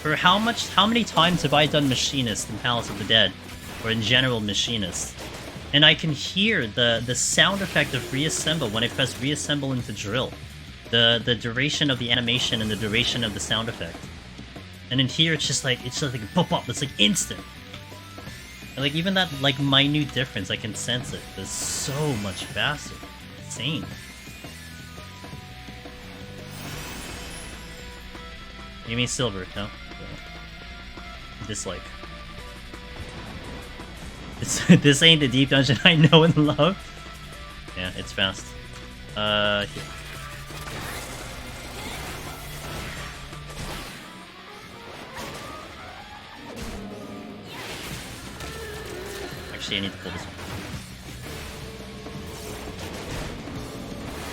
for how many times have I done Machinist in Palace of the Dead? Or in general, Machinist? And I can hear the sound effect of reassemble when I press reassemble into drill. The duration of the animation and the duration of the sound effect. And in here, it's just like a pop-up, it's like instant. And like even that like minute difference, I can sense it. It's so much faster. Insane. You mean silver, no? Dislike. This ain't the deep dungeon I know and love. Yeah, it's fast. Here. Actually, I need to pull this one.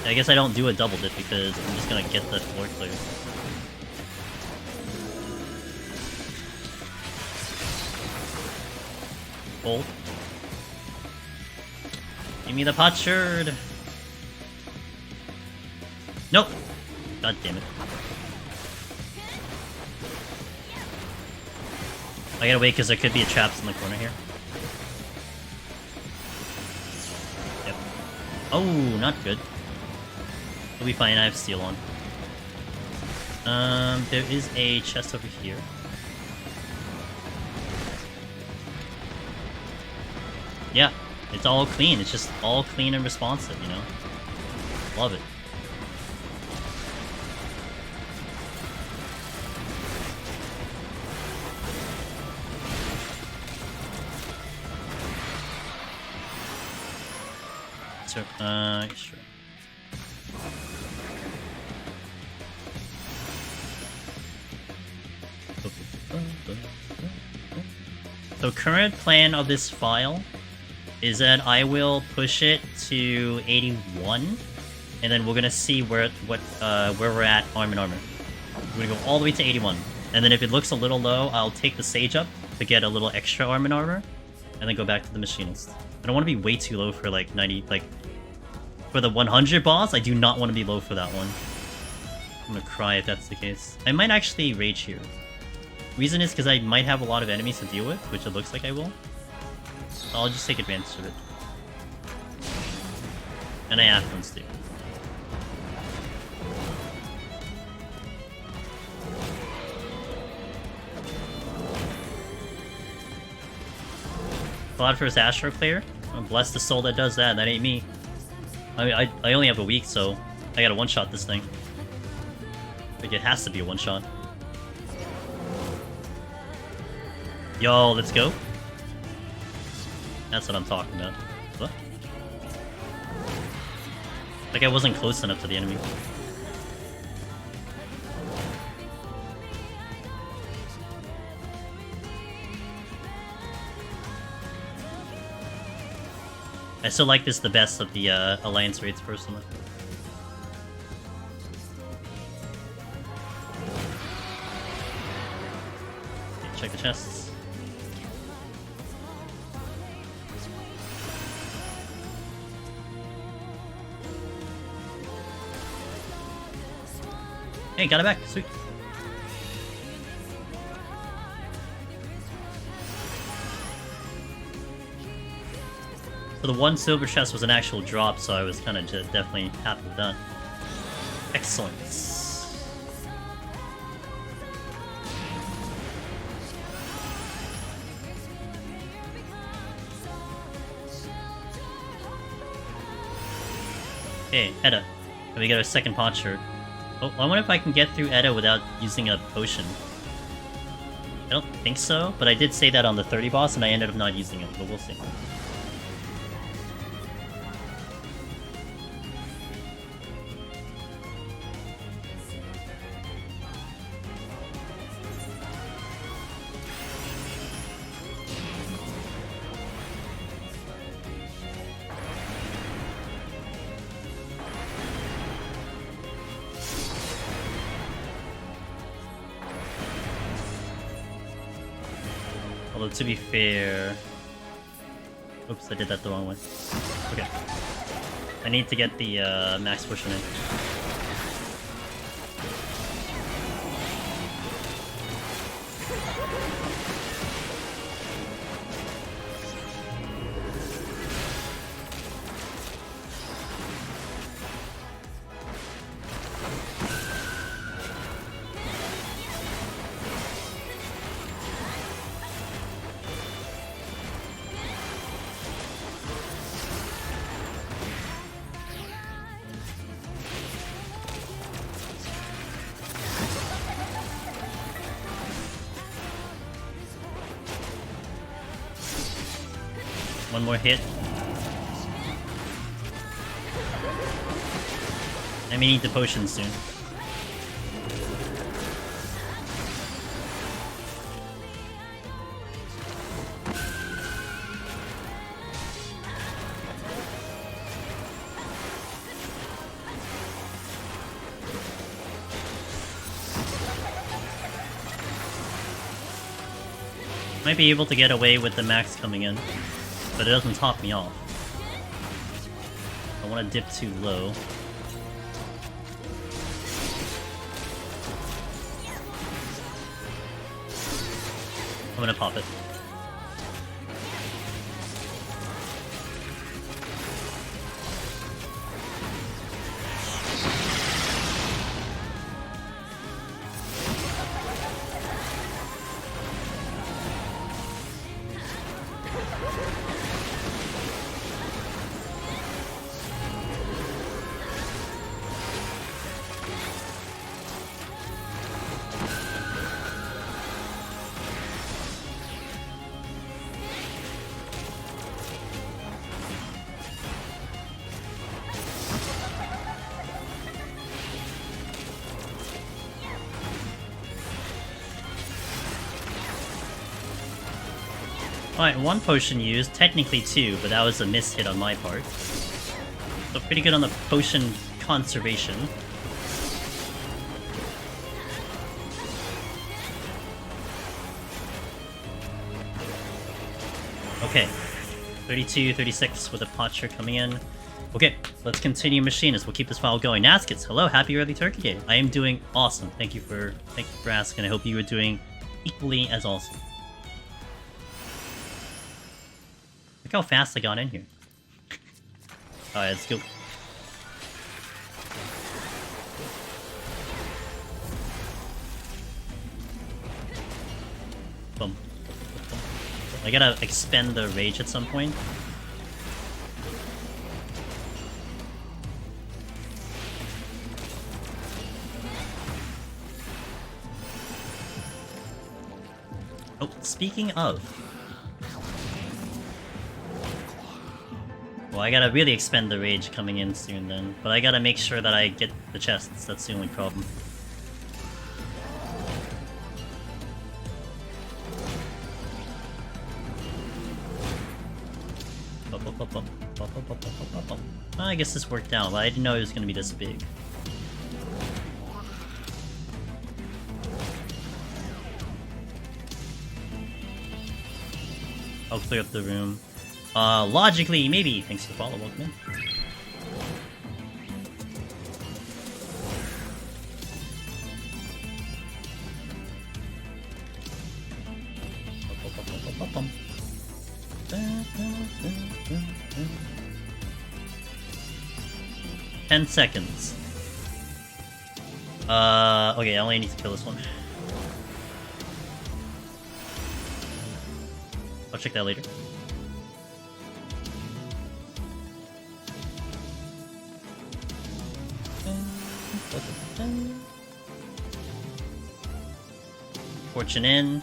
I guess I don't do a double dip because I'm just gonna get the floor clear. Hold. Give me the potsherd! Nope! God damn it. I gotta wait because there could be a traps in the corner here. Yep. Oh, not good. We'll be fine, I have steel on. There is a chest over here. Yeah, it's all clean. It's just all clean and responsive, you know? Love it. So, sure. So current plan of this file is that I will push it to 81, and then we're gonna see where we're at arm and armor. We're gonna go all the way to 81, and then if it looks a little low, I'll take the sage up to get a little extra arm and armor, and then go back to the machinist. I don't want to be way too low for like 90, like for the 100 boss. I do not want to be low for that one. I'm gonna cry if that's the case. I might actually rage here. Reason is because I might have a lot of enemies to deal with, which it looks like I will. So I'll just take advantage of it. And I have ones too. Glad for his Astro Clear. Oh, bless the soul that does that. That ain't me. I only have a week, so I gotta one-shot this thing. Like, it has to be a one-shot. Yo, let's go. That's what I'm talking about. What? Like I wasn't close enough to the enemy. I still like this the best of the Alliance raids, personally. Okay, check the chests. Hey, got it back. Sweet. So the one silver chest was an actual drop, so I was kind of just definitely happy with that. Excellent. Okay, Edda. Can we get our second potsherd? Oh, I wonder if I can get through Edda without using a potion. I don't think so, but I did say that on the 30 boss, and I ended up not using it, but we'll see. Although, to be fair... Oops, I did that the wrong way. Okay. I need to get the max portion in. One more hit. I may need the potion soon. Might be able to get away with the max coming in, but it doesn't top me off. I want to dip too low. I'm gonna pop it. Alright, 1 potion used, technically 2, but that was a miss hit on my part. So pretty good on the potion conservation. Okay, 32, 36 with a potcher coming in. Okay, let's continue Machinist. We'll keep this file going. Naskets, hello, happy early Turkey Day. I am doing awesome. Thank you for asking. I hope you are doing equally as awesome. Look how fast I got in here. Alright, let's go. Boom. I gotta expend the rage at some point. Oh, speaking of. Well, I gotta really expend the rage coming in soon then. But I gotta make sure that I get the chests, that's the only problem. I guess this worked out, but I didn't know it was gonna be this big. I'll clear up the room. Logically, maybe. Thanks for the follow, welcome in. Ten seconds. Okay, I only need to kill this one. I'll check that later. Fortune in.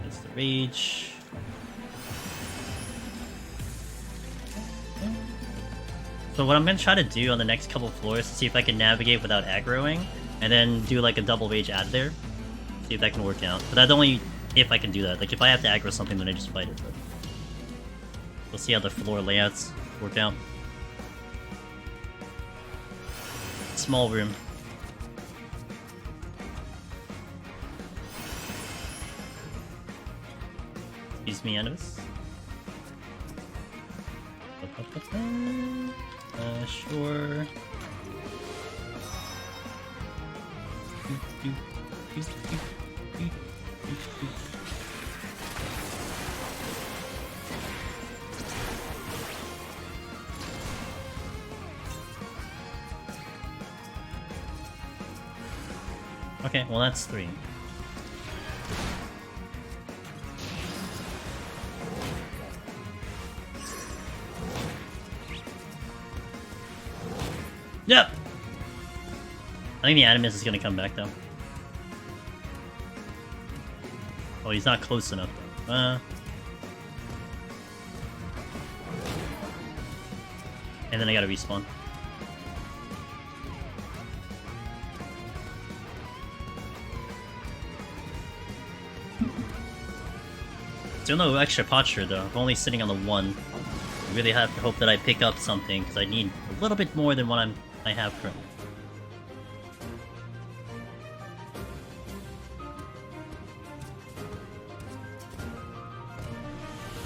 That's the rage. So what I'm gonna try to do on the next couple floors is see if I can navigate without aggroing, and then do like a double rage out there. See if that can work out. But that's only if I can do that. Like if I have to aggro something, then I just fight it. But we'll see how the floor layouts work out. Small room. Excuse me, Animus. Sure. Okay, well that's 3. Yep! I think the Animus is gonna come back though. Oh, he's not close enough though. And then I gotta respawn. Still no extra posture though. I'm only sitting on the 1. I really have to hope that I pick up something, because I need a little bit more than what I have currently.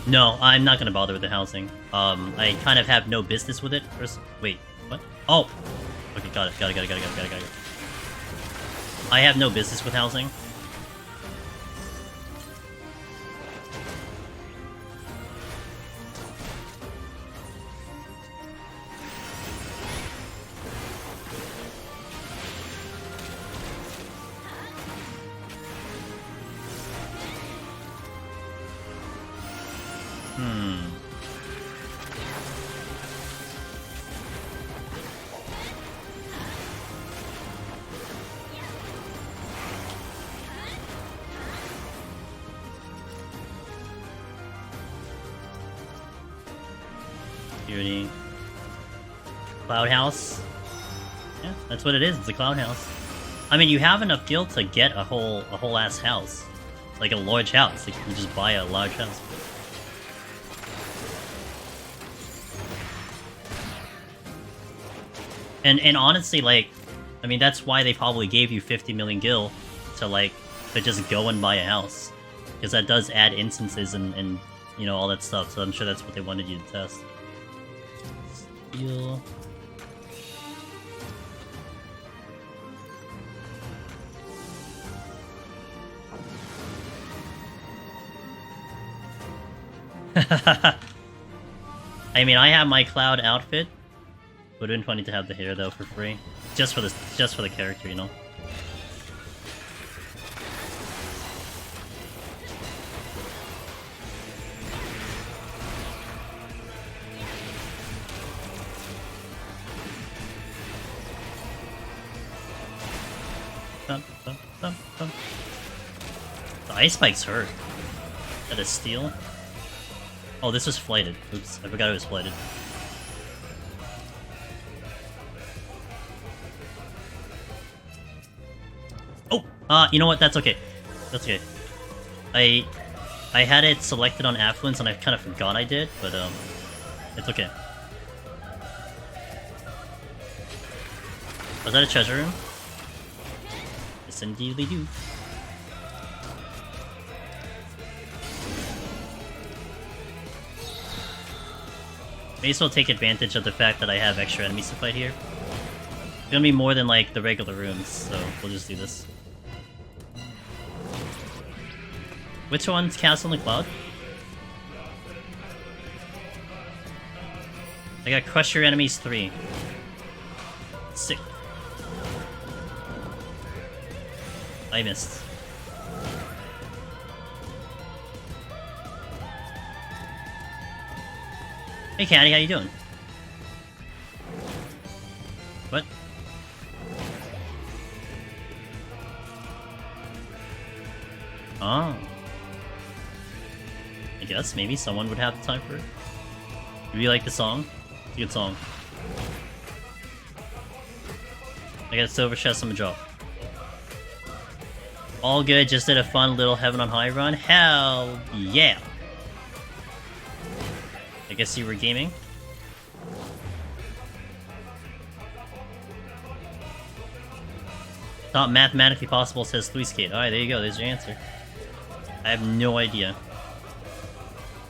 No, I'm not gonna bother with the housing. I kind of have no business with it. First, wait, what? Oh! Okay, got it. I have no business with housing. Beauty. Cloud house. Yeah, that's what it is. It's a cloud house. I mean, you have enough gil to get a whole ass house, like a large house. Like, you just buy a large house. And honestly, like, I mean, that's why they probably gave you 50 million gil to just go and buy a house, because that does add instances and you know, all that stuff. So I'm sure that's what they wanted you to test. Steel. I mean, I have my cloud outfit. Would have been funny to have the hair though for free, just for the character, you know. The ice spikes hurt. That is steel. Oh, this was flighted. Oops, I forgot it was flighted. Oh, you know what? That's okay. That's okay. I had it selected on affluence and I kind of forgot I did, but it's okay. Was that a treasure room? Yes, indeed they do. May as well take advantage of the fact that I have extra enemies to fight here. It's gonna be more than like the regular rooms, so we'll just do this. Which one's Castle in the Cloud? I got Crush Your Enemies 3. Sick. I missed. Hey Caddy, how you doing? What? Oh. I guess maybe someone would have the time for it. Do you like the song? It's a good song. I got a silver chest on the drop. All good, just did a fun little Heaven on High run. Hell yeah! I guess you were gaming? Not mathematically possible, says Skate. Alright, there you go, there's your answer. I have no idea.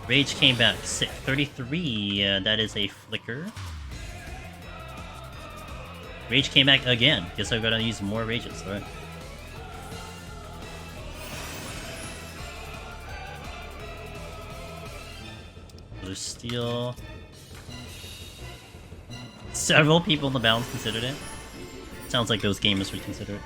Rage came back. Sick. 33, that is a flicker. Rage came back again. Guess I've got to use more rages, alright. Blue steel. Several people in the balance considered it. Sounds like those gamers would consider it.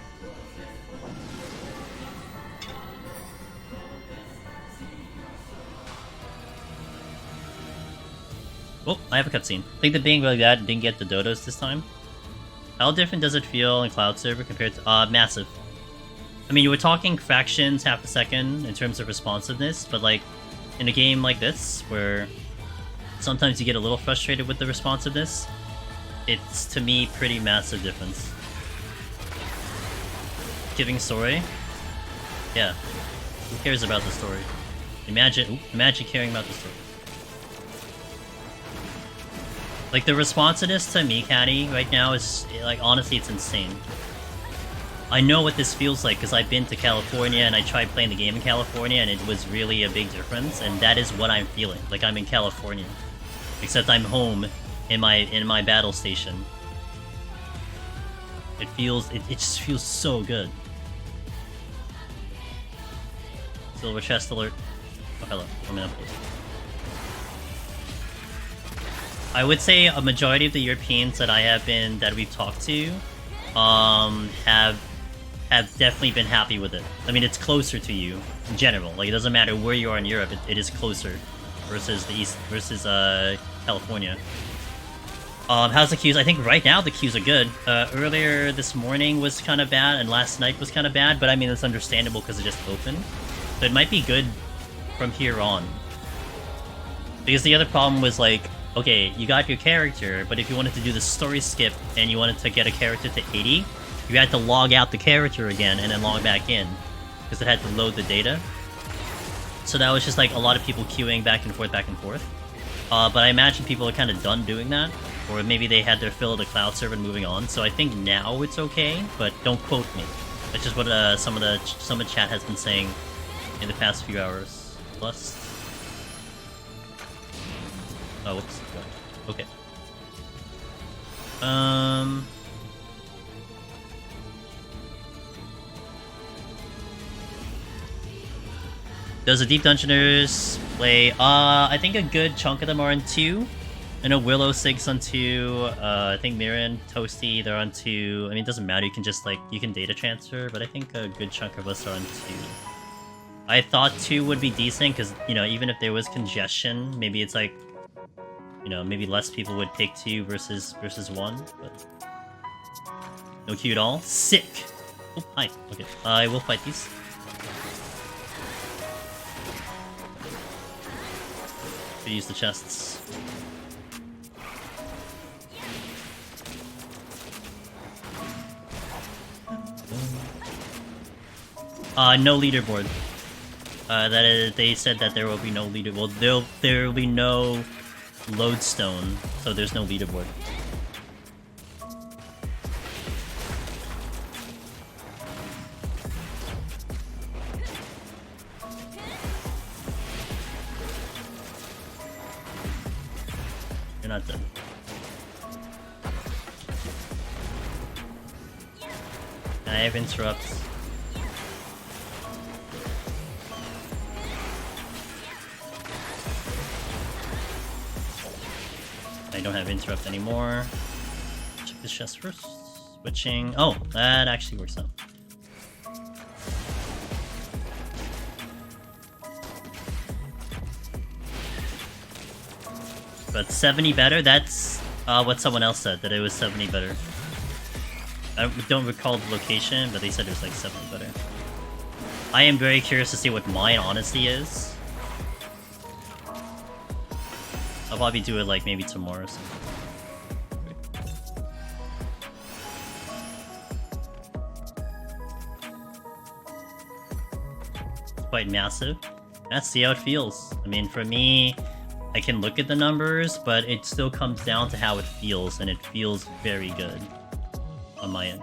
Oh, I have a cutscene. I think that being really bad didn't get the dodos this time. How different does it feel in Cloud Server compared to... massive. I mean, you were talking fractions half a second in terms of responsiveness, but like, in a game like this, where sometimes you get a little frustrated with the responsiveness. It's, to me, pretty massive difference. Giving story? Yeah. Who cares about the story? Imagine caring about the story. Like, the responsiveness to me, Caddy, right now is, like, honestly, it's insane. I know what this feels like, because I've been to California, and I tried playing the game in California, and it was really a big difference, and that is what I'm feeling. Like, I'm in California. Except I'm home in my battle station. It just feels so good. Silver chest alert. Oh, hello. I'm in a place. I would say a majority of the Europeans that we've talked to, have definitely been happy with it. I mean, it's closer to you in general. Like, it doesn't matter where you are in Europe, it is closer versus the East, versus California. How's the queues? I think right now the queues are good. Earlier this morning was kind of bad, and last night was kind of bad, but I mean, it's understandable because it just opened. So it might be good from here on. Because the other problem was, like, okay, you got your character, but if you wanted to do the story skip and you wanted to get a character to 80, you had to log out the character again and then log back in, because it had to load the data. So that was just like a lot of people queuing back and forth. But I imagine people are kind of done doing that, or maybe they had their fill of the cloud server and moving on. So I think now it's okay, but don't quote me. That's just what some of chat has been saying in the past few hours. Plus, oh, whoops. Okay. Does the Deep Dungeoners play? I think a good chunk of them are on 2. I know Willow Sig's on 2. I think Mirren, Toasty, they're on 2. I mean, it doesn't matter. You can just, like, you can data transfer, but I think a good chunk of us are on 2. I thought 2 would be decent, because, you know, even if there was congestion, maybe it's like, you know, maybe less people would pick 2 versus 1, but no queue at all. Sick! Oh, hi. Okay, I will fight these. Use the chests. No leaderboard. That is, they said that there will be no leaderboard. Well, there will be no lodestone, so there's no leaderboard. You're not done. I have interrupts. I don't have interrupt anymore. Check this chest first. Switching. Oh, that actually works out. But 70 better? That's what someone else said, that it was 70 better. I don't recall the location, but they said it was like 70 better. I am very curious to see what mine honestly is. I'll probably do it like maybe tomorrow or something. It's quite massive. Let's see how it feels. I mean, for me, I can look at the numbers, but it still comes down to how it feels, and it feels very good on my end.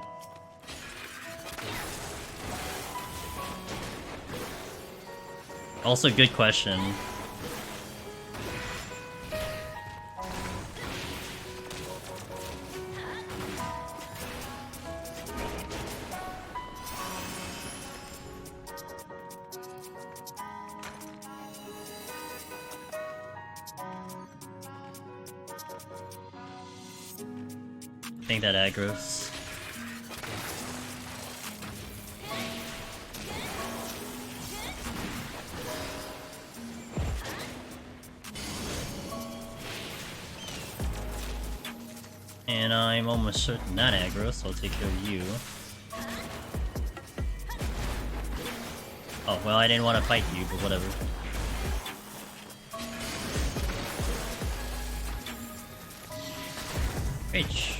Also, good question. I think that aggro's. And I'm almost certain that aggro, so I'll take care of you. Oh, well, I didn't want to fight you, but whatever. H.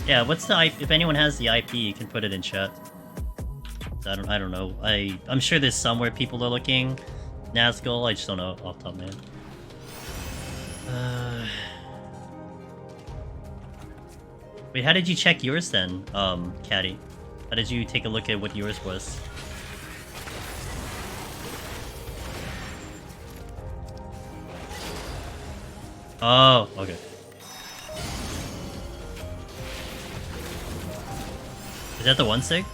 Yeah, what's the IP? If anyone has the IP, you can put it in chat. I don't know. I'm sure there's somewhere people are looking. Nazgul, I just don't know off the top of my head. Wait, how did you check yours then, Caddy? How did you take a look at what yours was? Oh, okay. Is that the 1 sig?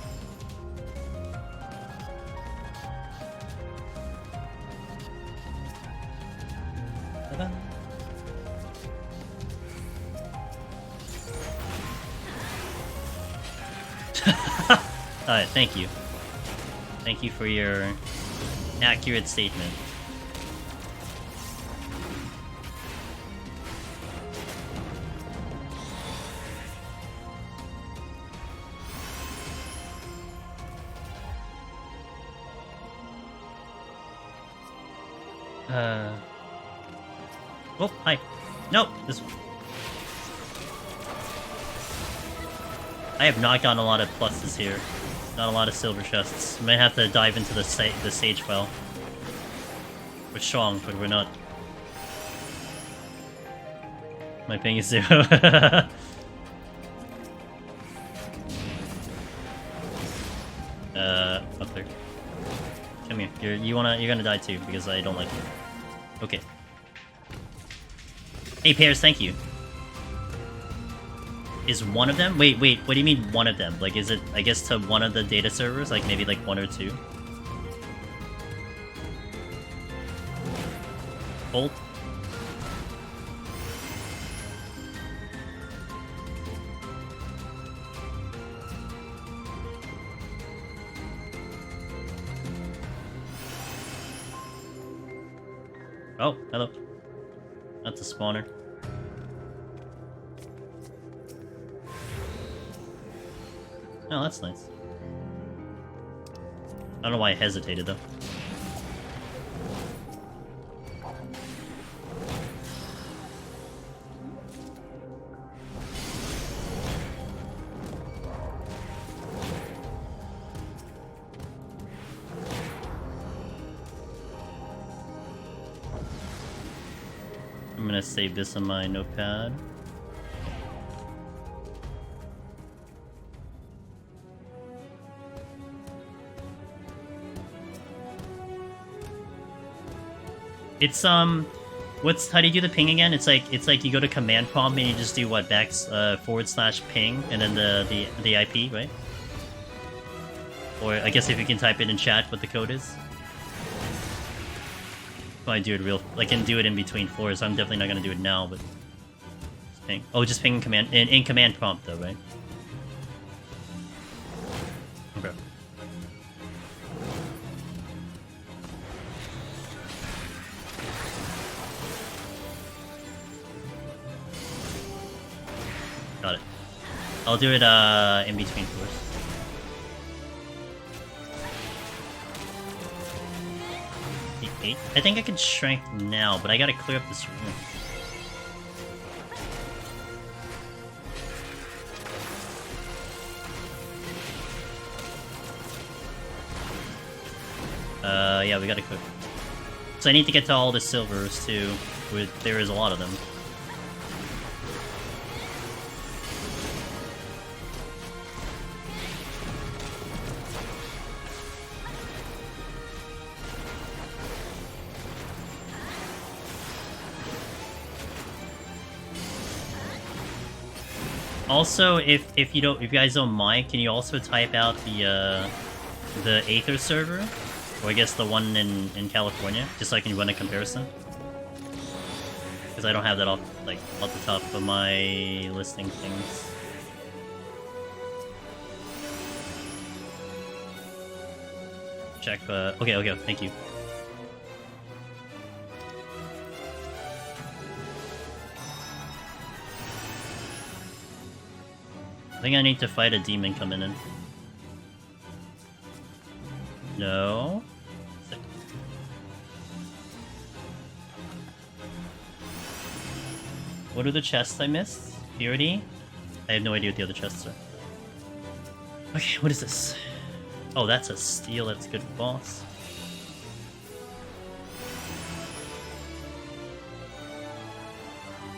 Alright, thank you. Thank you for your accurate statement. Oh, hi. No, this one. I have not gotten a lot of pluses here. Not a lot of silver chests. Might have to dive into the sage file. We're strong, but we're not. My ping is 0. Up there. Come here. You're gonna die too because I don't like you. Okay. Hey, Pears, thank you. Is one of them? Wait, what do you mean one of them? Like, is it, I guess, to one of the data servers? Like, maybe, like, 1 or 2? Bolt? Oh, hello. That's a spawner. Oh, that's nice. I don't know why I hesitated, though. I'm gonna save this on my notepad. It's how do you do the ping again? It's like you go to command prompt and you just do what, /ping and then the IP, right? Or I guess if you can type it in chat what the code is. I do it I can do it in between floors. I'm definitely not gonna do it now, but just ping. Oh, just ping in command prompt though, right? Okay. Got it. I'll do it in between floors. The 8. I think I can shrink now, but I gotta clear up this room. Yeah, we gotta cook. So I need to get to all the silvers too. There is a lot of them. Also, if you guys don't mind, can you also type out the Aether server, or I guess the one in California, just so I can run a comparison? Because I don't have that off the top of my listing things. Check. Okay, thank you. I think I need to fight a demon coming in. No. Sick. What are the chests I missed? Purity? I have no idea what the other chests are. Okay, what is this? Oh, that's a steel. That's good for boss.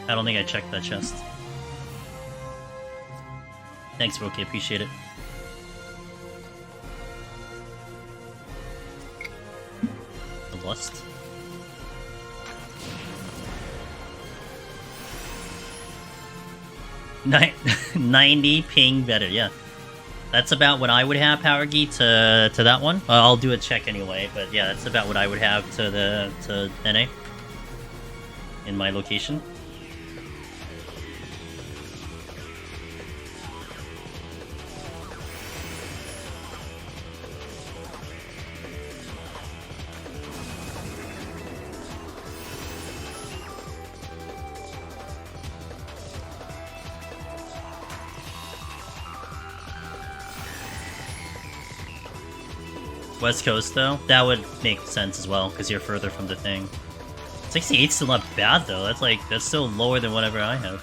I don't think I checked that chest. Thanks, Roki. Appreciate it. The lust. 90 ping better, yeah. That's about what I would have, Power Gi, to that one. I'll do a check anyway, but yeah, that's about what I would have to NA in my location. West Coast, though? That would make sense as well, because you're further from the thing. 68's still not bad, though. That's still lower than whatever I have.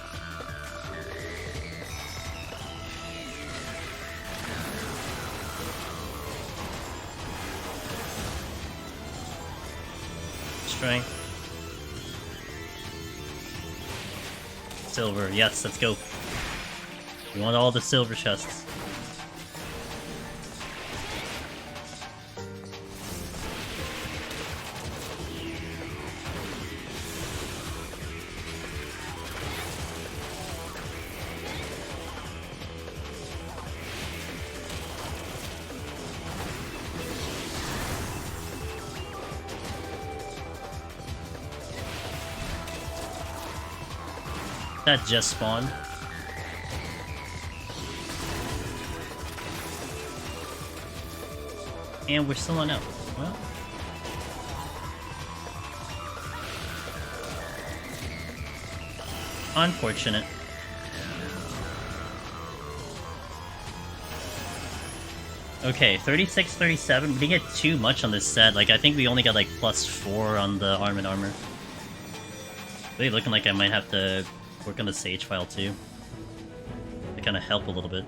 Strength. Silver, yes, let's go. We want all the silver chests. That just spawned. And we're still on out. Well. Unfortunate. Okay, 36, 37. We didn't get too much on this set. Like, I think we only got like +4 on the arm and armor. Really looking like I might have to work on the Sage file too. To kind of help a little bit.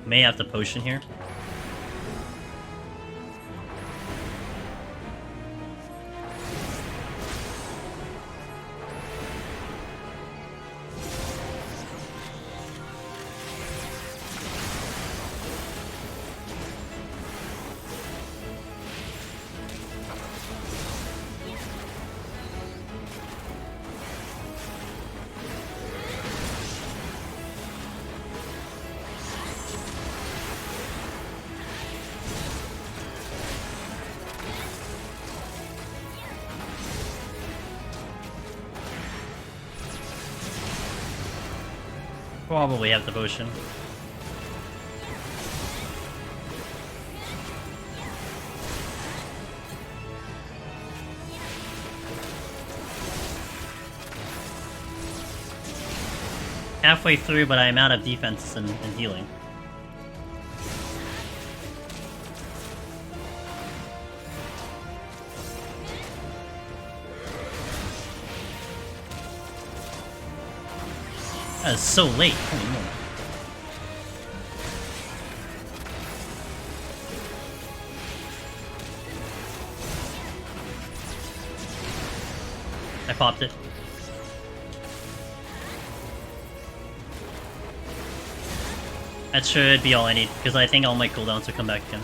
May have the potion here. Probably have the potion. Halfway through, but I'm out of defense and healing. That is so late. Holy moly. I popped it. That should be all I need, because I think all my cooldowns will come back again.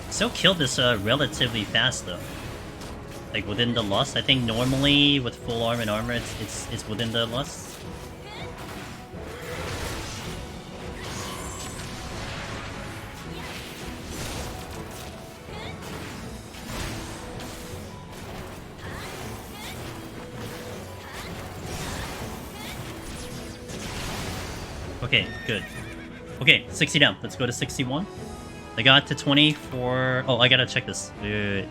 Still killed this relatively fast though. Like within the lust. I think normally with full arm and armor it's within the lust. Okay, good. Okay, 60 down. Let's go to 61. I got to 20 for... Oh, I gotta check this. Wait.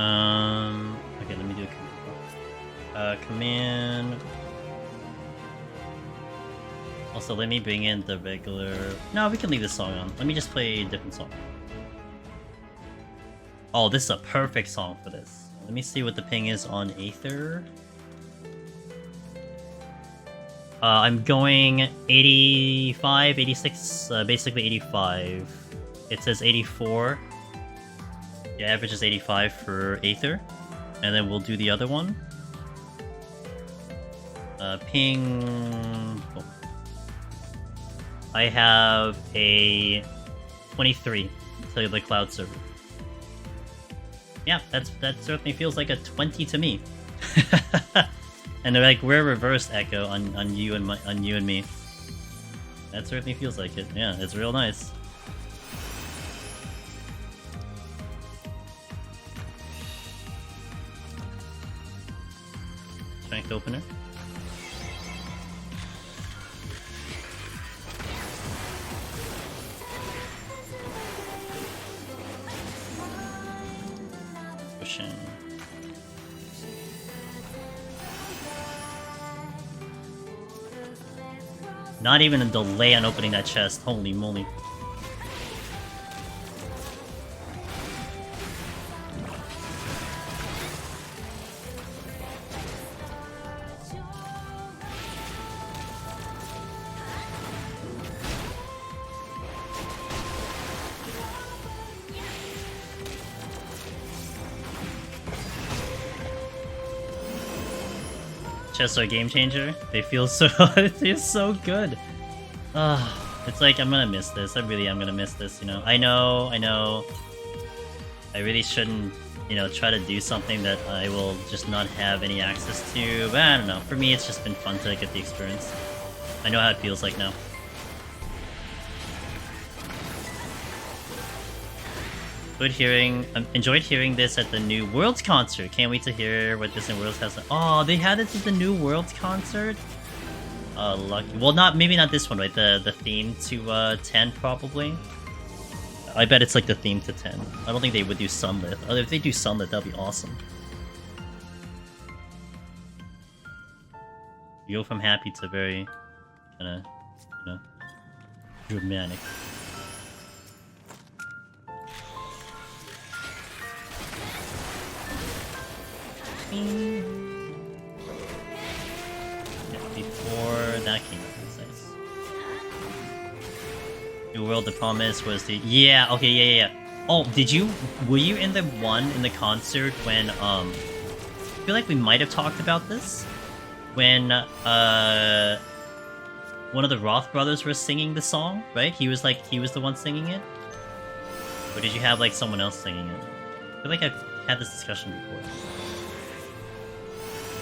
Okay, let me do a command. Also, let me bring in the regular... No, we can leave this song on. Let me just play a different song. Oh, this is a perfect song for this. Let me see what the ping is on Aether. I'm going 85, 86, basically 85. It says 84. The average is 85 for Aether. And then we'll do the other one. Ping... Oh. I have a 23 to the cloud server. Yeah, that certainly feels like a 20 to me. And they're like, we're reverse echo on you and me. That certainly feels like it. Yeah, it's real nice. Strength opener. Pushing. Not even a delay on opening that chest. Holy moly. Chests are a game changer. They feel so they're so good. It's like I'm gonna miss this. I really am gonna miss this, you know. I know. I really shouldn't, you know, try to do something that I will just not have any access to. But I don't know. For me, it's just been fun to get the experience. I know how it feels like now. Enjoyed hearing this at the new Worlds concert. Can't wait to hear what this in Worlds has. Oh, they had it at the new Worlds concert. Lucky. Well, maybe not this one, right? The theme to 10 probably. I bet it's like the theme to 10. I don't think they would do Sunlit. If they do Sunlit, that'd be awesome. You go from happy to very kind of, you know, dramatic. Yeah, before that came out, that's nice. New World, the promise was the... Yeah, okay, yeah. Oh, were you in the one in the concert when, I feel like we might have talked about this? When, one of the Roth brothers were singing the song, right? He was the one singing it? Or did you have, like, someone else singing it? I feel like I've had this discussion before.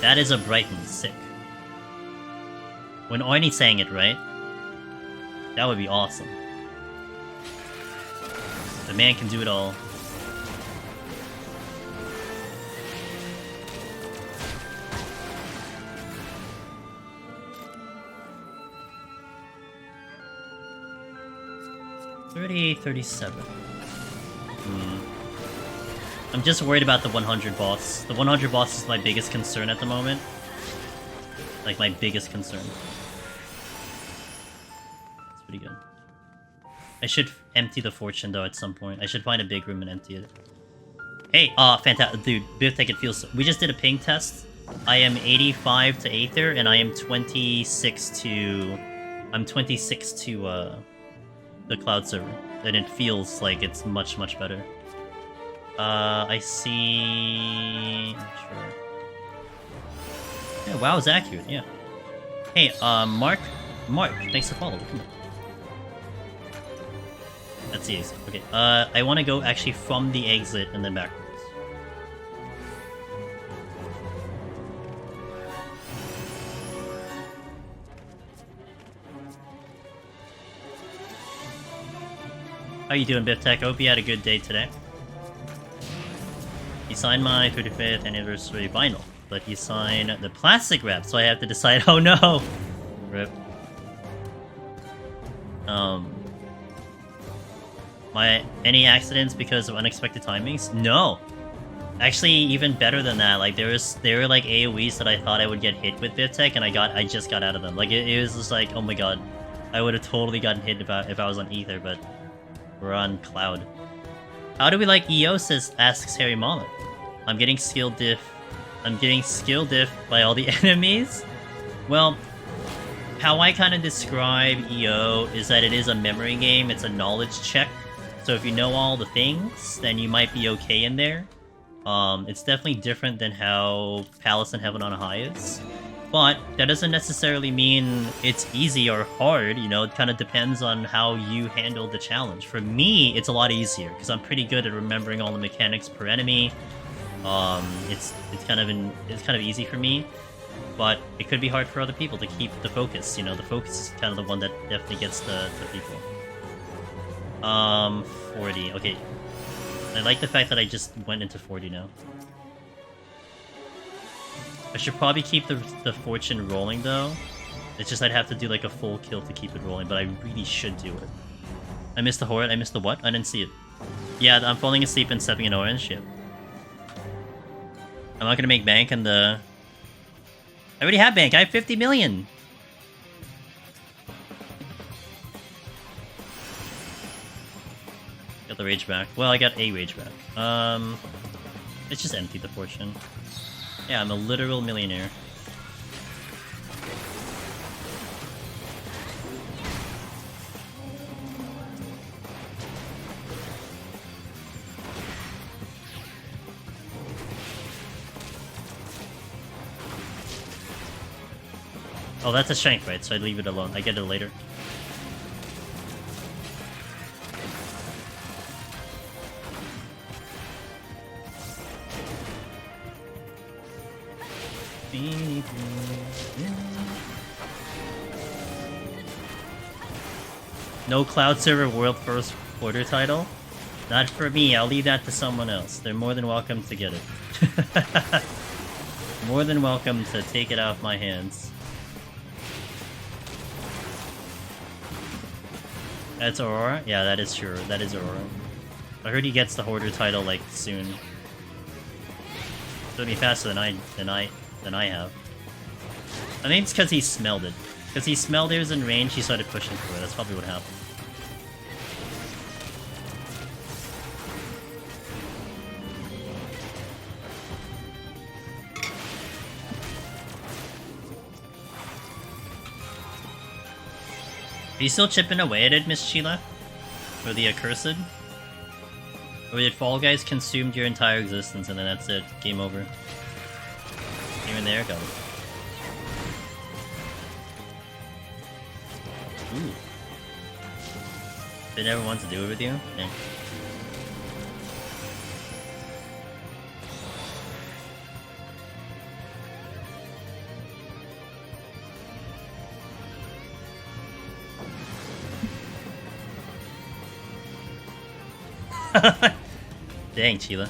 That is a Brighton, sick. When Arnie sang it, right? That would be awesome. The man can do it all. $38.37. I'm just worried about the 100 boss. The 100 boss is my biggest concern at the moment. Like, my biggest concern. It's pretty good. I should empty the fortune, though, at some point. I should find a big room and empty it. Hey, fantastic. Dude, Biftech, it feels... We just did a ping test. I am 85 to Aether, and I am 26 to... I'm 26 to, the cloud server. And it feels like it's much, much better. I see... Sure. Yeah, WoW is accurate, yeah. Hey, Mark, thanks for following. Come on. That's easy. Okay, I want to go actually from the exit and then backwards. How you doing, Biftech? I hope you had a good day today. He signed my 35th anniversary vinyl, but he signed the plastic wrap, so I have to decide. Oh no! Rip. Any accidents because of unexpected timings? No. Actually, even better than that. Like there were like AoEs that I thought I would get hit with Bit Tech, and I just got out of them. Like it was just like, oh my god, I would have totally gotten hit if I was on Ether, but we're on Cloud. How do we like EO? Asks Harry Mama. I'm getting skill diff. I'm getting skill diff by all the enemies. Well, how I kind of describe EO is that it is a memory game. It's a knowledge check. So if you know all the things, then you might be okay in there. It's definitely different than how Palace and Heaven on High is. But that doesn't necessarily mean it's easy or hard, you know, it kind of depends on how you handle the challenge. For me, it's a lot easier, because I'm pretty good at remembering all the mechanics per enemy. It's kind of easy for me, but it could be hard for other people to keep the focus, you know, the focus is kind of the one that definitely gets the people. 40, okay. I like the fact that I just went into 40 now. I should probably keep the fortune rolling though. It's just I'd have to do like a full kill to keep it rolling, but I really should do it. I missed the horde. I missed the what? I didn't see it. Yeah, I'm falling asleep and stepping in orange. Yep. I'm not gonna make bank on the... I already have bank. I have 50 million. Got the rage back. Well, I got a rage back. It's just empty the fortune. Yeah, I'm a literal millionaire. Oh, that's a strength, right? So I leave it alone. I get it later. No Cloud Server World First Quarter title? Not for me, I'll leave that to someone else. They're more than welcome to get it. More than welcome to take it off my hands. That's Aurora? Yeah, that is true. That is Aurora. I heard he gets the Hoarder title, like, soon. It'll be faster than I have. I think it's because he smelled it. Because he smelled it was in range, he started pushing for it. That's probably what happened. Are you still chipping away at it, Miss Sheila? For the accursed? Or did Fall Guys consumed your entire existence and then that's it? Game over. Even there, go. Ooh. Did never want to do it with you? Yeah. Dang, Sheila.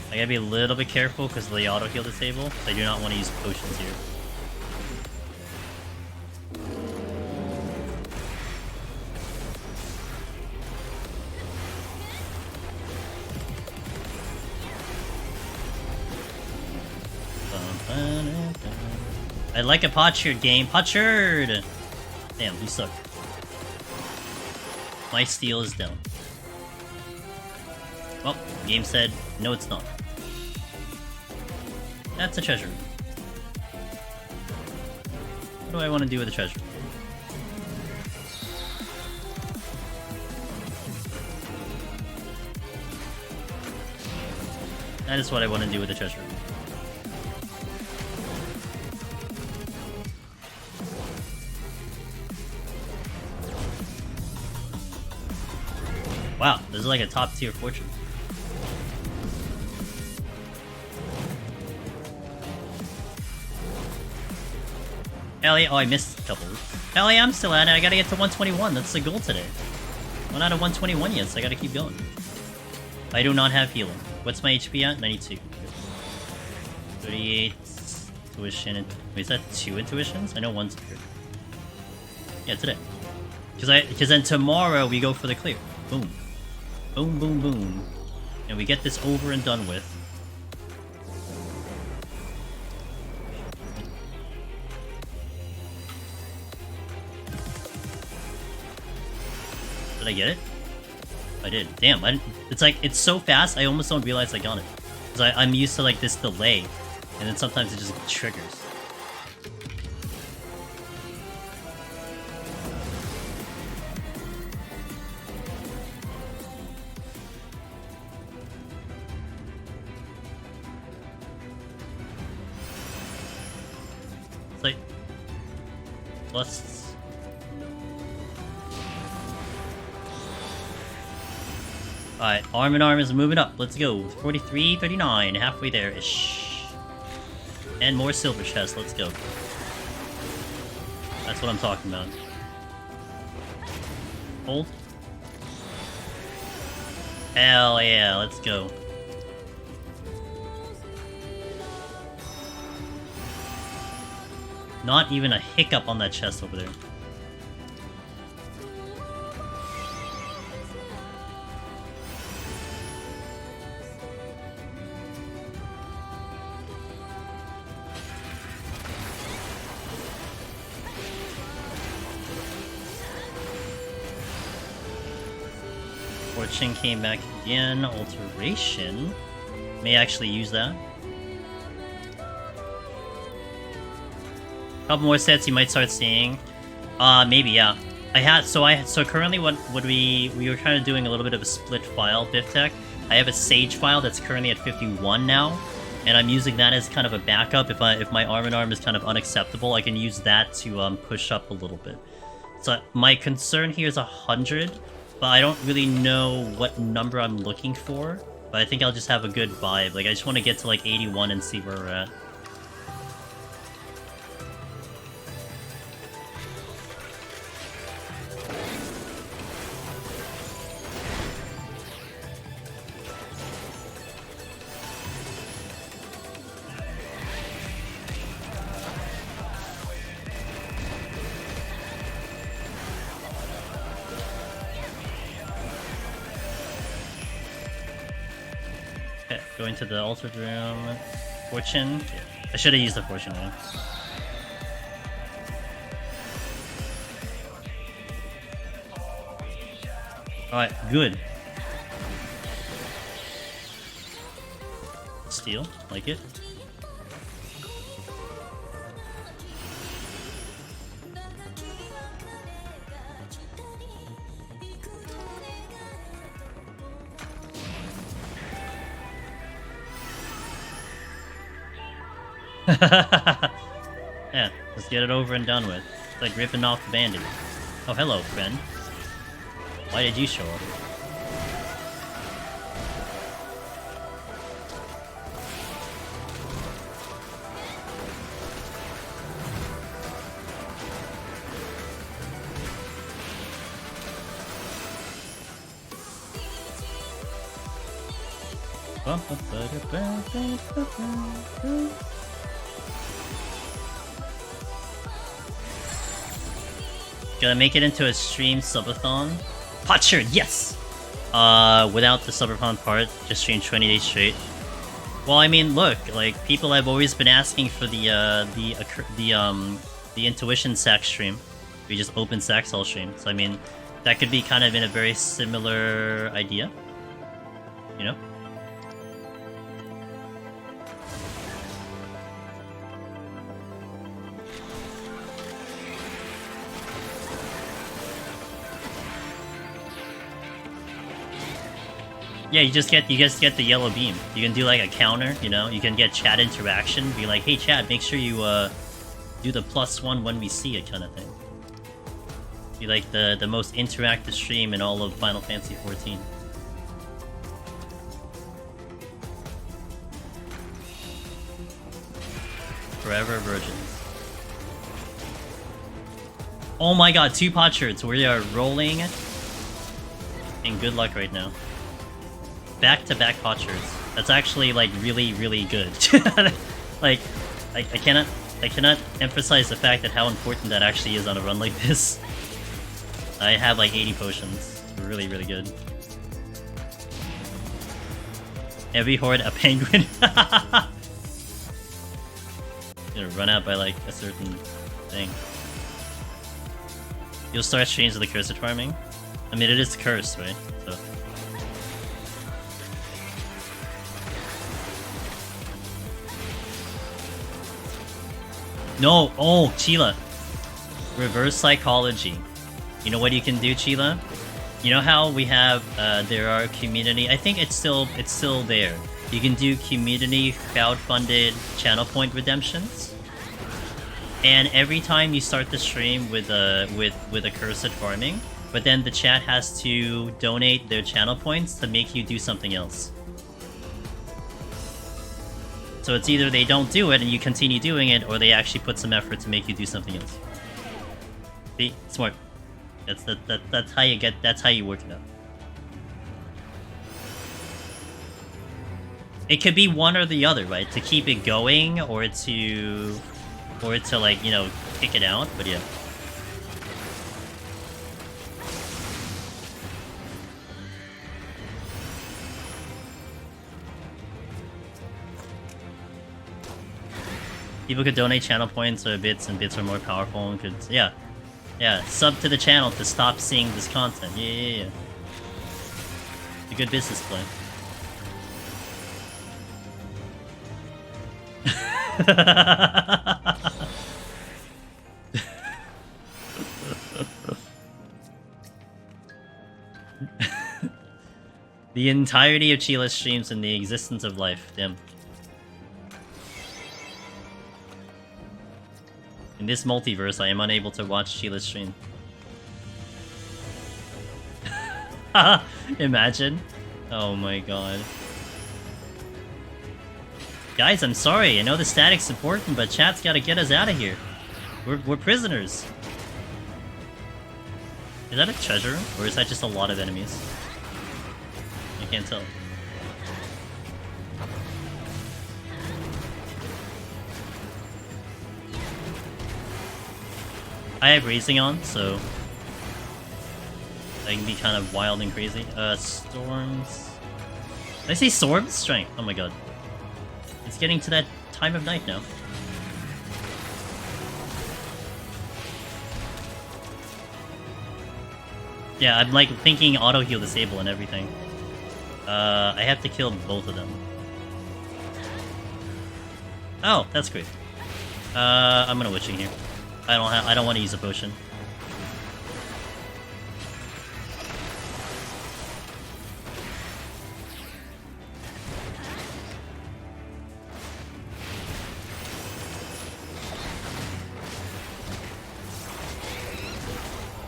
I gotta be a little bit careful because of the auto heal disable. I do not want to use potions here. I like a Potsherd game. Potsherd! Damn, you suck. My steal is down. Well, the game said, no it's not. That's a treasure. What do I want to do with the treasure? That is what I want to do with the treasure. Wow, this is like a top tier fortune. Hell yeah, oh I missed a couple. Hell yeah, I'm still at it, I gotta get to 121, that's the goal today. I'm not at 121 yet, so I gotta keep going. I do not have healing. What's my HP at? 92. 38 intuition. Wait, is that 2 intuitions? I know one's here. Yeah, today. Because then tomorrow we go for the clear. Boom. Boom, boom, boom. And we get this over and done with. Did I get it? I did. Damn, it's like, it's so fast, I almost don't realize I got it. Because I'm used to like this delay, and then sometimes it just triggers. It's like, plus... Alright, arm in arm is moving up. Let's go. 43, 39, halfway there-ish. And more silver chests, let's go. That's what I'm talking about. Hold. Hell yeah, let's go. Not even a hiccup on that chest over there. Fortune came back again. Alteration. May actually use that. Couple more sets you might start seeing. Maybe, yeah. So currently what we were kind of doing a little bit of a split file, Biff Tech. I have a Sage file that's currently at 51 now, and I'm using that as kind of a backup. If my arm in arm is kind of unacceptable, I can use that to push up a little bit. So my concern here is 100, but I don't really know what number I'm looking for. But I think I'll just have a good vibe. Like, I just want to get to like 81 and see where we're at. Going to the altered room. Fortune. I should have used the fortune room. Alright, good. Steel, like it. Yeah, let's get it over and done with. It's like ripping off the bandage. Oh, hello, friend. Why did you show up? Gonna make it into a stream subathon. Potsherd, yes! Without the subathon part, just stream 20 days straight. Well, I mean, look, like, people have always been asking for the intuition sack stream. We just open sacks all stream. So I mean, that could be kind of in a very similar idea. You know? Yeah, you just get the yellow beam. You can do like a counter, you know. You can get chat interaction. Be like, hey chat, make sure you do the +1 when we see it, kind of thing. Be like the most interactive stream in all of Final Fantasy XIV. Forever virgins. Oh my god, 2 potsherds. We are rolling in good luck right now. Back-to-back potsherds. That's actually like really good. Like, I cannot emphasize the fact that how important that actually is on a run like this. I have like 80 potions. It's really, really good. Every horde a penguin. Gonna run out by like a certain thing. You'll start streams of the cursed farming. I mean, it is cursed, right? So. No! Oh, Chila! Reverse psychology. You know what you can do, Chila? You know how we have, there are community... I think it's still there. You can do community crowd-funded channel point redemptions. And every time you start the stream with a cursed farming, but then the chat has to donate their channel points to make you do something else. So it's either they don't do it and you continue doing it, or they actually put some effort to make you do something else. See? Smart. That's how you get, that's how you work it out. It could be one or the other, right? To keep it going, or to like, you know, kick it out, but yeah. People could donate channel points or bits, and bits are more powerful and could, yeah. Yeah, sub to the channel to stop seeing this content. Yeah. It's a good business play. The entirety of Chila's streams and the existence of life. Damn. In this multiverse, I am unable to watch Chila's stream. Imagine. Oh my god. Guys, I'm sorry. I know the static's important, but chat's gotta get us out of here. We're prisoners. Is that a treasure, or is that just a lot of enemies? I can't tell. I have raising on, so I can be kind of wild and crazy. Storms. Did I say storms? Strength. Oh my god. It's getting to that time of night now. Yeah, I'm like thinking auto heal disable and everything. I have to kill both of them. Oh, that's great. I'm gonna witching here. I don't want to use a potion.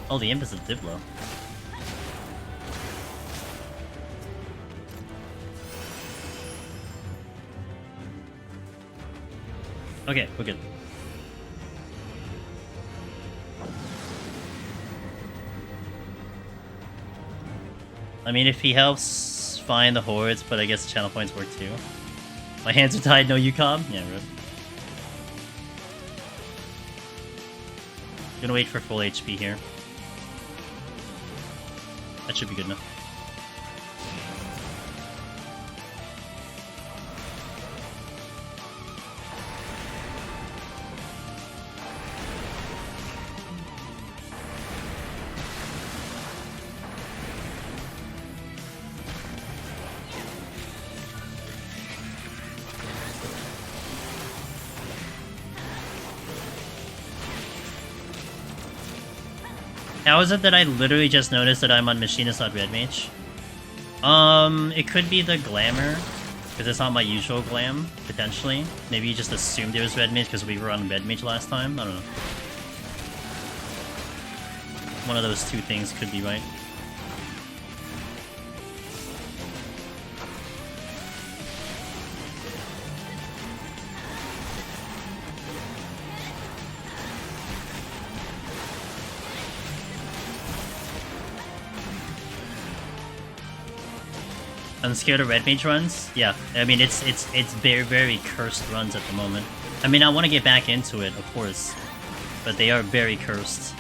Oh, the imp is a Diblo. Okay, we're good. I mean, if he helps find the hordes, but I guess channel points work too. My hands are tied, no UCOM? Yeah, right. Gonna wait for full HP here. That should be good enough. How is it that I literally just noticed that I'm on Machinist on Red Mage? It could be the glamour, because it's not my usual glam, potentially. Maybe you just assumed it was Red Mage because we were on Red Mage last time? I don't know. One of those two things could be right. I'm scared of Red Mage runs. Yeah, I mean it's very, very cursed runs at the moment. I mean, I want to get back into it, of course, but they are very cursed.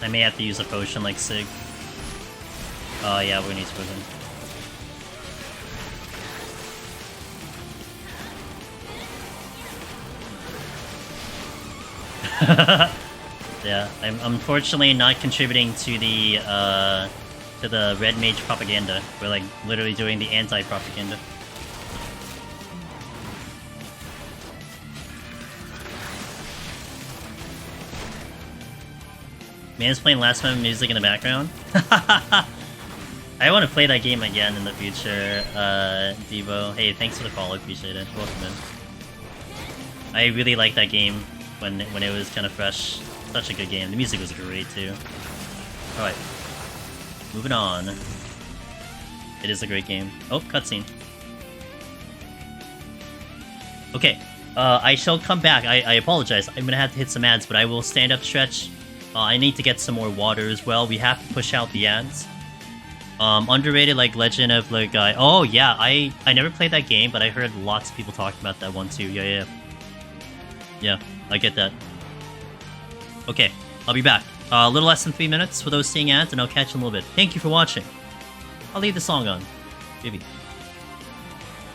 I may have to use a potion like Sig. Oh yeah, we're gonna use poison. Yeah, I'm unfortunately not contributing to the red mage propaganda. We're like literally doing the anti-propaganda. Man's playing Last Moment music in the background. I want to play that game again in the future, Devo. Hey, thanks for the follow, appreciate it. Welcome in. I really liked that game when it was kind of fresh. Such a good game. The music was great too. Alright. Moving on. It is a great game. Oh, cutscene. Okay. I shall come back. I apologize. I'm gonna have to hit some ads, but I will stand up stretch. I need to get some more water as well. We have to push out the ads. Underrated, like Legend of the Guy. Oh yeah, I never played that game, but I heard lots of people talking about that one too. Yeah, I get that. Okay, I'll be back. A little less than 3 minutes for those seeing ads, and I'll catch you in a little bit. Thank you for watching. I'll leave the song on. Maybe.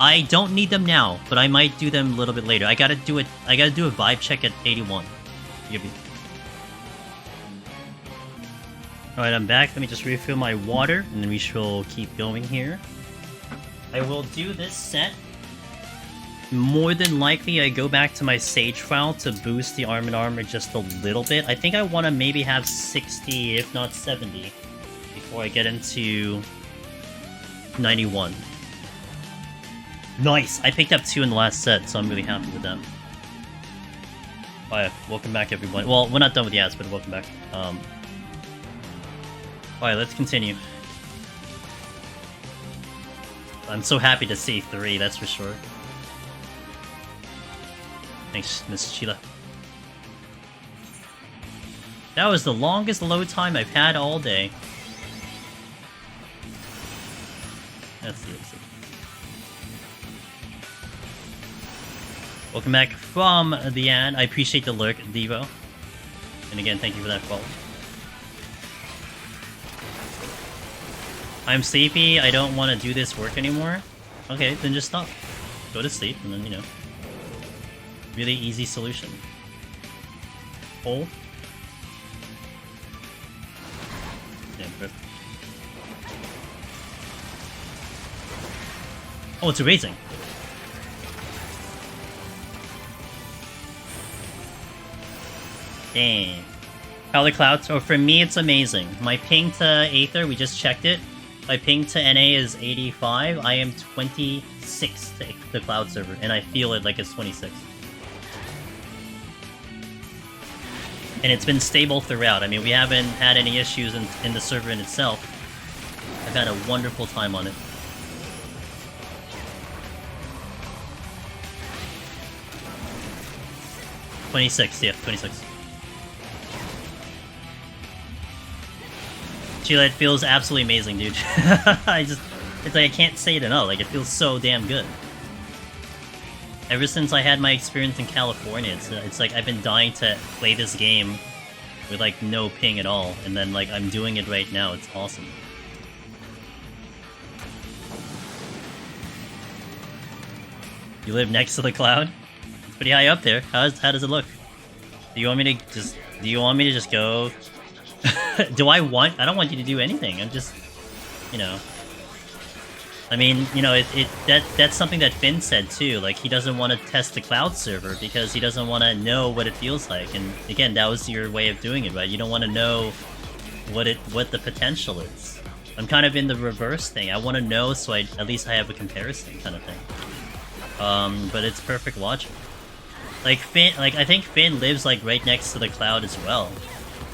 I don't need them now, but I might do them a little bit later. I gotta do a vibe check at 81. Maybe. Alright, I'm back. Let me just refill my water, and then we shall keep going here. I will do this set. More than likely, I go back to my Sage file to boost the armor just a little bit. I think I want to maybe have 60, if not 70, before I get into 91. Nice! I picked up 2 in the last set, so I'm really happy with that. Alright, welcome back everyone. Well, we're not done with the ads, but welcome back. Alright, let's continue. I'm so happy to see 3, that's for sure. Thanks, Miss Sheila. That was the longest load time I've had all day. That's the exit. Welcome back from the ad. I appreciate the lurk, Devo. And again, thank you for that follow. I'm sleepy, I don't want to do this work anymore. Okay, then just stop. Go to sleep, and then, you know. Really easy solution. Hold. Yeah, perfect. Oh, it's erasing. Dang. How the clouds? Oh, for me, it's amazing. My ping to Aether, we just checked it. My ping to NA is 85. I am 26 to the cloud server, and I feel it like it's 26. And it's been stable throughout. I mean, we haven't had any issues in the server in itself. I've had a wonderful time on it. Yeah, 26. Sheila, it feels absolutely amazing, dude. it's like I can't say it enough. Like, it feels so damn good. Ever since I had my experience in California, it's like I've been dying to play this game with like no ping at all, and then like I'm doing it right now. It's awesome. You live next to the cloud? It's pretty high up there. How does it look? Do you want me to just go? I don't want you to do anything. I'm just, you know. I mean, you know, that's something that Finn said too. Like, he doesn't want to test the cloud server because he doesn't want to know what it feels like. And again, that was your way of doing it, right? You don't want to know what the potential is. I'm kind of in the reverse thing. I want to know so at least I have a comparison kind of thing. But it's perfect logic. Like Finn, I think Finn lives like right next to the cloud as well.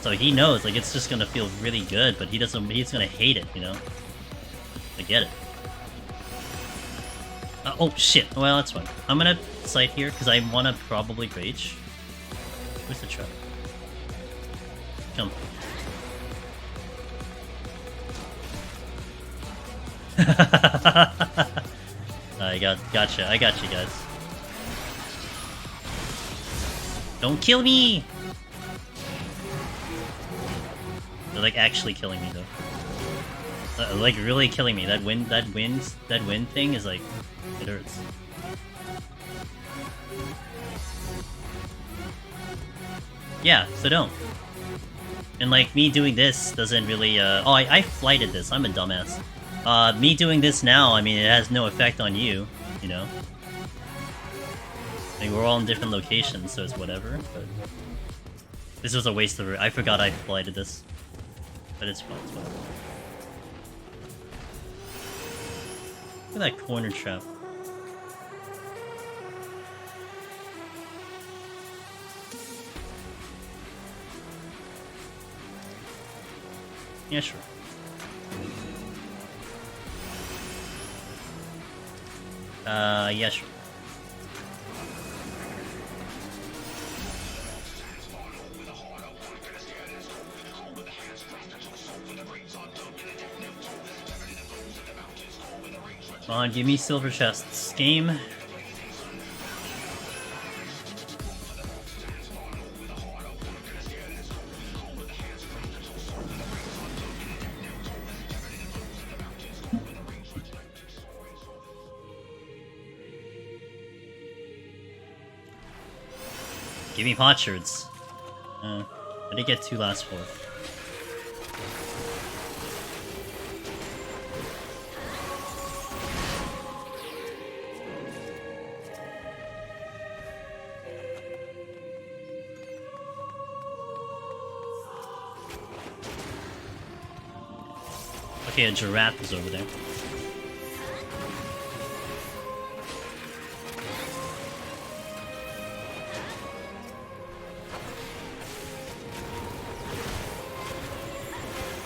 So he knows, like, it's just gonna feel really good, but he's gonna hate it, you know? I get it. Oh, shit. Well, that's fine. I'm gonna site here, because I wanna probably rage. Where's the trap? Jump. Gotcha. I got you guys. Don't kill me! They're like actually killing me though. Like really killing me. That wind thing is like, it hurts. Yeah, so don't. And like me doing this doesn't really oh, I flighted this. I'm a dumbass. Me doing this now, I mean, it has no effect on you, you know? I mean, we're all in different locations, so it's whatever, but... This was a waste of... I forgot I flighted this. But it's fine, it's whatever. Look at that corner trap. Yeah, sure. Yeah, sure. Come on, give me silver chests. Game. Give me potsherds. I did get 2 last 4. Okay, a giraffe is over there.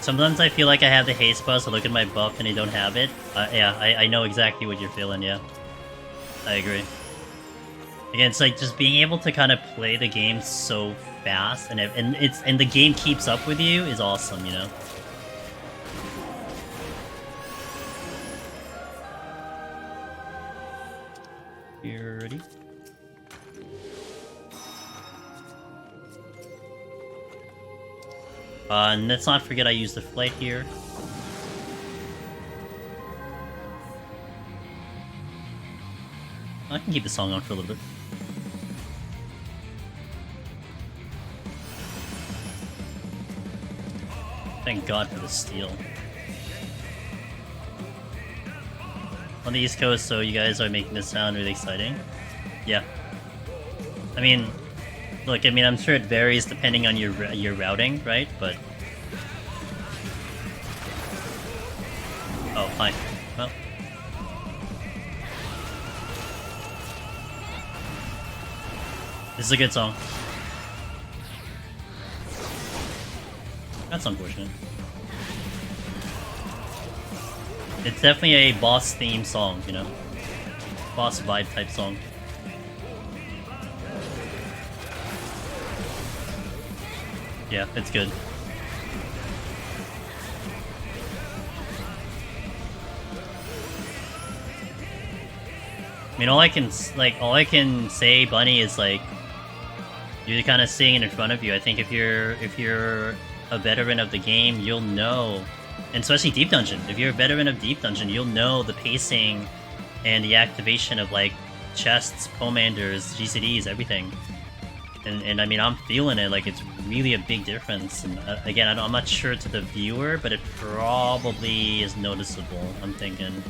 Sometimes I feel like I have the haste buzz, I look at my buff and I don't have it. Yeah, I know exactly what you're feeling, yeah. I agree. Again, it's like just being able to kind of play the game so fast and the game keeps up with you is awesome, you know? You ready? And let's not forget I used the flight here. I can keep the song on for a little bit. Thank God for the steal. On the East Coast, so you guys are making this sound really exciting. Yeah. I mean, look, I mean, I'm sure it varies depending on your routing, right? But... Oh, fine. Well... This is a good song. That's unfortunate. It's definitely a boss theme song, you know? Boss vibe type song. Yeah, it's good. I mean, all I can say, Bunny, is like you're kind of seeing it in front of you. I think if you're a veteran of the game, you'll know, and especially Deep Dungeon. If you're a veteran of Deep Dungeon, you'll know the pacing and the activation of like chests, pomanders, GCDs, everything. And I mean, I'm feeling it, like it's really a big difference. And again, I'm not sure to the viewer, but it probably is noticeable, I'm thinking.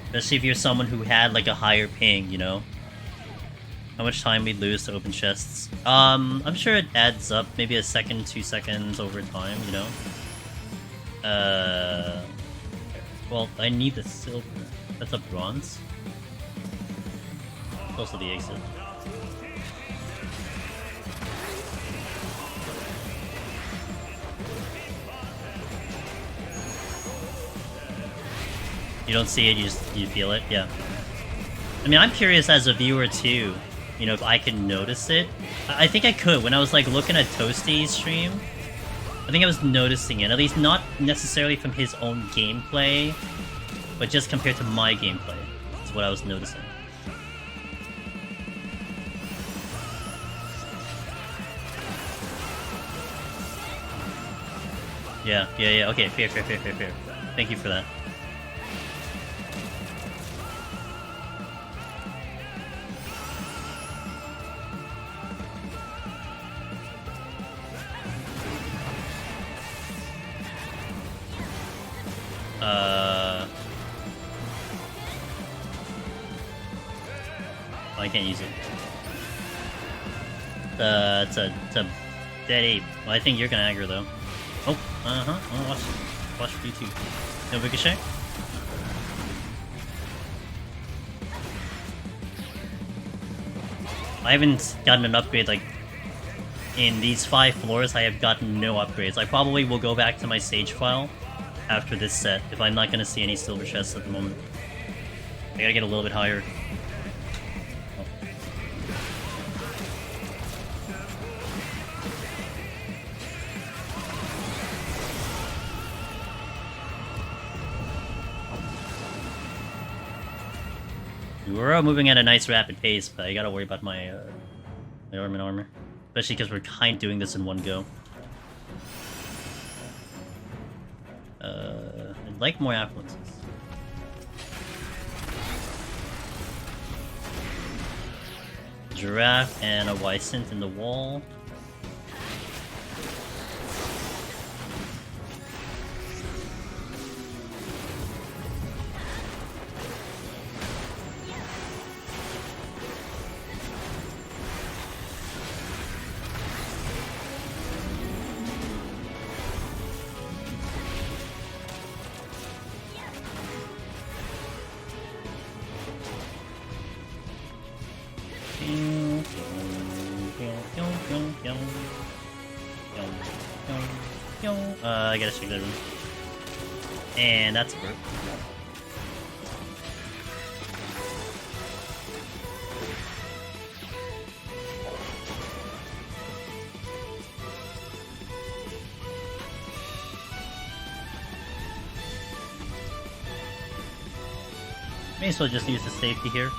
Especially if you're someone who had like a higher ping, you know? How much time we'd lose to open chests. I'm sure it adds up, maybe a second, 2 seconds over time, you know? Well, I need the silver. That's a bronze. Also the exit. You don't see it, you feel it, yeah. I mean, I'm curious as a viewer too, you know, if I can notice it. I think I could when I was like looking at Toasty's stream. I think I was noticing it, at least not necessarily from his own gameplay, but just compared to my gameplay. That's what I was noticing. Yeah. Okay, fair. Thank you for that. I can't use it. It's a dead ape. Well, I think you're gonna aggro though. Oh, watch for you too. No ricochet. I haven't gotten an upgrade like in these 5 floors. I have gotten no upgrades. I probably will go back to my stage file after this set if I'm not gonna see any silver chests at the moment. I gotta get a little bit higher. We're moving at a nice rapid pace, but I gotta worry about my armor. Especially because we're kind of doing this in one go. I'd like more affluences. Giraffe and a Wysint in the wall. I gotta check that room. And that's a bird. May as well just use the safety here.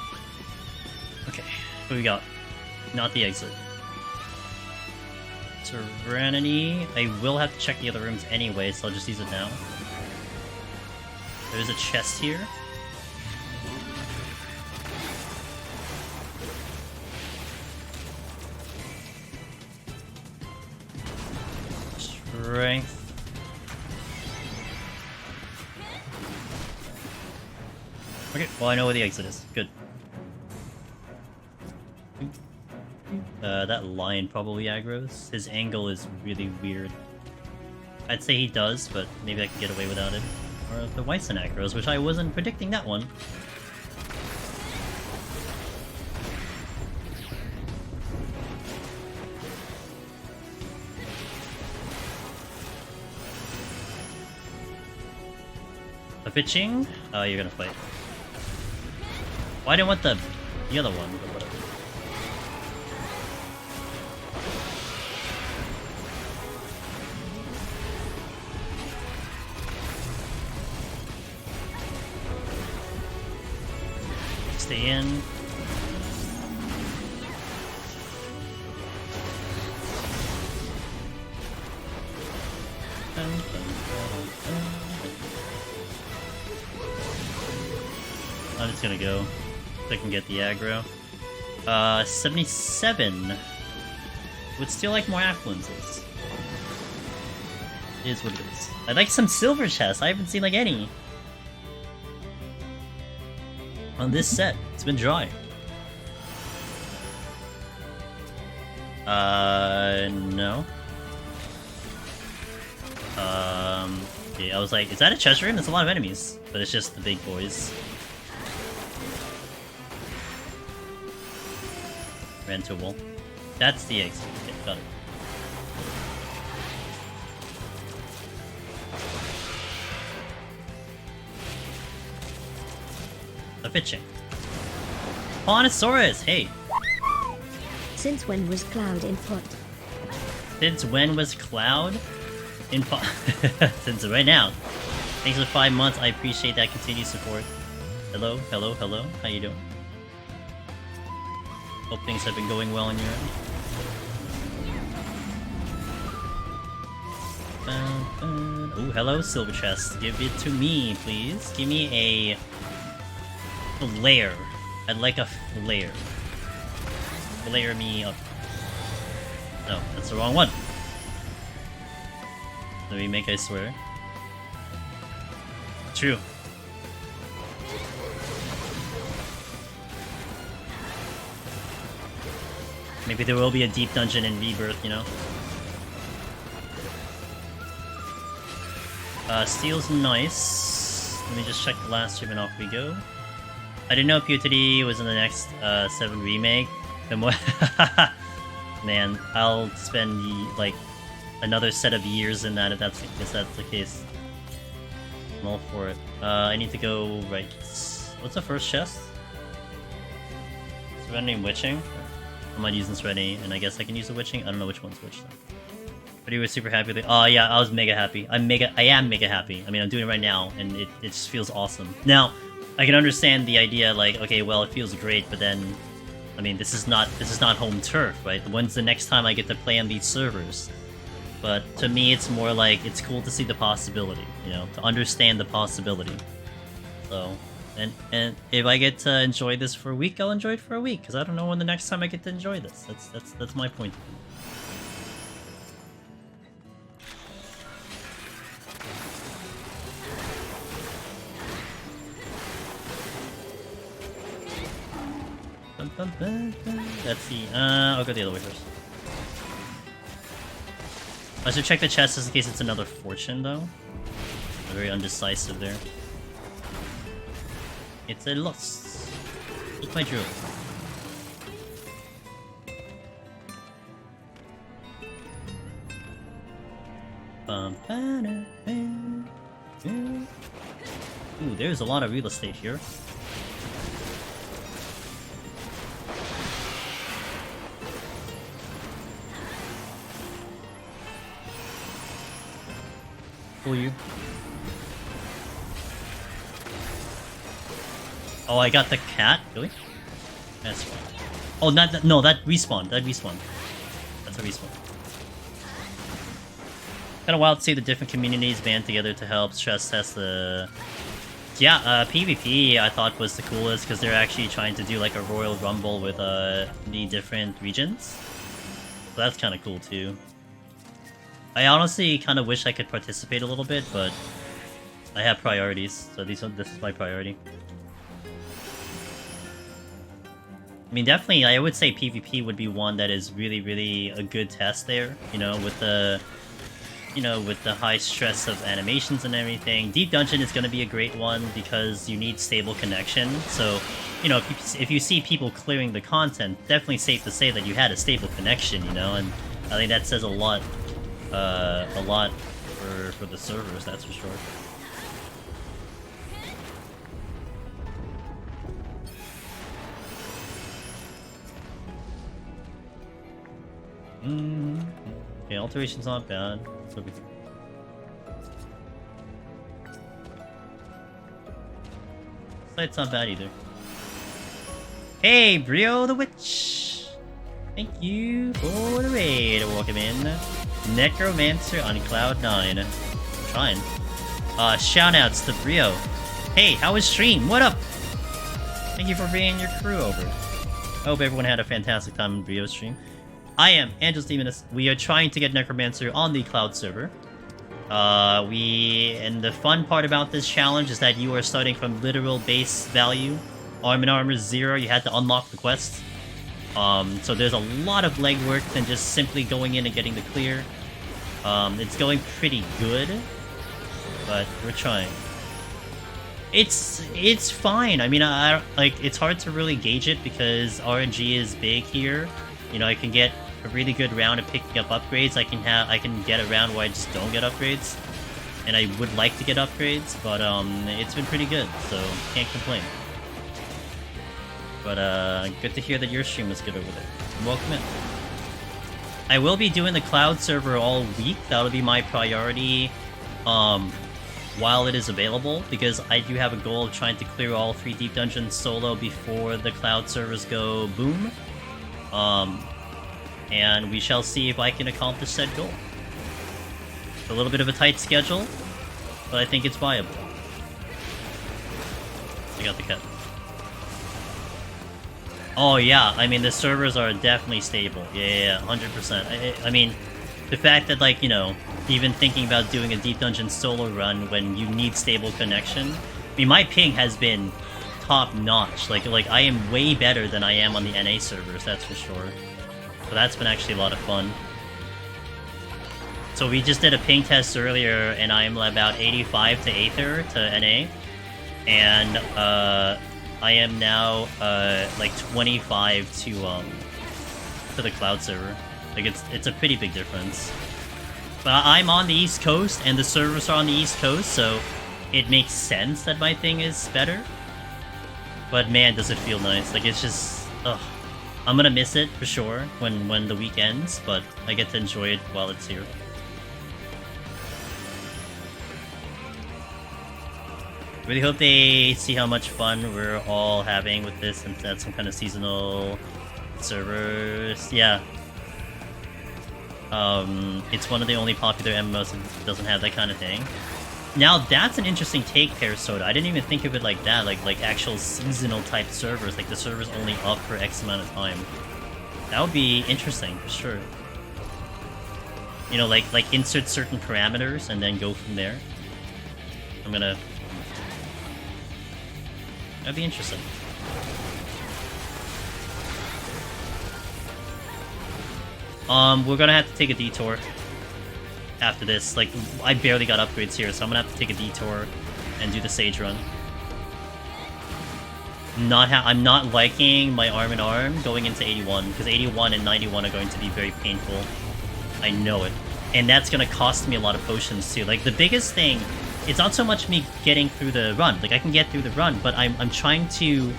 Okay, what we got? Not the exit. Serenity. I will have to check the other rooms anyway, so I'll just use it now. There's a chest here. Strength. Okay, well I know where the exit is. Good. That lion probably aggroes. His angle is really weird. I'd say he does, but maybe I can get away without it. Or the Wysint aggroes, which I wasn't predicting that one. A pitching? Oh, you're gonna fight. Well, I didn't want the other one, but whatever. Stay in. I'm just gonna go so I can get the aggro. 77. Would still like more affluences. It is what it is. I'd like some silver chests. I haven't seen like any on this set. It's been dry. No. Okay, I was like, is that a chest room? There's a lot of enemies, but it's just the big boys. Ran to a wall. That's the exit. Okay, got it. A pitching. Pawnosaurus, hey! Since when was Cloud in pot? Since when was Cloud in pot? Since right now. Thanks for 5 months, I appreciate that continued support. Hello, hello, hello, how you doing? Hope things have been going well on your end. Oh, hello, silver chest. Give it to me, please. Give me a flare. I'd like a flare. Flare me up. No, that's the wrong one. The remake, I swear. True. Maybe there will be a deep dungeon in Rebirth, you know? Steel's nice. Let me just check the last stream and off we go. I didn't know PoTD was in the next 7 remake. And what? Man, I'll spend like another set of years in that if that's the case. I'm all for it. I need to go right. What's the first chest? Serenity and Witching? I'm not using Serenity, and I guess I can use the Witching? I don't know which one's which though. But you were super happy with it. Oh yeah, I was mega happy. I am mega happy. I mean, I'm doing it right now, and it just feels awesome. Now, I can understand the idea, like, okay, well, it feels great, but then, I mean, this is not home turf, right? When's the next time I get to play on these servers? But to me, it's more like, it's cool to see the possibility, you know, to understand the possibility. So, and if I get to enjoy this for a week, I'll enjoy it for a week, because I don't know when the next time I get to enjoy this. That's my point. Let's see. I'll go the other way first. I should check the chest just in case it's another fortune, though. I'm very undecisive there. It's a loss. Eat my drill. Ooh, there's a lot of real estate here. Fool you. Oh, I got the cat? Really? That's fine. Oh, not that. No, that respawned. That respawned. That's a respawn. Kind of wild to see the different communities band together to help stress test the... Yeah, PvP I thought was the coolest because they're actually trying to do like a Royal Rumble with the different regions. So that's kind of cool too. I honestly kind of wish I could participate a little bit, but I have priorities, so this is my priority. I mean, definitely, I would say PvP would be one that is really, really a good test there, you know, with the high stress of animations and everything. Deep Dungeon is going to be a great one because you need stable connection, so, you know, if you see people clearing the content, definitely safe to say that you had a stable connection, you know, and I think that says a lot for the servers, that's for sure. Okay, alteration's not bad. So Site's not bad either. Hey, Brio the Witch! Thank you for the raid. Welcome in. Necromancer on Cloud 9. I'm trying. Shoutouts to Brio. Hey, how was stream? What up? Thank you for bringing your crew over. I hope everyone had a fantastic time in Brio's stream. I am Angel's Demoness. We are trying to get Necromancer on the Cloud server. And the fun part about this challenge is that you are starting from literal base value. Armor 0, you had to unlock the quest. So there's a lot of legwork than just simply going in and getting the clear. It's going pretty good, but we're trying. It's fine. I mean, it's hard to really gauge it because RNG is big here. You know, I can get a really good round of picking up upgrades. I can get a round where I just don't get upgrades, and I would like to get upgrades, but it's been pretty good, so can't complain. But good to hear that your stream was good over there. Welcome in. I will be doing the Cloud server all week. That'll be my priority while it is available, because I do have a goal of trying to clear all 3 deep dungeons solo before the Cloud servers go boom. And we shall see if I can accomplish said goal. a little bit of a tight schedule, but I think it's viable. I got the cut. Oh yeah, I mean the servers are definitely stable. Yeah, 100%. I mean, the fact that, like, you know, even thinking about doing a Deep Dungeon solo run when you need stable connection. I mean, my ping has been top notch. Like I am way better than I am on the NA servers, that's for sure. So that's been actually a lot of fun. So we just did a ping test earlier, and I'm about 85 to Aether to NA, and I am now like 25 to the cloud server. Like it's a pretty big difference. But I'm on the East Coast, and the servers are on the East Coast, so it makes sense that my thing is better. But man, does it feel nice. Like, it's just... ugh. I'm gonna miss it, for sure, when the week ends, but I get to enjoy it while it's here. Really hope they see how much fun we're all having with this, and that's some kind of seasonal servers. Yeah. It's one of the only popular MMOs that doesn't have that kind of thing. Now, that's an interesting take, Parasoda. I didn't even think of it like that, like actual seasonal type servers, like the server's only up for X amount of time. That would be interesting, for sure. You know, like insert certain parameters and then go from there. I'm gonna... that'd be interesting. We're gonna have to take a detour after this. Like, I barely got upgrades here, so I'm gonna have to take a detour and do the Sage run. I'm not liking my arm in arm going into 81, because 81 and 91 are going to be very painful. I know it. And that's gonna cost me a lot of potions too. Like, the biggest thing, it's not so much me getting through the run. Like, I can get through the run, but I'm trying to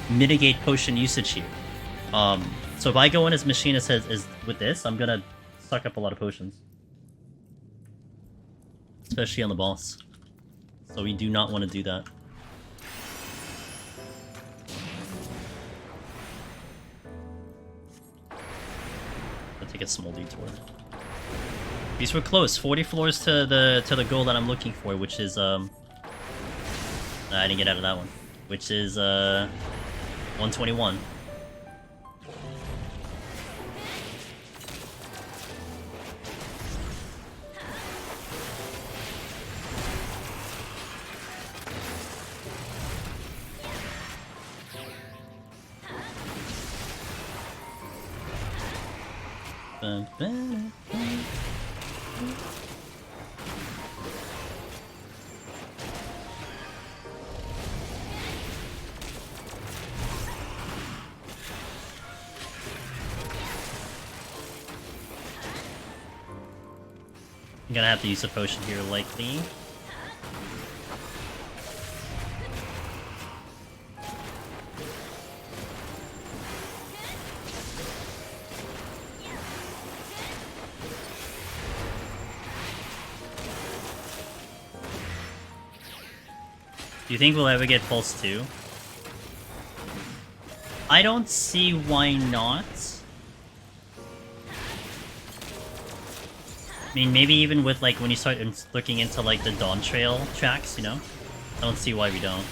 mitigate potion usage here. So if I go in as Machinist as with this, I'm gonna suck up a lot of potions. Especially on the boss. So we do not want to do that. I'll take a small detour. These were close. 40 floors to the goal that I'm looking for, which is I didn't get out of that one. Which is 121. I'm gonna have to use a potion here, likely. Do you think we'll ever get Pulse 2? I don't see why not. I mean, maybe even with, like, when you start looking into, like, the Dawn Trail tracks, you know? I don't see why we don't.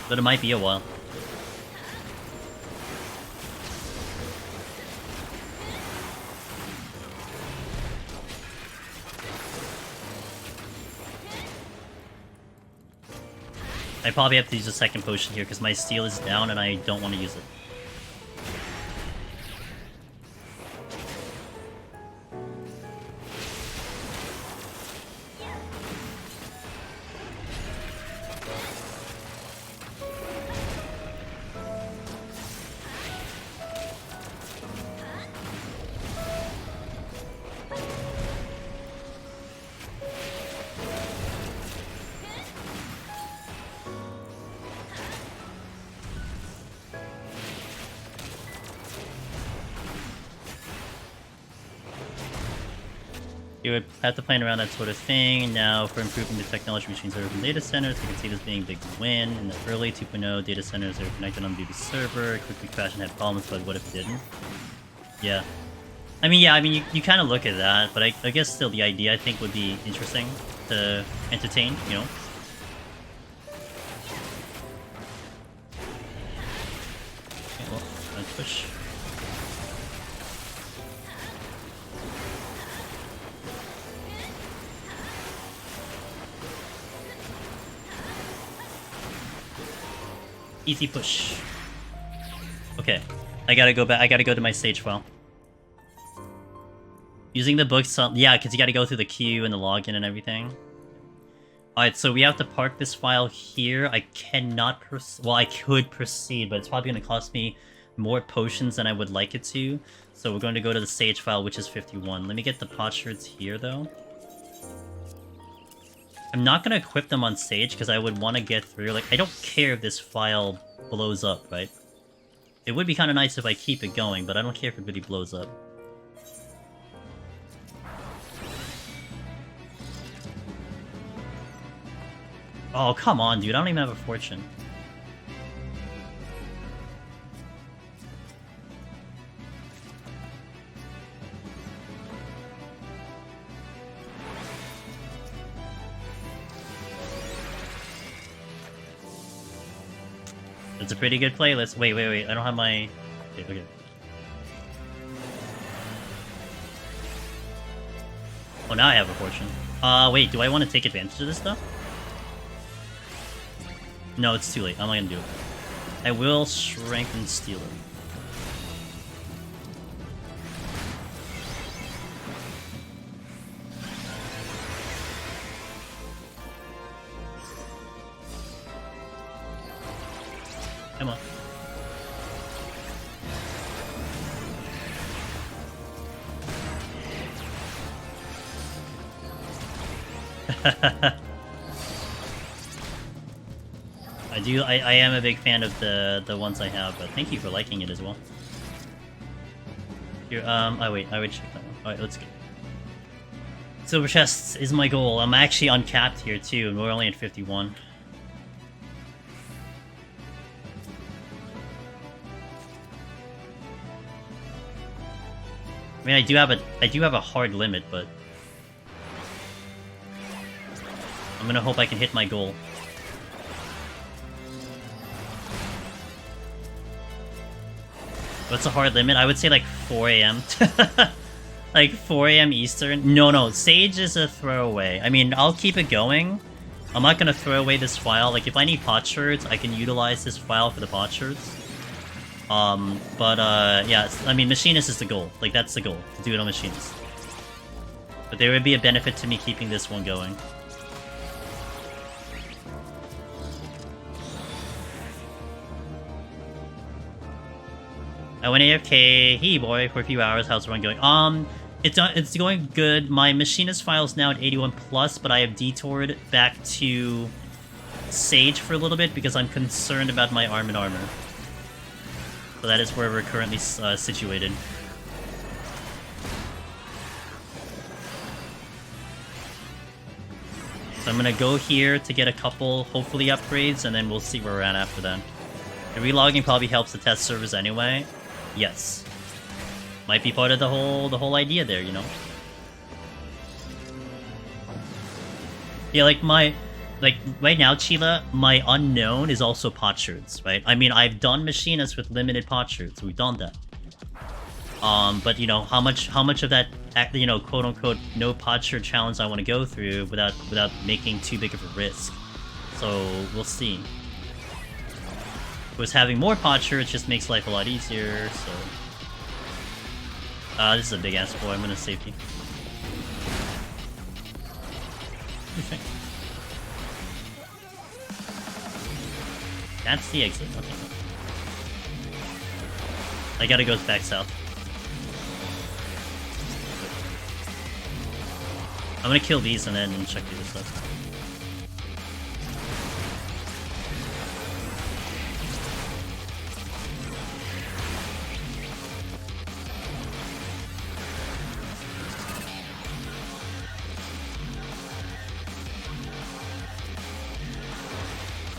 But it might be a while. I probably have to use a second potion here because my steel is down and I don't want to use it. You would have to plan around that sort of thing. Now, for improving the technology between servers and data centers, I can see this being a big win. In the early 2.0, data centers are connected on the server, quickly crash and had problems, but what if it didn't? Yeah. I mean, yeah, I mean, you kind of look at that, but I guess still the idea, I think, would be interesting to entertain, you know? Okay, well, let's push. Easy push. Okay, I gotta go back. I gotta go to my stage file. Using the books, yeah, because you gotta go through the queue and the login and everything. Alright, so we have to park this file here. I cannot well, I could proceed, but it's probably gonna cost me more potions than I would like it to. So we're going to go to the stage file, which is 51. Let me get the potsherds here, though. I'm not gonna equip them on stage because I would want to get through. Like, I don't care if this file blows up, right? It would be kind of nice if I keep it going, but I don't care if it really blows up. Oh, come on, dude. I don't even have a fortune. It's a pretty good playlist. Wait. I don't have my... Okay. Oh, now I have a fortune. Wait, do I want to take advantage of this stuff? No, it's too late. I'm not gonna do it. I will strengthen Stealer. Come on. I am a big fan of the ones I have, but thank you for liking it as well. Here, wait, I would check that one. Alright, let's go. Silver chests is my goal. I'm actually uncapped here too, and we're only at 51. I mean, I do have a hard limit, but I'm gonna hope I can hit my goal. What's a hard limit? I would say like 4 AM. Like 4 AM Eastern. No, Sage is a throwaway. I mean, I'll keep it going. I'm not gonna throw away this file. Like, if I need potsherds, I can utilize this file for the potsherds. Yeah, I mean, Machinist is the goal. Like, that's the goal, to do it on Machinist. But there would be a benefit to me keeping this one going. I went AFK, hey boy, for a few hours. How's the run going? It's going good. My Machinist file is now at 81 plus, but I have detoured back to Sage for a little bit because I'm concerned about my arm and armor. So that is where we're currently situated. So I'm gonna go here to get a couple, hopefully, upgrades, and then we'll see where we're at after that. And relogging probably helps the test servers anyway. Yes. Might be part of the whole idea there, you know? Yeah, like right now, Chila, my unknown is also potsherds, right? I mean, I've done Machinists with limited potsherds. We've done that. But you know, how much of that, you know, quote unquote, no potsherd challenge I want to go through without making too big of a risk. So we'll see. Of course, having more potsherds just makes life a lot easier. So, this is a big ass boy. I'm gonna safety. Okay. That's the exit. Okay. I gotta go back south. I'm gonna kill these and then check the other stuff.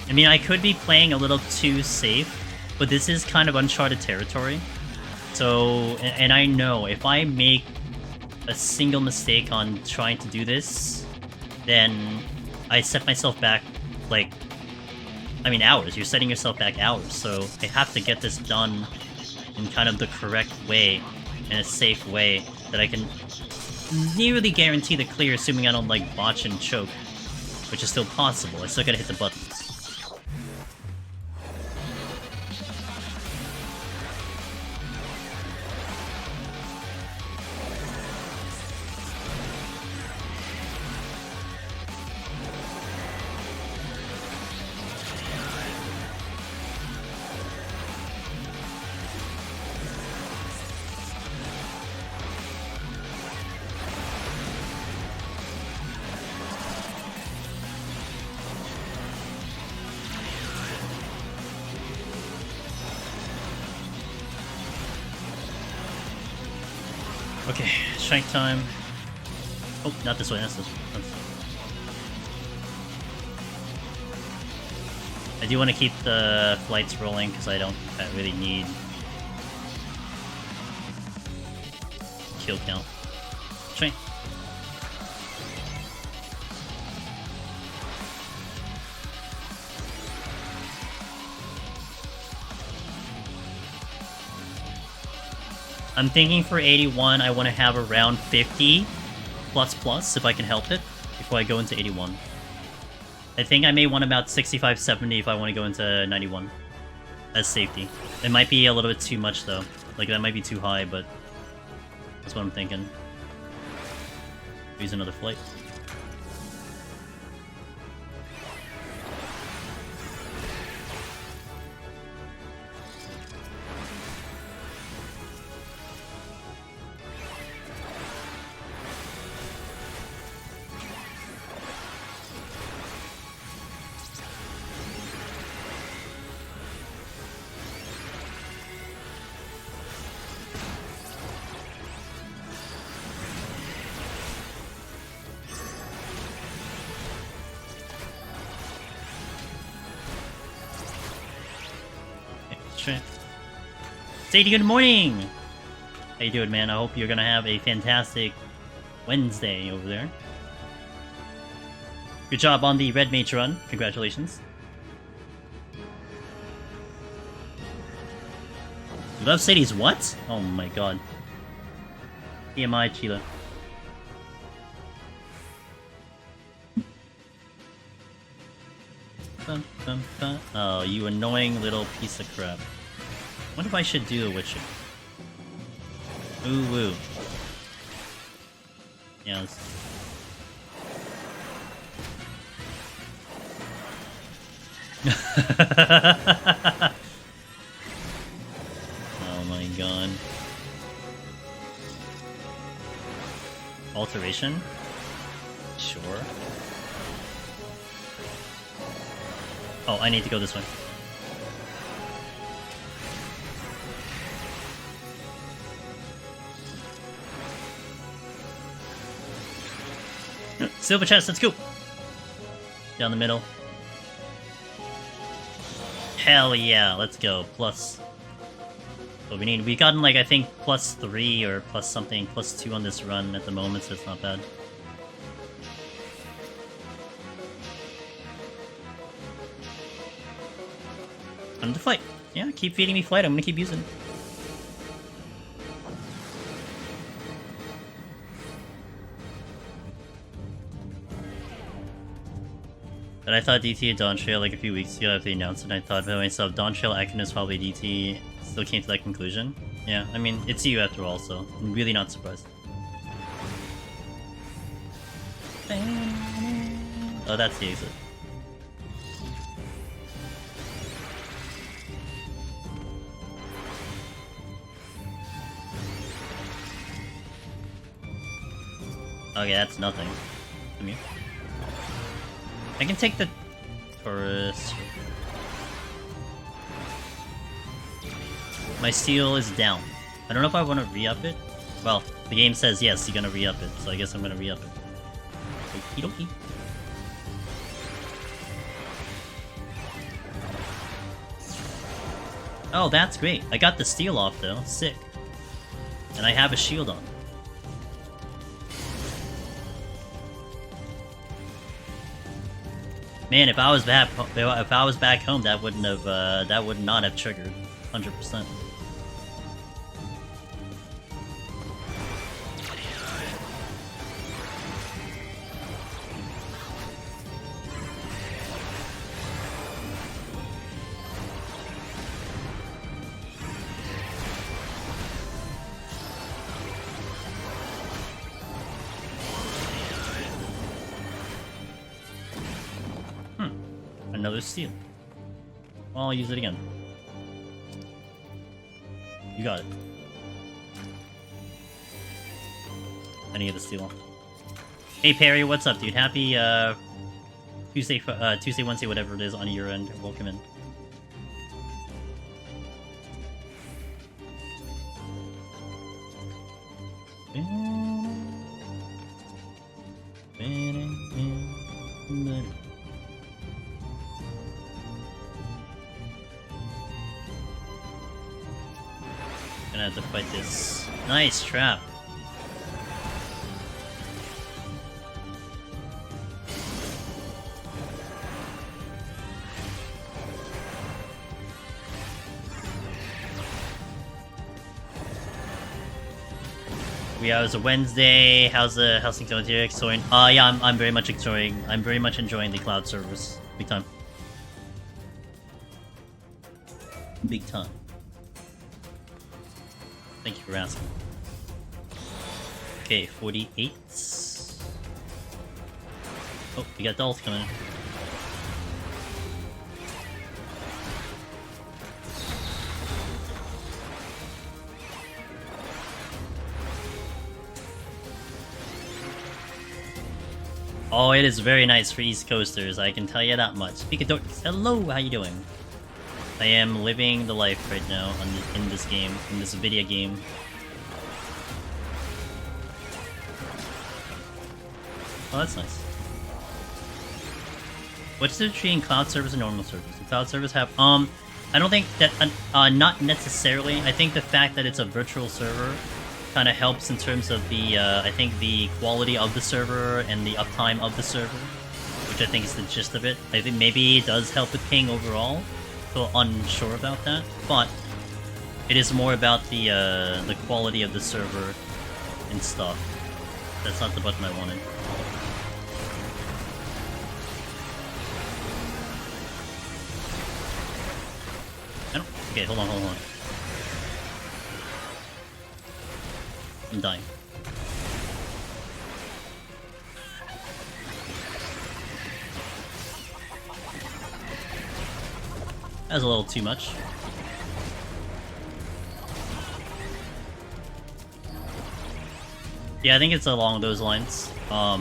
I mean, I could be playing a little too safe, but this is kind of uncharted territory. So, and I know if I make a single mistake on trying to do this, then I set myself back, like, I mean hours. You're setting yourself back hours, so I have to get this done in kind of the correct way, in a safe way, that I can nearly guarantee the clear, assuming I don't, like, botch and choke, which is still possible. I still gotta hit the buttons. Okay, strength time. Oh, not this way, that's this way. I do want to keep the flights rolling because I don't really need kill count. Strength. I'm thinking for 81, I want to have around 50 plus if I can help it before I go into 81. I think I may want about 65, 70 if I want to go into 91 as safety. It might be a little bit too much though. Like that might be too high, but that's what I'm thinking. Use another flight. Sadie, good morning! How you doing, man? I hope you're gonna have a fantastic Wednesday over there. Good job on the Red Mage run. Congratulations. You love Sadie's what? Oh my god. TMI, Chila. Oh, you annoying little piece of crap. What if I should do a Witcher? Ooh woo. Yeah, let's... Oh my god. Alteration? Sure. Oh, I need to go this way. Silver chest, let's go! Down the middle. Hell yeah, let's go. Plus... what we need. We've gotten, like, I think +3 or plus something, +2 on this run at the moment, so it's not bad. I'm to fight. Yeah, keep feeding me flight, I'm gonna keep using it. But I thought DT and Dawn Trail like a few weeks ago after they announced it, and I thought to myself, Dawn Trail Acumen is probably DT. Still came to that conclusion. Yeah, I mean, it's you after all, so I'm really not surprised. Oh, that's the exit. Okay, that's nothing. Come here. I can take the Taurus. My steel is down. I don't know if I want to re-up it. Well, the game says yes, you're gonna re-up it, so I guess I'm gonna re-up it. Okie dokie. Oh, that's great. I got the steel off though. Sick. And I have a shield on. Man, if I was back home, that would not have triggered 100%. Another steal. Well, I'll use it again. You got it. I need the steal. Hey Perry, what's up, dude? Happy Tuesday, Wednesday, whatever it is on your end. Welcome in. Gonna have to fight this. Nice trap. Yeah, it was a Wednesday. How's things going here? Yeah, I'm very much enjoying the cloud service. Big time. Big time. Thank you for asking. Okay, 48. Oh, we got dolls coming in. Oh, it is very nice for East Coasters, I can tell you that much. Picadorks, hello, how you doing? I am living the life right now in this game, in this video game. Oh, that's nice. What's the difference between cloud service and normal service? The cloud service have, I don't think that, not necessarily. I think the fact that it's a virtual server kind of helps in terms of the, I think the quality of the server and the uptime of the server, which I think is the gist of it. I think maybe it does help with ping overall. Still unsure about that, but it is more about the quality of the server and stuff. That's not the button I wanted. I don't. Okay, hold on. I'm dying. That was a little too much. Yeah, I think it's along those lines. I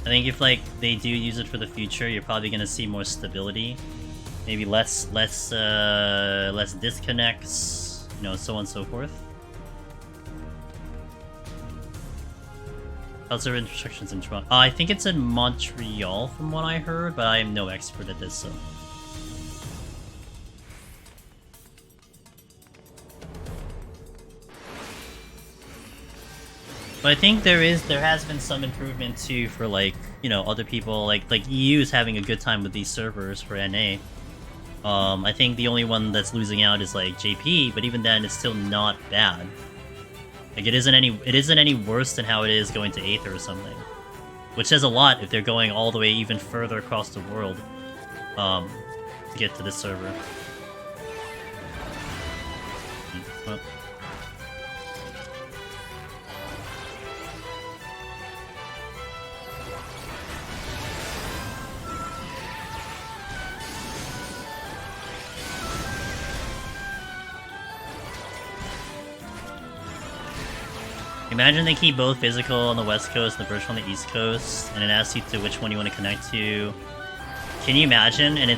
think if like they do use it for the future, you're probably gonna see more stability, maybe less disconnects, you know, so on and so forth. How's their instructions in Toronto? I think it's in Montreal from what I heard, but I am no expert at this, so. But I think there has been some improvement too for like, you know, other people like EU is having a good time with these servers for NA. I think the only one that's losing out is like JP, but even then it's still not bad. Like it isn't any worse than how it is going to Aether or something. Which says a lot if they're going all the way even further across the world to get to this server. Well. Imagine they keep both physical on the west coast and the virtual on the east coast, and it asks you to which one you want to connect to. Can you imagine? And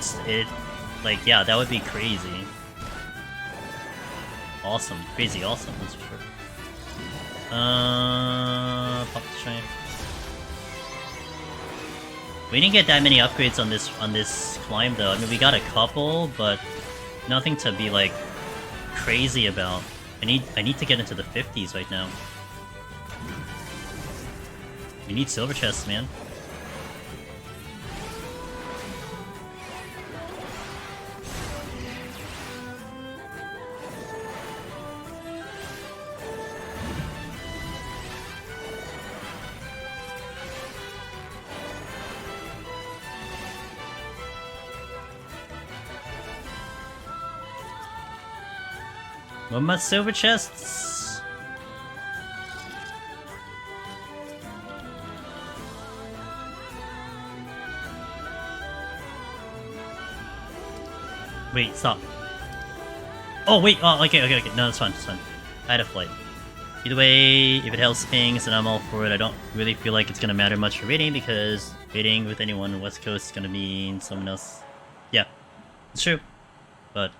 like, yeah, that would be crazy. Awesome. Crazy awesome, that's for sure. Pop the train. We didn't get that many upgrades on this climb though. I mean, we got a couple, but nothing to be like crazy about. I need to get into the 50s right now. We need silver chests, man. What my silver chests? Wait, stop. Oh, wait. Oh, okay. No, that's fine. I had a flight. Either way, if it helps things, then I'm all for it. I don't really feel like it's gonna matter much for raiding, because raiding with anyone on the West Coast is gonna mean someone else. Yeah, it's true. But,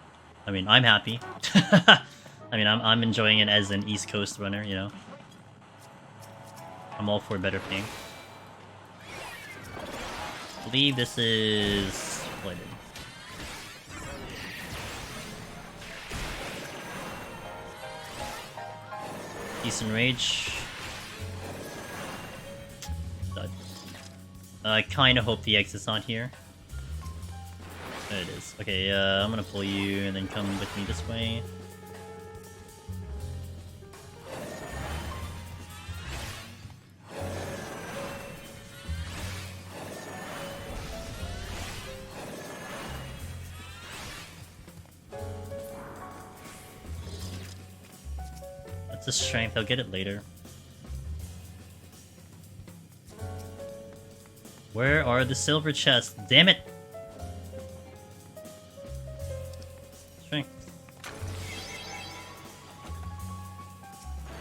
I mean, I'm happy. I mean, I'm enjoying it as an East Coast runner, you know? I'm all for better ping. I believe this is... what? Decent rage. Dud. I kinda hope the exit's not here. There it is. Okay, I'm gonna pull you and then come with me this way. That's a strength, I'll get it later. Where are the silver chests? Damn it! Strength.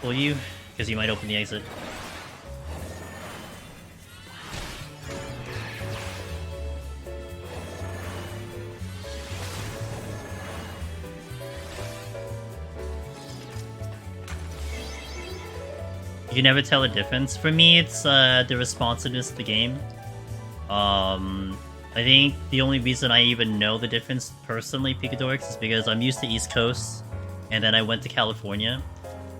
Pull you, because you might open the exit. You can never tell a difference. For me, it's the responsiveness of the game. I think the only reason I even know the difference personally, Picadorix, is because I'm used to East Coast, and then I went to California,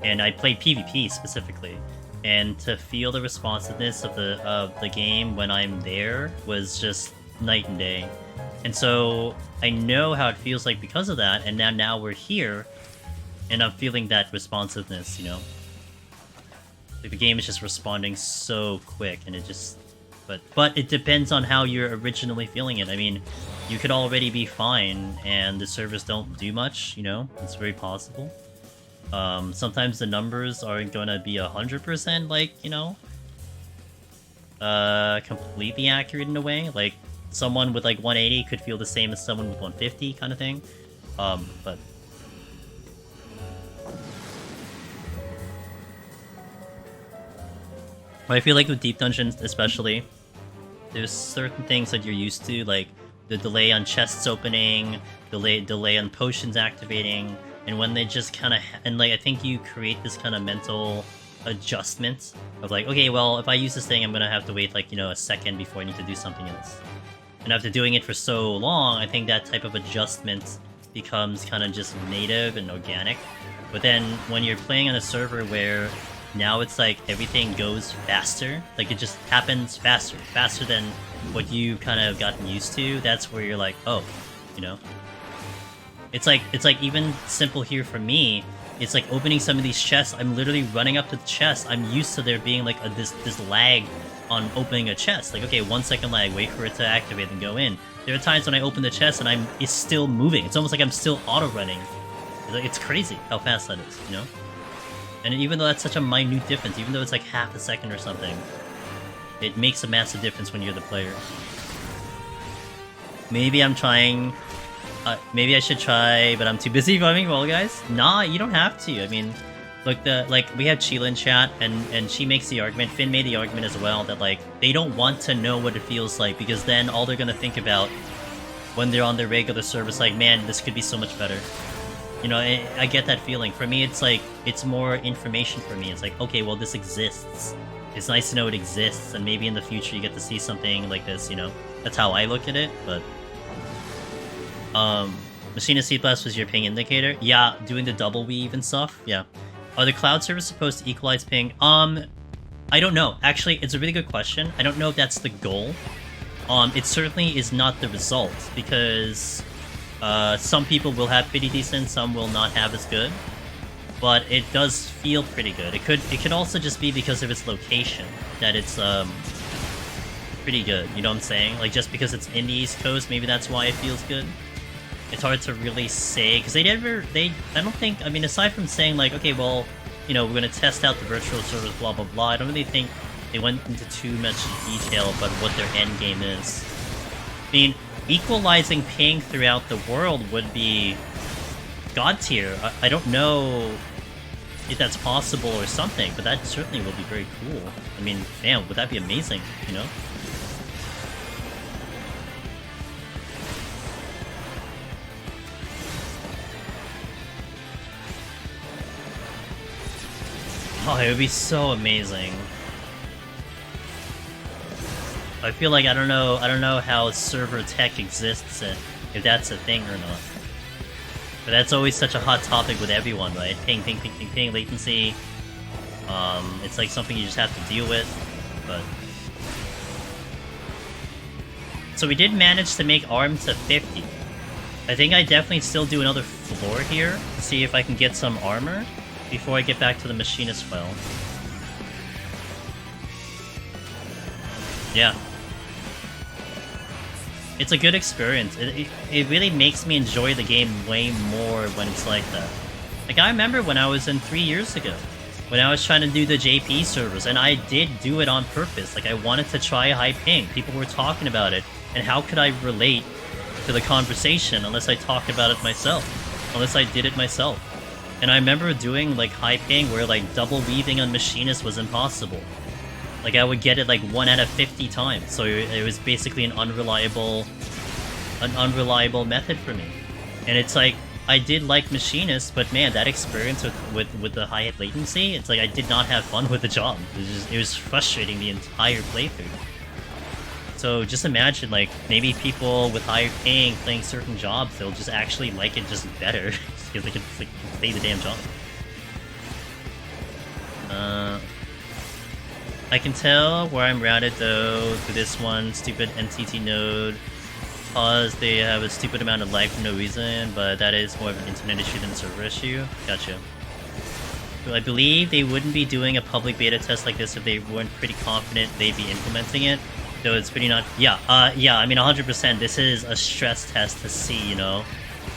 and I played PvP specifically. And to feel the responsiveness of the game when I'm there was just night and day. And so I know how it feels like because of that, and now we're here, and I'm feeling that responsiveness, you know? Like, the game is just responding so quick, and it just... But it depends on how you're originally feeling it. I mean, you could already be fine, and the servers don't do much, you know? It's very possible. Sometimes the numbers aren't gonna be 100%, like, you know? Completely accurate in a way. Like, someone with, like, 180 could feel the same as someone with 150, kind of thing. But... I feel like with Deep Dungeons, especially, there's certain things that you're used to, like the delay on chests opening, delay on potions activating, and when they just kind of... and, like, I think you create this kind of mental adjustment of, like, okay, well, if I use this thing, I'm gonna have to wait, like, you know, a second before I need to do something else. And after doing it for so long, I think that type of adjustment becomes kind of just native and organic. But then, when you're playing on a server where now it's like everything goes faster, like it just happens faster than what you've kind of gotten used to, that's where you're like, oh, you know? It's like even simple here for me, it's like opening some of these chests, I'm literally running up to the chest, I'm used to there being like this lag on opening a chest, like, okay, 1 second lag, wait for it to activate and go in. There are times when I open the chest and it's still moving, it's almost like I'm still auto-running. It's crazy how fast that is, you know? And even though that's such a minute difference, even though it's like half a second or something, it makes a massive difference when you're the player. Maybe I'm trying... maybe I should try, but I'm too busy farming Fall Guys? Nah, you don't have to. I mean, look, we have Sheila in chat, and she makes the argument, Finn made the argument as well, that, like, they don't want to know what it feels like, because then all they're gonna think about when they're on their regular service, like, man, this could be so much better. You know, I get that feeling. For me, it's like, it's more information for me. It's like, okay, well, this exists. It's nice to know it exists, and maybe in the future you get to see something like this, you know? That's how I look at it, but... Machinist C Plus was your ping indicator? Yeah, doing the double weave and stuff. Yeah. Are the cloud servers supposed to equalize ping? I don't know. Actually, it's a really good question. I don't know if that's the goal. It certainly is not the result, because some people will have pretty decent, some will not have as good. But it does feel pretty good. It could also just be because of its location that it's pretty good. You know what I'm saying? Like, just because it's in the East Coast, maybe that's why it feels good. It's hard to really say, because I don't think, I mean, aside from saying like, okay, well, you know, we're gonna test out the virtual servers, blah blah blah, I don't really think they went into too much detail about what their end game is. I mean, equalizing ping throughout the world would be god tier. I don't know if that's possible or something, but that certainly would be very cool. I mean, man, would that be amazing, you know? Oh, it would be so amazing. I feel like I don't know how server tech exists and if that's a thing or not. But that's always such a hot topic with everyone, right? Ping, ping, ping, ping, ping, latency. It's like something you just have to deal with, but... So we did manage to make ARM to 50. I think I definitely still do another floor here to see if I can get some armor before I get back to the machinist file. Yeah. It's a good experience. It really makes me enjoy the game way more when it's like that. Like, I remember when I was in 3 years ago, when I was trying to do the JP servers, and I did do it on purpose. Like, I wanted to try high ping. People were talking about it, and how could I relate to the conversation unless I talked about it myself? Unless I did it myself. And I remember doing, like, high ping where, like, double weaving on machinist was impossible. Like, I would get it, like, 1 out of 50 times, so it was basically an unreliable method for me. And it's like, I did like machinist, but man, that experience with the high latency, it's like I did not have fun with the job. It was frustrating the entire playthrough. So just imagine, like, maybe people with higher ping playing certain jobs, they'll just actually like it just better, because they can, like, play the damn job. I can tell where I'm routed though to this one stupid NTT node, because they have a stupid amount of lag for no reason, but that is more of an internet issue than a server issue. Gotcha. So I believe they wouldn't be doing a public beta test like this if they weren't pretty confident they'd be implementing it. So it's pretty not... Yeah, I mean 100%, this is a stress test to see, you know,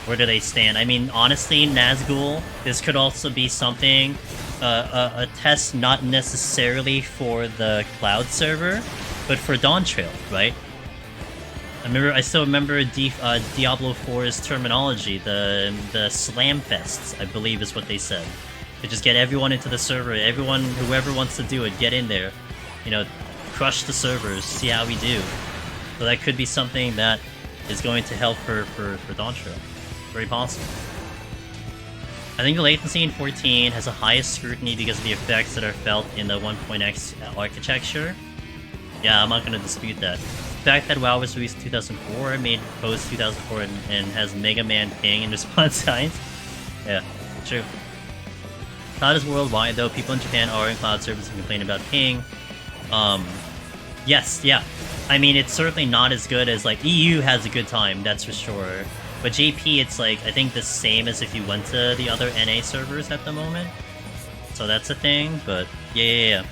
where do they stand. I mean, honestly, Nazgul, this could also be something, a test not necessarily for the cloud server, but for Dawntrail, right? I still remember Diablo 4's terminology, the slam fests, I believe is what they said. To just get everyone into the server, whoever wants to do it, get in there, you know, crush the servers, see how we do. So that could be something that is going to help for Dawntrail. Very possible. I think the latency in 14 has the highest scrutiny because of the effects that are felt in the 1.x architecture. Yeah, I'm not going to dispute that. The fact that WoW was released in 2004, made post 2004, and has Mega Man ping in response times. Yeah, true. Cloud is worldwide, though. People in Japan are in cloud service and complain about ping. Yes, yeah. I mean, it's certainly not as good as, like, EU has a good time, that's for sure. But JP, it's like, I think the same as if you went to the other NA servers at the moment. So that's a thing, but yeah.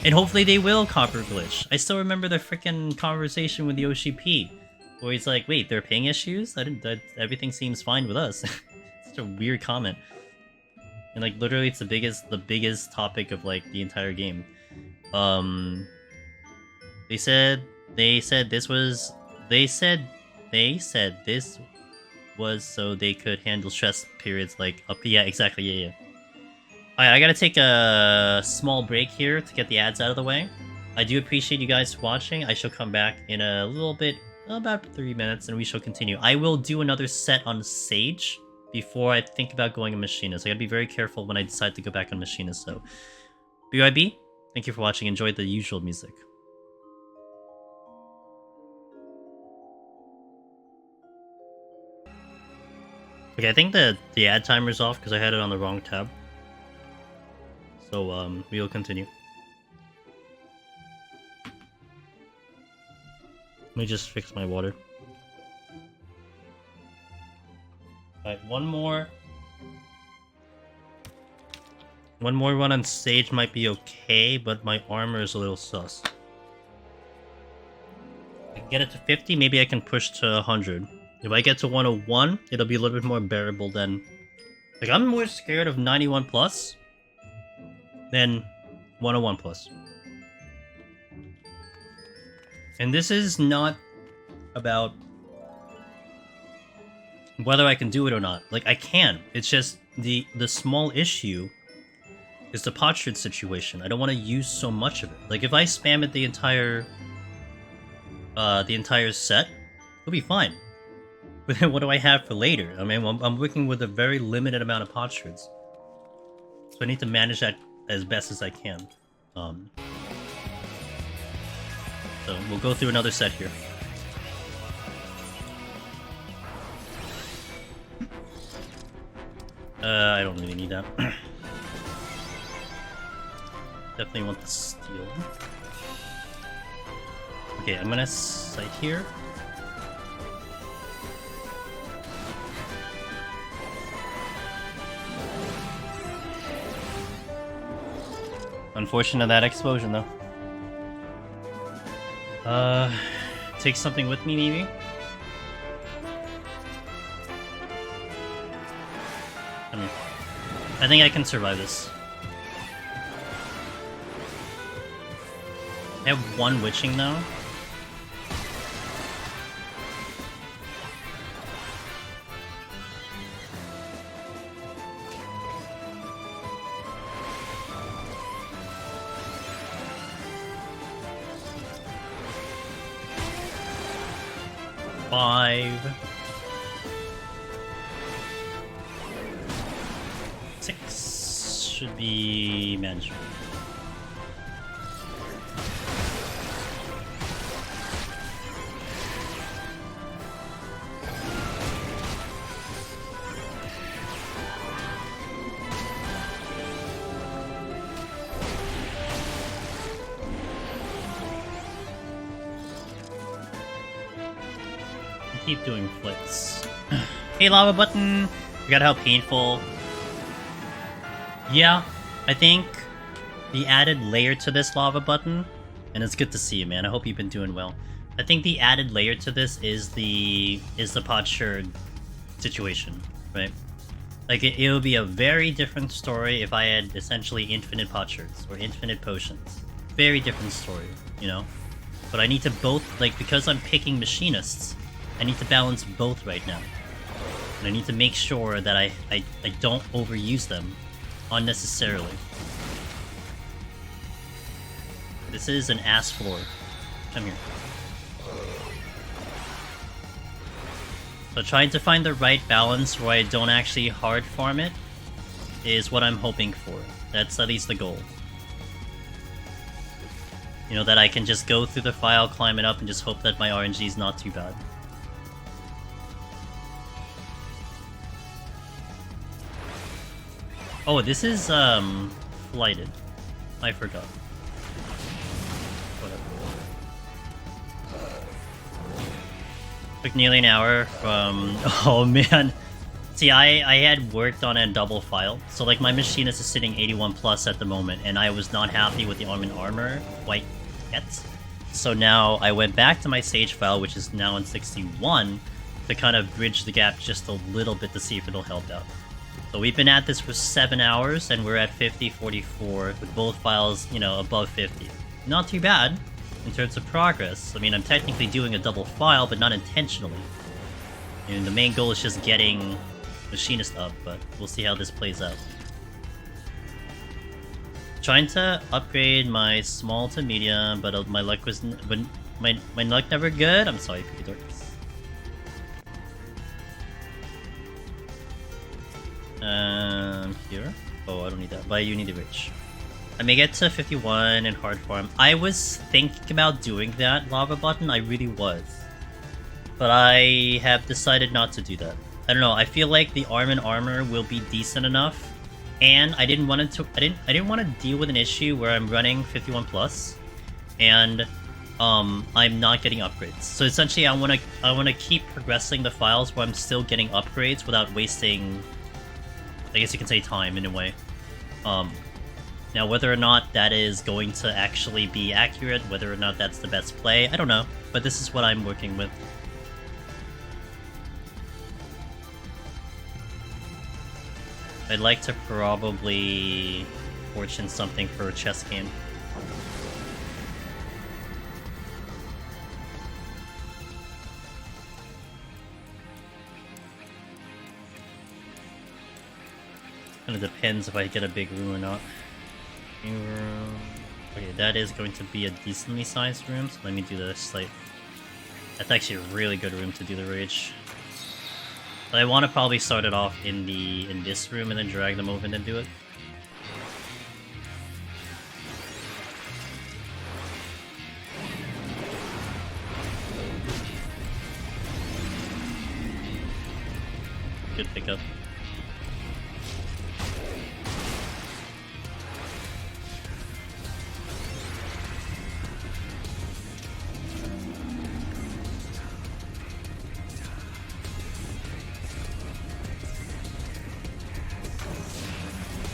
And hopefully they will copper glitch. I still remember the freaking conversation with Yoshi P, where he's like, wait, there are ping issues? Everything seems fine with us. Such a weird comment. And like, literally it's the biggest topic of like the entire game. They said this was so they could handle stress periods like up. Yeah, exactly. Yeah. Alright, I gotta take a small break here to get the ads out of the way. I do appreciate you guys watching. I shall come back in a little bit, about 3 minutes, and we shall continue. I will do another set on Sage before I think about going on Machinist. I gotta be very careful when I decide to go back on Machinist, so... BYB, thank you for watching. Enjoy the usual music. Okay, I think the ad timer's off because I had it on the wrong tab. So we'll continue. Let me just fix my water. Alright, one more. One more run on stage might be okay, but my armor is a little sus. I can get it to 50, maybe I can push to 100. If I get to 101, it'll be a little bit more bearable than... Like, I'm more scared of 91 plus than 101 plus. And this is not about whether I can do it or not. Like, I can. It's just the small issue is the potsherd situation. I don't want to use so much of it. Like, if I spam it the entire set, it'll be fine. But then what do I have for later? I mean, I'm working with a very limited amount of potsherds. So I need to manage that as best as I can. So we'll go through another set here. I don't really need that. Definitely want the steel. Okay, I'm gonna sight here. Unfortunate that explosion though. Take something with me maybe? I think I can survive this. I have one witching now. Five. 6 should be manageable. Keep doing flips. Hey, lava button! Forgot how painful. Yeah, I think the added layer to this lava button, and it's good to see you, man. I hope you've been doing well. I think the added layer to this is the potsherd situation, right? Like it would be a very different story if I had essentially infinite potsherds or infinite potions. Very different story, you know. But I need to both, like, because I'm picking machinists, I need to balance both right now. And I need to make sure that I don't overuse them unnecessarily. This is an ass floor. Come here. So trying to find the right balance where I don't actually hard farm it is what I'm hoping for. That's at least the goal. You know, that I can just go through the file, climb it up, and just hope that my RNG is not too bad. Oh, this is, flighted. I forgot. Whatever. Took nearly an hour from... Oh, man. See, I had worked on a double file. So, like, my machinist is sitting 81 plus at the moment, and I was not happy with the arm and armor quite yet. So now I went back to my stage file, which is now in 61, to kind of bridge the gap just a little bit to see if it'll help out. So we've been at this for 7 hours, and we're at 50-44, with both files, you know, above 50. Not too bad, in terms of progress. I mean, I'm technically doing a double file, but not intentionally. And the main goal is just getting Machinist up, but we'll see how this plays out. Trying to upgrade my small to medium, but my luck was... my luck never good? I'm sorry, Peter. Here? Oh, I don't need that. But you need the rich. I may get to 51 in hard farm. I was thinking about doing that lava button. I really was. But I have decided not to do that. I don't know. I feel like the arm and armor will be decent enough, and I didn't want to deal with an issue where I'm running 51 plus, and I'm not getting upgrades. So essentially, I wanna keep progressing the files where I'm still getting upgrades without wasting, I guess you can say, time in a way. Now whether or not that is going to actually be accurate, whether or not that's the best play, I don't know. But this is what I'm working with. I'd like to probably fortune something for a chess game. Kinda depends if I get a big room or not. New room. Okay, that is going to be a decently sized room, so let me do this. Like, that's actually a really good room to do the rage. But I want to probably start it off in this room and then drag them over and then do it. Good pickup.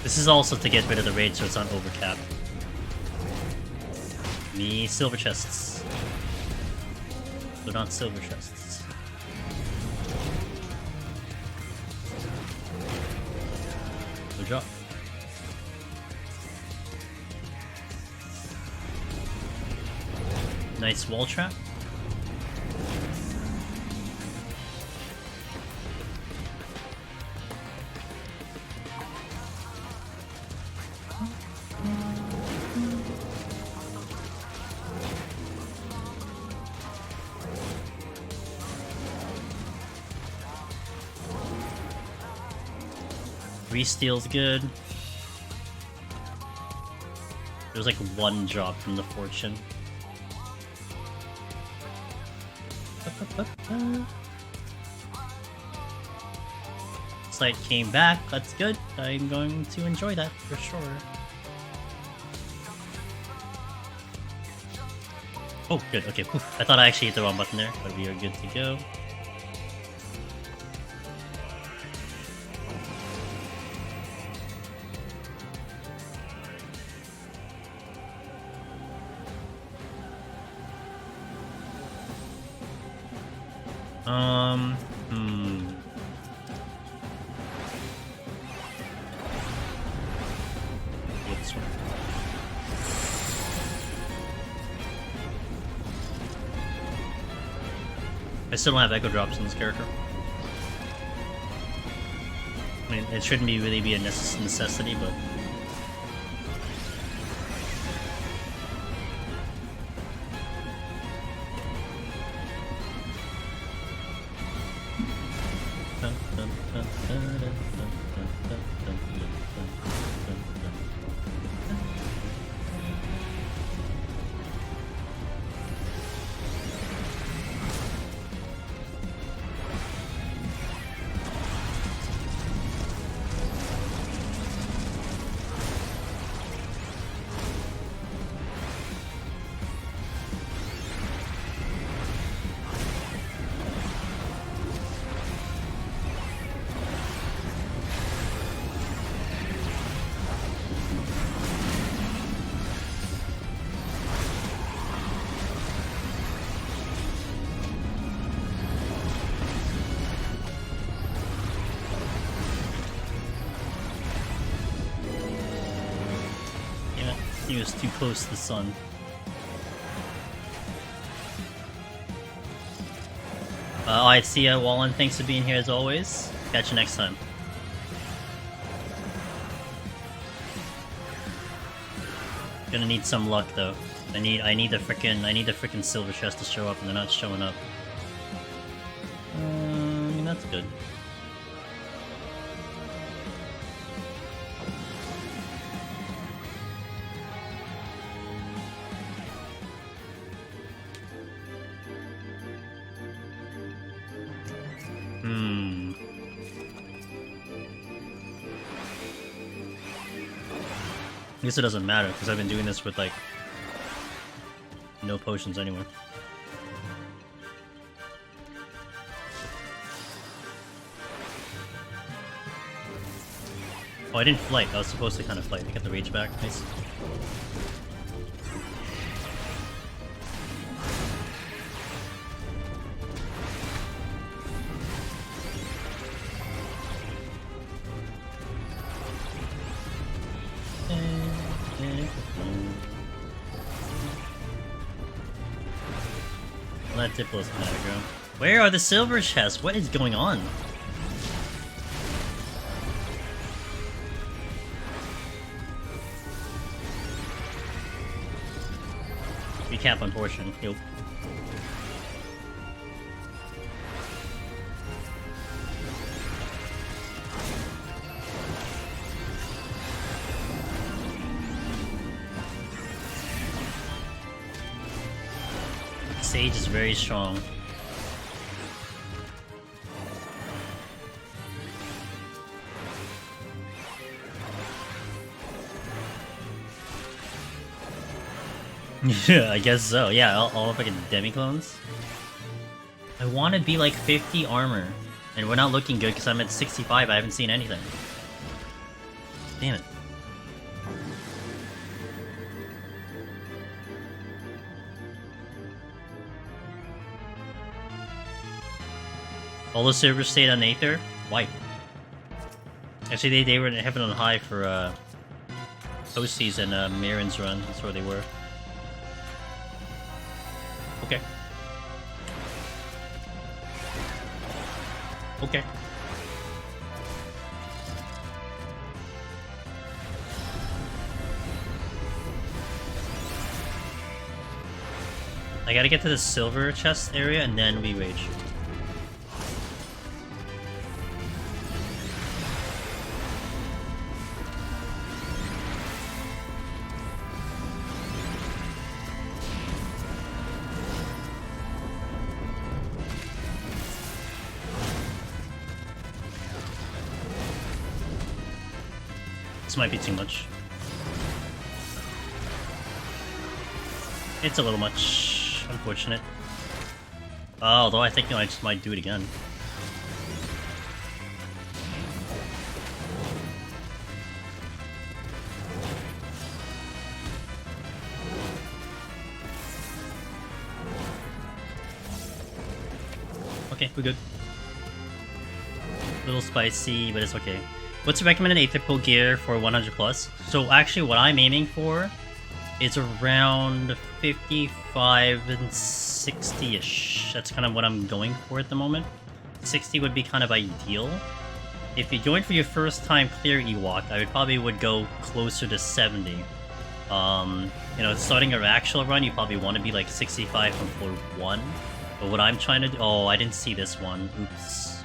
This is also to get rid of the rage so it's not overcapped. Me silver chests. They're not silver chests. Good job. Nice wall trap. Re-steal's good. There's like one drop from the fortune. Sight came back, that's good. I'm going to enjoy that for sure. Oh, good, okay. Oof. I thought I actually hit the wrong button there, but we are good to go. I still don't have echo drops in this character. I mean, it shouldn't really be a necessity, but... He was too close to the sun. Alright, see ya, Wallen. Thanks for being here as always. Catch you next time. Gonna need some luck though. I need the frickin' silver chest to show up, and they're not showing up. I mean, that's good. guess it doesn't matter, because I've been doing this with, like, no potions anyway. Oh, I didn't flight. I was supposed to kind of flight to get the rage back. Nice. Let Diplo's mana go. Where are the silver chests? What is going on? Recap on portion. Yup. Sage is very strong. Yeah, I guess so. Yeah, all fucking demi-clones. I want to be like 50 armor, and we're not looking good because I'm at 65. I haven't seen anything. Damn it. All the servers stayed on Aether? Why? Actually, they were in heaven on high for Posties and Marin's run. That's where they were. Okay. Okay. I gotta get to the silver chest area and then we rage. This might be too much. It's a little much. Unfortunate. Although I think I just might do it again. Okay, we're good. A little spicy, but it's okay. What's the recommended Aetherpool gear for 100 plus? So actually what I'm aiming for is around 55 and 60-ish. That's kind of what I'm going for at the moment. 60 would be kind of ideal. If you're going for your first time clear Ewok, I probably would go closer to 70. You know, starting your actual run, you probably want to be like 65 from floor 1. But what I'm trying to do... Oh, I didn't see this one. Oops.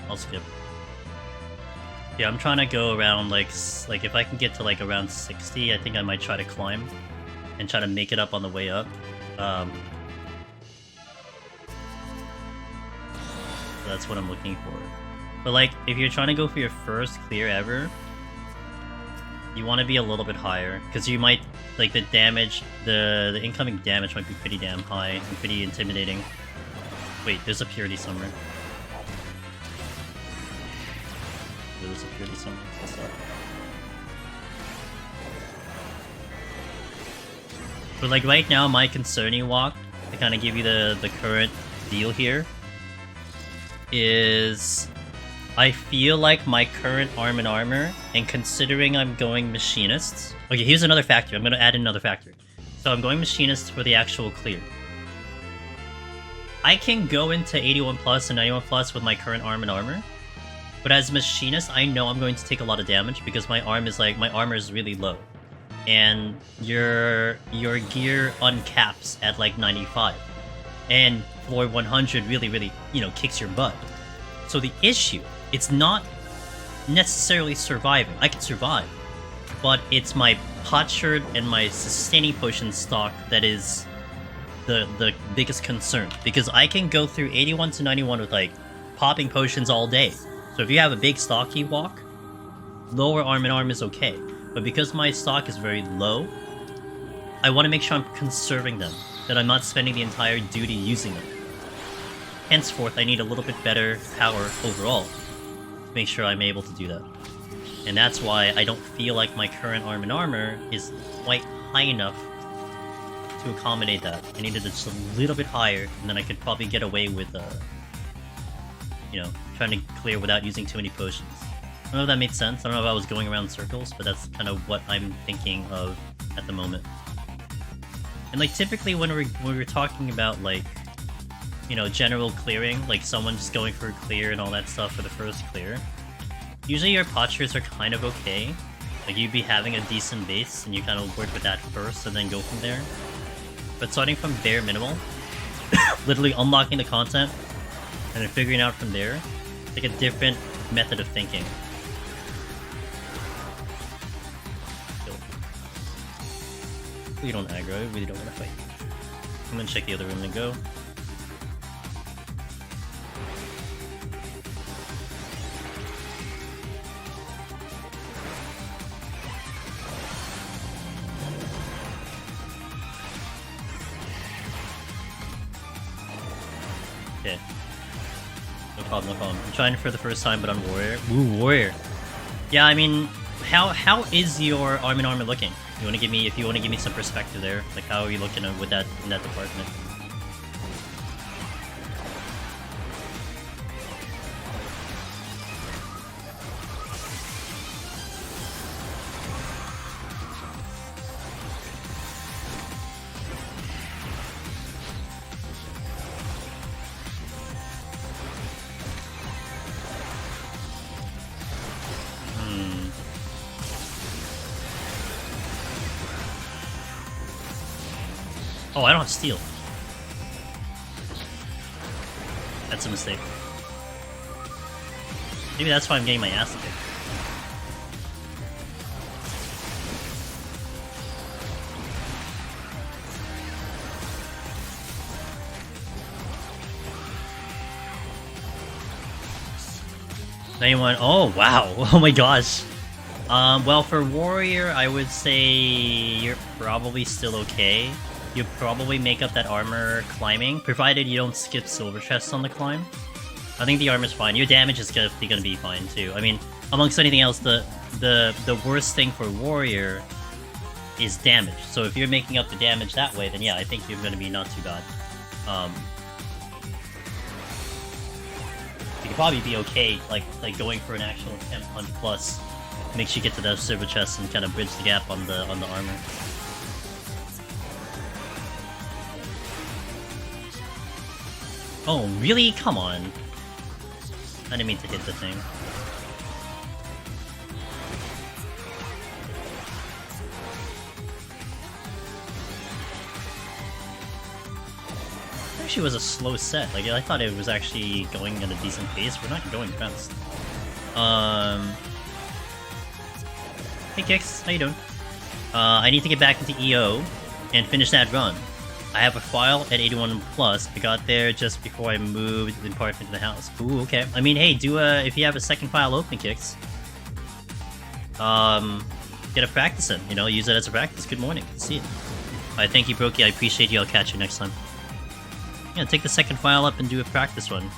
I'll skip. Yeah, I'm trying to go around like if I can get to like around 60, I think I might try to climb and try to make it up on the way up. So that's what I'm looking for. But like, if you're trying to go for your first clear ever, you want to be a little bit higher because you might like the damage, the incoming damage might be pretty damn high and pretty intimidating. Wait, there's a purity somewhere. There's a purity somewhere. What's up? But like right now, my concerning walk to kind of give you the current deal here is I feel like my current arm and armor, and considering I'm going machinists. Okay, here's another factor. I'm gonna add another factor. So I'm going machinists for the actual clear. I can go into 81 plus and 91 plus with my current arm and armor. But as machinist, I know I'm going to take a lot of damage because my armor is really low. And your gear uncaps at like 95. And floor 100 really, you know, kicks your butt. So the issue, it's not necessarily surviving. I can survive. But it's my potsherd and my sustaining potion stock that is the biggest concern. Because I can go through 81 to 91 with like popping potions all day. So if you have a big stocky walk, lower arm and arm is okay. but because my stock is very low, I want to make sure I'm conserving them, that I'm not spending the entire duty using them. Henceforth, I need a little bit better power overall to make sure I'm able to do that. And that's why I don't feel like my current armor is quite high enough to accommodate that. I needed it just a little bit higher, and then I could probably get away with, you know, trying to clear without using too many potions. I don't know if that made sense. I don't know if I was going around in circles, but that's kind of what I'm thinking of at the moment. And like typically when we're talking about like, you know, general clearing, like someone just going for a clear and all that stuff for the first clear, usually your postures are kind of okay. Like you'd be having a decent base and you kind of work with that first and then go from there. But starting from bare minimal, literally unlocking the content and then figuring out from there, like a different method of thinking. We don't aggro, I really don't want to fight. I'm gonna check the other room and go. Okay. No problem, no problem. I'm trying for the first time, but on Warrior. Ooh, Warrior. Yeah, I mean, how is your armor looking? You want to give me, if you want to give me some perspective there, like how are you looking with that in that department? Oh, I don't have steel. That's a mistake. Maybe that's why I'm getting my ass kicked. Anyone? Oh, wow. Oh my gosh. Well, for Warrior, I would say you're probably still okay. You probably make up that armor climbing, provided you don't skip silver chests on the climb. I think the armor's fine. Your damage is definitely gonna be fine too. I mean, amongst anything else, the worst thing for Warrior is damage. So if you're making up the damage that way, then yeah, I think you're gonna be not too bad. You could probably be okay, like going for an actual 10 punch plus makes you get to those silver chests and kind of bridge the gap on the armor. Oh, really? Come on. I didn't mean to hit the thing. Actually, was a slow set. Like, I thought it was actually going at a decent pace. We're not going fast. Hey, Kix. How you doing? I need to get back into EO and finish that run. I have a file at 81 plus. I got there just before I moved the apartment to the house. Ooh, okay. I mean, hey, do if you have a second file open, Kicks, get a practice in. You know, use it as a practice. Good morning. Good to see you. Alright, thank you, Brokey. I appreciate you. I'll catch you next time. Yeah, take the second file up and do a practice run,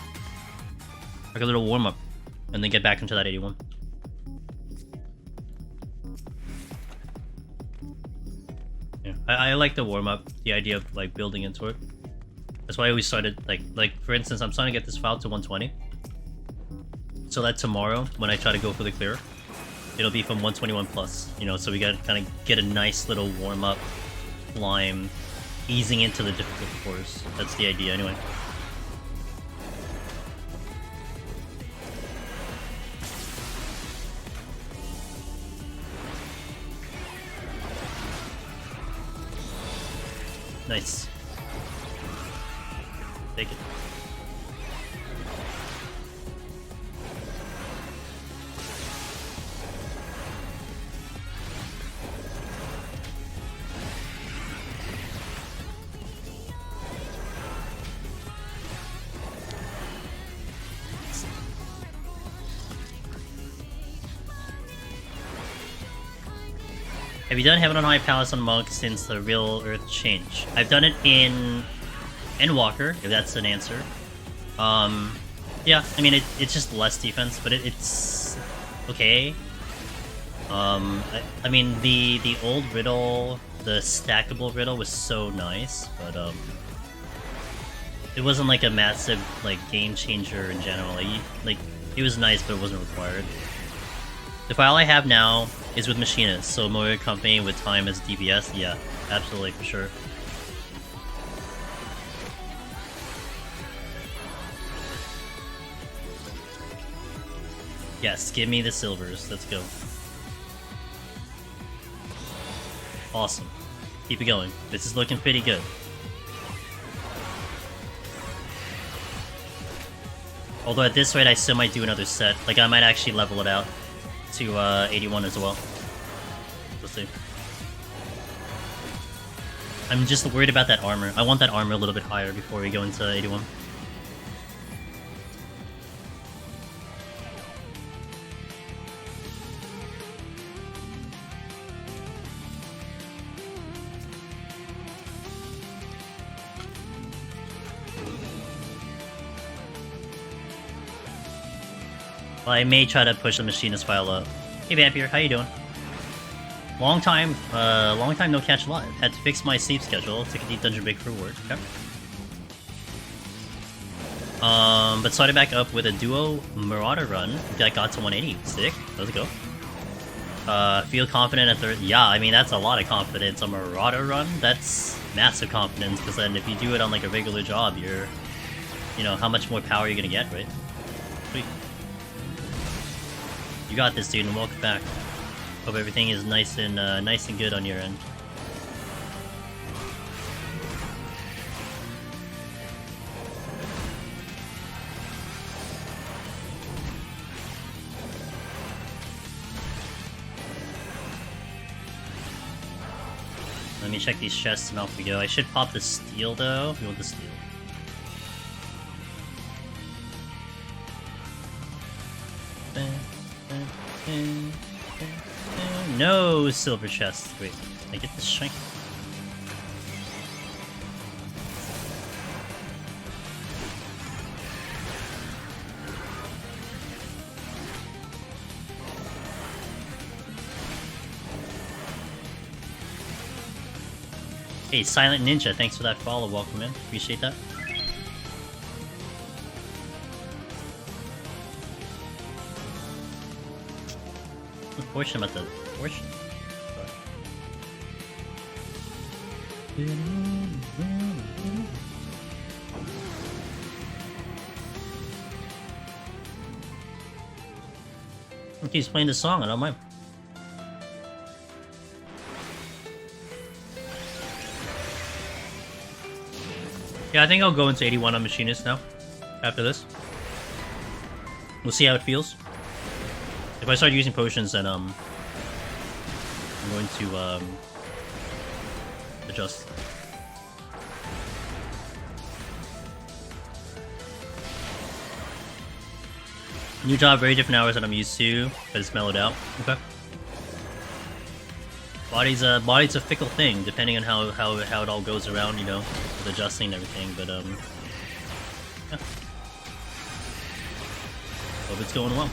like a little warm up, and then get back into that 81. I like the warm-up, the idea of like building into it. That's why I always started like for instance, I'm trying to get this file to 120. So that tomorrow, when I try to go for the clear, it'll be from 121 plus, you know, so we gotta kind of get a nice little warm-up climb, easing into the difficult floors. That's the idea anyway. Nice. Take it. Have you done Heaven on High Palace on Monk since the Real Earth change? I've done it in Walker, if that's an answer. Yeah, I mean, it's just less defense, but it's okay. I mean, the old riddle, the stackable riddle was so nice, but, it wasn't like a massive, like, game changer in general. Like, it was nice, but it wasn't required. The file I have now is with Machinists, so Motor Company with time as DPS, yeah, absolutely, for sure. Yes, give me the silvers. Let's go. Awesome. Keep it going. This is looking pretty good. Although at this rate, I still might do another set. Like, I might actually level it out to 81 as well. We'll see. I'm just worried about that armor. I want that armor a little bit higher before we go into 81. I may try to push the Machinist file up. Hey Vampire, how you doing? Long time no catch live. Had to fix my sleep schedule. Took a deep dungeon break for work. Okay. But started back up with a duo Marauder run that got to 180. Sick. Let's go. Feel confident at third. Yeah, I mean that's a lot of confidence. A Marauder run. That's massive confidence because then if you do it on like a regular job, you're, you know, how much more power you're gonna get, right? Sweet. You got this, dude, and welcome back. Hope everything is nice and good on your end. Let me check these chests and off we go. I should pop the steel though. We want the steel. No silver chest. Wait, can I get this shank? Hey, Silent Ninja, thanks for that follow. Welcome in. Appreciate that. Portion about the portion. Okay, he's playing the song. I don't mind. Yeah, I think I'll go into 81 on Machinist now. After this, we'll see how it feels. If I start using potions, then I'm going to adjust. New job, very different hours than I'm used to, but it's mellowed out. Okay. Body's a fickle thing, depending on how it all goes around, you know, with adjusting and everything. But yeah. Hope it's going well.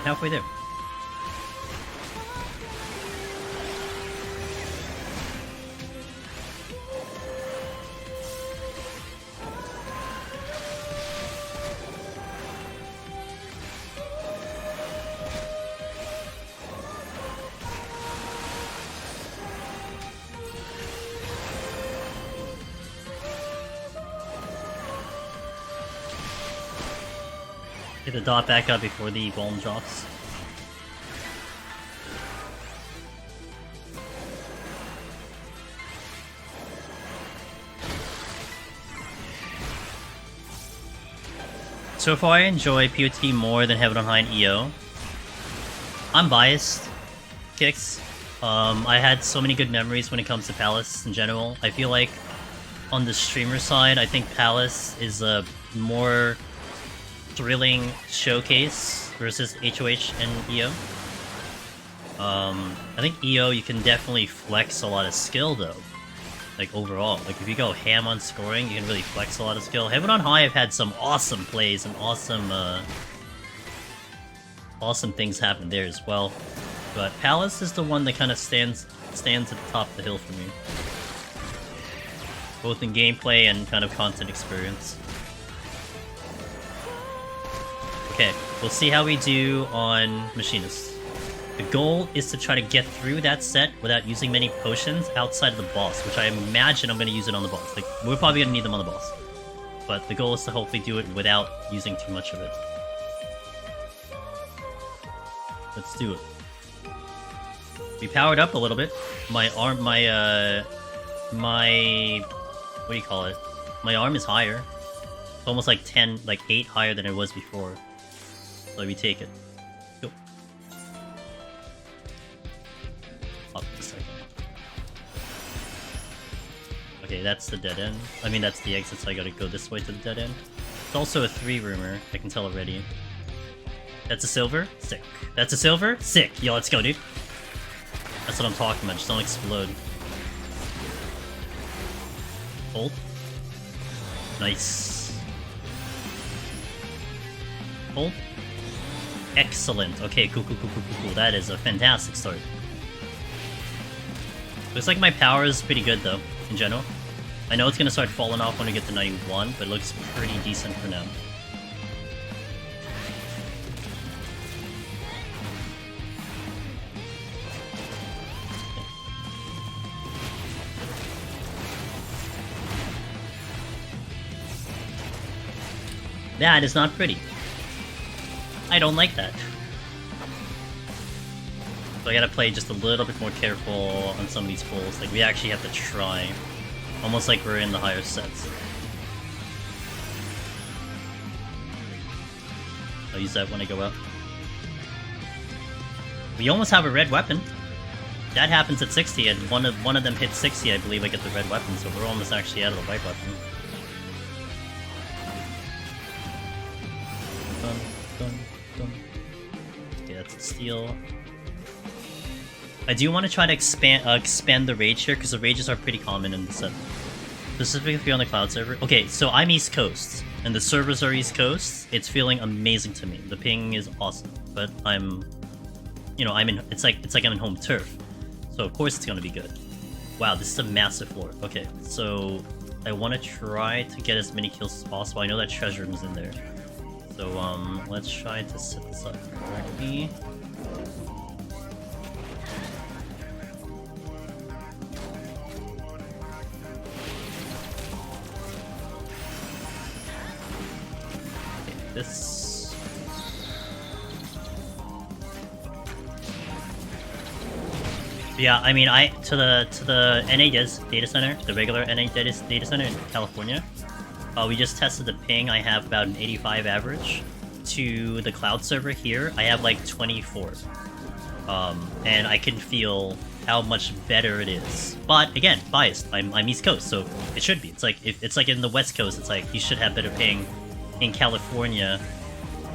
Halfway there. the dot back up before the bomb drops. So far I enjoy PoTD more than Heaven on High and EO. I'm biased, Kicks. I had so many good memories when it comes to Palace in general. I feel like on the streamer side, I think Palace is a more thrilling showcase versus HOH and EO. I think EO you can definitely flex a lot of skill though. Like overall, like if you go ham on scoring, you can really flex a lot of skill. Heaven on High, I've had some awesome plays and awesome things happen there as well. But Palace is the one that kind of stands at the top of the hill for me, both in gameplay and kind of content experience. Okay, we'll see how we do on Machinist. The goal is to try to get through that set without using many potions outside of the boss, which I imagine I'm going to use it on the boss. Like, we're probably going to need them on the boss. But the goal is to hopefully do it without using too much of it. Let's do it. We powered up a little bit. My arm, what do you call it? My arm is higher. It's almost like 8 higher than it was before. So we take it. Go. Up a second. Okay, that's the dead end. I mean, that's the exit, so I gotta go this way to the dead end. It's also a 3 roomer, I can tell already. That's a silver? Sick. That's a silver? Sick. Yo, let's go, dude. That's what I'm talking about, just don't explode. Hold. Nice. Hold. Excellent. Okay, cool. That is a fantastic start. Looks like my power is pretty good though, in general. I know it's gonna start falling off when we get to 91, but it looks pretty decent for now. That is not pretty. I don't like that. So I gotta play just a little bit more careful on some of these pulls. Like, we actually have to try. Almost like we're in the higher sets. I'll use that when I go up. We almost have a red weapon. That happens at 60, and one of them hits 60, I believe I get the red weapon, so we're almost actually out of the white weapon. Okay, that's a steal. I do want to try to expand the rage here, because the rages are pretty common in the set. Specifically if you're on the cloud server. Okay, so I'm East Coast, and the servers are East Coast. It's feeling amazing to me. The ping is awesome, but it's like I'm in home turf. So of course it's gonna be good. Wow, this is a massive floor. Okay, so I want to try to get as many kills as possible. I know that treasure room is in there. So, let's try to set this up correctly. Okay, this. Yeah, I mean, to the NA data center, the regular NA data center in California. We just tested the ping. I have about an 85 average. To the cloud server here, I have like 24. And I can feel how much better it is. But again, biased. I'm East Coast, so it should be. It's like it's like in the West Coast. It's like you should have better ping in California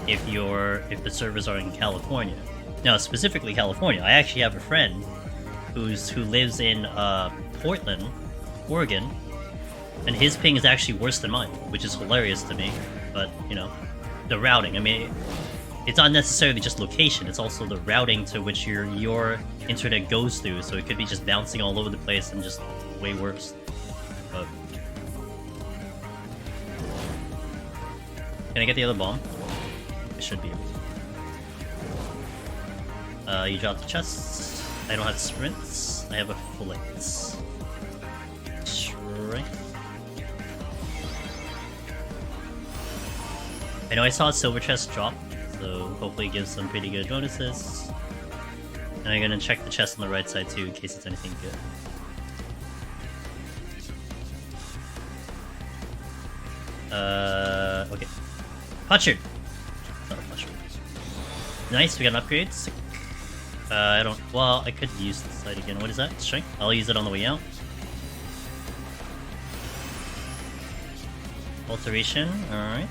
if the servers are in California. Now, specifically California, I actually have a friend who lives in Portland, Oregon. And his ping is actually worse than mine, which is hilarious to me. But, you know, the routing. I mean, it's not necessarily just location, it's also the routing to which your internet goes through, so it could be just bouncing all over the place and just way worse. But... Can I get the other bomb? I should be able to. You drop the chests. I don't have sprints. I have a flight. Strength. I know I saw a silver chest drop so hopefully it gives some pretty good bonuses. And I'm gonna check the chest on the right side too, in case it's anything good. Okay. Potsherd! Not a potsherd. Nice, we got an upgrade. Sick. I don't... Well, I could use this side again. What is that? Strength? I'll use it on the way out. Alteration, alright.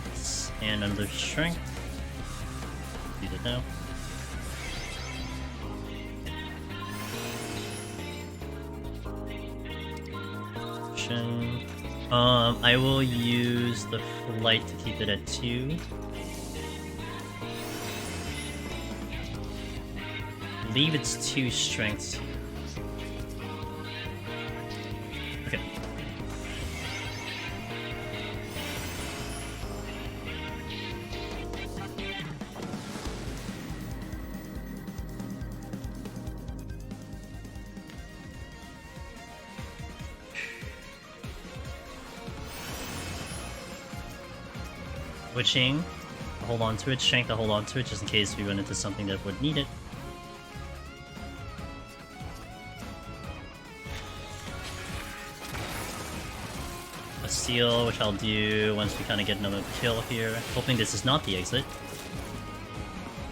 And another strength. Use it now. I will use the flight to keep it at 2. I believe it's 2 strengths. Okay. Switching, I'll hold on to it, strength, I'll hold on to it just in case we run into something that would need it. A steal, which I'll do once we kind of get another kill here. Hoping this is not the exit.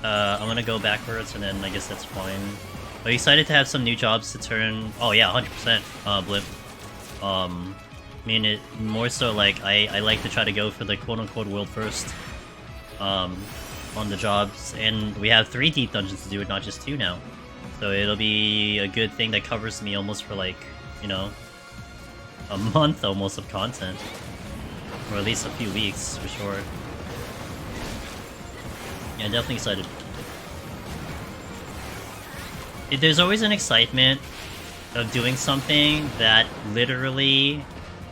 I'm gonna go backwards and then I guess that's fine. Are you excited to have some new jobs to turn? Oh yeah, 100%, Blip. I mean, it more so like I like to try to go for the quote-unquote world first on the jobs, and we have 3 deep dungeons to do it, not just 2 now. So it'll be a good thing that covers me almost for like, you know, a month almost of content, or at least a few weeks for sure. Yeah, definitely excited. There's always an excitement of doing something that literally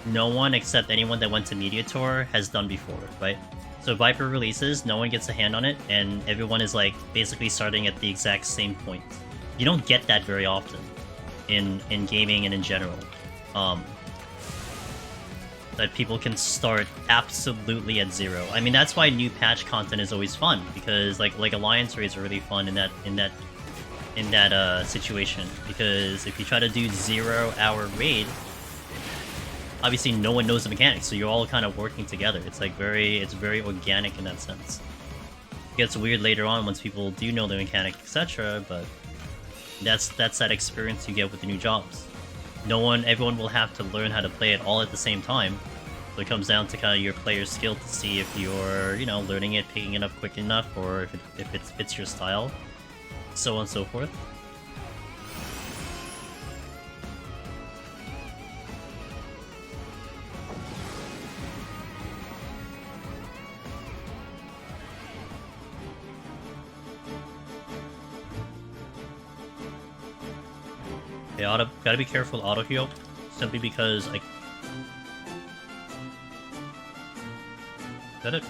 no one except anyone that went to Media Tour has done before, right? So Viper releases, no one gets a hand on it, and everyone is like basically starting at the exact same point. You don't get that very often in gaming and in general. That people can start absolutely at 0. I mean, that's why new patch content is always fun, because like Alliance raids are really fun in that situation, because if you try to do 0-hour raid, obviously no one knows the mechanics, so you're all kind of working together. It's like it's very organic in that sense. It gets weird later on once people do know the mechanic, etc., but that's that experience you get with the new jobs. Everyone will have to learn how to play it all at the same time. So it comes down to kind of your player's skill to see if you're, you know, learning it, picking it up quick enough, or if it fits your style, so on and so forth. Yeah, gotta be careful auto heal, simply because like. Is that it?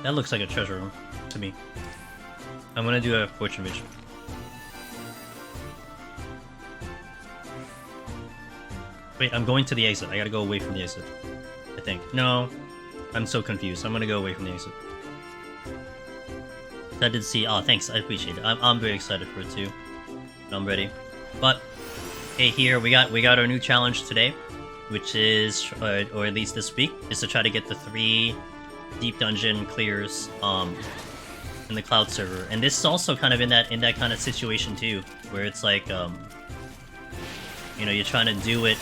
That looks like a treasure room to me. I'm gonna do a fortune vision. Wait, I'm going to the exit. I gotta go away from the exit, I think. No, I'm so confused. I'm gonna go away from the exit. I did see. Oh, thanks. I appreciate it. I'm very excited for it too. I'm ready. But hey, here we got our new challenge today, which is, or at least this week, is to try to get the 3 deep dungeon clears in the cloud server. And this is also kind of in that kind of situation too, where it's like you know, you're trying to do it.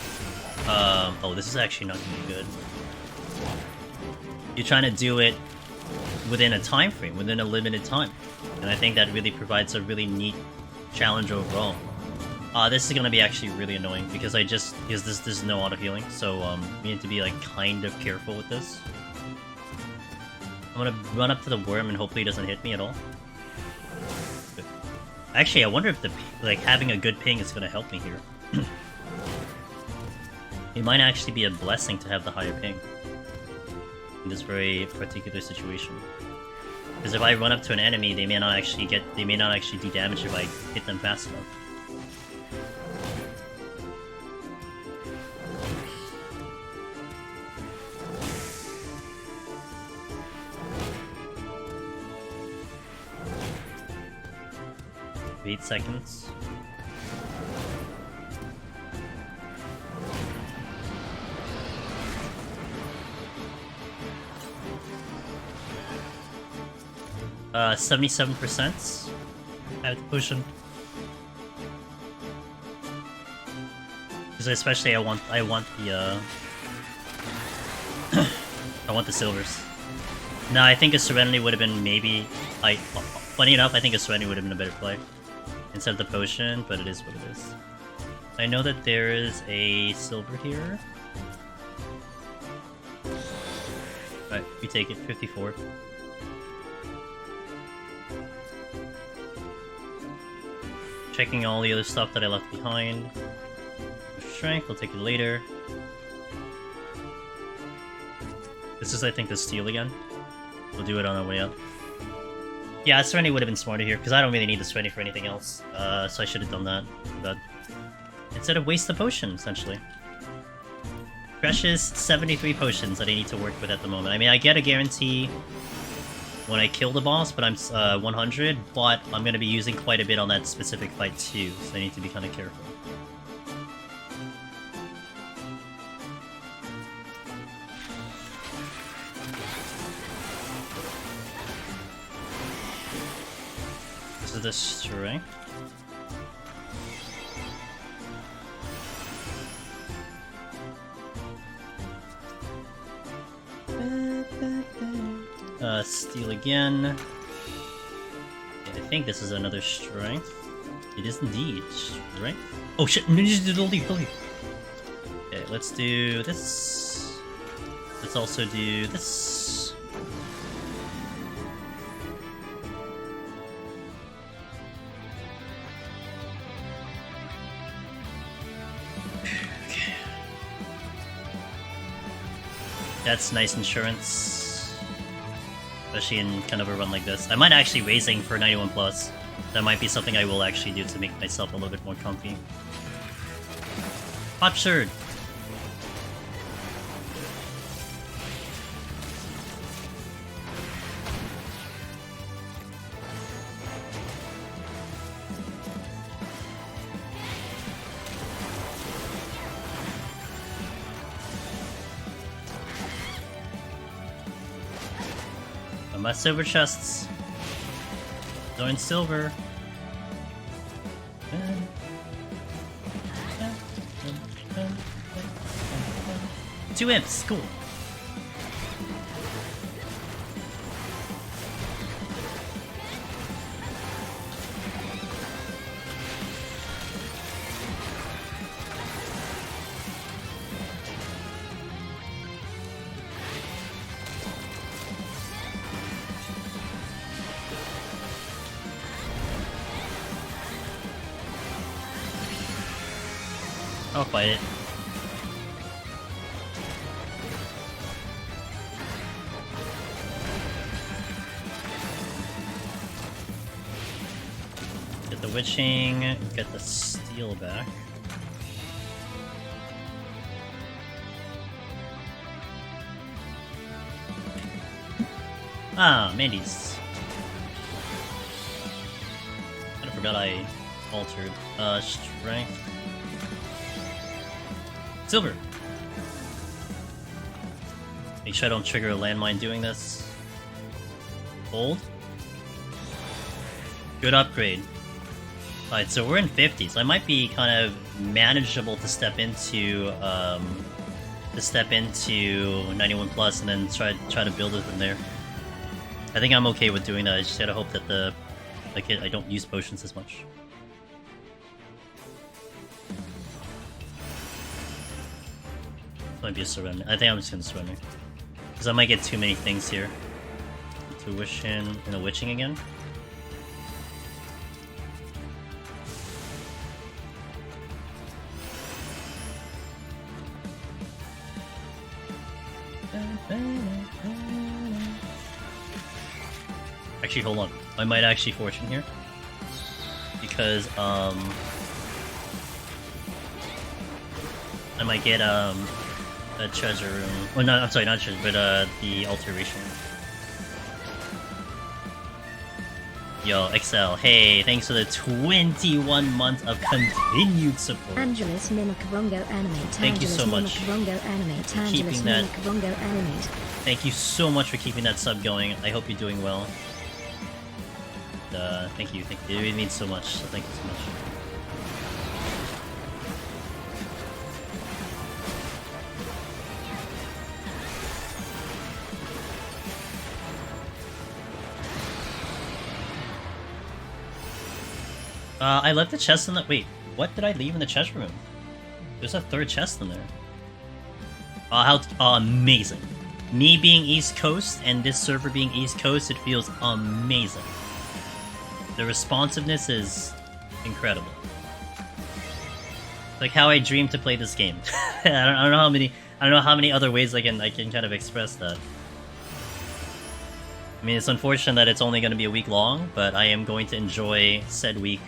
Oh, this is actually not gonna be good. You're trying to do it within a time frame, within a limited time, and I think that really provides a really neat challenge overall. This is gonna be actually really annoying because there's no auto healing, so we need to be like kind of careful with this. I'm gonna run up to the worm and hopefully it doesn't hit me at all. But actually, I wonder if having a good ping is gonna help me here. It might actually be a blessing to have the higher ping in this very particular situation. Because if I run up to an enemy, they may not actually do damage if I hit them fast enough. 8 seconds. 77%. I have the potion. Because especially I want the I want the silvers. No, I think a Serenity would have been maybe funny enough, I think a Serenity would have been a better play instead of the potion, but it is what it is. I know that there is a silver here. Alright, we take it, 54. Checking all the other stuff that I left behind. Strength, I'll take it later. This is, I think, the steal again. We'll do it on our way up. Yeah, Serenity would have been smarter here, because I don't really need the Serenity for anything else. So I should have done that. But instead of waste the potion, essentially. Precious 73 potions that I need to work with at the moment. I mean, I get a guarantee when I kill the boss, but I'm 100, but I'm going to be using quite a bit on that specific fight too, so I need to be kind of careful. This is the strength. Steal again. And I think this is another strength. It is indeed strength. Oh shit! No, don't leave, don't leave. Okay, let's do this. Let's also do this. Okay. That's nice insurance. Especially in kind of a run like this. I might actually raising for 91 plus. That might be something I will actually do to make myself a little bit more comfy. Absurd. My silver chests. Going silver. 2 imps, cool. I'll fight it. Get the witching, get the steel back. Ah, Mandy's. I forgot I altered. Strength. Silver! Make sure I don't trigger a landmine doing this. Gold. Good upgrade. Alright, so we're in 50s. I might be kind of manageable to step into 91 plus and then try to build it from there. I think I'm okay with doing that. I just gotta hope that I don't use potions as much. Might be a surrender. I think I'm just gonna surrender. Because I might get too many things here. Tuition and a witching again. Actually, hold on. I might actually fortune here. Because, I might get, a treasure room. Well, no, I'm sorry, not treasure, but the alteration room. Yo, XL, hey, thanks for the 21 months of continued support. Angelus Mimicabongo Animate. Thank you so much Mimicabongo Animate. keeping Angelus that- Mimicabongo Animate. Thank you so much for keeping that sub going. I hope you're doing well. Thank you. It really means so much. So thank you so much. I left the chest in the... Wait, what did I leave in the chest room? There's a third chest in there. Amazing. Me being East Coast and this server being East Coast, it feels amazing. The responsiveness is incredible. Like how I dream to play this game. I don't know how many other ways I can kind of express that. I mean, it's unfortunate that it's only going to be a week long, but I am going to enjoy said week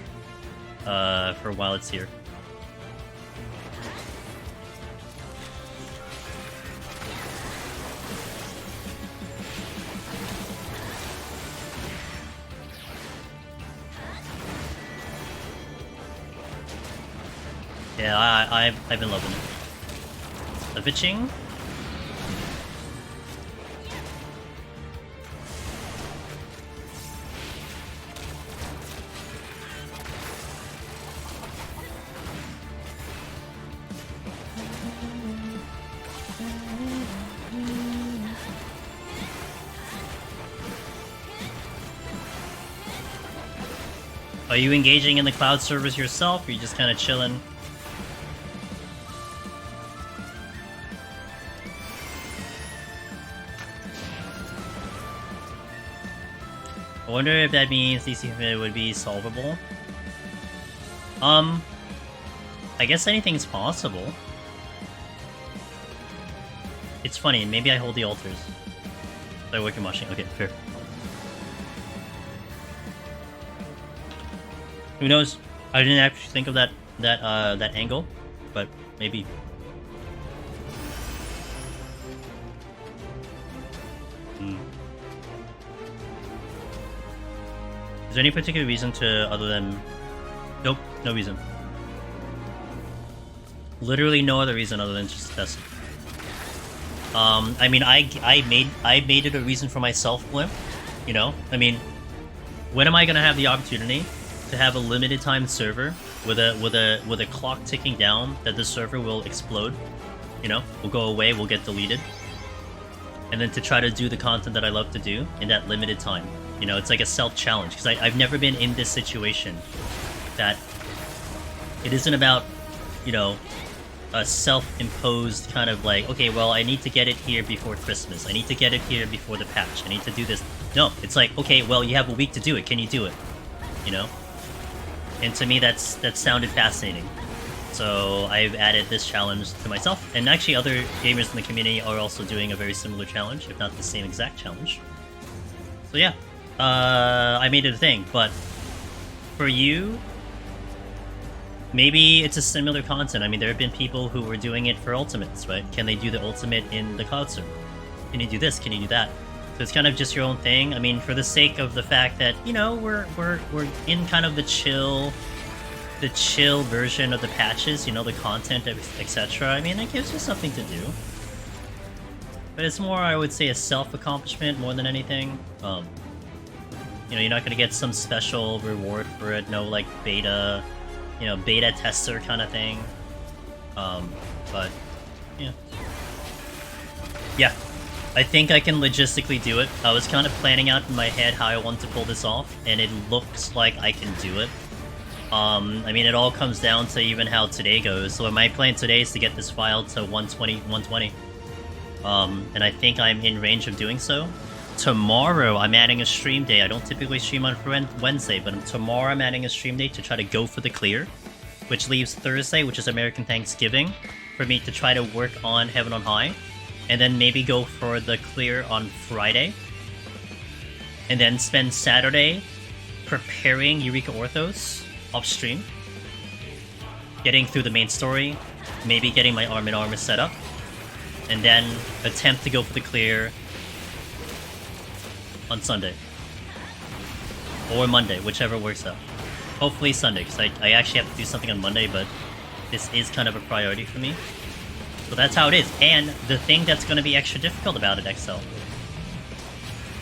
for while it's here. Yeah, I've been loving it. The bitching. Are you engaging in the cloud servers yourself, or are you just kind of chilling? I wonder if that means DC would be solvable. I guess anything's possible. It's funny, maybe I hold the altars. They're working washing. Okay, fair. Who knows? I didn't actually think of that angle, but maybe. Is there any particular reason to other than? Nope, no reason. Literally no other reason other than just test. I mean, I made it a reason for myself, Blimp. You know, I mean, when am I gonna have the opportunity to have a limited time server with a clock ticking down that the server will explode? You know, will go away, will get deleted, and then to try to do the content that I love to do in that limited time. You know, it's like a self-challenge, because I've never been in this situation that it isn't about, you know, a self-imposed kind of like, okay, well, I need to get it here before Christmas. I need to get it here before the patch. I need to do this. No, it's like, okay, well, you have a week to do it. Can you do it? You know? And to me, that sounded fascinating. So I've added this challenge to myself. And actually, other gamers in the community are also doing a very similar challenge, if not the same exact challenge. So yeah, I made it a thing. But for you, maybe it's a similar content. I mean, there have been people who were doing it for ultimates, right? Can they do the ultimate in the cloud server? Can you do this? Can you do that? So it's kind of just your own thing. I mean, for the sake of the fact that, you know, we're in kind of the chill version of the patches, you know, the content, etc. I mean, it gives you something to do. But it's more, I would say, a self-accomplishment more than anything. You know, you're not going to get some special reward for it. No, like, beta, you know, beta tester kind of thing. But, yeah. Yeah. I think I can logistically do it. I was kind of planning out in my head how I want to pull this off, and it looks like I can do it. I mean, it all comes down to even how today goes. So my plan today is to get this file to 120. And I think I'm in range of doing so. Tomorrow, I'm adding a stream day. I don't typically stream on Wednesday, but tomorrow I'm adding a stream day to try to go for the clear, which leaves Thursday, which is American Thanksgiving, for me to try to work on Heaven on High, and then maybe go for the clear on Friday, and then spend Saturday preparing Eureka Orthos off stream, getting through the main story, maybe getting my arm in armor set up, and then attempt to go for the clear on Sunday. Or Monday, whichever works out. Hopefully Sunday, because I actually have to do something on Monday, but this is kind of a priority for me. So that's how it is. And the thing that's going to be extra difficult about it, XL,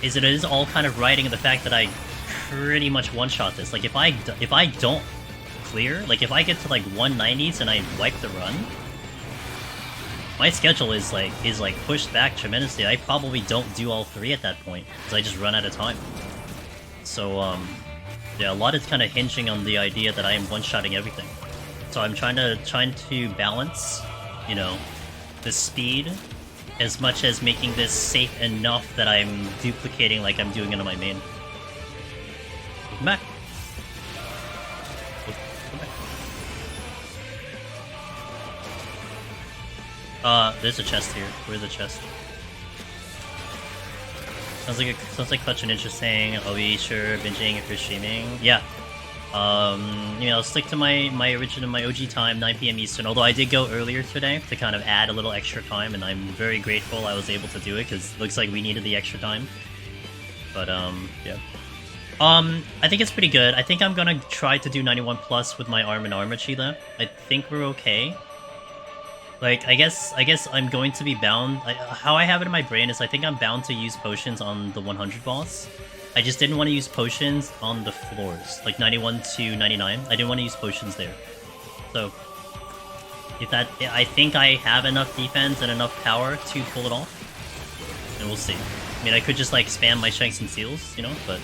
is it is all kind of riding the fact that I pretty much one-shot this. Like, if I don't clear, like, if I get to, like, 190s and I wipe the run, my schedule is pushed back tremendously. I probably don't do all 3 at that point, because I just run out of time. So, yeah, a lot is kind of hinging on the idea that I am one-shotting everything. So I'm trying to balance, you know, the speed as much as making this safe enough that I'm duplicating like I'm doing it on my main. Welcome back. There's a chest here. Where's the chest? Sounds like Clutch and interesting. Are we sure binging if you're streaming? Yeah. You know, I'll stick to my OG time, 9 PM Eastern. Although I did go earlier today to kind of add a little extra time, and I'm very grateful I was able to do it because it looks like we needed the extra time. But yeah. I think it's pretty good. I think I'm gonna try to do 91 plus with my arm and armor Cheetah. I think we're okay. Like, I guess I'm going to be bound. How I have it in my brain is I think I'm bound to use potions on the 100 boss. I just didn't want to use potions on the floors, like 91 to 99. I didn't want to use potions there. So, I think I have enough defense and enough power to pull it off. And we'll see. I mean, I could just like spam my shanks and seals, you know, but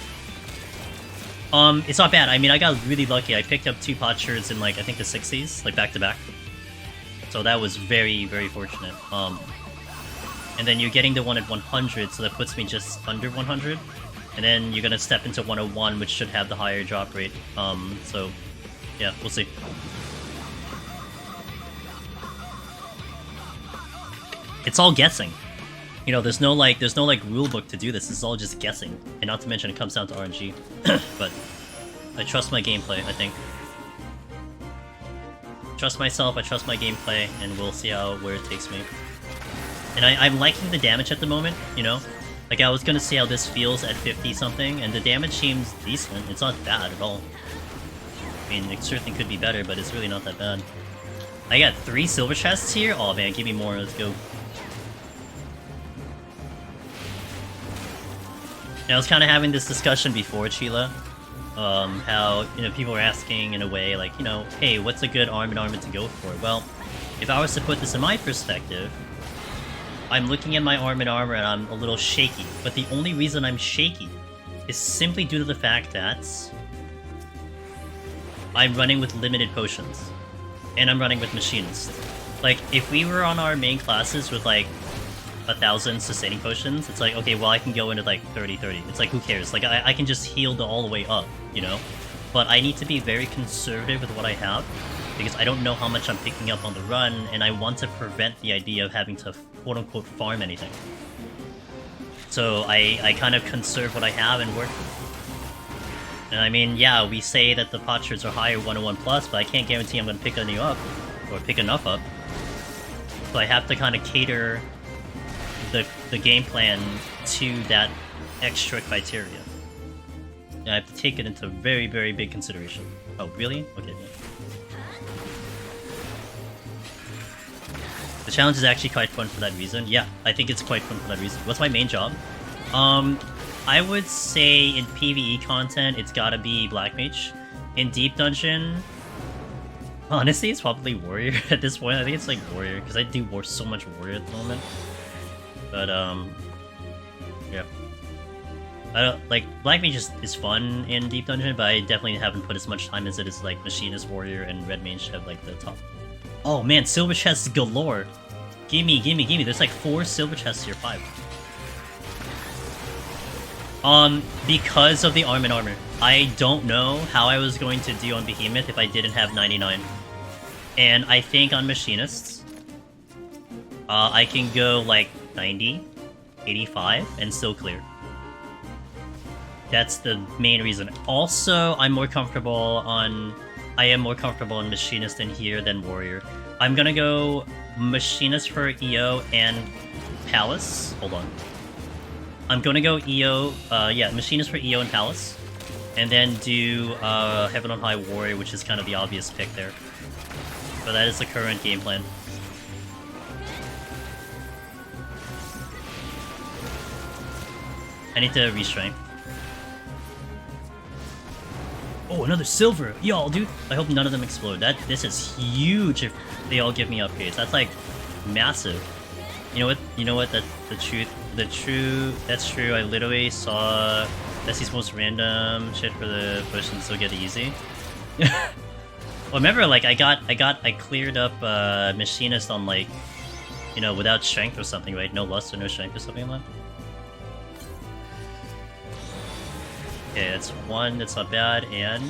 it's not bad. I mean, I got really lucky. I picked up 2 potsherds in like I think the 60s, like back to back. So that was very, very fortunate. And then you're getting the one at 100, so that puts me just under 100. And then you're gonna step into 101, which should have the higher drop rate. So yeah, we'll see. It's all guessing. You know, there's no like rule book to do this. It's all just guessing. And not to mention it comes down to RNG. But I trust my gameplay, I think. Trust myself, I trust my gameplay, and we'll see where it takes me. And I'm liking the damage at the moment, you know? Like, I was gonna see how this feels at 50-something, and the damage seems decent. It's not bad at all. I mean, it certainly could be better, but it's really not that bad. I got 3 silver chests here? Oh man, give me more, let's go. Now, I was kind of having this discussion before, Sheila. How, you know, people were asking in a way, like, you know, hey, what's a good arm and armor to go for? Well, if I was to put this in my perspective, I'm looking at my arm and armor and I'm a little shaky. But the only reason I'm shaky is simply due to the fact that I'm running with limited potions. And I'm running with machinist. Like, if we were on our main classes with, like, 1,000 sustaining potions, it's like, okay, well, I can go into, like, 30-30. It's like, who cares? Like, I can just heal all the way up, you know? But I need to be very conservative with what I have, because I don't know how much I'm picking up on the run, and I want to prevent the idea of having to, quote-unquote, farm anything. So I kind of conserve what I have and work. And I mean, yeah, we say that the potsherds are higher 101 plus, but I can't guarantee I'm going to pick any up, or pick enough up. So I have to kind of cater the game plan to that extra criteria. And I have to take it into very, very big consideration. Oh, really? Okay. The challenge is actually quite fun for that reason. Yeah, I think it's quite fun for that reason. What's my main job? I would say in PvE content, it's gotta be Black Mage. In Deep Dungeon, honestly, it's probably Warrior at this point. I think it's like Warrior, because I do so much Warrior at the moment. But, yeah. I don't, like, Black Mage is fun in Deep Dungeon, but I definitely haven't put as much time as it is, like, Machinist, Warrior, and Red Mage have, like, the top. Oh, man, silver chests galore! Gimme, gimme, gimme. There's, like, 4 silver chests here, 5. Because of the arm and armor. I don't know how I was going to do on Behemoth if I didn't have 99. And I think on Machinists, I can go, like, 90, 85, and still clear. That's the main reason. Also, I am more comfortable on Machinist in here than Warrior. I'm gonna go Machinist for EO and Palace. Hold on. I'm gonna go EO, yeah, Machinist for EO and Palace. And then do Heaven on High Warrior, which is kind of the obvious pick there. But that is the current game plan. I need to restrain. Oh, another silver! Y'all, dude! I hope none of them explode. This is huge if they all give me upgrades. That's like massive. You know what? That's true. I literally saw Bessie's most random shit for the push and still get it easy. Well, remember, like I cleared up Machinist on like, you know, without strength or something, right? No lust or no strength or something like that. Okay, that's one. That's not bad, and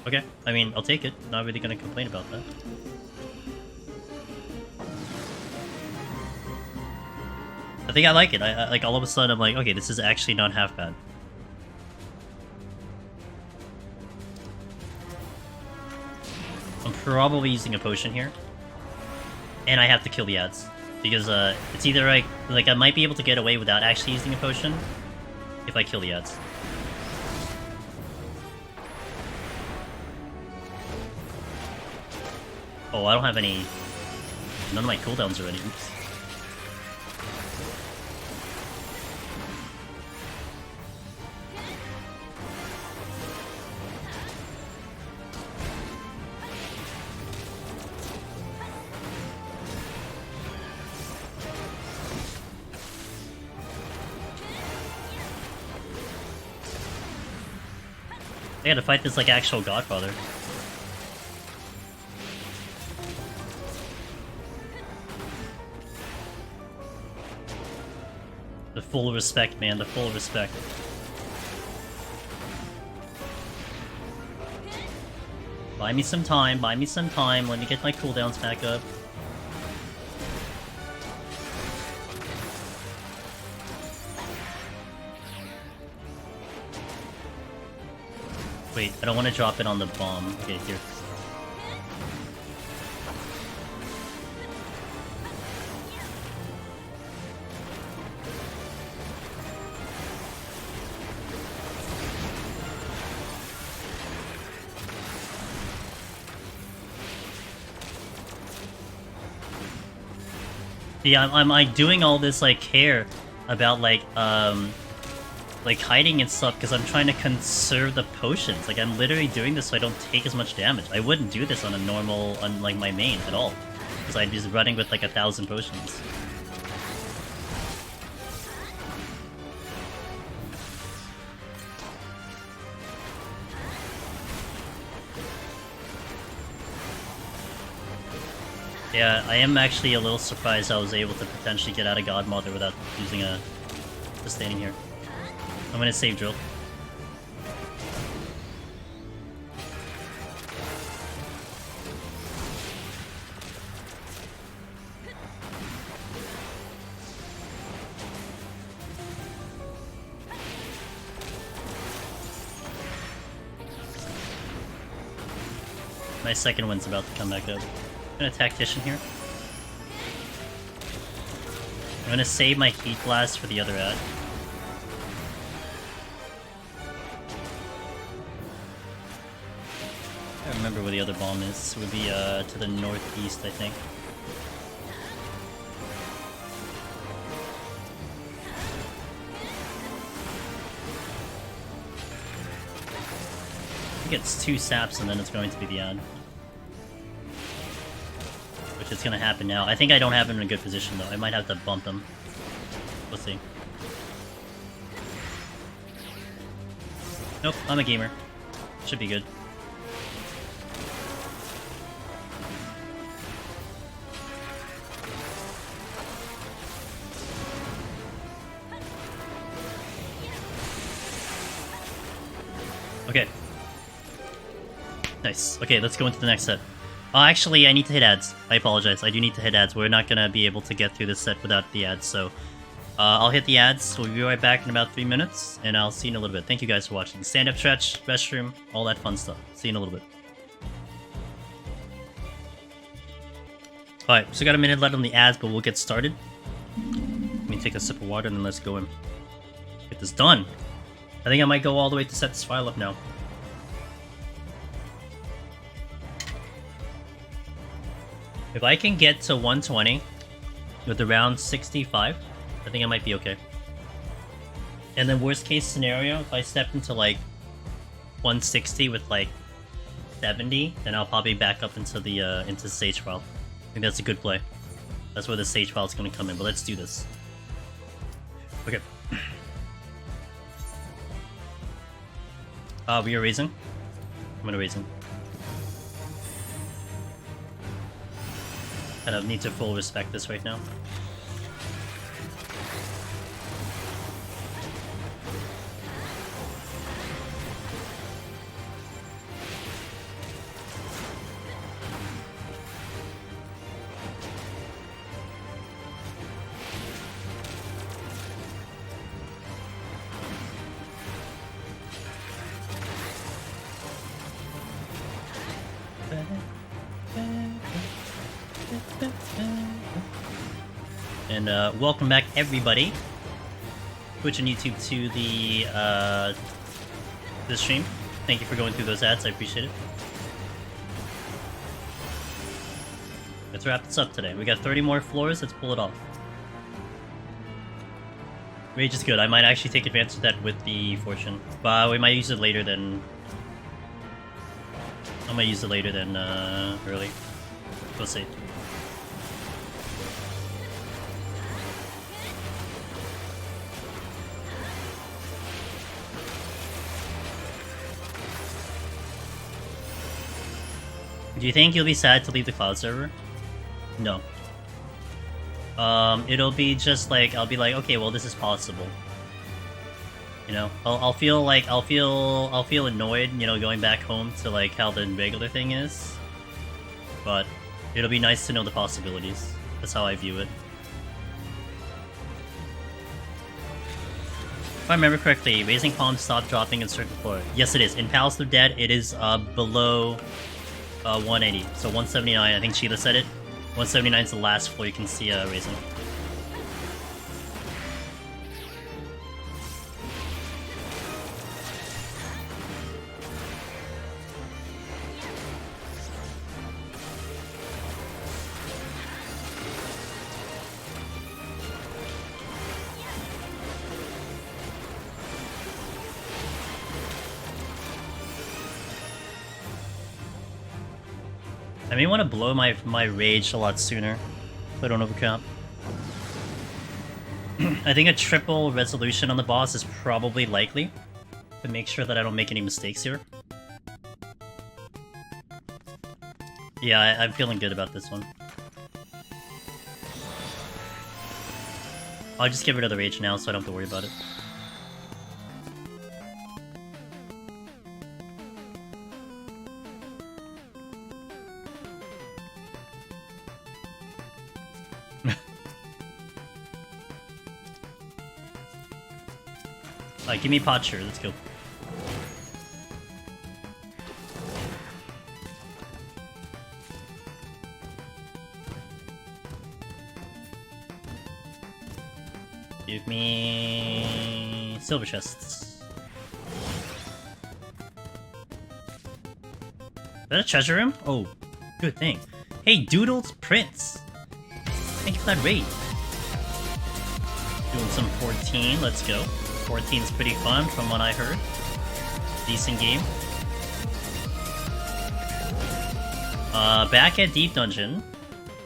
okay. I mean, I'll take it. Not really gonna complain about that. I think I like it. I like all of a sudden I'm like, okay, this is actually not half bad. I'm probably using a potion here, and I have to kill the ads because it's either like I might be able to get away without actually using a potion if I kill the ads. Oh, I don't have any. None of my cooldowns are ready. Oops. I gotta fight this like actual Godfather. The full respect, man. The full respect. Buy me some time. Buy me some time. Let me get my cooldowns back up. Wait, I don't want to drop it on the bomb. Okay, here. Yeah, I'm like doing all this like care about like hiding and stuff because I'm trying to conserve the potions. Like I'm literally doing this so I don't take as much damage. I wouldn't do this on a normal, on like my main at all, because I'd be running with like 1,000 potions. Yeah, I am actually a little surprised I was able to potentially get out of Godmother without using a sustaining here. I'm gonna save drill. My second wind's about to come back up. I'm gonna Tactician here. I'm gonna save my Heat Blast for the other ad. I don't remember where the other bomb is. It would be to the northeast, I think. I think it's 2 saps and then it's going to be the ad. Which is going to happen now. I think I don't have him in a good position though. I might have to bump him. We'll see. Nope, I'm a gamer. Should be good. Okay. Nice. Okay, let's go into the next set. Actually, I need to hit ads. I apologize. I do need to hit ads. We're not going to be able to get through this set without the ads, so I'll hit the ads. We'll be right back in about 3 minutes, and I'll see you in a little bit. Thank you guys for watching. Stand-up stretch, restroom, all that fun stuff. See you in a little bit. Alright, so got a minute left on the ads, but we'll get started. Let me take a sip of water, and then let's go and get this done. I think I might go all the way to set this file up now. If I can get to 120 with around 65, I think I might be okay. And then worst case scenario, if I step into like 160 with like 70, then I'll probably back up into the stage file. I think that's a good play. That's where the stage file is going to come in, but let's do this. Okay. We are raising. I'm gonna raise him. Kind of need to full respect this right now. And welcome back everybody, Twitch and YouTube, to the stream. Thank you for going through those ads, I appreciate it. Let's wrap this up today. We got 30 more floors, let's pull it off. Rage is good, I might actually take advantage of that with the Fortune. But we might use it later than... I might use it later than early. We'll see. Do you think you'll be sad to leave the cloud server? No. It'll be just like, I'll be like, okay, well, this is possible. You know, I'll feel annoyed, you know, going back home to like how the regular thing is. But it'll be nice to know the possibilities. That's how I view it. If I remember correctly, Raising Palm stopped dropping in certain floor. Yes, it is. In Palace of the Dead, it is below 180. So 179, I think Sheila said it. 179 is the last floor you can see Raising. I may want to blow my rage a lot sooner, so I don't overcount. I think a triple resolution on the boss is probably likely, to make sure that I don't make any mistakes here. Yeah, I'm feeling good about this one. I'll just get rid of the rage now so I don't have to worry about it. Alright, give me Potcher, let's go. Give me silver chests. Is that a treasure room? Oh, good thing. Hey, Doodles Prince! Thank you for that raid. Doing some 14, let's go. 14's pretty fun from what I heard. Decent game. Back at Deep Dungeon.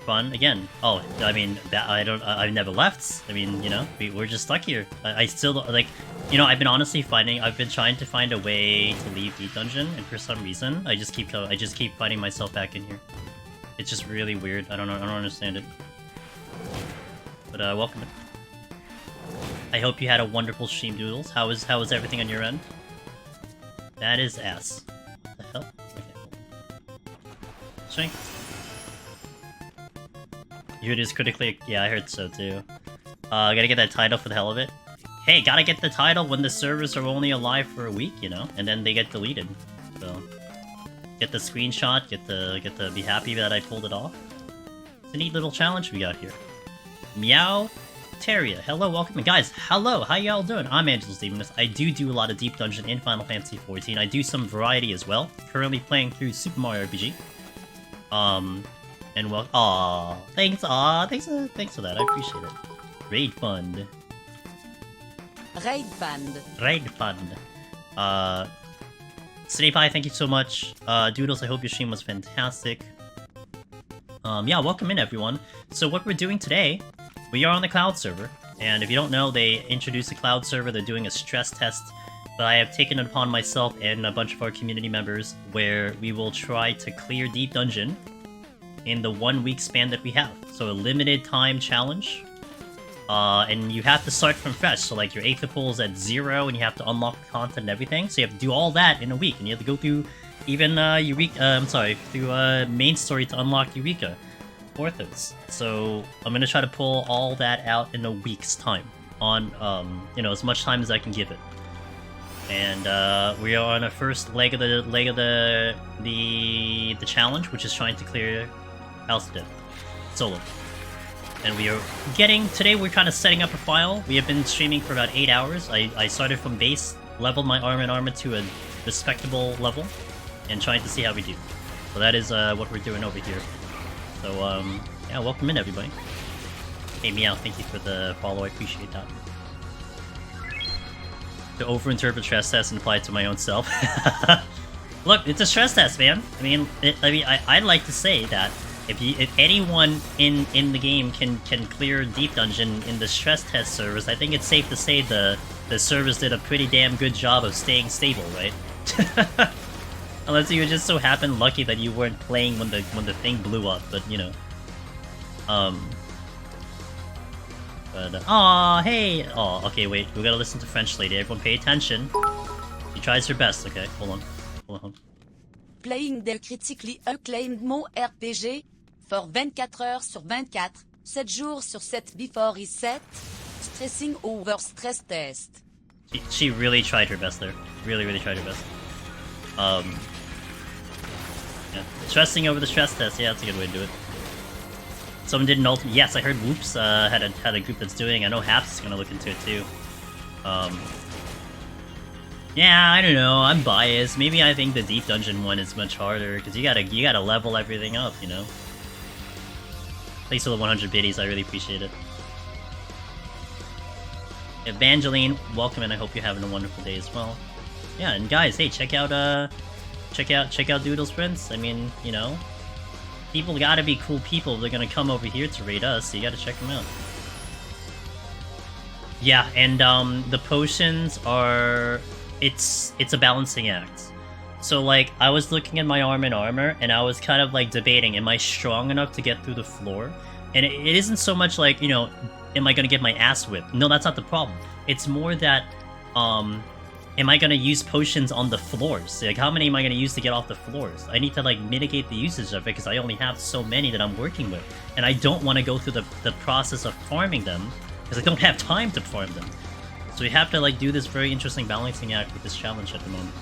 Fun again. Oh, I mean, I've never left. I mean, you know, we're just stuck here. I still, like, you know, I've been trying to find a way to leave Deep Dungeon, and for some reason, I just keep finding myself back in here. It's just really weird. I don't understand it. But welcome. I hope you had a wonderful stream, Doodles. How is everything on your end? That is ass. What the hell? Okay. Strength. You heard it is critically... Yeah, I heard so too. Gotta get that title for the hell of it. Hey, gotta get the title when the servers are only alive for a week, you know? And then they get deleted. So... Get the screenshot, get the be happy that I pulled it off. It's a neat little challenge we got here. Meow Teria, hello, welcome. And guys, hello, how y'all doing? I'm Angelus Demonist. I do a lot of Deep Dungeon in Final Fantasy XIV. I do some variety as well. Currently playing through Super Mario RPG. And well, thanks for that, I appreciate it. Raid Fund. Raid Fund. Raid Fund. City Pie, thank you so much. Doodles, I hope your stream was fantastic. Yeah, welcome in everyone. So what we're doing today, we are on the cloud server, and if you don't know, they introduced the cloud server. They're doing a stress test that I have taken it upon myself and a bunch of our community members, where we will try to clear Deep Dungeon in the 1 week span that we have. So a limited time challenge, and you have to start from fresh. So like your Aetherpool is at 0, and you have to unlock the content and everything. So you have to do all that in a week, and you have to go through even through main story to unlock Eureka. Orthos. So I'm gonna try to pull all that out in a week's time, on as much time as I can give it. And we are on our first leg of the challenge, which is trying to clear House of Death solo. And we are today we're kind of setting up a file. We have been streaming for about 8 hours. I started from base, leveled my armor to a respectable level, and trying to see how we do. So that is what we're doing over here. So, yeah, welcome in, everybody. Hey, Meow, thank you for the follow, I appreciate that. To overinterpret stress test and apply it to my own self. Look, it's a stress test, man. I'd like to say that if anyone in the game can clear Deep Dungeon in the stress test servers, I think it's safe to say the servers did a pretty damn good job of staying stable, right? Unless you just so happened lucky that you weren't playing when the thing blew up, but you know. Hey! Okay, wait, we gotta listen to French Lady. Everyone pay attention. She tries her best, okay? Hold on. Playing the critically acclaimed mot RPG for 24 heures sur 24, 7 jours sur 7 before is set, stressing over stress test. She really tried her best there. Really tried her best. Yeah. Stressing over the stress test, yeah, that's a good way to do it. Someone did an ultimate. Yes, I heard Whoops had a group that's doing. I know Haps is gonna look into it too. Yeah, I don't know. I'm biased. Maybe I think the Deep Dungeon one is much harder because you gotta level everything up, you know. Thanks for the 100 biddies. I really appreciate it. Evangeline, welcome, and I hope you're having a wonderful day as well. Yeah, and guys, hey, check out Doodle's Prince. I mean, you know, people gotta be cool people. They're gonna come over here to raid us, so you gotta check them out. Yeah, and the potions are it's a balancing act. So like, I was looking at my armor, and I was kind of like debating, am I strong enough to get through the floor? And it isn't so much like, you know, am I gonna get my ass whipped? No, that's not the problem. It's more that am I gonna use potions on the floors? Like, how many am I gonna use to get off the floors? I need to, like, mitigate the usage of it, because I only have so many that I'm working with. And I don't want to go through the process of farming them, because I don't have time to farm them. So we have to, like, do this very interesting balancing act with this challenge at the moment.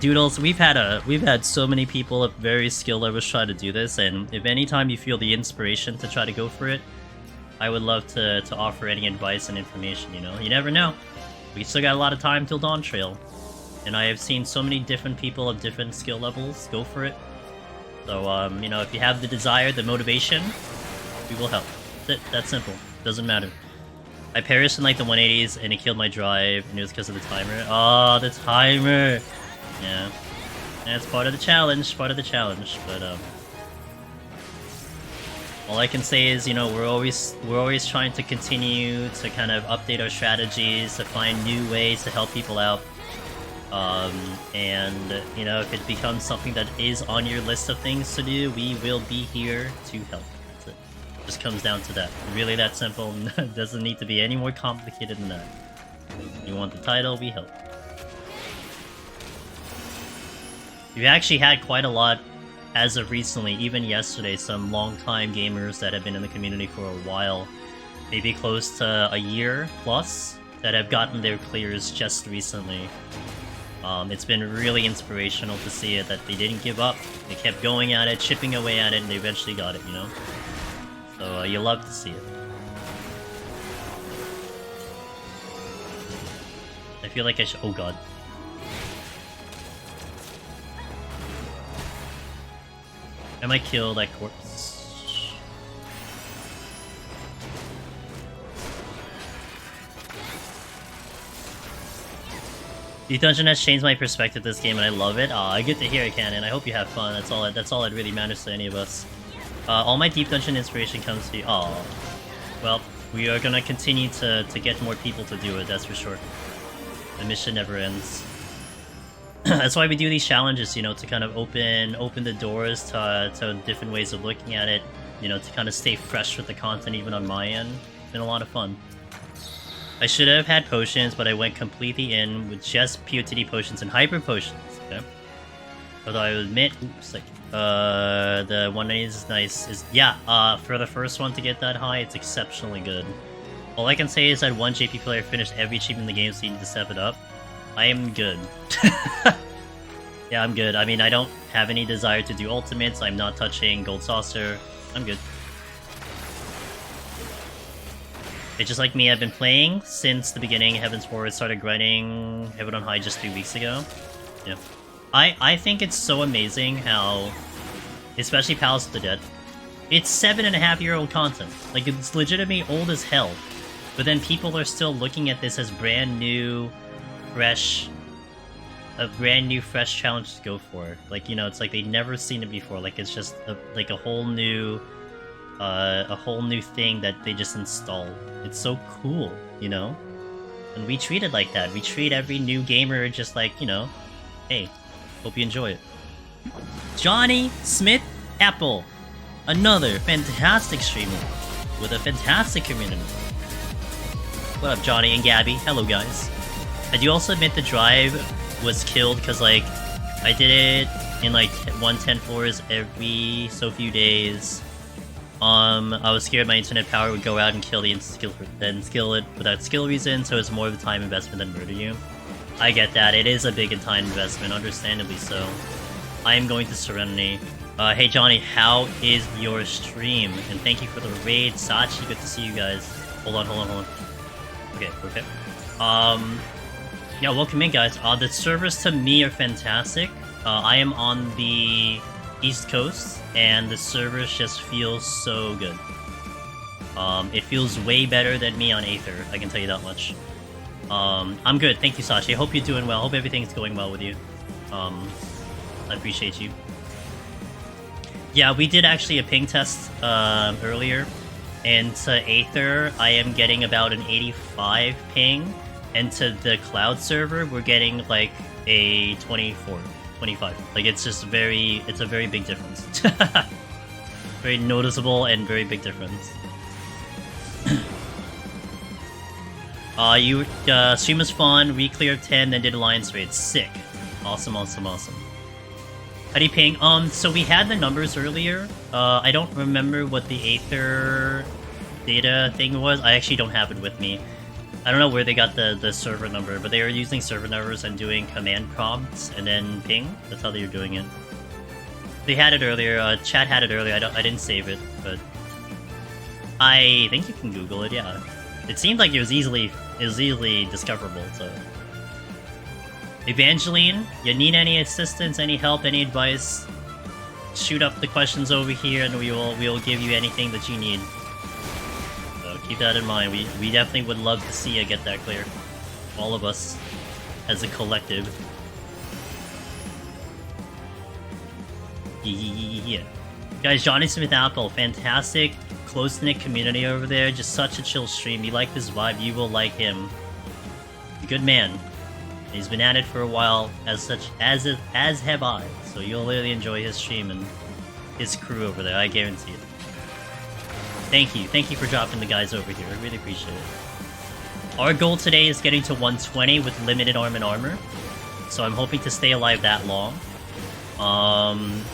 Doodles, we've had so many people at various skill levels try to do this, and if anytime you feel the inspiration to try to go for it, I would love to offer any advice and information, you know? You never know. We still got a lot of time till Dawn Trail. And I have seen so many different people of different skill levels go for it. So, you know, if you have the desire, the motivation, we will help. That's simple. Doesn't matter. I perished in, like, the 180s, and it killed my drive, and it was because of the timer. Oh, the timer! Yeah. That's part of the challenge, but, all I can say is, you know, we're always trying to continue to kind of update our strategies, to find new ways to help people out. And, you know, if it becomes something that is on your list of things to do, we will be here to help. That's it. It just comes down to that. Really that simple. It doesn't need to be any more complicated than that. You want the title, we help. We've actually had quite a lot, as of recently, even yesterday, some long-time gamers that have been in the community for a while, maybe close to a year plus, that have gotten their clears just recently. It's been really inspirational to see it, that they didn't give up, they kept going at it, chipping away at it, and they eventually got it, you know? So you love to see it. I feel like I should. Oh god. I might kill that corpse. The dungeon has changed my perspective this game, and I love it. I get to hear it, Cannon. I hope you have fun. That's all that really matters to any of us. All my deep dungeon inspiration comes to you. Oh, well, we are gonna continue to get more people to do it. That's for sure. The mission never ends. That's why we do these challenges, you know, to kind of open the doors to different ways of looking at it. You know, to kind of stay fresh with the content, even on my end. It's been a lot of fun. I should have had potions, but I went completely in with just PoTD potions and hyper potions. Okay. Although I will admit, oops, like, the 190 is nice. Yeah, for the first one to get that high, it's exceptionally good. All I can say is that one JP player finished every achievement in the game, so you need to step it up. I am good. Yeah, I'm good. I mean, I don't have any desire to do ultimates. I'm not touching Gold Saucer. I'm good. It's just like me, I've been playing since the beginning. Heaven's Ward started grinding Heaven on High just 3 weeks ago. Yeah. I think it's so amazing how, especially Palace of the Dead, it's 7.5-year-old content. Like, it's legitimately old as hell. But then people are still looking at this as brand new, fresh challenge to go for. Like, you know, it's like they've never seen it before. Like, it's just a whole new thing that they just installed. It's so cool, you know? And we treat it like that. We treat every new gamer just like, you know, hey, hope you enjoy it. Johnny Smith Apple, another fantastic streamer with a fantastic community. What up, Johnny and Gabby? Hello, guys. I do also admit the drive was killed because, like, I did it in like 110 floors every so few days. I was scared my internet power would go out and kill skill it without skill reason, so it's more of a time investment than murder you. I get that. It is a big time investment, understandably so. I am going to Serenity. Hey Johnny, how is your stream? And thank you for the raid, Sachi. Good to see you guys. Hold on. Okay. Yeah, welcome in, guys. The servers to me are fantastic. I am on the East Coast, and the servers just feel so good. It feels way better than me on Aether, I can tell you that much. I'm good, thank you, Sachi. I hope you're doing well. Hope everything's going well with you. I appreciate you. Yeah, we did actually a ping test earlier, and to Aether, I am getting about an 85 ping, and to the cloud server, we're getting like a 24, 25. Like, it's just it's a very big difference. Very noticeable and very big difference. Stream was fun, re-cleared 10, then did Alliance raid. Sick. Awesome. How do you ping? So we had the numbers earlier. I don't remember what the Aether data thing was. I actually don't have it with me. I don't know where they got the server number, but they were using server numbers and doing command prompts and then ping. That's how they were doing it. They had it earlier. Chat had it earlier. I didn't save it, but I think you can Google it. Yeah, it seemed like it was easily discoverable. So, Evangeline, you need any assistance, any help, any advice? Shoot up the questions over here, and we will give you anything that you need. Keep that in mind. We definitely would love to see you get that clear. All of us, as a collective. Yeah. Guys, Johnny Smith Apple, fantastic, close-knit community over there. Just such a chill stream. You like this vibe, you will like him. Good man. He's been at it for a while, as have I. So you'll really enjoy his stream and his crew over there. I guarantee it. Thank you for dropping the guys over here. I really appreciate it. Our goal today is getting to 120 with limited arm and armor. So I'm hoping to stay alive that long.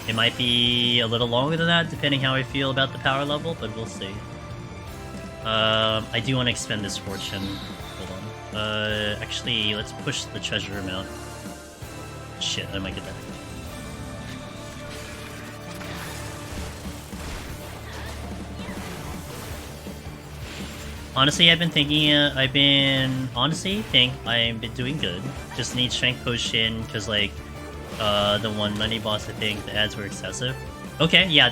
It might be a little longer than that, depending how I feel about the power level, but we'll see. I do want to expend this fortune. Hold on. Actually, let's push the treasure amount. Shit, I might get that. Honestly, I've been thinking. I've been doing good. Just need strength potion because like the 190 boss. I think the ads were excessive. Okay, yeah.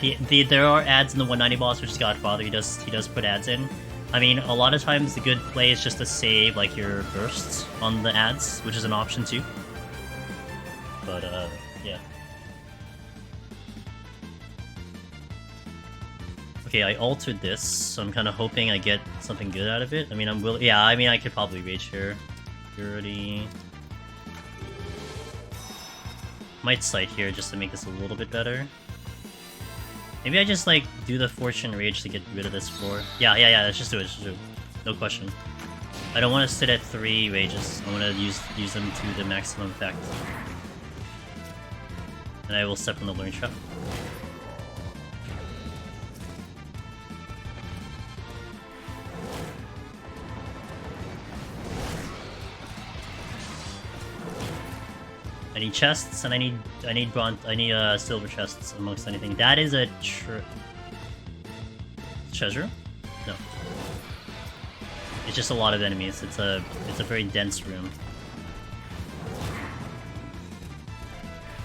There are ads in the 190 boss, which is Godfather. He does put ads in. I mean, a lot of times the good play is just to save like your bursts on the ads, which is an option too. But yeah. Okay, I altered this, so I'm kind of hoping I get something good out of it. I mean, yeah, I mean, I could probably rage here. Purity. Might sight here just to make this a little bit better. Maybe I just, like, do the Fortune Rage to get rid of this floor. Yeah, let's just do it, No question. I don't want to sit at 3 rages. I want to use them to the maximum effect. And I will step on the Learning Trap. I need chests, and I need silver chests amongst anything. That is a treasure? No. It's just a lot of enemies. It's a very dense room.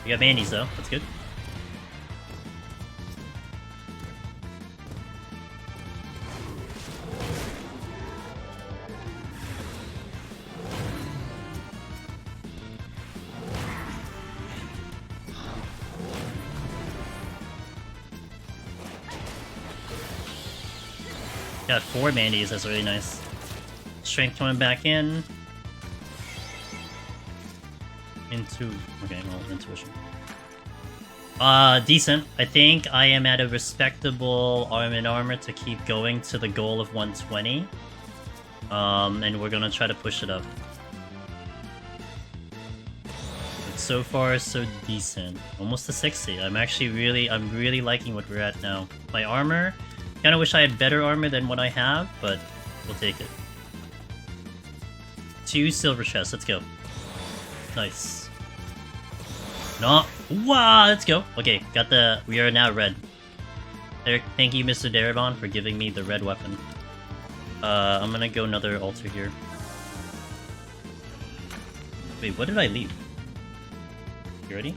We got bandies though. That's good. Got 4 bandies, that's really nice. Strength coming back in. Okay, well, intuition. Decent. I think I am at a respectable armor to keep going to the goal of 120. And we're gonna try to push it up. But so far, so decent. Almost to 60. I'm really liking what we're at now. My armor. Kinda wish I had better armor than what I have, but we'll take it. 2 silver chests, let's go. Nice. No! Wow, let's go! Okay, we are now red. Thank you, Mr. Darabon, for giving me the red weapon. I'm gonna go another altar here. Wait, what did I leave? You ready?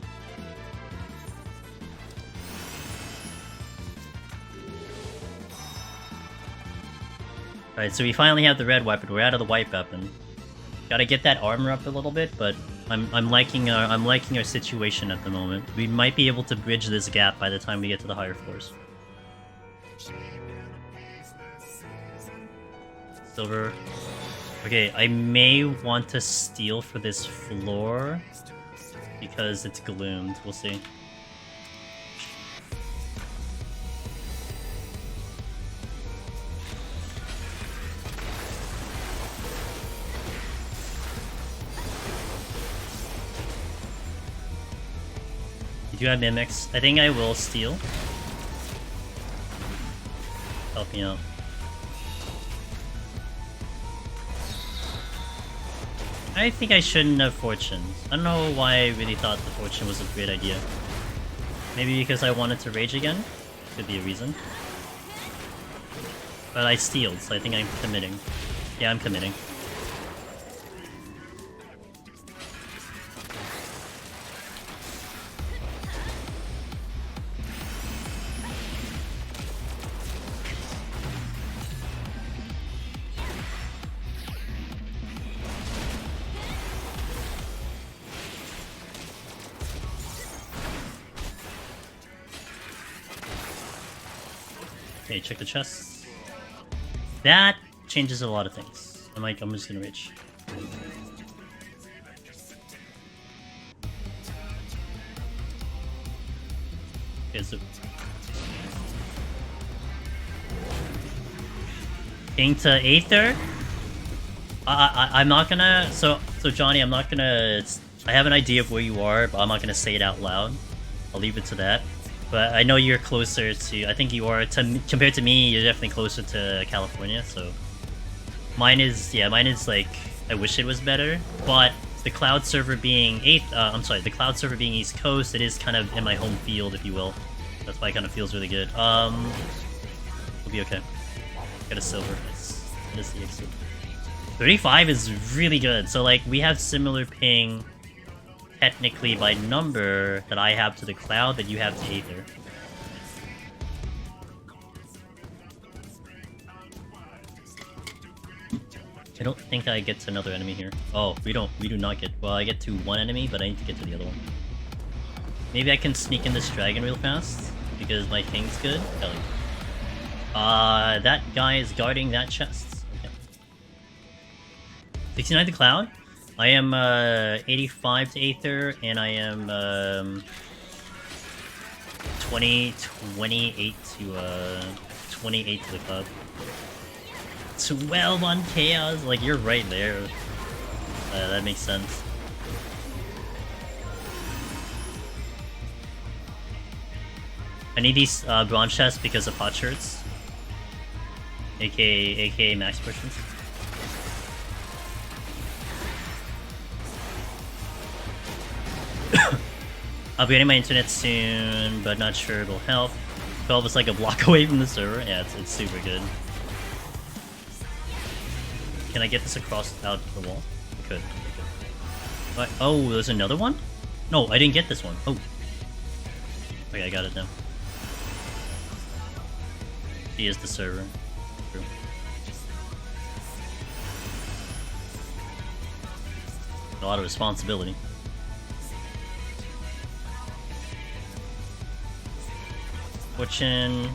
Alright, so we finally have the red weapon. We're out of the white weapon. Gotta get that armor up a little bit, but I'm liking our situation at the moment. We might be able to bridge this gap by the time we get to the higher floors. Silver. Okay, I may want to steal for this floor because it's gloomed. We'll see. You have mimics. I think I will steal. Help me out. I think I shouldn't have fortune. I don't know why I really thought the fortune was a great idea. Maybe because I wanted to rage again? Could be a reason. But I stealed, so I think I'm committing. Yeah, I'm committing. Okay, check the chests. That changes a lot of things. I'm just gonna rage. Okay, so King to Aether. I'm not gonna. So Johnny, I'm not gonna. I have an idea of where you are, but I'm not gonna say it out loud. I'll leave it to that. But I know you're closer to. I think you are compared to me. You're definitely closer to California. So mine is like I wish it was better. But the cloud server being the cloud server being East Coast, it is kind of in my home field, if you will. That's why it kind of feels really good. We'll be okay. Got a silver. Nice. the CX. 35 is really good. So like we have similar ping technically by number that I have to the cloud that you have to Aether. I don't think I get to another enemy here. Oh, we do not get... Well, I get to one enemy, but I need to get to the other one. Maybe I can sneak in this dragon real fast, because my ping's good. Hell yeah. That guy is guarding that chest. Okay. 69 to cloud. I am 85 to Aether, and I am 28 to 28 to the cloud. 12 on chaos, like you're right there. That makes sense. I need these bronze chests because of hot shirts, aka max potions. I'll be getting my internet soon, but not sure it'll help. 12 is like a block away from the server. Yeah, it's super good. Can I get this across out the wall? I could. But, oh, there's another one? No, I didn't get this one. Oh. Okay, I got it now. He is the server. True. A lot of responsibility. Fortune.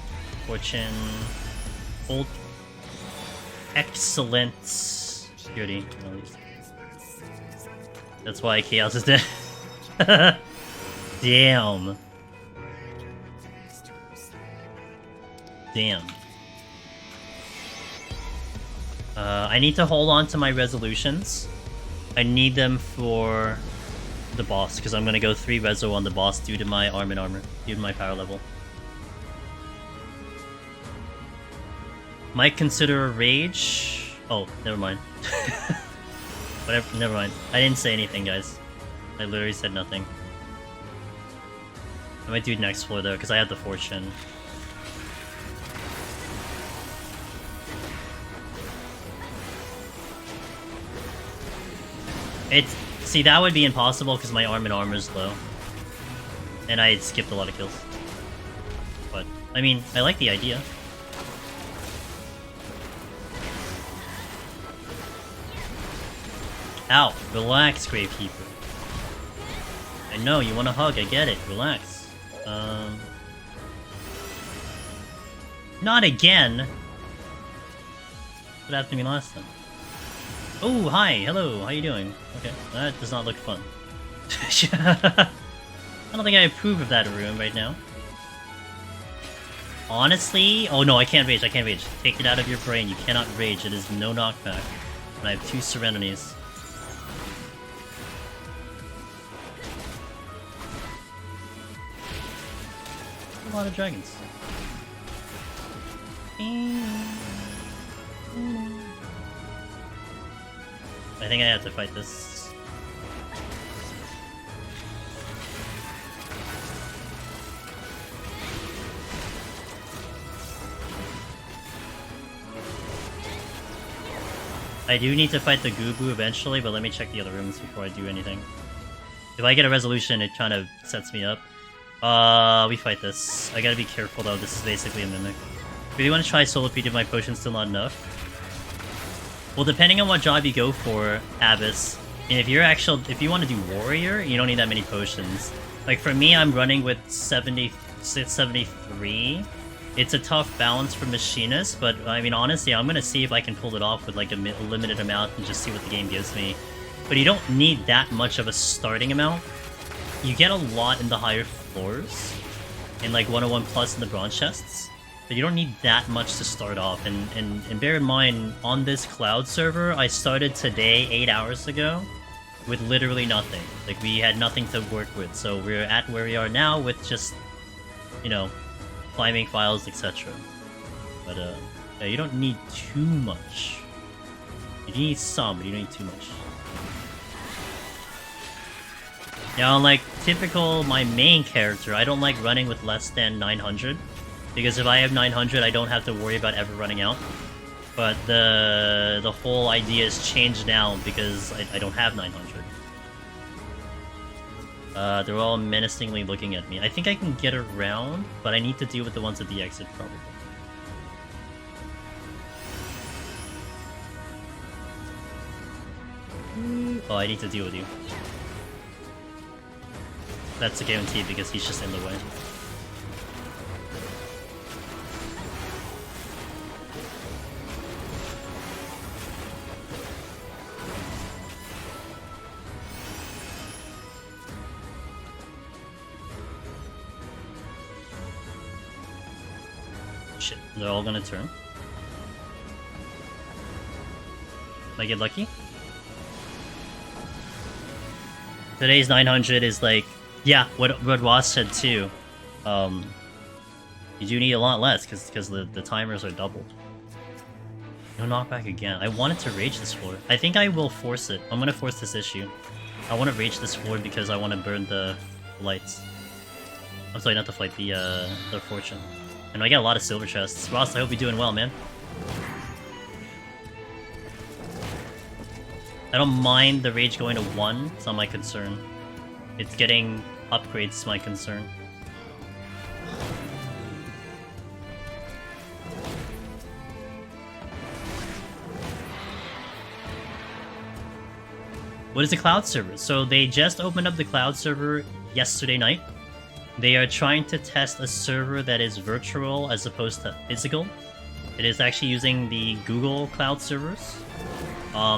Hold. Excellent security. That's why Chaos is dead. Damn. Damn. I need to hold on to my resolutions. I need them for the boss, because I'm gonna go 3 reso on the boss due to my armor, due to my power level. Might consider a rage. Oh, never mind. Whatever, never mind. I didn't say anything, guys. I literally said nothing. I might do next floor though, because I have the fortune. See, that would be impossible because my armor is low, and I skipped a lot of kills. But I mean, I like the idea. Ow, relax, Gravekeeper. I know, you want a hug, I get it, relax. Not again! What happened to me last time? Oh, hi, hello, how you doing? Okay, that does not look fun. I don't think I approve of that room right now. Honestly? Oh no, I can't rage, Take it out of your brain, you cannot rage, it is no knockback. And I have 2 Serenities. A lot of dragons. I think I have to fight this. I do need to fight the Gubu eventually, but let me check the other rooms before I do anything. If I get a resolution, it kind of sets me up. We fight this. I gotta be careful though, this is basically a mimic. Really want to try solo P if my potion's still not enough. Well, depending on what job you go for, Abyss, and if you want to do warrior, you don't need that many potions. Like for me, I'm running with 73. It's a tough balance for machinist, but I mean honestly, I'm gonna see if I can pull it off with like a limited amount and just see what the game gives me. But you don't need that much of a starting amount. You get a lot in the higher floors, in like 101 plus in the bronze chests, but you don't need that much to start off. And bear in mind, on this cloud server, I started today 8 hours ago with literally nothing. Like we had nothing to work with, so we're at where we are now with just, you know, climbing files, etc. But yeah, you don't need too much. You need some, but you don't need too much. Yeah, unlike typical my main character, I don't like running with less than 900. Because if I have 900, I don't have to worry about ever running out. But the whole idea has changed now because I don't have 900. They're all menacingly looking at me. I think I can get around, but I need to deal with the ones at the exit probably. Oh, I need to deal with you. That's a guarantee because he's just in the way. Shit, they're all gonna turn. Can I get lucky? Today's 900 is like, yeah, what Ross said too. You do need a lot less because the timers are doubled. No knockback again. I wanted to rage this floor. I think I will force it. I'm gonna force this issue. I want to rage this floor because I want to burn the lights. I'm sorry, not the flight, the fortune. And I get a lot of silver chests. Ross, I hope you're doing well, man. I don't mind the rage going to 1, it's not my concern. It's getting upgrades to my concern. What is the cloud server? So they just opened up the cloud server yesterday night. They are trying to test a server that is virtual as opposed to physical. It is actually using the Google cloud servers.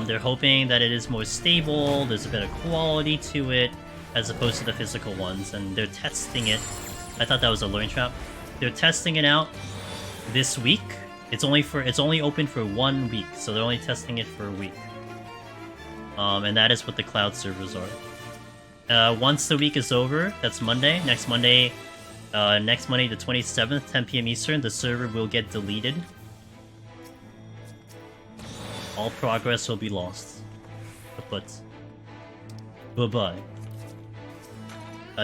They're hoping that it is more stable, there's a better quality to it, as opposed to the physical ones, and they're testing it. I thought that was a learning trap. They're testing it out this week. It's only open for 1 week, so they're only testing it for a week. And that is what the cloud servers are. Once the week is over, that's Monday, next Monday the 27th, 10 PM Eastern, the server will get deleted. All progress will be lost. But bye-bye.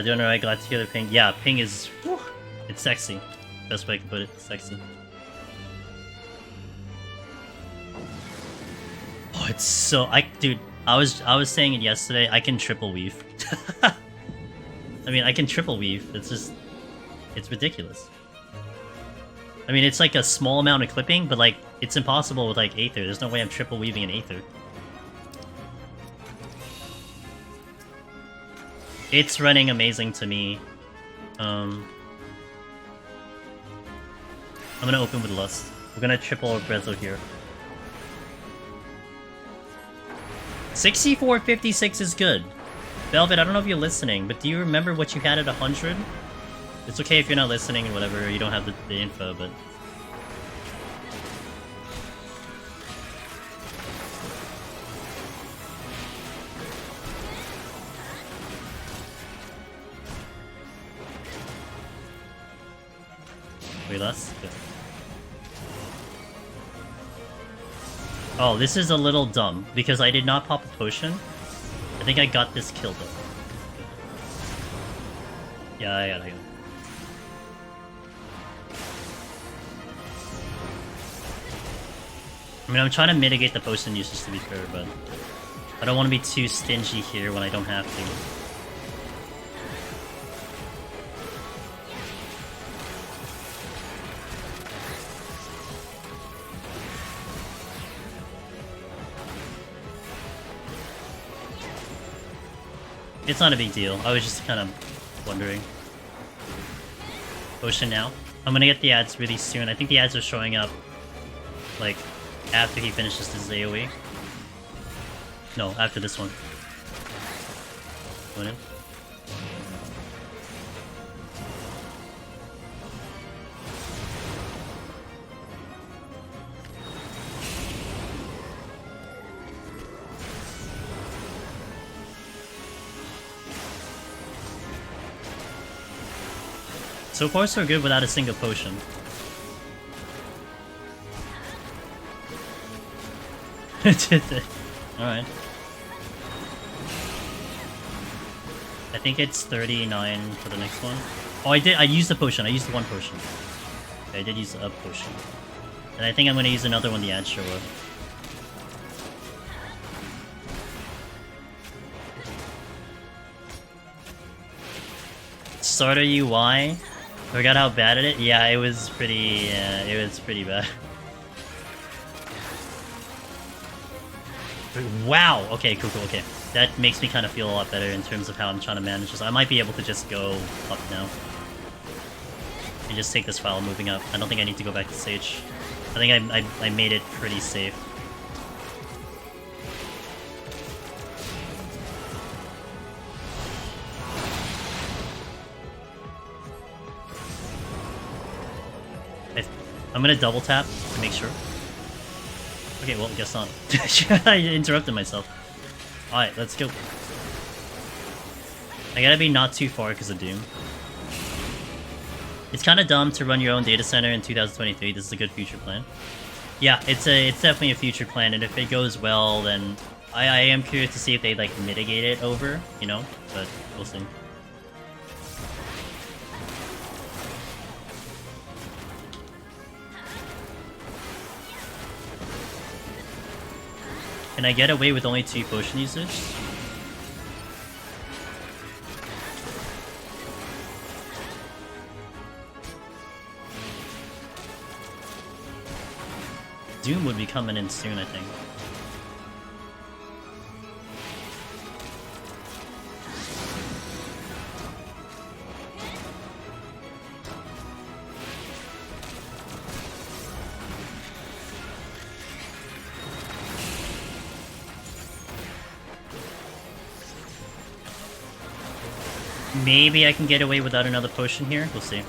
Doing alright, glad to hear the ping. Yeah, ping is... whew, it's sexy. Best way I can put it, sexy. Oh, it's so... Dude, I was saying it yesterday, I can triple weave. I mean, I can triple weave, it's just... it's ridiculous. I mean, it's like a small amount of clipping, but like, it's impossible with like Aether. There's no way I'm triple weaving an Aether. It's running amazing to me. I'm gonna open with Lust. We're gonna triple Brezo here. 6456 is good. Velvet, I don't know if you're listening, but do you remember what you had at 100? It's okay if you're not listening and whatever, you don't have the info, but... Wait, less? Good. Oh, this is a little dumb, because I did not pop a potion. I think I got this kill though. Yeah, I got it. I mean, I'm trying to mitigate the potion usage to be fair, but I don't want to be too stingy here when I don't have to. It's not a big deal. I was just kind of wondering. Potion now. I'm gonna get the ads really soon. I think the ads are showing up, like, after he finishes his AoE. No, after this one. Going in. So far so good without a single potion. Alright. I think it's 39 for the next one. Oh, I used the potion. I used the one potion. Okay, I did use a potion. And I think I'm gonna use another one the ad show up. Starter UI? Forgot how bad it is? Yeah, it was pretty bad. Wow! Okay, cool, okay. That makes me kind of feel a lot better in terms of how I'm trying to manage this. I might be able to just go up now. And just take this file moving up. I don't think I need to go back to stage. I think I made it pretty safe. I'm gonna double tap to make sure. Okay, well, I guess not. I interrupted myself. Alright, let's go. I gotta be not too far because of Doom. It's kind of dumb to run your own data center in 2023. This is a good future plan. Yeah, it's definitely a future plan, and if it goes well, then I am curious to see if they like mitigate it over, you know, but we'll see. Can I get away with only 2 potion usage? Doom would be coming in soon, I think. Maybe I can get away without another potion here. We'll see.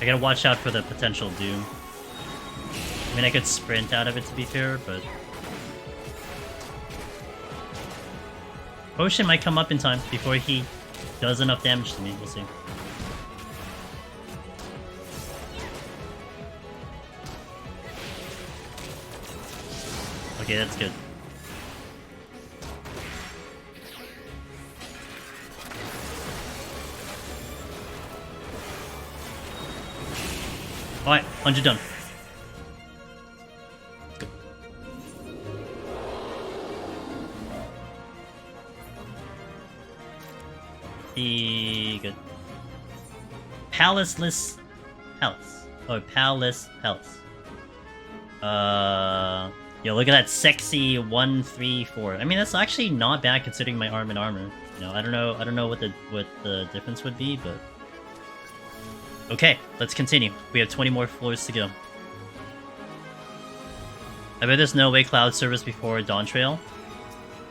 I gotta watch out for the potential Doom. I mean, I could sprint out of it to be fair, but... Potion might come up in time before he does enough damage to me. We'll see. Okay, that's good. Alright, 100 done. Good. Good. Palaceless Palace. Oh, Palace Palace. Yo, look at that sexy 1-3-4. I mean, that's actually not bad considering my arm and armor. You know, I don't know what the difference would be, but okay, let's continue. We have 20 more floors to go. I bet there's no way cloud service before Dawn Trail.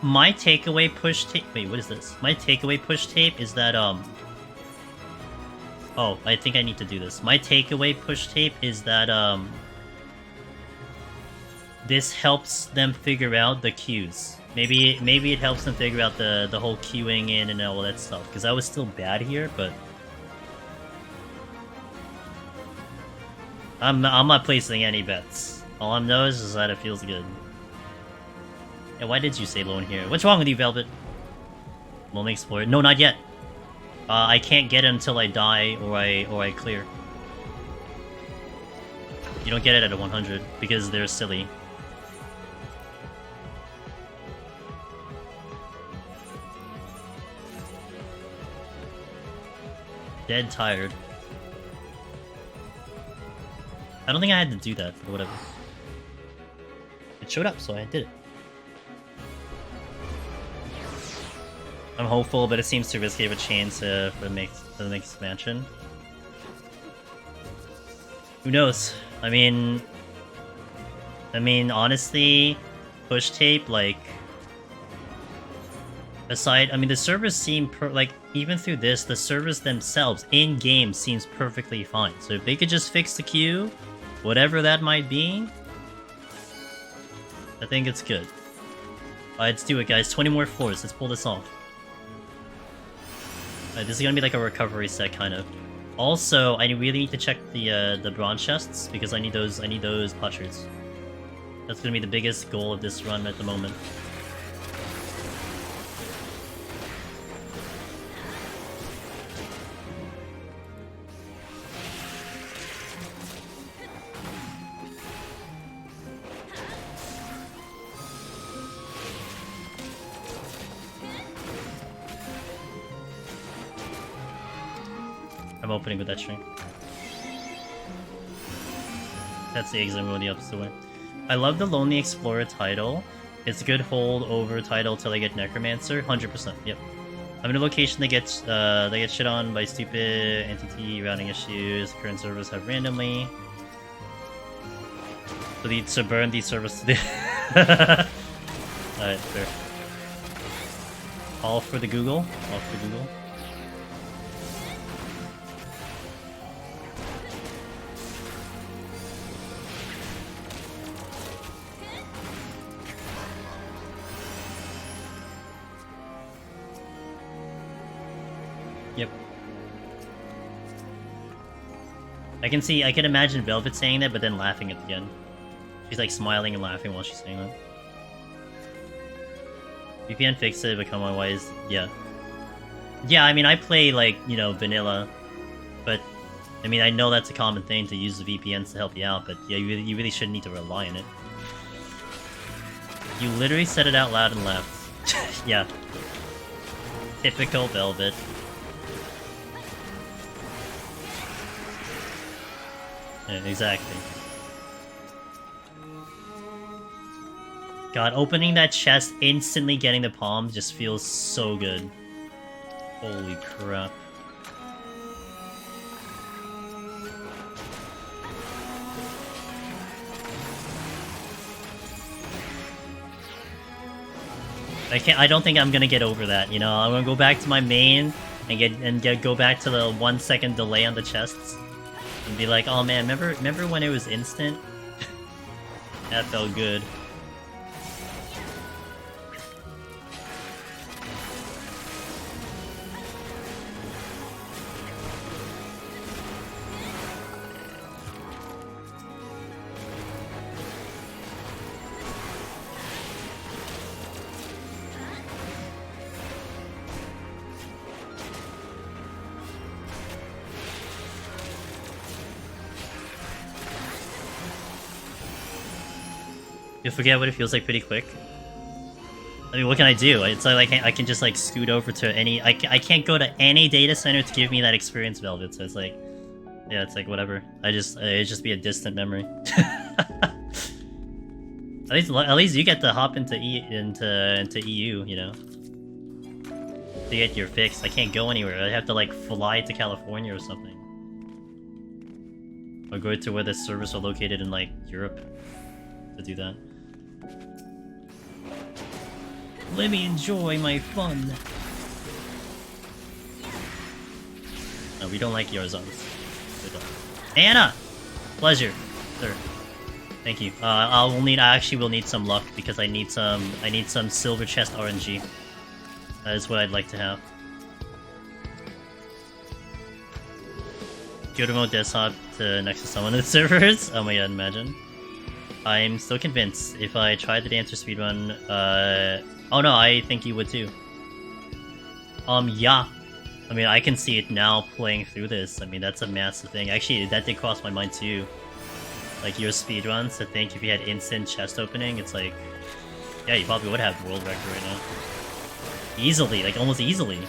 My takeaway push tape. Wait, what is this? My takeaway push tape is that Oh, I think I need to do this. My takeaway push tape is that this helps them figure out the queues. Maybe it helps them figure out the whole queuing in and all that stuff. Because I was still bad here, but I'm not placing any bets. All I know is that it feels good. Yeah, why did you say low in here? What's wrong with you, Velvet? Lonely Explorer? No, not yet. I can't get it until I die or I clear. You don't get it at a 100 because they're silly. Dead tired. I don't think I had to do that, but whatever. It showed up, so I did it. I'm hopeful, but it seems too risky of a chance for the next expansion. Who knows? I mean, honestly, push tape, like, aside, I mean, the servers seem like, even through this, the servers themselves in game seems perfectly fine. So if they could just fix the queue, whatever that might be, I think it's good. Alright, let's do it, guys. 20 more floors. Let's pull this off. Alright, this is gonna be like a recovery set, kind of. Also, I really need to check the bronze chests because I need those potsherds. That's gonna be the biggest goal of this run at the moment. I'm opening with that string. That's the exit, I'm going the opposite way. I love the Lonely Explorer title. It's a good hold over title till I get Necromancer. 100%, yep. I'm in a location that gets shit on by stupid NTT routing issues. Current servers have randomly. So need to burn these servers to the Alright, fair. All for the Google. All for the Google. Yep. I can imagine Velvet saying that, but then laughing at the end. She's like smiling and laughing while she's saying that. VPN fix it, become unwise. Yeah. Yeah, I mean, I play like, you know, vanilla, but I mean, I know that's a common thing to use the VPNs to help you out, but yeah, you really shouldn't need to rely on it. You literally said it out loud and laughed. Yeah. Typical Velvet. Yeah, exactly. God, opening that chest, instantly getting the palm just feels so good. Holy crap. I don't think I'm gonna get over that, you know? I'm gonna go back to my main and go back to the 1 second delay on the chests. And be like, oh man, remember when it was instant? That felt good. You forget what it feels like pretty quick. I mean, what can I do? It's like I can just like scoot over to any. I can't go to any data center to give me that experience, Velvet. So it's like, yeah, it's like whatever. It'd just be a distant memory. At least you get to hop into EU, you know, to get your fix. I can't go anywhere. I have to like fly to California or something, or go to where the servers are located in like Europe to do that. Let me enjoy my fun. No, we don't like Yarzans. Anna! Pleasure, sir. Thank you. I actually will need some luck because I need some silver chest RNG. That is what I'd like to have. Go to remote desktop to next to someone in the servers. Oh my god, imagine. I'm still convinced if I tried the dancer speedrun, oh no, I think you would too. Yeah. I mean, I can see it now playing through this. I mean, that's a massive thing. Actually, that did cross my mind too. Like, your speedruns, to think if you had instant chest opening, it's like... Yeah, you probably would have world record right now. Easily, like, almost easily.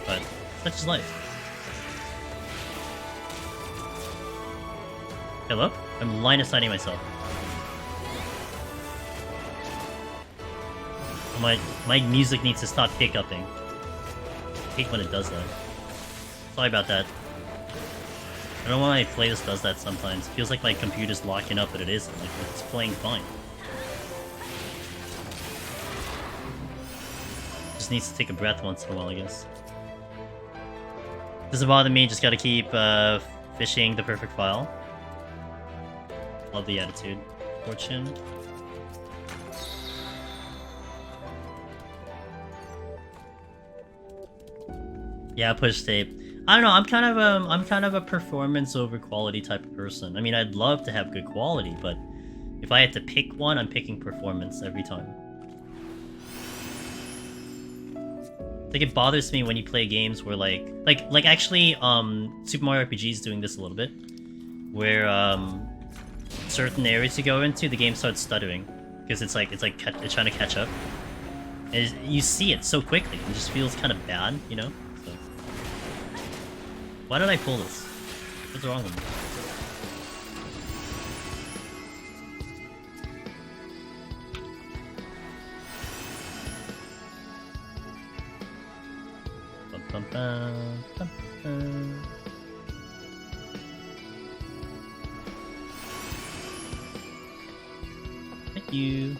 But, such is life. Hello? I'm line-of-sighting myself. My music needs to stop hiccuping. I hate when it does that. Sorry about that. I don't know why my playlist does that sometimes. It feels like my computer's locking up, but it isn't. Like, it's playing fine. Just needs to take a breath once in a while, I guess. Doesn't bother me, just gotta keep fishing the perfect file. Love the attitude. Fortune. Yeah, push tape. I don't know. I'm kind of a performance over quality type of person. I mean, I'd love to have good quality, but If I had to pick one, I'm picking performance every time. Like, it bothers me when you play games where like actually, Super Mario RPG is doing this a little bit, where certain areas you go into, the game starts stuttering because it's trying to catch up. And you see it so quickly, it just feels kind of bad, you know. So, why did I pull this? What's wrong with me? Thank you.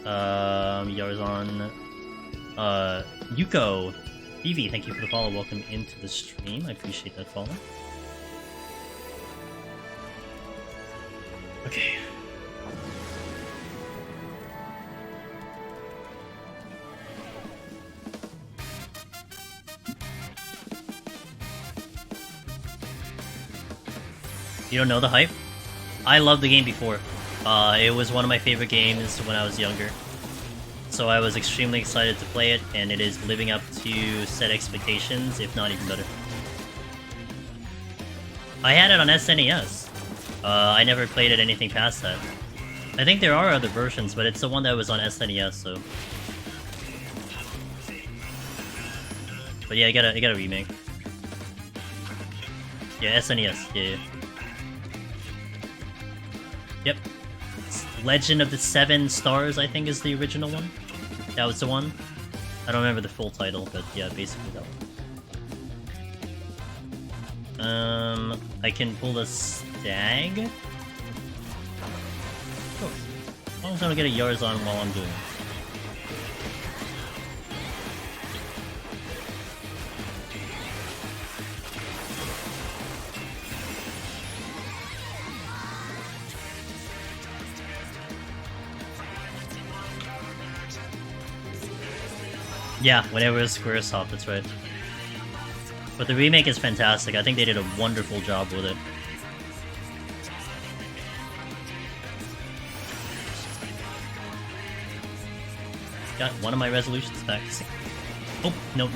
Yarzon. Yuko. Vivi, thank you for the follow. Welcome into the stream. I appreciate that follow. Okay. You don't know the hype? I loved the game before. It was one of my favorite games when I was younger. So I was extremely excited to play it, and it is living up to set expectations, if not even better. I had it on SNES. I never played it anything past that. I think there are other versions, but it's the one that was on SNES, so... But yeah, I got a remake. Yeah, SNES, yeah. Yep. Legend of the Seven Stars, I think, is the original one. That was the one. I don't remember the full title, but yeah, basically that one. I can pull the stag. Sure. As long as I don't get a Yarzon while I'm doing it. Yeah, whenever it's Squaresoft, that's right. But the remake is fantastic. I think they did a wonderful job with it. Got one of my resolutions back. Oh, no.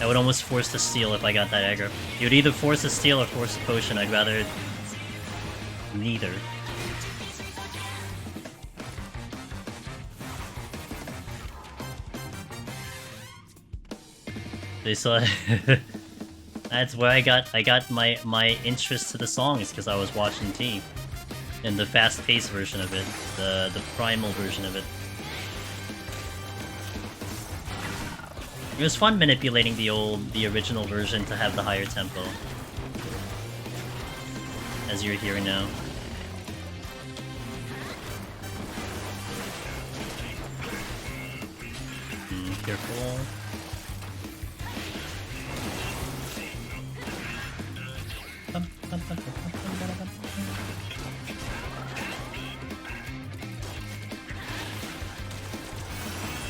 I would almost force the steal if I got that aggro. You would either force a steal or force a potion. I'd rather... neither. So that's where I got my interest to the songs, because I was watching T, and the fast-paced version of it, the primal version of it. It was fun manipulating the original version to have the higher tempo, as you're hearing now. Careful.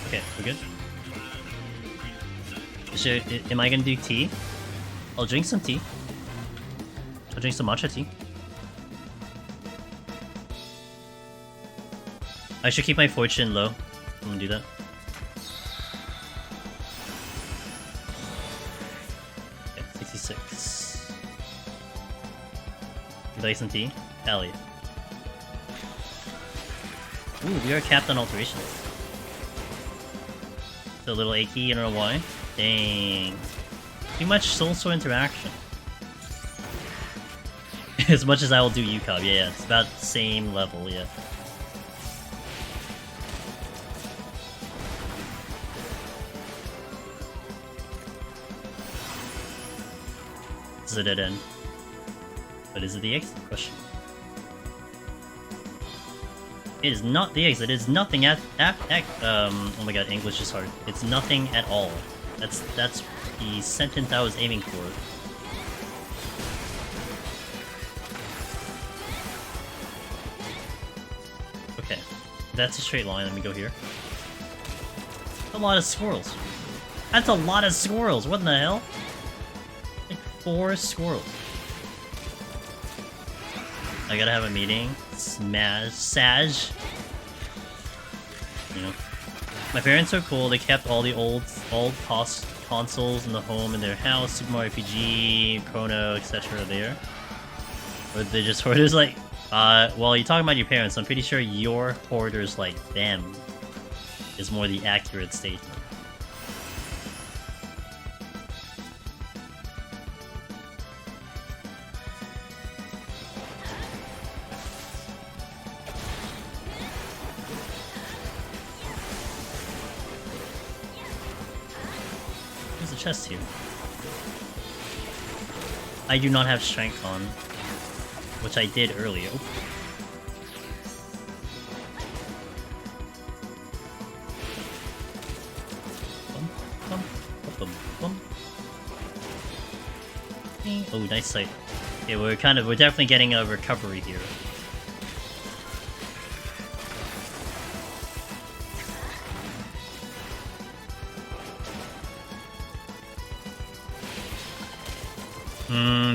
Okay, we're good. Am I gonna do tea? I'll drink some tea. I'll drink some matcha tea. I should keep my fortune low. I'm gonna do that. Okay, 66. You like some tea? Hell yeah. Ooh, we are capped on alterations. It's a little achy, I don't know why. Dang. Too much Soul Sword interaction. As much as I will do UCOB, yeah, it's about the same level, yeah. This is a dead end. But is it the exit? Question. It is not the exit. It is nothing oh my god, English is hard. It's nothing at all. That's the sentence I was aiming for. Okay, that's a straight line. Let me go here. A lot of squirrels. That's a lot of squirrels. What in the hell? Like 4 squirrels. I gotta have a meeting. Smash. Sag. You know. My parents are cool. They kept all the old consoles in the home in their house. Super Mario RPG, Chrono, etc. there. Or they just hoarders like... well, you're talking about your parents. I'm pretty sure your hoarders like them is more the accurate statement. There's a chest here. I do not have strength on, which I did earlier. Oop. Oh, nice sight. Okay, we're definitely getting a recovery here.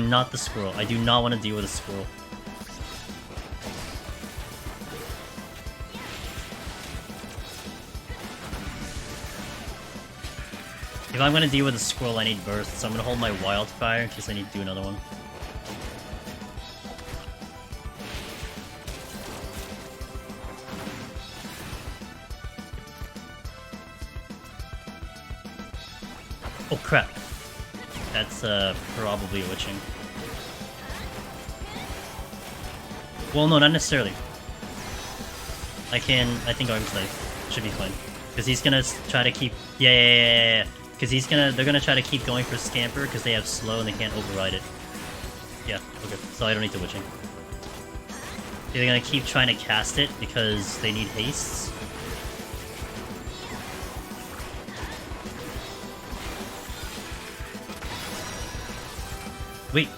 Not the squirrel. I do not want to deal with a squirrel. If I'm gonna deal with a squirrel, I need burst, so I'm gonna hold my wildfire in case I need to do another one. Oh crap. That's probably a witching. Well, no, not necessarily. I think I'm safe. Should be fine. Because he's gonna try to keep... Yeah. Because they're gonna try to keep going for Scamper because they have slow and they can't override it. Yeah, okay. So I don't need the witching. They're gonna keep trying to cast it because they need hastes. Wait.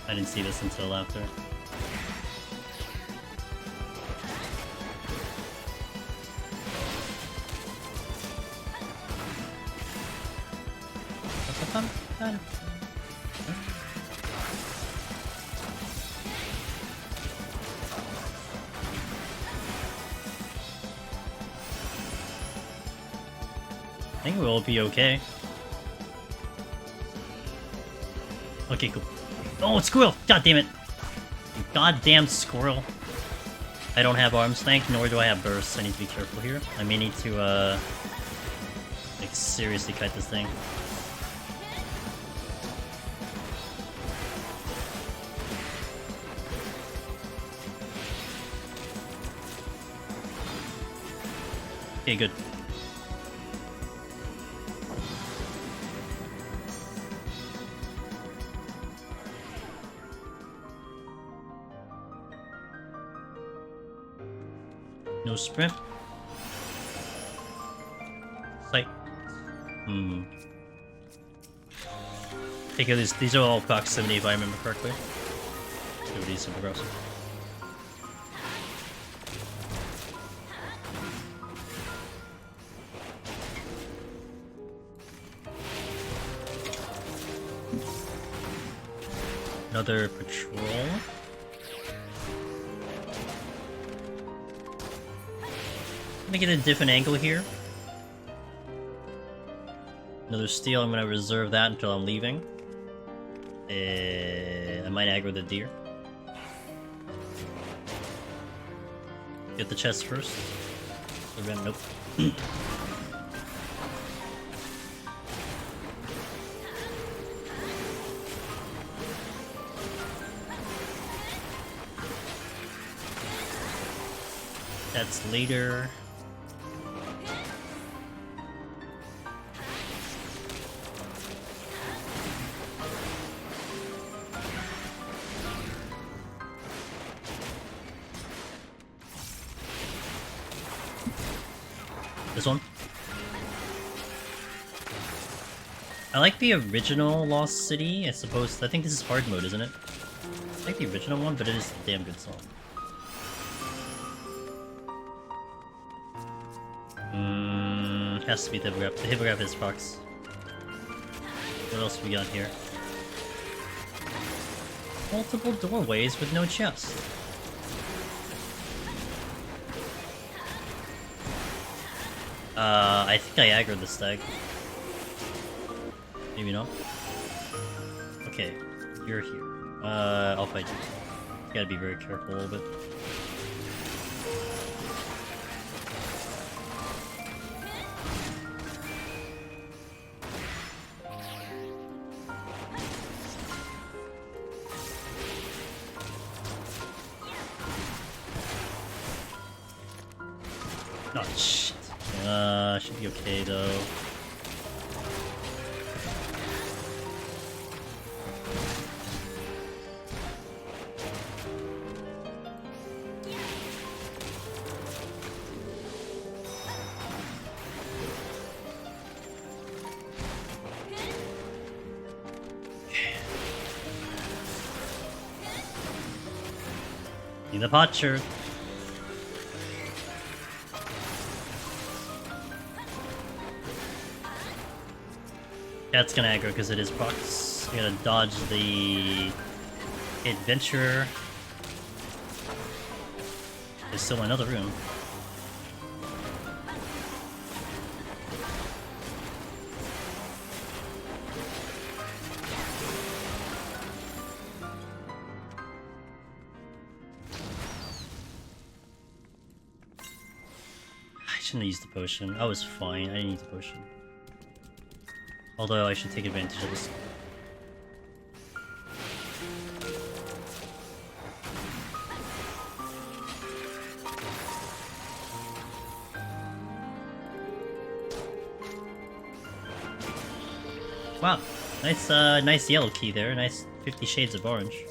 I didn't see this until after. I think we'll be okay. Okay, cool. Oh, it's squirrel! God damn it! You goddamn squirrel. I don't have arms length, nor do I have bursts. I need to be careful here. I may need to, like, seriously kite this thing. Okay, good. No sprint. Sight. Take care of these. These are all proximity if I remember correctly. Let's do these super gross. Another patrol. Let me get a different angle here. Another steal, I'm gonna reserve that until I'm leaving. I might aggro the deer. Get the chest first. Nope. That's later. This one. I like the original Lost City, I suppose. I think this is hard mode, isn't it? I like the original one, but it is a damn good song. Has to be the hippogriff. The hippogriff is Fox. What else we got here? Multiple doorways with no chest. I think I aggroed the stag. Maybe not. Okay, you're here. I'll fight you. You gotta be very careful a little bit. Oh shit. Should be okay though. Need the potcher. That's gonna aggro because it is procs. I gotta dodge the adventurer. There's still another room. I shouldn't have used the potion. I was fine. I didn't need the potion. Although I should take advantage of this. Wow, nice, nice yellow key there. Nice 50 Shades of Orange.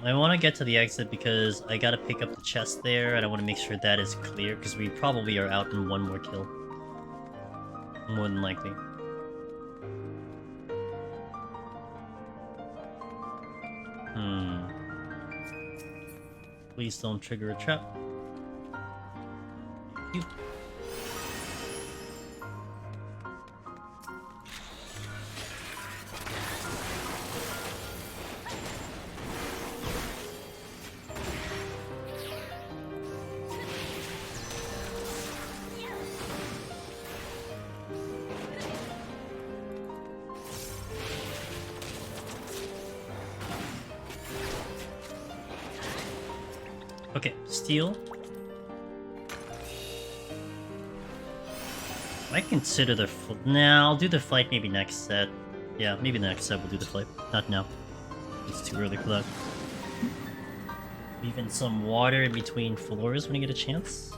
I want to get to the exit because I gotta pick up the chest there, and I want to make sure that is clear, because we probably are out in one more kill. More than likely. Please don't trigger a trap. Thank you. Okay, steel. I consider the nah, I'll do the fight maybe next set. Yeah, maybe the next set we'll do the fight. Not now. It's too early for that. Leave in some water in between floors when you get a chance.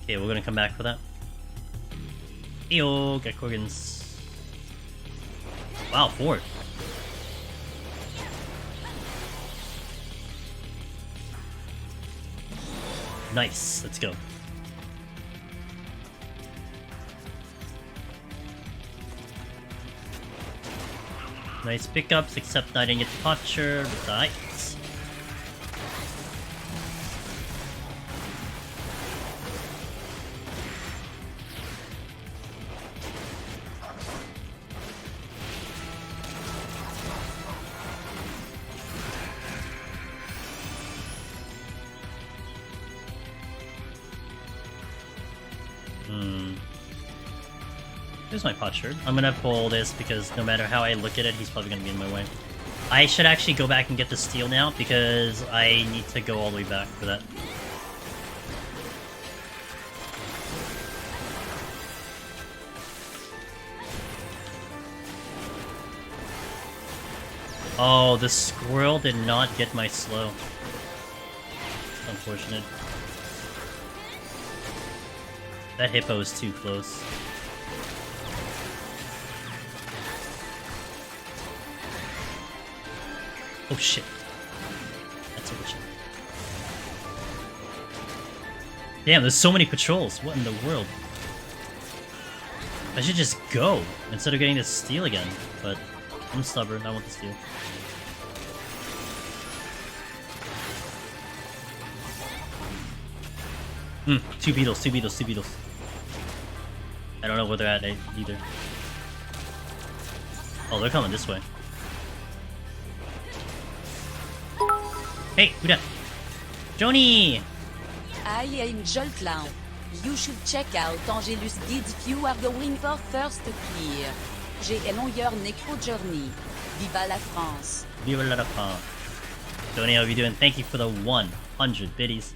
Okay, we're gonna come back for that. Eyo, get Corgans. Wow, 4. Nice, let's go. Nice pickups, except I didn't get the potcher, but that. Here's my potsherd. I'm gonna pull this because no matter how I look at it, he's probably gonna be in my way. I should actually go back and get the steel now because I need to go all the way back for that. Oh, the squirrel did not get my slow. Unfortunate. That hippo is too close. Oh shit. That's a witch. Damn, there's so many patrols. What in the world? I should just go instead of getting to steal again. But I'm stubborn. I want to steal. Two beetles, two beetles, two beetles. I don't know where they're at either. Oh, they're coming this way. Hey, who that? Johnny! I am Joel Clown. You should check out Angelus Guide if you are going for first clear. J'ai a longer necro journey. Viva la France. Viva la France. Johnny, how are you doing? Thank you for the 100 biddies.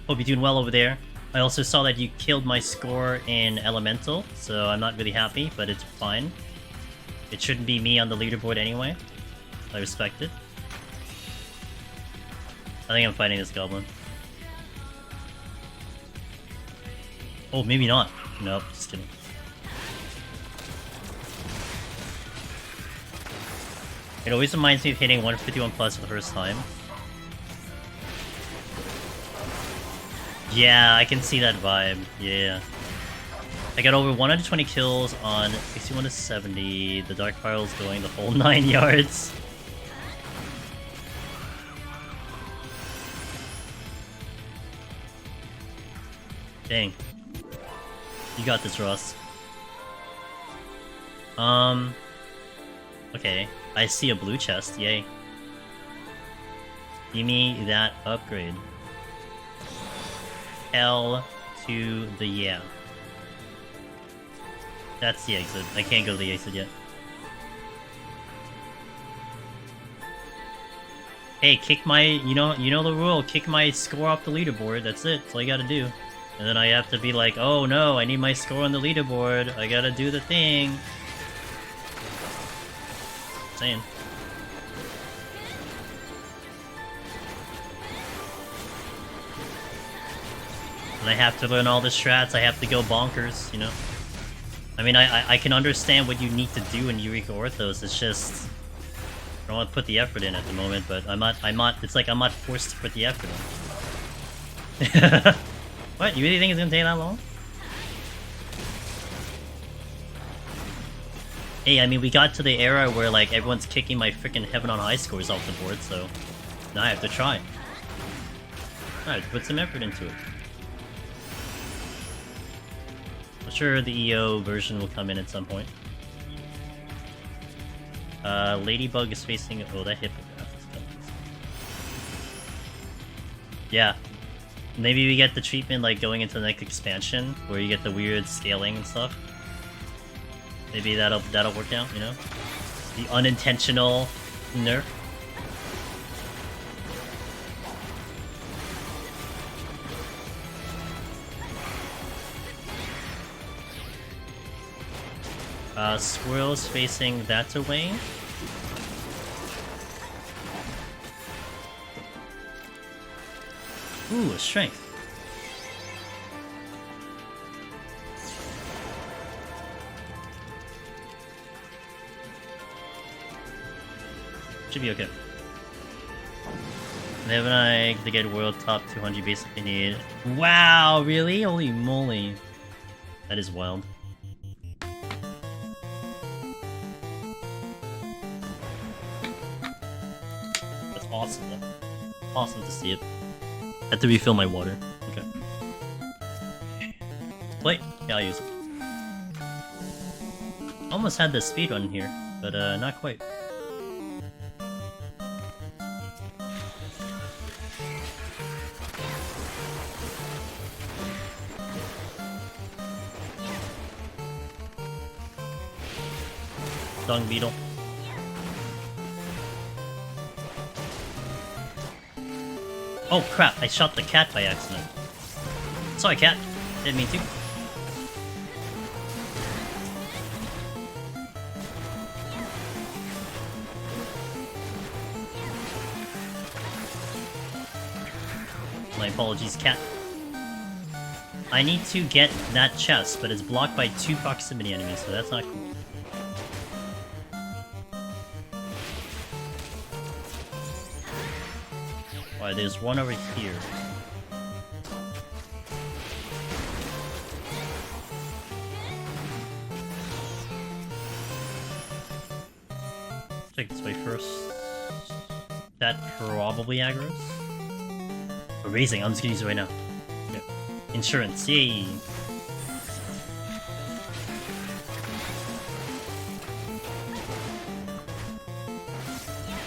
Hope you're doing well over there. I also saw that you killed my score in Elemental, so I'm not really happy, but it's fine. It shouldn't be me on the leaderboard anyway. I respect it. I think I'm fighting this goblin. Oh, maybe not. Nope, just kidding. It always reminds me of hitting 151 plus for the first time. Yeah, I can see that vibe. Yeah. I got over 120 kills on 61 to 70. The Dark Piral's going the whole 9 yards. Dang. You got this, Ross. Okay. I see a blue chest. Yay. Give me that upgrade. L to the yeah. That's the exit. I can't go to the exit yet. Hey, kick my, you know the rule, kick my score off the leaderboard, that's it, that's all you gotta do. And then I have to be like, oh no, I need my score on the leaderboard, I gotta do the thing. Saying. And I have to learn all the strats, I have to go bonkers, you know? I mean, I can understand what you need to do in Eureka Orthos, it's just... I don't want to put the effort in at the moment, but I'm not, it's like I'm not forced to put the effort in. What? You really think it's gonna take that long? Hey, I mean, we got to the era where, like, everyone's kicking my freaking Heaven on High scores off the board, so... Now I have to try. Alright, put some effort into it. I'm sure the EO version will come in at some point. Ladybug is facing... Oh, that hippogriff is coming. Yeah. Maybe we get the treatment, like, going into the next expansion, where you get the weird scaling and stuff. Maybe that'll work out, you know? The unintentional nerf. Squirrel's facing that away. Ooh, a strength. Should be okay. Never I to get world top 200 basically need. Wow, really? Holy moly. That is wild. That's awesome though. Awesome to see it. Had to refill my water. Okay. Wait, yeah, I'll use it. Almost had the speedrun here, but not quite. Dung beetle. Oh crap, I shot the cat by accident. Sorry cat, didn't mean to. My apologies, cat. I need to get that chest, but it's blocked by 2 proximity enemies, so that's not cool. Alright, there's one over here. Check this way first. That probably aggroes. Erasing, I'm just gonna use it right now. Okay. Insurance, yay!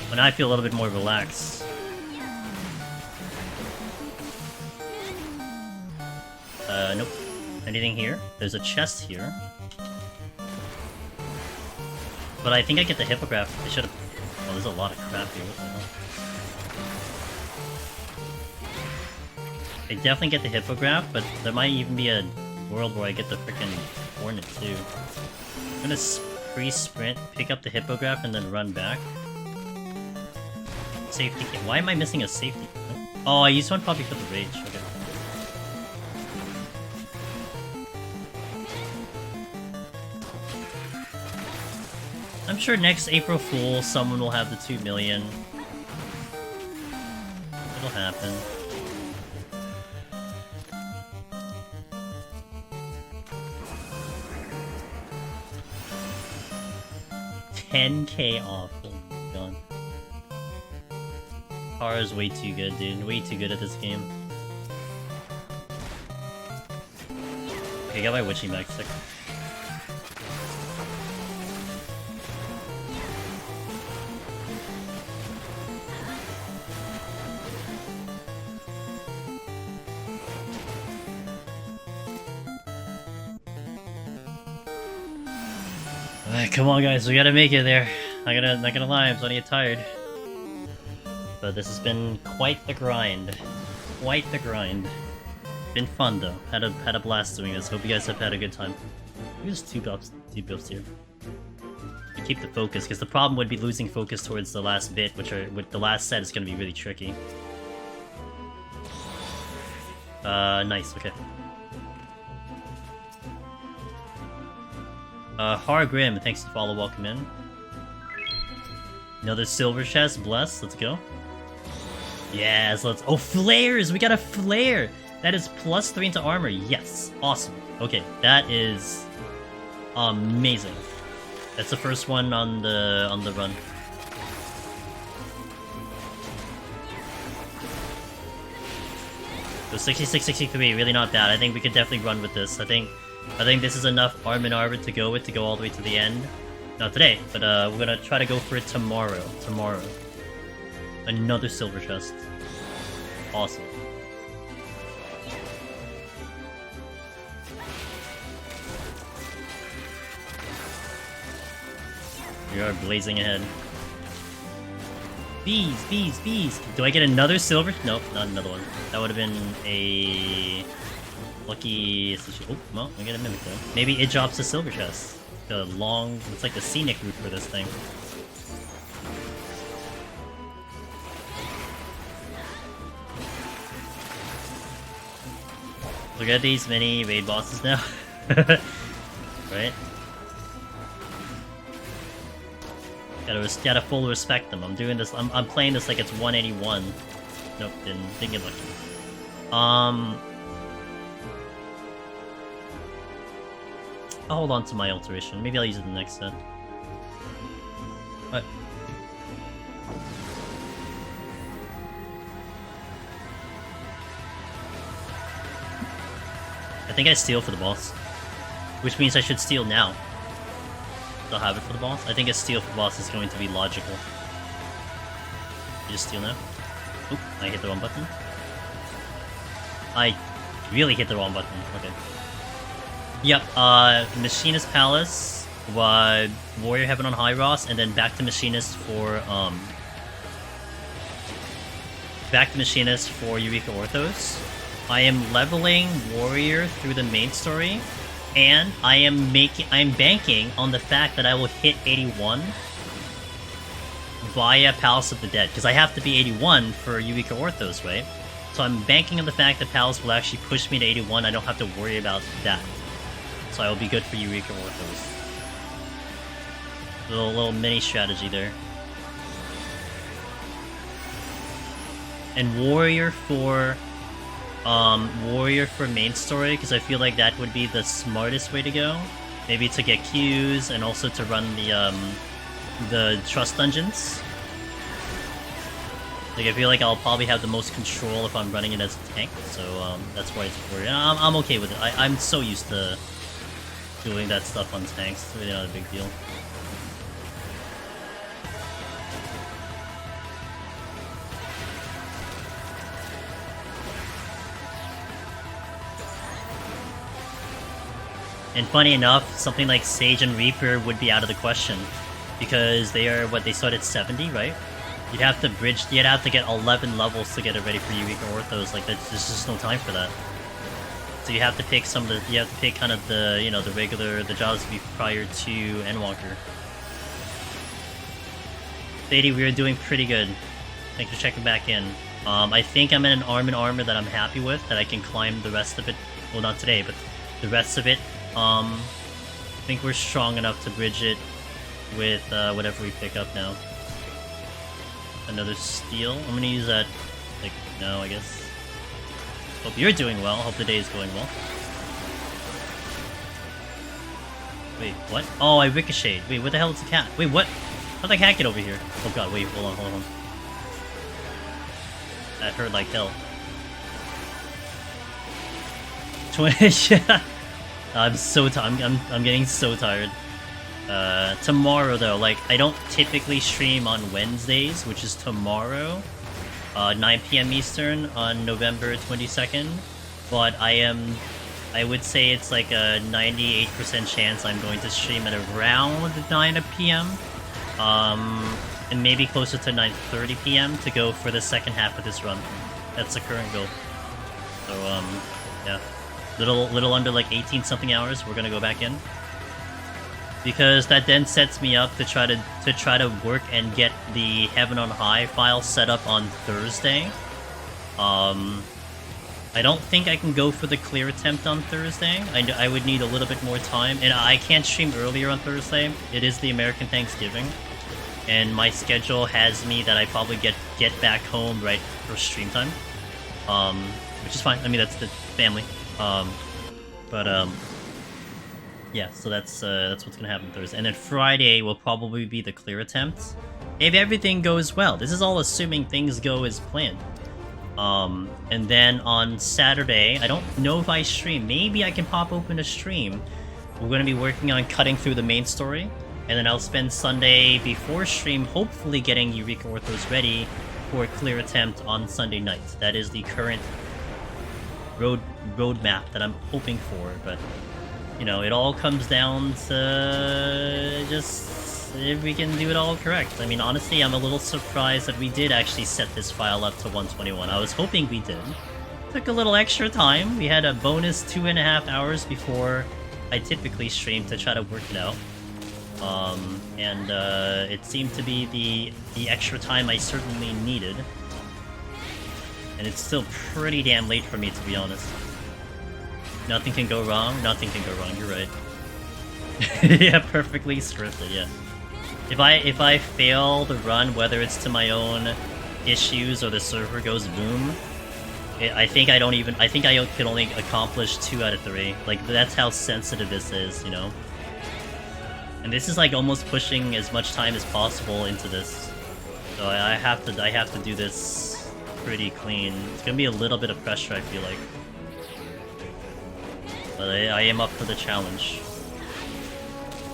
Well, now I feel a little bit more relaxed. Nope. Anything here? There's a chest here. But I think I get the hippogriff. They should've... Oh, there's a lot of crap here. What the hell? I definitely get the hippogriff, but there might even be a world where I get the frickin' hornet too. I'm gonna pre-sprint, pick up the hippogriff, and then run back. Safety kit. Why am I missing a safety kit? Oh, I used one probably for the rage. Okay. I'm sure next April Fool, someone will have the 2 million. It'll happen. $10K off. Oh my god. Car is way too good, dude. Way too good at this game. Okay, I got my witching back sick. Come on, guys, we gotta make it there. Not gonna lie, I'm starting to get tired. But this has been quite the grind. Quite the grind. Been fun though. Had a blast doing this. Hope you guys have had a good time. There's two buffs here. To keep the focus, because the problem would be losing focus towards the last bit, which are with the last set is gonna be really tricky. Nice, okay. Hargrim, thanks to follow, welcome in. Another silver chest, bless, let's go. Yes, let's... Oh, flares! We got a flare! That is +3 into armor, yes! Awesome. Okay, that is... amazing. That's the first one on the run. So 66, 63, really not bad. I think we could definitely run with this. I think this is enough arm and armor to go with to go all the way to the end. Not today, but we're gonna try to go for it tomorrow. Another silver chest. Awesome. We are blazing ahead. Bees, bees, bees! Do I get another silver? Nope, not another one. That would have been a... lucky... Oh, well, we get a mimic though. Maybe it drops a silver chest. The long... It's like the scenic route for this thing. Look at these mini raid bosses now. Right? Gotta full respect them. I'm doing this... I'm playing this like it's 181. Nope, didn't get lucky. I'll hold on to my alteration. Maybe I'll use it in the next set. What? I think I steal for the boss. Which means I should steal now. I'll have it for the boss. I think a steal for the boss is going to be logical. You just steal now? Oop, I hit the wrong button. I really hit the wrong button. Okay. Yep, Machinist Palace, Warrior Heaven on High Ross, and then back to Machinist for Eureka Orthos. I am leveling Warrior through the main story, and I'm banking on the fact that I will hit 81 via Palace of the Dead, because I have to be 81 for Eureka Orthos, right? So I'm banking on the fact that Palace will actually push me to 81, I don't have to worry about that. So I will be good for Eureka Orthos. Little mini strategy there. And Warrior for main story, because I feel like that would be the smartest way to go. Maybe to get Qs and also to run the Trust Dungeons. Like, I feel like I'll probably have the most control if I'm running it as a tank, so that's why it's important. And I'm okay with it. I'm so used to doing that stuff on tanks. It's really not a big deal. And funny enough, something like Sage and Reaper would be out of the question, because they are, what, they start at 70, right? You'd have to bridge, you'd have to get 11 levels to get it ready for Eureka Orthos, like, there's just no time for that. So you have to pick some of the, you have to pick kind of the, you know, the regular, the jobs to be prior to Endwalker. Sadie, we are doing pretty good. Thanks for checking back in. I think I'm in an arm and armor that I'm happy with, that I can climb the rest of it, well, not today, but the rest of it. I think we're strong enough to bridge it with whatever we pick up now. Another steel. I'm gonna use that. Like, no, I guess. Hope you're doing well. Hope the day is going well. Wait, what? Oh, I ricocheted. Wait, what the hell is the cat? Wait, what? How'd the cat get over here? Oh god, wait, hold on, hold on. That hurt like hell. 20. I'm so tired. I'm getting so tired. Tomorrow though, like, I don't typically stream on Wednesdays, which is tomorrow, 9 PM Eastern on November 22nd, but I would say it's like a 98% chance I'm going to stream at around 9 PM, and maybe closer to 9:30 PM to go for the second half of this run. That's the current goal. So, yeah. Little under like 18 something hours, we're gonna go back in. Because that then sets me up to try to work and get the Heaven on High file set up on Thursday. I don't think I can go for the clear attempt on Thursday. I would need a little bit more time, and I can't stream earlier on Thursday. It is the American Thanksgiving, and my schedule has me that I probably get back home right for stream time, which is fine. I mean, that's the family. Yeah, so that's what's gonna happen Thursday, and then Friday will probably be the clear attempt if everything goes well. This is all assuming things go as planned. And then on Saturday, I don't know if I stream. Maybe I can pop open a stream. We're gonna be working on cutting through the main story, and then I'll spend Sunday before stream, hopefully getting Eureka Orthos ready for a clear attempt on Sunday night. That is the current roadmap that I'm hoping for, but you know, it all comes down to just if we can do it all correct. I mean, honestly, I'm a little surprised that we did actually set this file up to 121. I was hoping we did. Took a little extra time. We had a bonus 2.5 hours before I typically stream to try to work it out. And it seemed to be the extra time I certainly needed. And it's still pretty damn late for me, to be honest. Nothing can go wrong? Nothing can go wrong, you're right. Yeah, perfectly scripted, yeah. If I fail the run, whether it's to my own issues or the server goes boom, I think I can only accomplish 2 out of 3. Like, that's how sensitive this is, you know? And this is like almost pushing as much time as possible into this. So I have to do this pretty clean. It's gonna be a little bit of pressure, I feel like. But I am up for the challenge.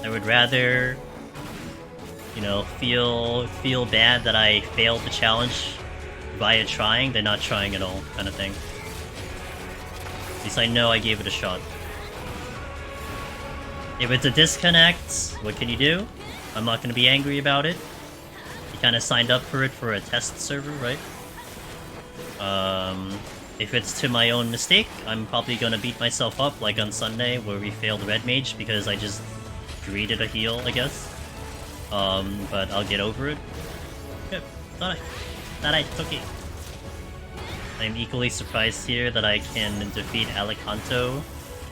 I would rather, you know, feel bad that I failed the challenge via trying than not trying at all, kind of thing. At least I know I gave it a shot. If it's a disconnect, what can you do? I'm not going to be angry about it. You kind of signed up for it for a test server, right? If it's to my own mistake, I'm probably gonna beat myself up, like on Sunday, where we failed Red Mage because I just greeted a heal, I guess. But I'll get over it. Good. Thought I took it. I'm equally surprised here that I can defeat Alicanto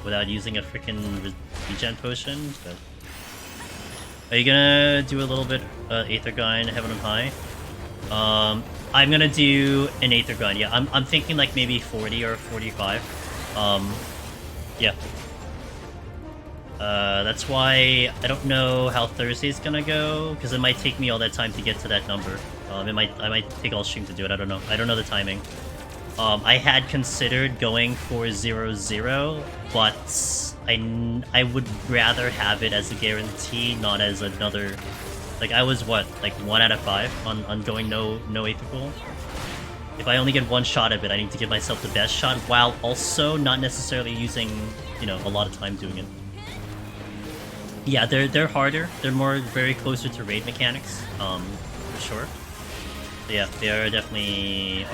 without using a freaking regen potion, but... Are you gonna do a little bit Aether Guy in Heaven on High? I'm gonna do an Aether Gun, yeah. I'm thinking like maybe 40 or 45. Yeah. That's why I don't know how Thursday's gonna go, because it might take me all that time to get to that number. I might take all stream to do it. I don't know. I don't know the timing. I had considered going for 0-0, but I would rather have it as a guarantee, not as another. Like I was what, like 1 out of 5 on going no Aetherpool. If I only get one shot of it, I need to give myself the best shot while also not necessarily using, you know, a lot of time doing it. Yeah, they're harder. They're very closer to raid mechanics, for sure. But yeah, they are definitely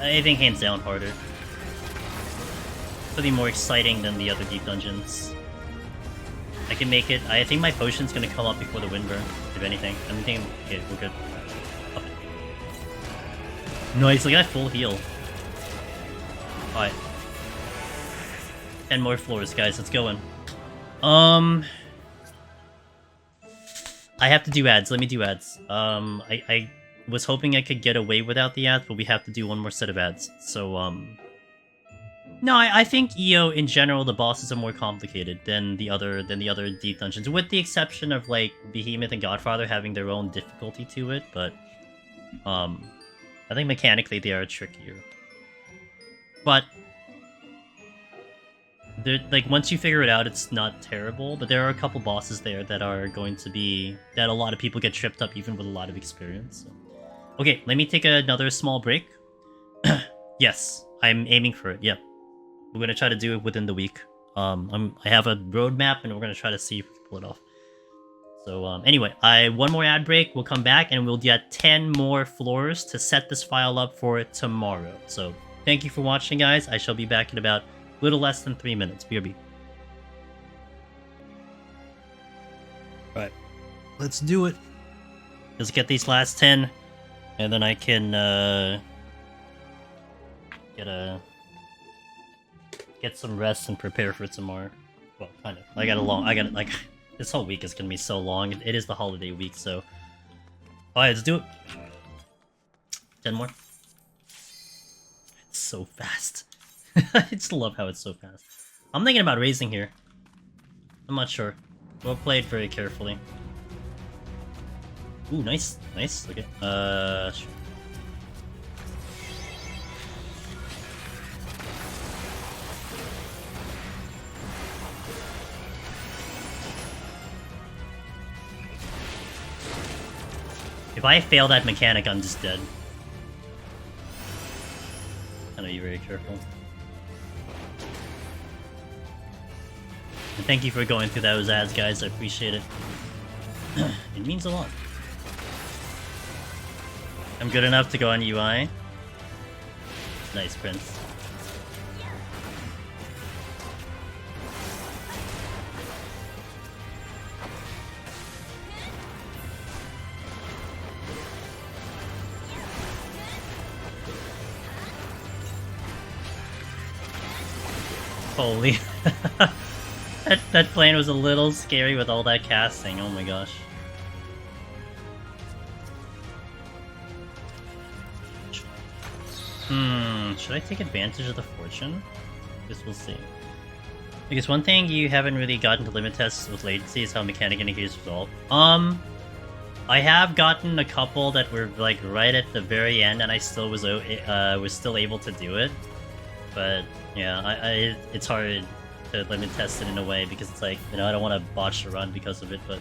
I think hands down harder. Probably more exciting than the other deep dungeons. I can make it. I think my potion's gonna come up before the wind burn, if anything. I'm thinking, okay, we're good. Nice, look at that full heal. Alright. 10 more floors, guys, let's go in. I have to do ads, let me do ads. I was hoping I could get away without the ads, but we have to do one more set of ads. So, no, I think EO in general, the bosses are more complicated than the other deep dungeons, with the exception of like Behemoth and Godfather having their own difficulty to it, but I think mechanically they are trickier. But they're like once you figure it out, it's not terrible. But there are a couple bosses there that are going to be that a lot of people get tripped up even with a lot of experience. So. Okay, let me take another small break. Yes, I'm aiming for it. Yep, we're gonna try to do it within the week. I have a roadmap, and we're gonna try to see if we can pull it off. So anyway, one more ad break, we'll come back, and we'll get 10 more floors to set this file up for tomorrow. So thank you for watching, guys. I shall be back in about a little less than 3 minutes. BRB. Alright, let's do it. Let's get these last 10, and then I can get some rest and prepare for tomorrow. Well, kind of. Like this whole week is gonna be so long. It is the holiday week, so alright, let's do it. 10 more. It's so fast. I just love how it's so fast. I'm thinking about raising here. I'm not sure. We'll play it very carefully. Ooh, nice, nice. Okay. Sure. If I fail that mechanic, I'm just dead. I know you're very careful. And thank you for going through those ads, guys. I appreciate it. It means a lot. I'm good enough to go on UI. Nice, Prince. Holy. that plane was a little scary with all that casting, oh my gosh. Should I take advantage of the fortune? I guess we'll see. Because one thing you haven't really gotten to limit tests with latency is how mechanic indicators resolve. I have gotten a couple that were like right at the very end and I still was still able to do it. But yeah, it's hard to limit test it in a way because it's like, you know, I don't want to botch the run because of it, but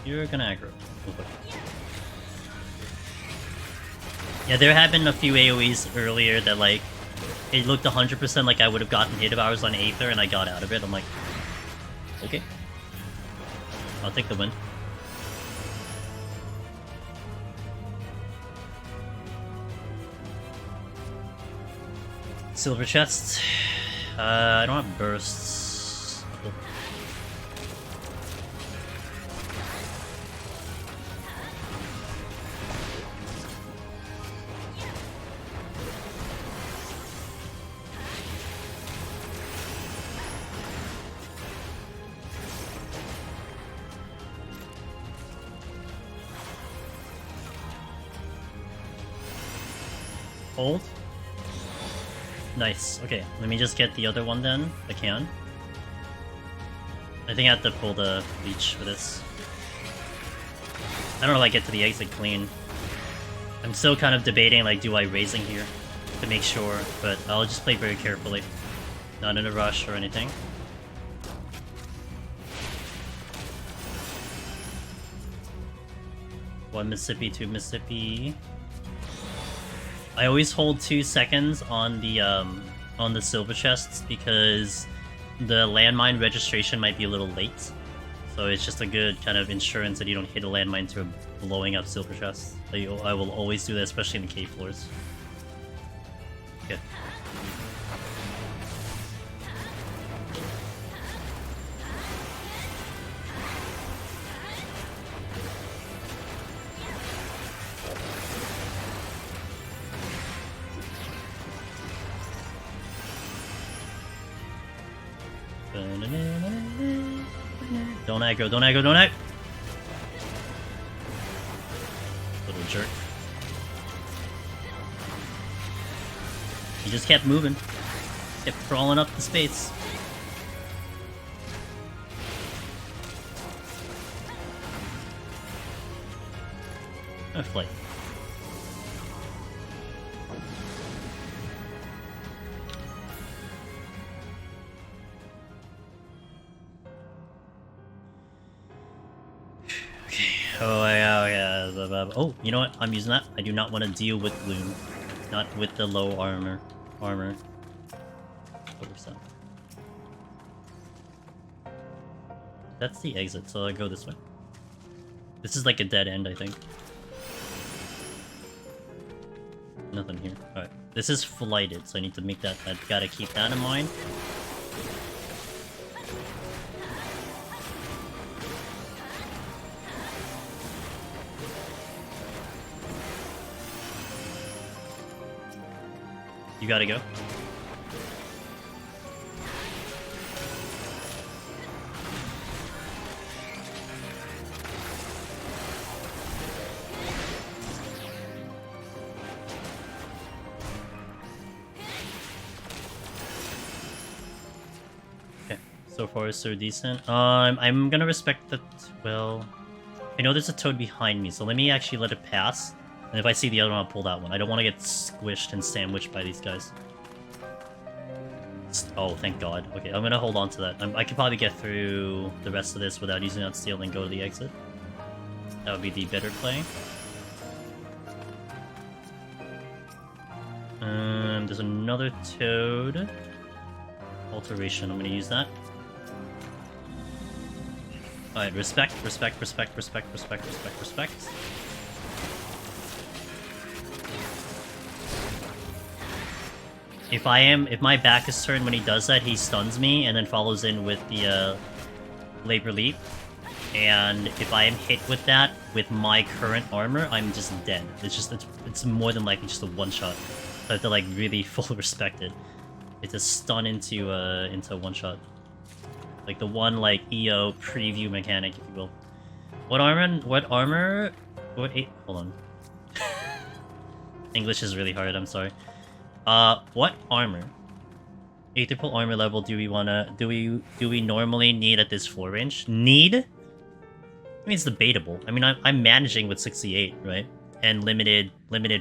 you're gonna aggro. Okay. Yeah, there have been a few AoEs earlier that like it looked 100% like I would have gotten hit if I was on Aether and I got out of it. I'm like, okay, I'll take the win. Silver chest. I don't have bursts. Hold. Nice. Okay, let me just get the other one then, if I can. I think I have to pull the leech for this. I don't know if I get to the exit clean. I'm still kind of debating, like, do I raise in here to make sure, but I'll just play very carefully. Not in a rush or anything. One Mississippi, two Mississippi. I always hold 2 seconds on the silver chests because the landmine registration might be a little late. So it's just a good kind of insurance that you don't hit a landmine to a blowing up silver chests. I will always do that, especially in the cave floors. Okay. Don't aggro, don't aggro, don't aggro! Little jerk. He just kept moving. Kept crawling up the space. Oh, flight. Oh yeah. Oh, you know what? I'm using that. I do not want to deal with Gloom. Not with the low armor. What was that? That's the exit, so I go this way. This is like a dead end, I think. Nothing here. Alright. This is flighted, so I need to make that. I've got to keep that in mind. You gotta go. Okay, so far so decent. I'm gonna respect the... well... I know there's a toad behind me, so let me actually let it pass. And if I see the other one, I'll pull that one. I don't want to get squished and sandwiched by these guys. Oh, thank God. Okay, I'm gonna hold on to that. I could probably get through the rest of this without using that steel and go to the exit. That would be the better play. There's another toad. Alteration, I'm gonna use that. Alright, respect. If my back is turned when he does that, he stuns me and then follows in with the Labor Leap. And if I am hit with that with my current armor, I'm just dead. It's more than likely just a one-shot. So I have to like really full respect it. It's a stun into one-shot. Like the one like EO preview mechanic, if you will. What armor? Hold on. English is really hard, I'm sorry. What armor? Aetherpool armor level do we normally need at this floor range? Need? I mean, it's debatable. I mean, I'm managing with 68, right? And limited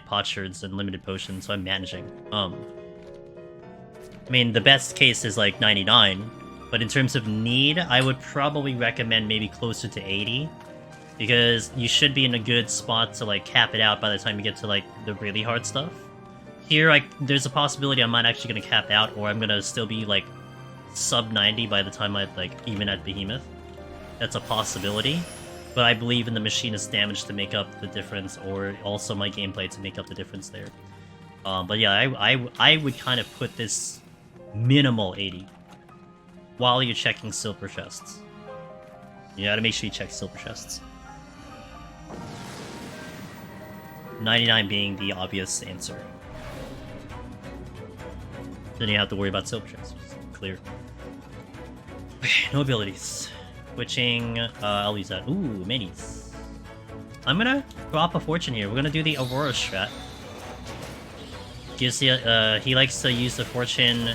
potsherds and limited potions, so I'm managing. I mean, the best case is like 99, but in terms of need, I would probably recommend maybe closer to 80, because you should be in a good spot to like cap it out by the time you get to like the really hard stuff. Here, there's a possibility I'm not actually gonna cap out, or I'm gonna still be like sub 90 by the time I like even at Behemoth. That's a possibility, but I believe in the machinist damage to make up the difference, or also my gameplay to make up the difference there. But yeah, I would kind of put this minimal 80 while you're checking silver chests. You gotta make sure you check silver chests. 99 being the obvious answer. Then you have to worry about silver chests. Clear. Okay, no abilities. Switching, I'll use that. Ooh, minis. I'm gonna drop a fortune here. We're gonna do the Aurora strat. He likes to use the fortune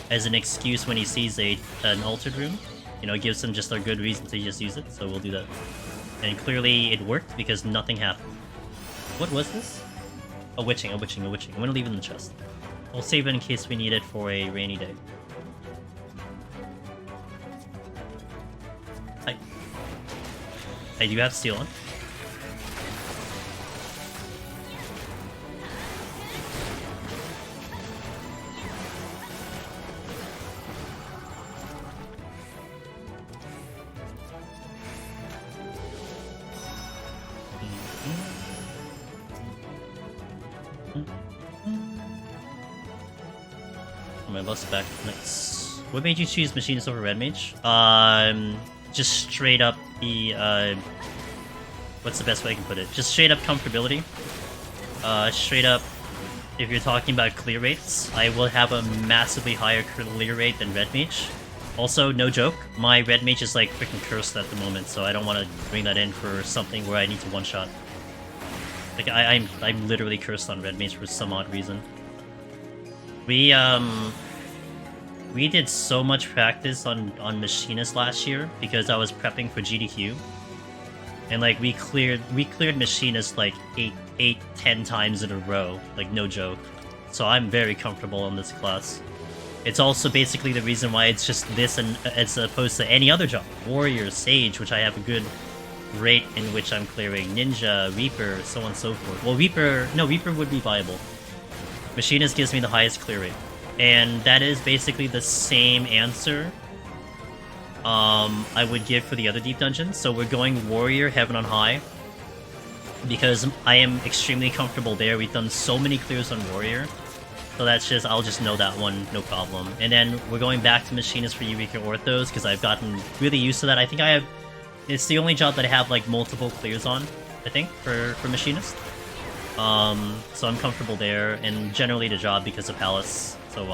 as an excuse when he sees an altered room. You know, it gives them just a good reason to just use it, so we'll do that. And clearly it worked because nothing happened. What was this? A witching. I'm gonna leave it in the chest. We'll save it in case we need it for a rainy day. I do have steel on. My buff's back. Nice. What made you choose Machinist over Red Mage? Just straight up the, what's the best way I can put it? Just straight up comfortability. Straight up, if you're talking about clear rates, I will have a massively higher clear rate than Red Mage. Also, no joke, my Red Mage is like freaking cursed at the moment, so I don't want to bring that in for something where I need to one-shot. Like, I'm literally cursed on Red Mage for some odd reason. We did so much practice on Machinist last year because I was prepping for GDQ. And like we cleared Machinist like 10 times in a row, like no joke. So I'm very comfortable on this class. It's also basically the reason why it's just this and as opposed to any other job. Warrior, Sage, which I have a good rate in which I'm clearing, Ninja, Reaper, so on and so forth. Well, Reaper would be viable. Machinist gives me the highest clear rate. And that is basically the same answer I would give for the other deep dungeons. So we're going Warrior, Heaven on High, because I am extremely comfortable there. We've done so many clears on Warrior, so that's just, I'll just know that one, no problem. And then we're going back to Machinist for Eureka Orthos, because I've gotten really used to that. I think it's the only job that I have like multiple clears on, I think, for Machinist. So I'm comfortable there, and generally the job because of Palace. So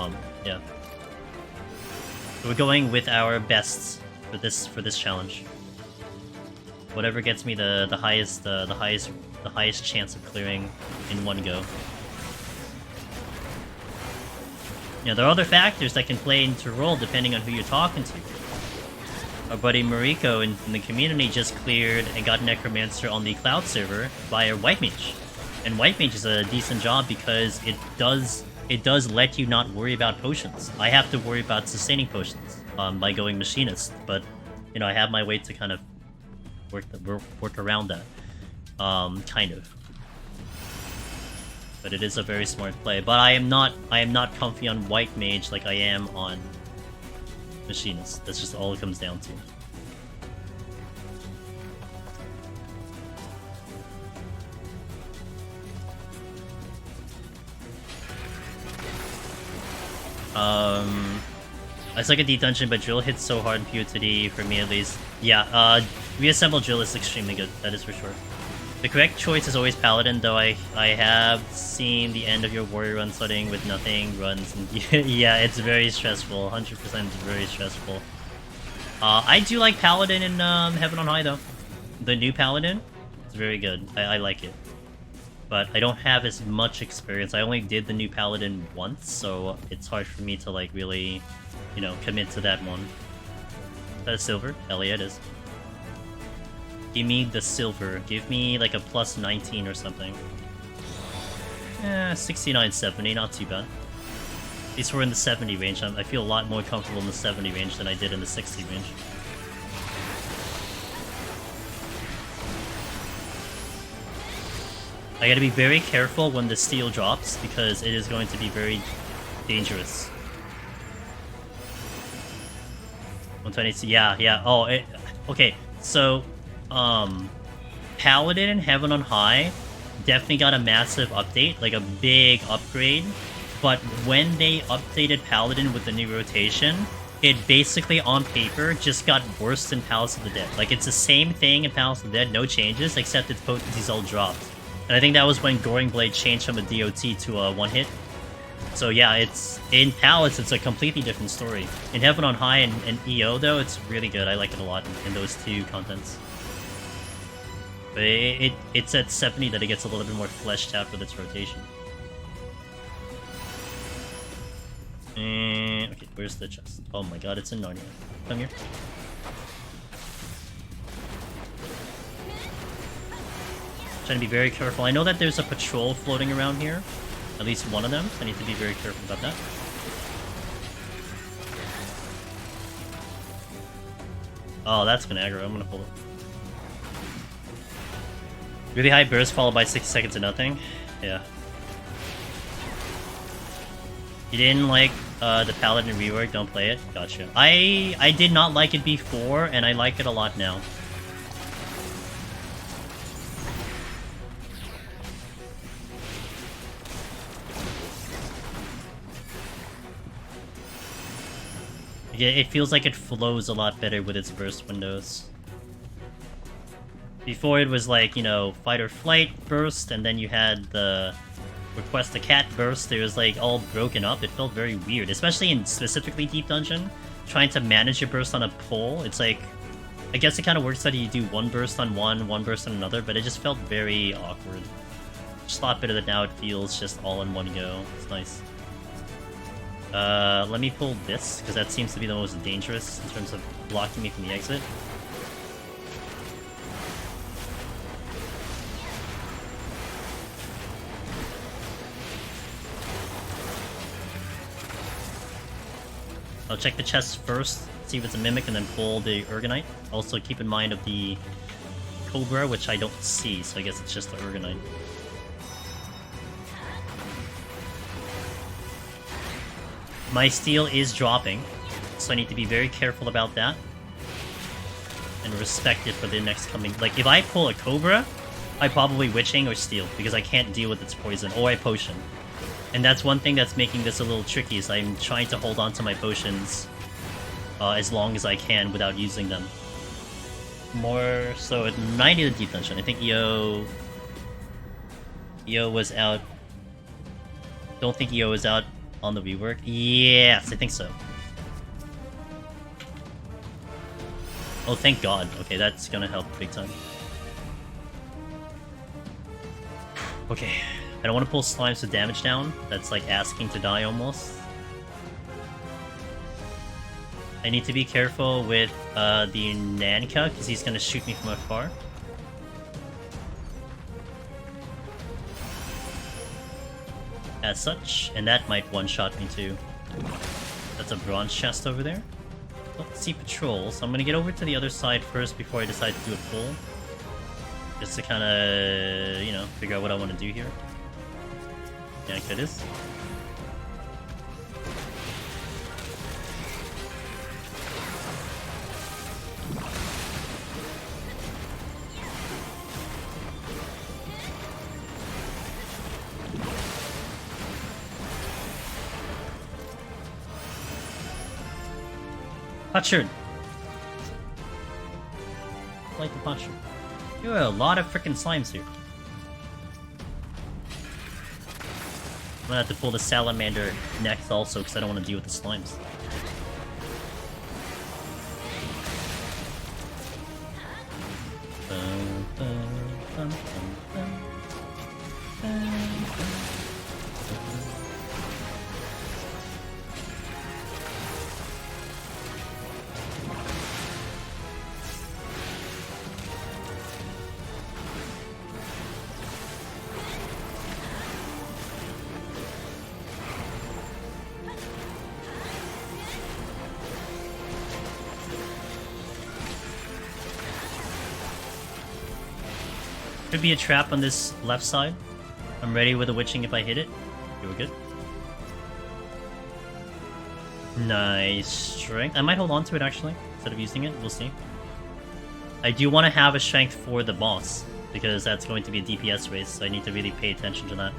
yeah. So we're going with our best for this challenge. Whatever gets me the highest chance of clearing in one go. Yeah, there are other factors that can play into role depending on who you're talking to. Our buddy Mariko in the community just cleared and got Necromancer on the Cloud server via White Mage. And White Mage is a decent job because it does let you not worry about potions. I have to worry about sustaining potions by going Machinist, but you know, I have my way to kind of work around that. Kind of. But it is a very smart play. But I am not comfy on White Mage like I am on Machinist. That's just all it comes down to. I suck at Deep Dungeon, but Drill hits so hard in PoTD, for me at least. Yeah, Reassemble Drill is extremely good, that is for sure. The correct choice is always Paladin, though I have seen the end of your Warrior run setting with nothing runs, and yeah, it's very stressful, 100% very stressful. I do like Paladin in Heaven on High, though. The new Paladin, it's very good, I like it. But I don't have as much experience. I only did the new Paladin once, so it's hard for me to like really, you know, commit to that one. Is that a silver? Hell yeah, it is. Give me the silver. Give me like a plus 19 or something. 69, 70, not too bad. At least we're in the 70 range. I feel a lot more comfortable in the 70 range than I did in the 60 range. I gotta be very careful when the steel drops, because it is going to be very dangerous. 120, yeah. Oh, okay. So, Paladin and Heaven on High definitely got a massive update, like a big upgrade. But when they updated Paladin with the new rotation, it basically, on paper, just got worse than Palace of the Dead. Like, it's the same thing in Palace of the Dead, no changes, except its potency's all dropped. And I think that was when Goring Blade changed from a DOT to a one-hit. So yeah, it's in Palace, it's a completely different story. In Heaven on High and EO, though, it's really good. I like it a lot in those two contents. But it's at 70 that it gets a little bit more fleshed out with its rotation. Okay, where's the chest? Oh my god, it's in Narnia. Come here. Trying to be very careful. I know that there's a patrol floating around here. At least one of them. So I need to be very careful about that. Oh, that's gonna aggro. I'm gonna pull it. Really high burst followed by 6 seconds of nothing. Yeah. You didn't like the Paladin rework, don't play it? Gotcha. I did not like it before, and I like it a lot now. It feels like it flows a lot better with its burst windows. Before it was like, you know, fight or flight burst, and then you had the request a cat burst. It was like all broken up. It felt very weird, especially in specifically Deep Dungeon. Trying to manage your burst on a pull, it's like, I guess it kind of works that you do one burst on one burst on another, but it just felt very awkward. Just a lot better that now it feels just all in one go. It's nice. Let me pull this, because that seems to be the most dangerous in terms of blocking me from the exit. I'll check the chest first, see if it's a Mimic, and then pull the Urgonite. Also keep in mind of the Cobra, which I don't see, so I guess it's just the Urgonite. My steel is dropping, so I need to be very careful about that. And respect it for the next coming... Like, if I pull a Cobra, I probably Witching or Steel, because I can't deal with its poison, or I Potion. And that's one thing that's making this a little tricky, is I'm trying to hold on to my potions as long as I can without using them. More so at 90 the Deep Dungeon. I think EO was out. Don't think EO was out on the rework. Yes, I think so. Oh, thank God. Okay, that's gonna help big time. Okay. I don't want to pull slimes with damage down. That's like asking to die almost. I need to be careful with the Nanka, because he's going to shoot me from afar. As such, and that might one-shot me too. That's a bronze chest over there. Let's see patrol, so I'm going to get over to the other side first before I decide to do a pull. Just to kind of, you know, figure out what I want to do here. Yeah, it is. Potsherd! Like the Potsherd. You have a lot of freaking slimes here. I'm gonna have to pull the Salamander next also, because I don't want to deal with the slimes. Could be a trap on this left side. I'm ready with a Witching if I hit it. Okay, we're good. Nice strength. I might hold on to it actually, instead of using it. We'll see. I do want to have a strength for the boss, because that's going to be a DPS race, so I need to really pay attention to that.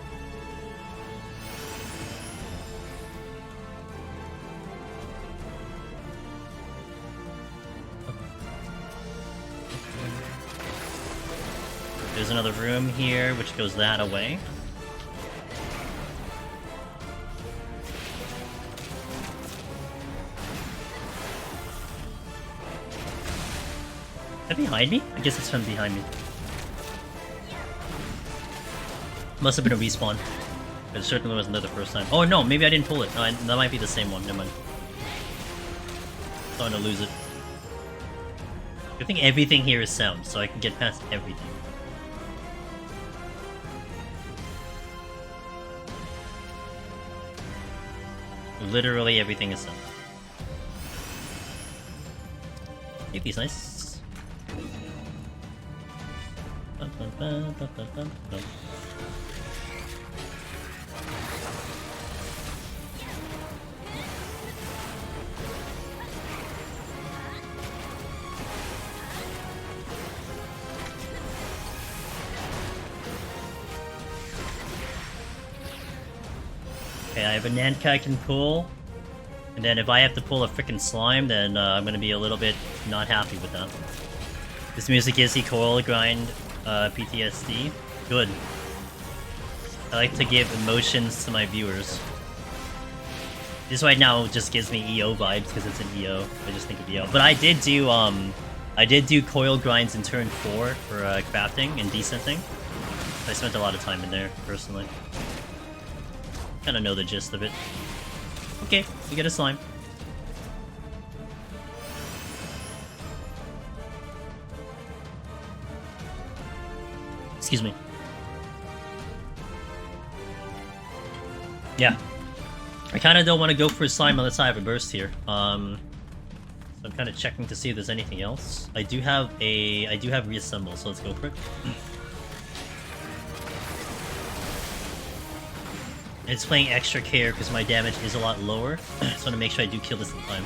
There's another room here, which goes that away. Is that behind me? I guess it's from behind me. Must have been a respawn. It certainly wasn't there the first time. Oh no, maybe I didn't pull it. No, that might be the same one. Never mind. Starting to lose it. I think everything here is sound, so I can get past everything. Literally everything is done. AP's nice. Bum, bum, bum, bum, bum, bum, bum. Okay, I have a Nanka I can pull. And then if I have to pull a freaking slime, then I'm gonna be a little bit not happy with that. This music gives the coil grind PTSD. Good. I like to give emotions to my viewers. This right now just gives me EO vibes because it's an EO. I just think of EO. But I did do coil grinds in turn 4 for crafting and descenting. I spent a lot of time in there personally. Kind of know the gist of it. Okay, we get a slime. Excuse me. Yeah. I kind of don't want to go for a slime unless I have a burst here. So I'm kind of checking to see if there's anything else. I do have reassemble, so let's go for it. It's playing extra care because my damage is a lot lower, so I want to make sure I do kill this in time.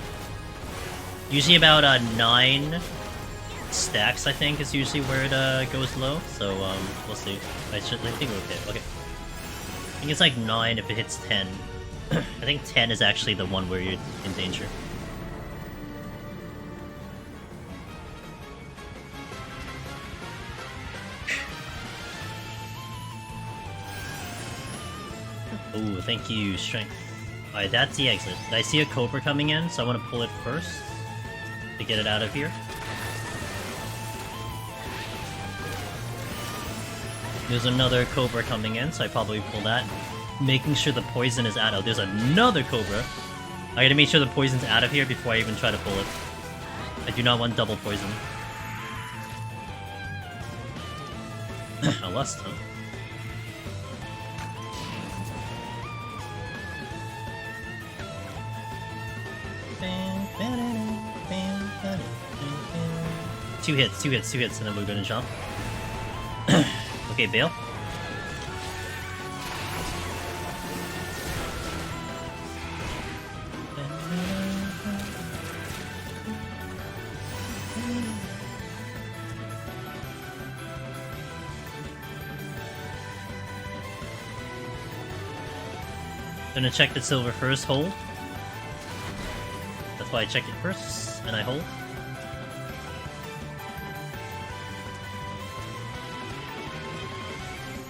Usually about 9 stacks, I think, is usually where it goes low. So we'll see. I think we're okay. Okay. I think it's like 9 if it hits 10. I think 10 is actually the one where you're in danger. Oh, thank you, Strength. Alright, that's the exit. I see a Cobra coming in, so I want to pull it first to get it out of here. There's another Cobra coming in, so I probably pull that. Making sure the poison is out. Oh, there's another Cobra. I gotta make sure the poison's out of here before I even try to pull it. I do not want double poison. A lust, huh? Two hits, and then we're gonna jump. Okay, bail. Gonna check the silver first, hold. That's why I check it first, and I hold.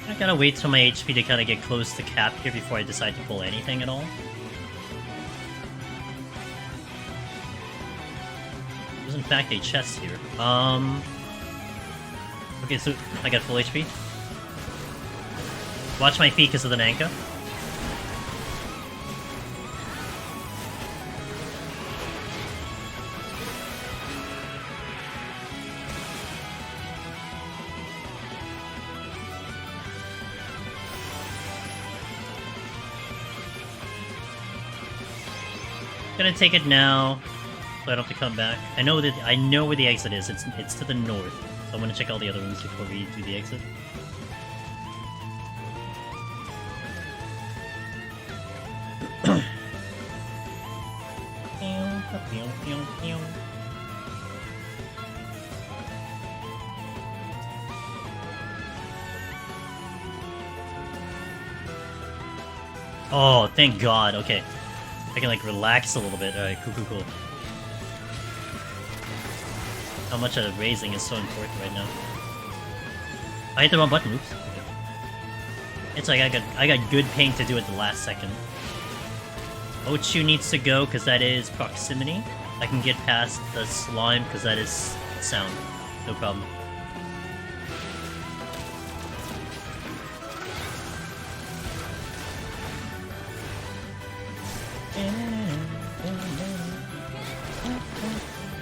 I gotta wait till my HP to kind of get close to cap here before I decide to pull anything at all. There's in fact a chest here. Okay, so I got full HP. Watch my feet because of the Nanka. Gonna take it now, so I don't have to come back. I know where the exit is. It's to the north. So I'm gonna check all the other rooms before we do the exit. Oh, thank God. Okay. I can, like, relax a little bit. Alright, cool. How much of raising is so important right now. I hit the wrong button, oops. Okay. It's like I got good ping to do it the last second. Ochu needs to go, because that is proximity. I can get past the slime, because that is sound. No problem.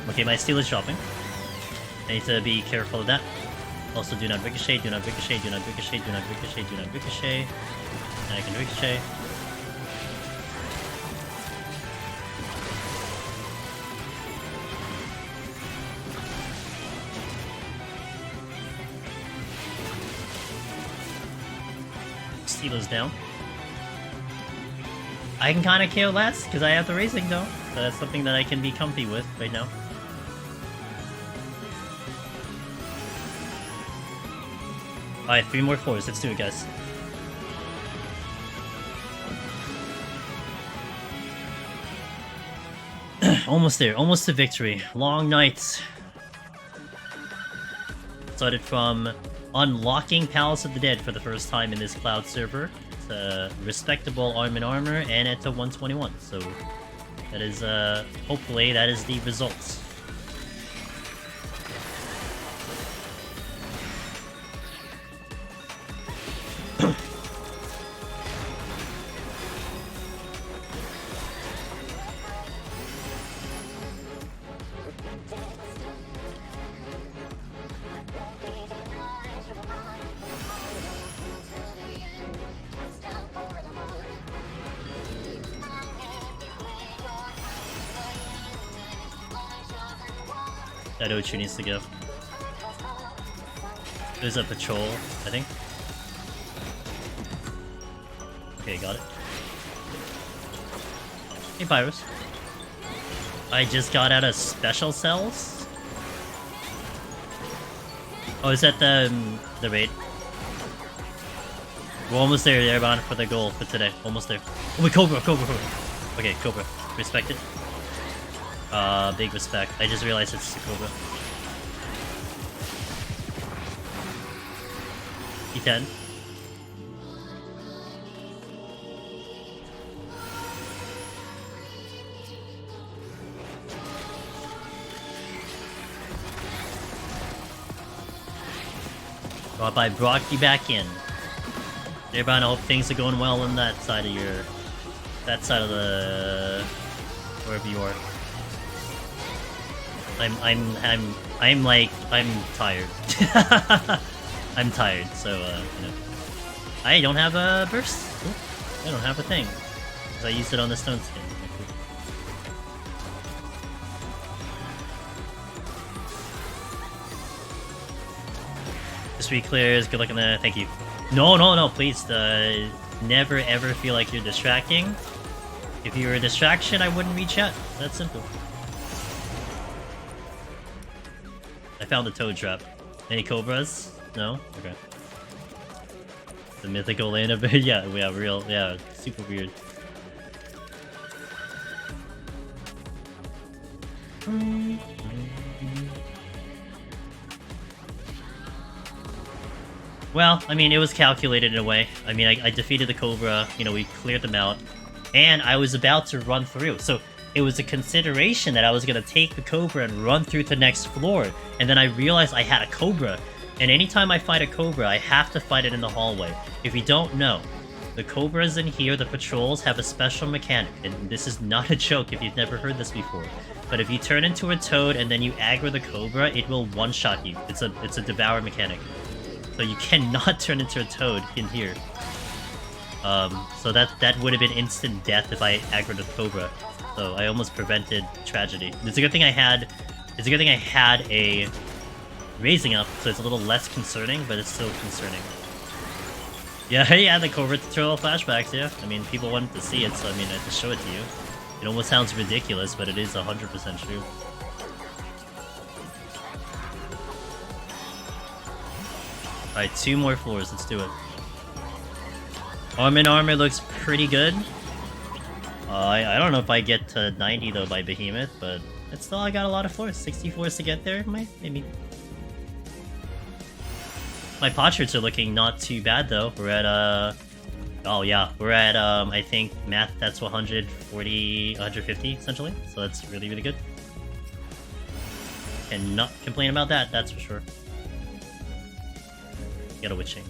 Okay, my steel is dropping. I need to be careful of that. Also, do not ricochet, do not ricochet, do not ricochet, do not ricochet, do not ricochet. And I can ricochet. silos down. I can kind of care less because I have the racing though. So that's something that I can be comfy with right now. Alright, 3 more floors. Let's do it, guys. Almost there. Almost to victory. Long nights. Started from unlocking Palace of the Dead for the first time in this cloud server. It's a respectable arm in armor and it's a 121. So that is, hopefully that is the results. Shadow needs to go. There's a patrol, I think. Okay, got it. Hey, Pyrus. I just got out of special cells. Oh, is that the raid? We're almost there, Airbound, for the goal for today. Almost there. Oh, wait, Cobra. Okay, Cobra. Respect it. Big respect. I just realized it's a Cobra. E10. I brought you back in. Everyone, I hope things are going well on that side of your... that side of the... wherever you are. I'm tired. I'm tired, so, you know. I don't have a burst. Ooh, I don't have a thing. Because I used it on the stone skin. Just be clear, good luck on that, thank you. No, please, never ever feel like you're distracting. If you were a distraction, I wouldn't reach out. That's simple. I found the toad trap. Any cobras? No? Okay. The mythical land of it? Yeah, real, yeah, super weird. Well, I mean, it was calculated in a way. I mean, I defeated the Cobra, you know, we cleared them out, and I was about to run through. So it was a consideration that I was going to take the Cobra and run through to the next floor, and then I realized I had a Cobra, and anytime I fight a Cobra, I have to fight it in the hallway. If you don't know, the Cobras in here, the patrols, have a special mechanic, and this is not a joke if you've never heard this before. But if you turn into a toad and then you aggro the Cobra, it will one-shot you. It's a devour mechanic. So you cannot turn into a toad in here. So that would have been instant death if I aggroed a Cobra. So I almost prevented tragedy. It's a good thing I had a raising up, so it's a little less concerning, but it's still concerning. Yeah, the Cobra tutorial flashbacks, yeah. I mean, people wanted to see it, so I mean, I had to show it to you. It almost sounds ridiculous, but it is 100% true. Alright, 2 more floors, let's do it. Arm in armor looks pretty good. I don't know if I get to 90 though by Behemoth, but it's still, I got a lot of floors. 60 floors to get there, maybe. My potsherds are looking not too bad though. We're at, oh yeah, we're at, I think, math, that's 140, 150 essentially. So that's really, really good. Cannot complain about that, that's for sure. Got a witching.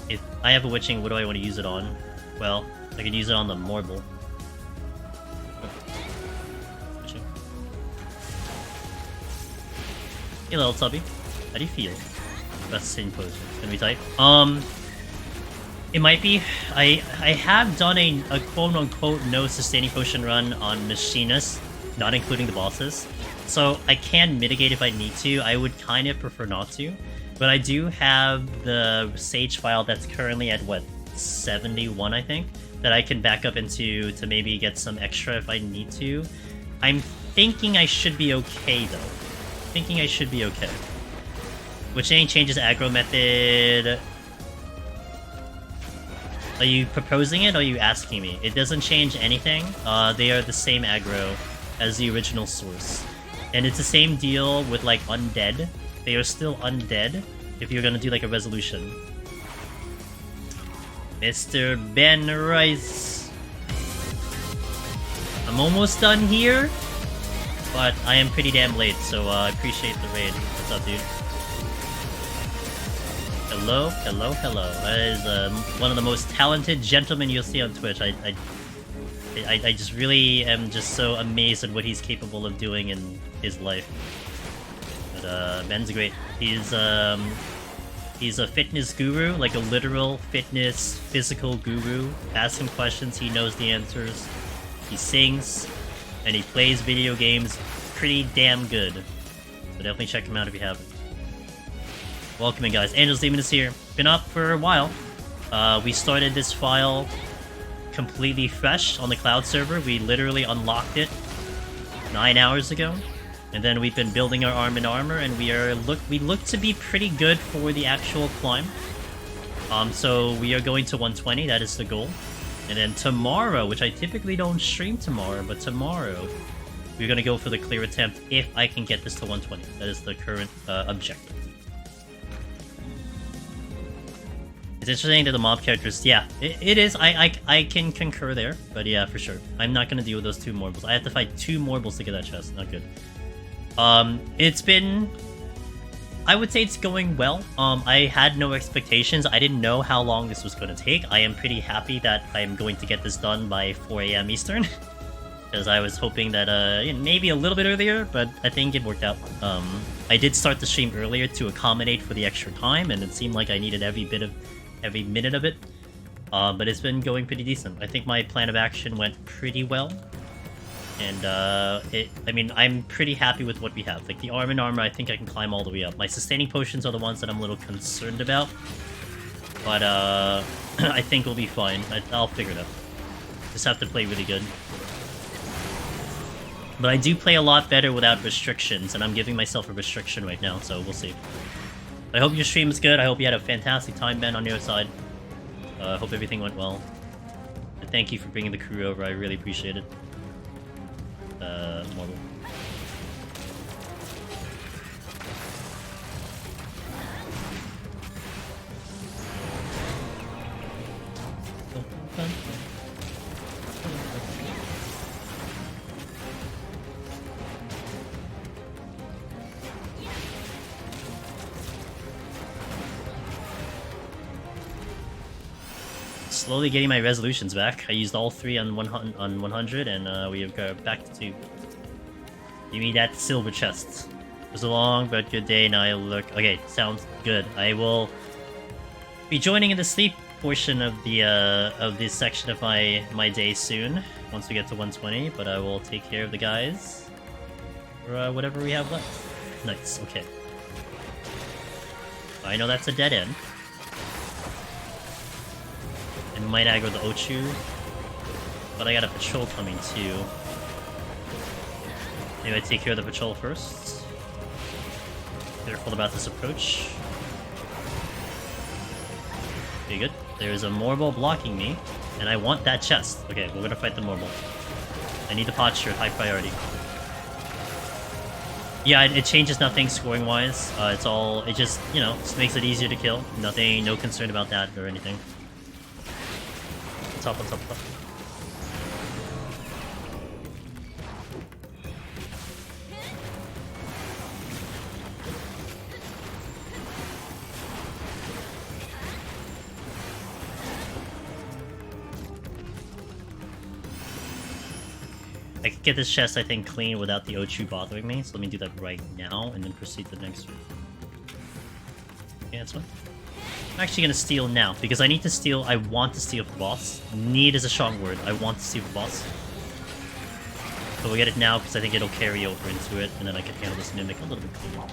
If I have a witching, what do I want to use it on? Well, I could use it on the marble. Witching. Hey, little tubby. How do you feel? Best sitting pose. It's gonna be tight. It might be. I have done a quote-unquote no sustaining potion run on Machinists, not including the bosses. So I can mitigate if I need to. I would kind of prefer not to. But I do have the Sage file that's currently at, what, 71, I think? That I can back up into to maybe get some extra if I need to. I'm thinking I should be okay, though. Thinking I should be okay. Which any changes aggro method... Are you proposing it or are you asking me? It doesn't change anything. They are the same aggro as the original source. And it's the same deal with, like, undead. They are still undead if you're gonna do, like, a resolution. Mr. Ben Rice. I'm almost done here, but I am pretty damn late, so I appreciate the raid. What's up, dude? Hello, hello, hello. That is one of the most talented gentlemen you'll see on Twitch. I just really am just so amazed at what he's capable of doing in his life. But Ben's great. He's a fitness guru, like a literal fitness, physical guru. Ask him questions, he knows the answers. He sings, and he plays video games pretty damn good. So definitely check him out if you haven't. Welcome in, guys. Angel's Demon is here. Been up for a while. We started this file completely fresh on the cloud server. We literally unlocked it 9 hours ago. And then we've been building our arm and armor, and we look to be pretty good for the actual climb. So we are going to 120, that is the goal. And then tomorrow, which I typically don't stream tomorrow, but tomorrow, we're gonna go for the clear attempt if I can get this to 120. That is the current objective. It's interesting that the mob characters, yeah, it is. I can concur there, but yeah, for sure. I'm not gonna deal with those 2 Morbles. I have to fight 2 Morbles to get that chest. Not good. It's been... I would say it's going well. I had no expectations. I didn't know how long this was going to take. I am pretty happy that I am going to get this done by 4 AM Eastern. Because I was hoping that, maybe a little bit earlier, but I think it worked out. I did start the stream earlier to accommodate for the extra time, and it seemed like I needed every minute of it. But it's been going pretty decent. I think my plan of action went pretty well. And, I mean, I'm pretty happy with what we have. Like, the arm and armor, I think I can climb all the way up. My sustaining potions are the ones that I'm a little concerned about. But, I think we'll be fine. I'll figure it out. Just have to play really good. But I do play a lot better without restrictions, and I'm giving myself a restriction right now, so we'll see. I hope your stream is good. I hope you had a fantastic time, Ben, on your side. I hope everything went well. And thank you for bringing the crew over. I really appreciate it. Model. Slowly getting my resolutions back. I used all 3 on 100, and we have got back to 2. Give me that silver chest. It was a long but good day. Now I look. Okay, sounds good. I will be joining in the sleep portion of this section of my day soon. Once we get to 120, but I will take care of the guys for whatever we have left. Nice. Okay. I know that's a dead end. I might aggro the Ochu, but I got a patrol coming too. Maybe I take care of the patrol first. Careful about this approach. Okay, good. There's a Morble blocking me, and I want that chest. Okay, we're gonna fight the Morble. I need the posture, high priority. Yeah, it changes nothing scoring-wise. It just, just makes it easier to kill. Nothing, no concern about that or anything. Top. I could get this chest, I think, clean without the Ochu bothering me, so let me do that right now, and then proceed to the next one. Yeah, that's fine. I'm actually gonna steal now, because I need to steal. I want to steal the boss. Need is a strong word. I want to steal the boss. So we'll get it now, because I think it'll carry over into it, and then I can handle this Mimic a little bit cleaner.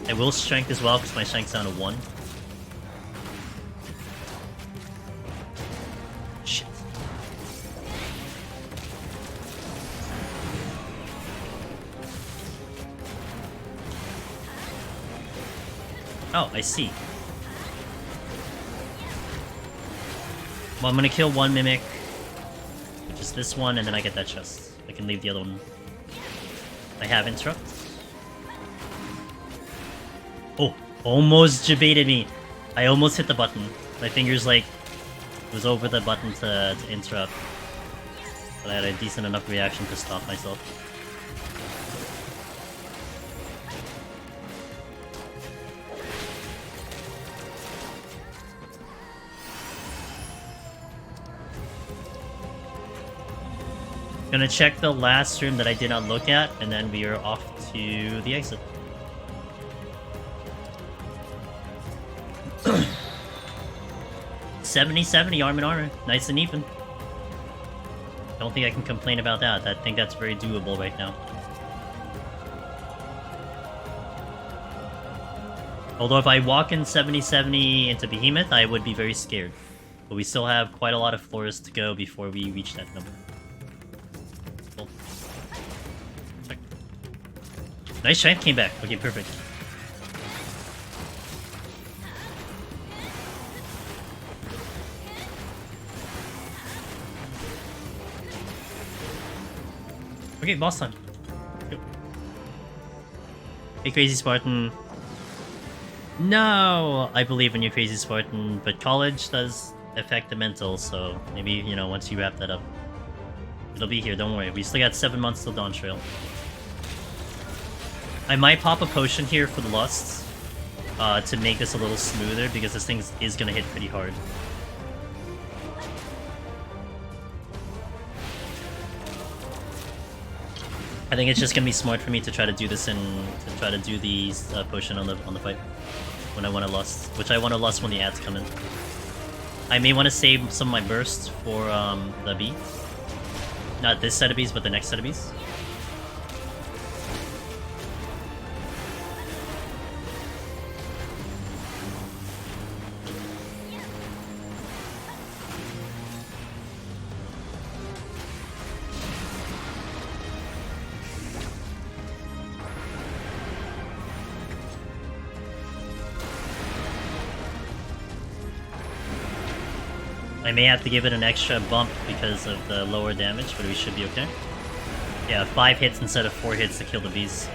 I will strength as well because my strength's down to 1. Shit. Oh, I see. Well, I'm gonna kill one Mimic, which is this one, and then I get that chest. I can leave the other one. I have Interrupt. Oh, almost debated me. I almost hit the button. My fingers, like, was over the button to interrupt. But I had a decent enough reaction to stop myself. Gonna check the last room that I did not look at, and then we are off to the exit. $70 arm and armor, nice and even. Don't think I can complain about that. I think that's very doable right now. Although if I walk in 70-70 into Behemoth, I would be very scared. But we still have quite a lot of floors to go before we reach that number. Cool. Check. Nice strength came back. Okay, perfect. Okay, boss time. Go. Hey, Crazy Spartan. No! I believe in you, Crazy Spartan, but college does affect the mental, so maybe, you know, once you wrap that up. It'll be here, don't worry. We still got 7 months till Dawn Trail. I might pop a potion here for the lusts, to make this a little smoother, because this thing is gonna hit pretty hard. I think it's just gonna be smart for me to try to do this to try to do these potion on the fight when I want to lust, which I want to lust when the ads come in. I may want to save some of my bursts for the bee, not this set of bees, but the next set of bees. I may have to give it an extra bump because of the lower damage, but we should be okay. Yeah, 5 hits instead of 4 hits to kill the bees.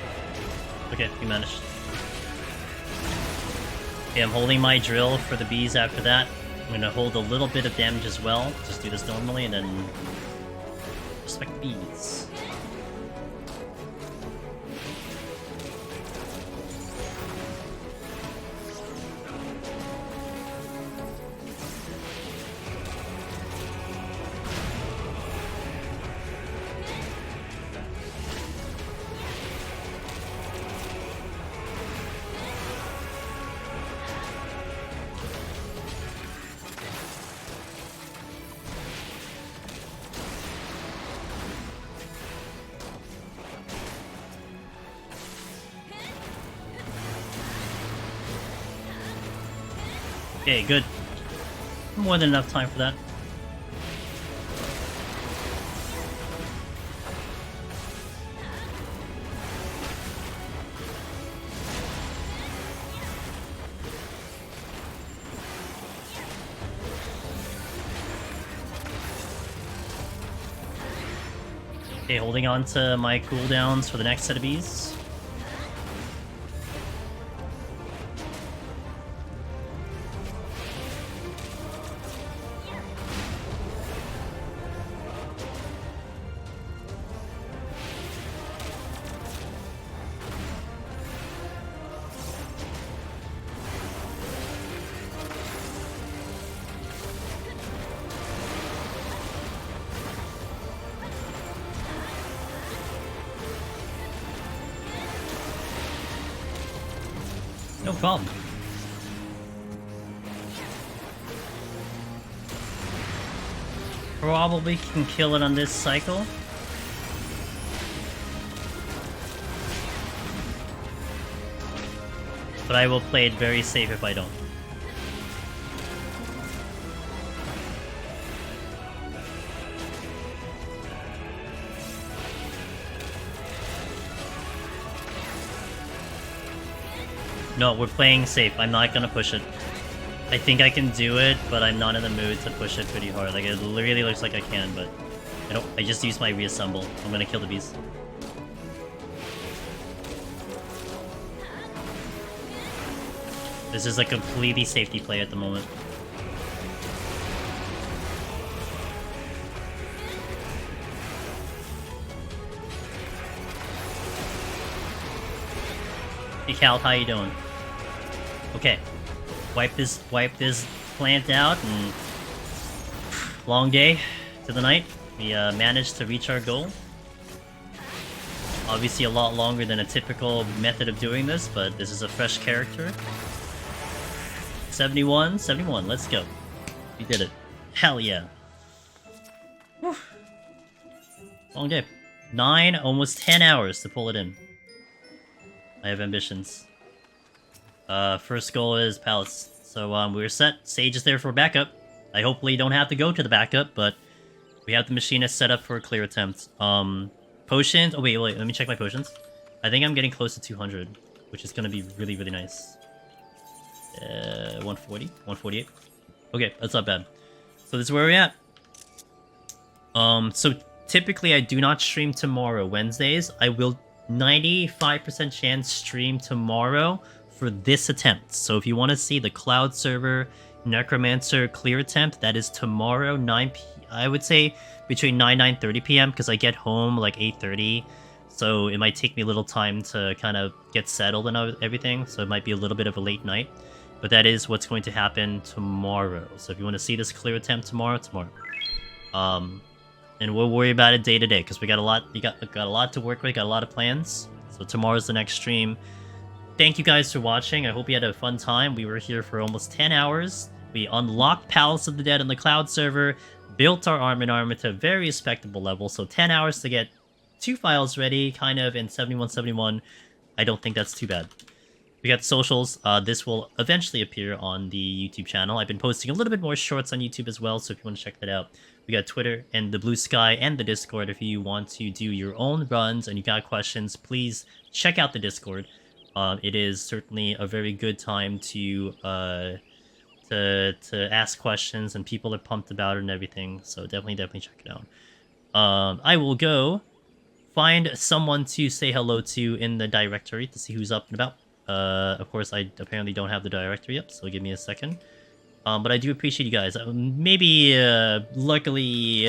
Okay, we managed. Okay, I'm holding my drill for the bees after that. I'm gonna hold a little bit of damage as well. Just do this normally and then respect the bees. Okay, good. More than enough time for that. Okay, holding on to my cooldowns for the next set of bees. No problem. Probably can kill it on this cycle. but I will play it very safe if I don't. No, we're playing safe. I'm not gonna push it. I think I can do it, but I'm not in the mood to push it pretty hard. Like, it really looks like I can, but I just used my reassemble. I'm gonna kill the beast. This is a completely safety play at the moment. Hey Cal, how you doing? Okay. Wipe this plant out, and long day to the night. We managed to reach our goal. Obviously a lot longer than a typical method of doing this, but this is a fresh character. 71, let's go. We did it. Hell yeah. Whew. Long day. 9, almost 10 hours to pull it in. I have ambitions. First goal is Palace. So, we're set. Sage is there for backup. I hopefully don't have to go to the backup, but we have the machinist set up for a clear attempt. Potions... Oh, wait, let me check my potions. I think I'm getting close to 200, which is gonna be really, really nice. 140? 148? Okay, that's not bad. So this is where we're at. So typically I do not stream tomorrow, Wednesdays. I will 95% chance stream tomorrow for this attempt. So if you want to see the cloud server Necromancer clear attempt, that is tomorrow, I would say between 9:30 p.m. because I get home like 8:30. So it might take me a little time to kind of get settled and everything. So it might be a little bit of a late night. But that is what's going to happen tomorrow. So if you want to see this clear attempt tomorrow. And we'll worry about it day to day because we got a lot. Got a lot to work with. Got a lot of plans. So tomorrow's the next stream. Thank you guys for watching. I hope you had a fun time. We were here for almost 10 hours. We unlocked Palace of the Dead on the cloud server, built our armor to a very respectable level. So 10 hours to get 2 files ready, kind of, in 7171. I don't think that's too bad. We got socials. This will eventually appear on the YouTube channel. I've been posting a little bit more shorts on YouTube as well, so if you want to check that out. We got Twitter and the Blue Sky and the Discord. If you want to do your own runs and you got questions, please check out the Discord. It is certainly a very good time to ask questions, and people are pumped about it and everything. So definitely check it out. I will go find someone to say hello to in the directory to see who's up and about. Of course, I apparently don't have the directory up, so give me a second. But I do appreciate you guys. Maybe, luckily,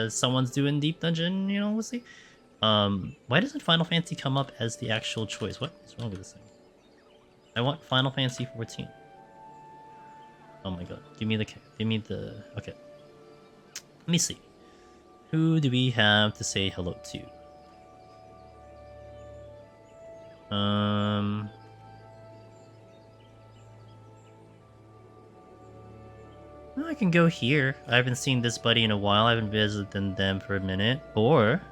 someone's doing Deep Dungeon, you know, we'll see. Why doesn't Final Fantasy come up as the actual choice? What's wrong with this thing? I want Final Fantasy 14. Oh my god. Give me the... Okay. Let me see. Who do we have to say hello to? I can go here. I haven't seen this buddy in a while. I haven't visited them for a minute. Or...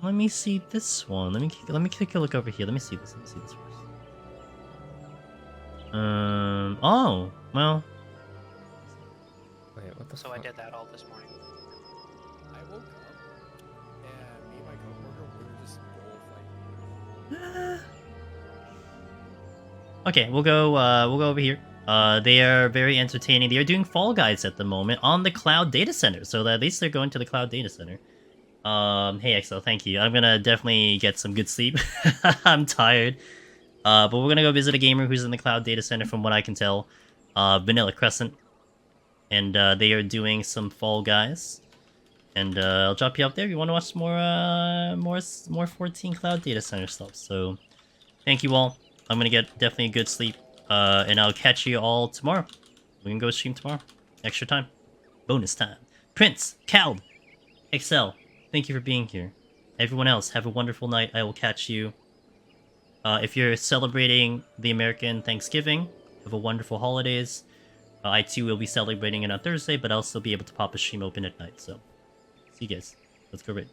let me see this one. Let me take a look over here. Let me see this first. Oh, well. Wait, what the fuck? So I did that all this morning. I woke up and me and my coworker were just bullfighting. Okay, we'll go over here. They are very entertaining. They are doing Fall Guys at the moment on the Cloud Data Center, so at least they're going to the Cloud Data Center. Hey Excel, thank you. I'm gonna definitely get some good sleep. I'm tired. But we're gonna go visit a gamer who's in the Cloud Data Center, from what I can tell. Vanilla Crescent. And they are doing some Fall Guys. And I'll drop you up there if you want to watch more 14 Cloud Data Center stuff. So, thank you all. I'm gonna get definitely a good sleep. And I'll catch you all tomorrow. We can go stream tomorrow. Extra time. Bonus time. Prince, Cald, Excel, thank you for being here. Everyone else, have a wonderful night. I will catch you. If you're celebrating the American Thanksgiving, have a wonderful holidays. I too will be celebrating it on Thursday, but I'll still be able to pop a stream open at night. So, see you guys. Let's go raid.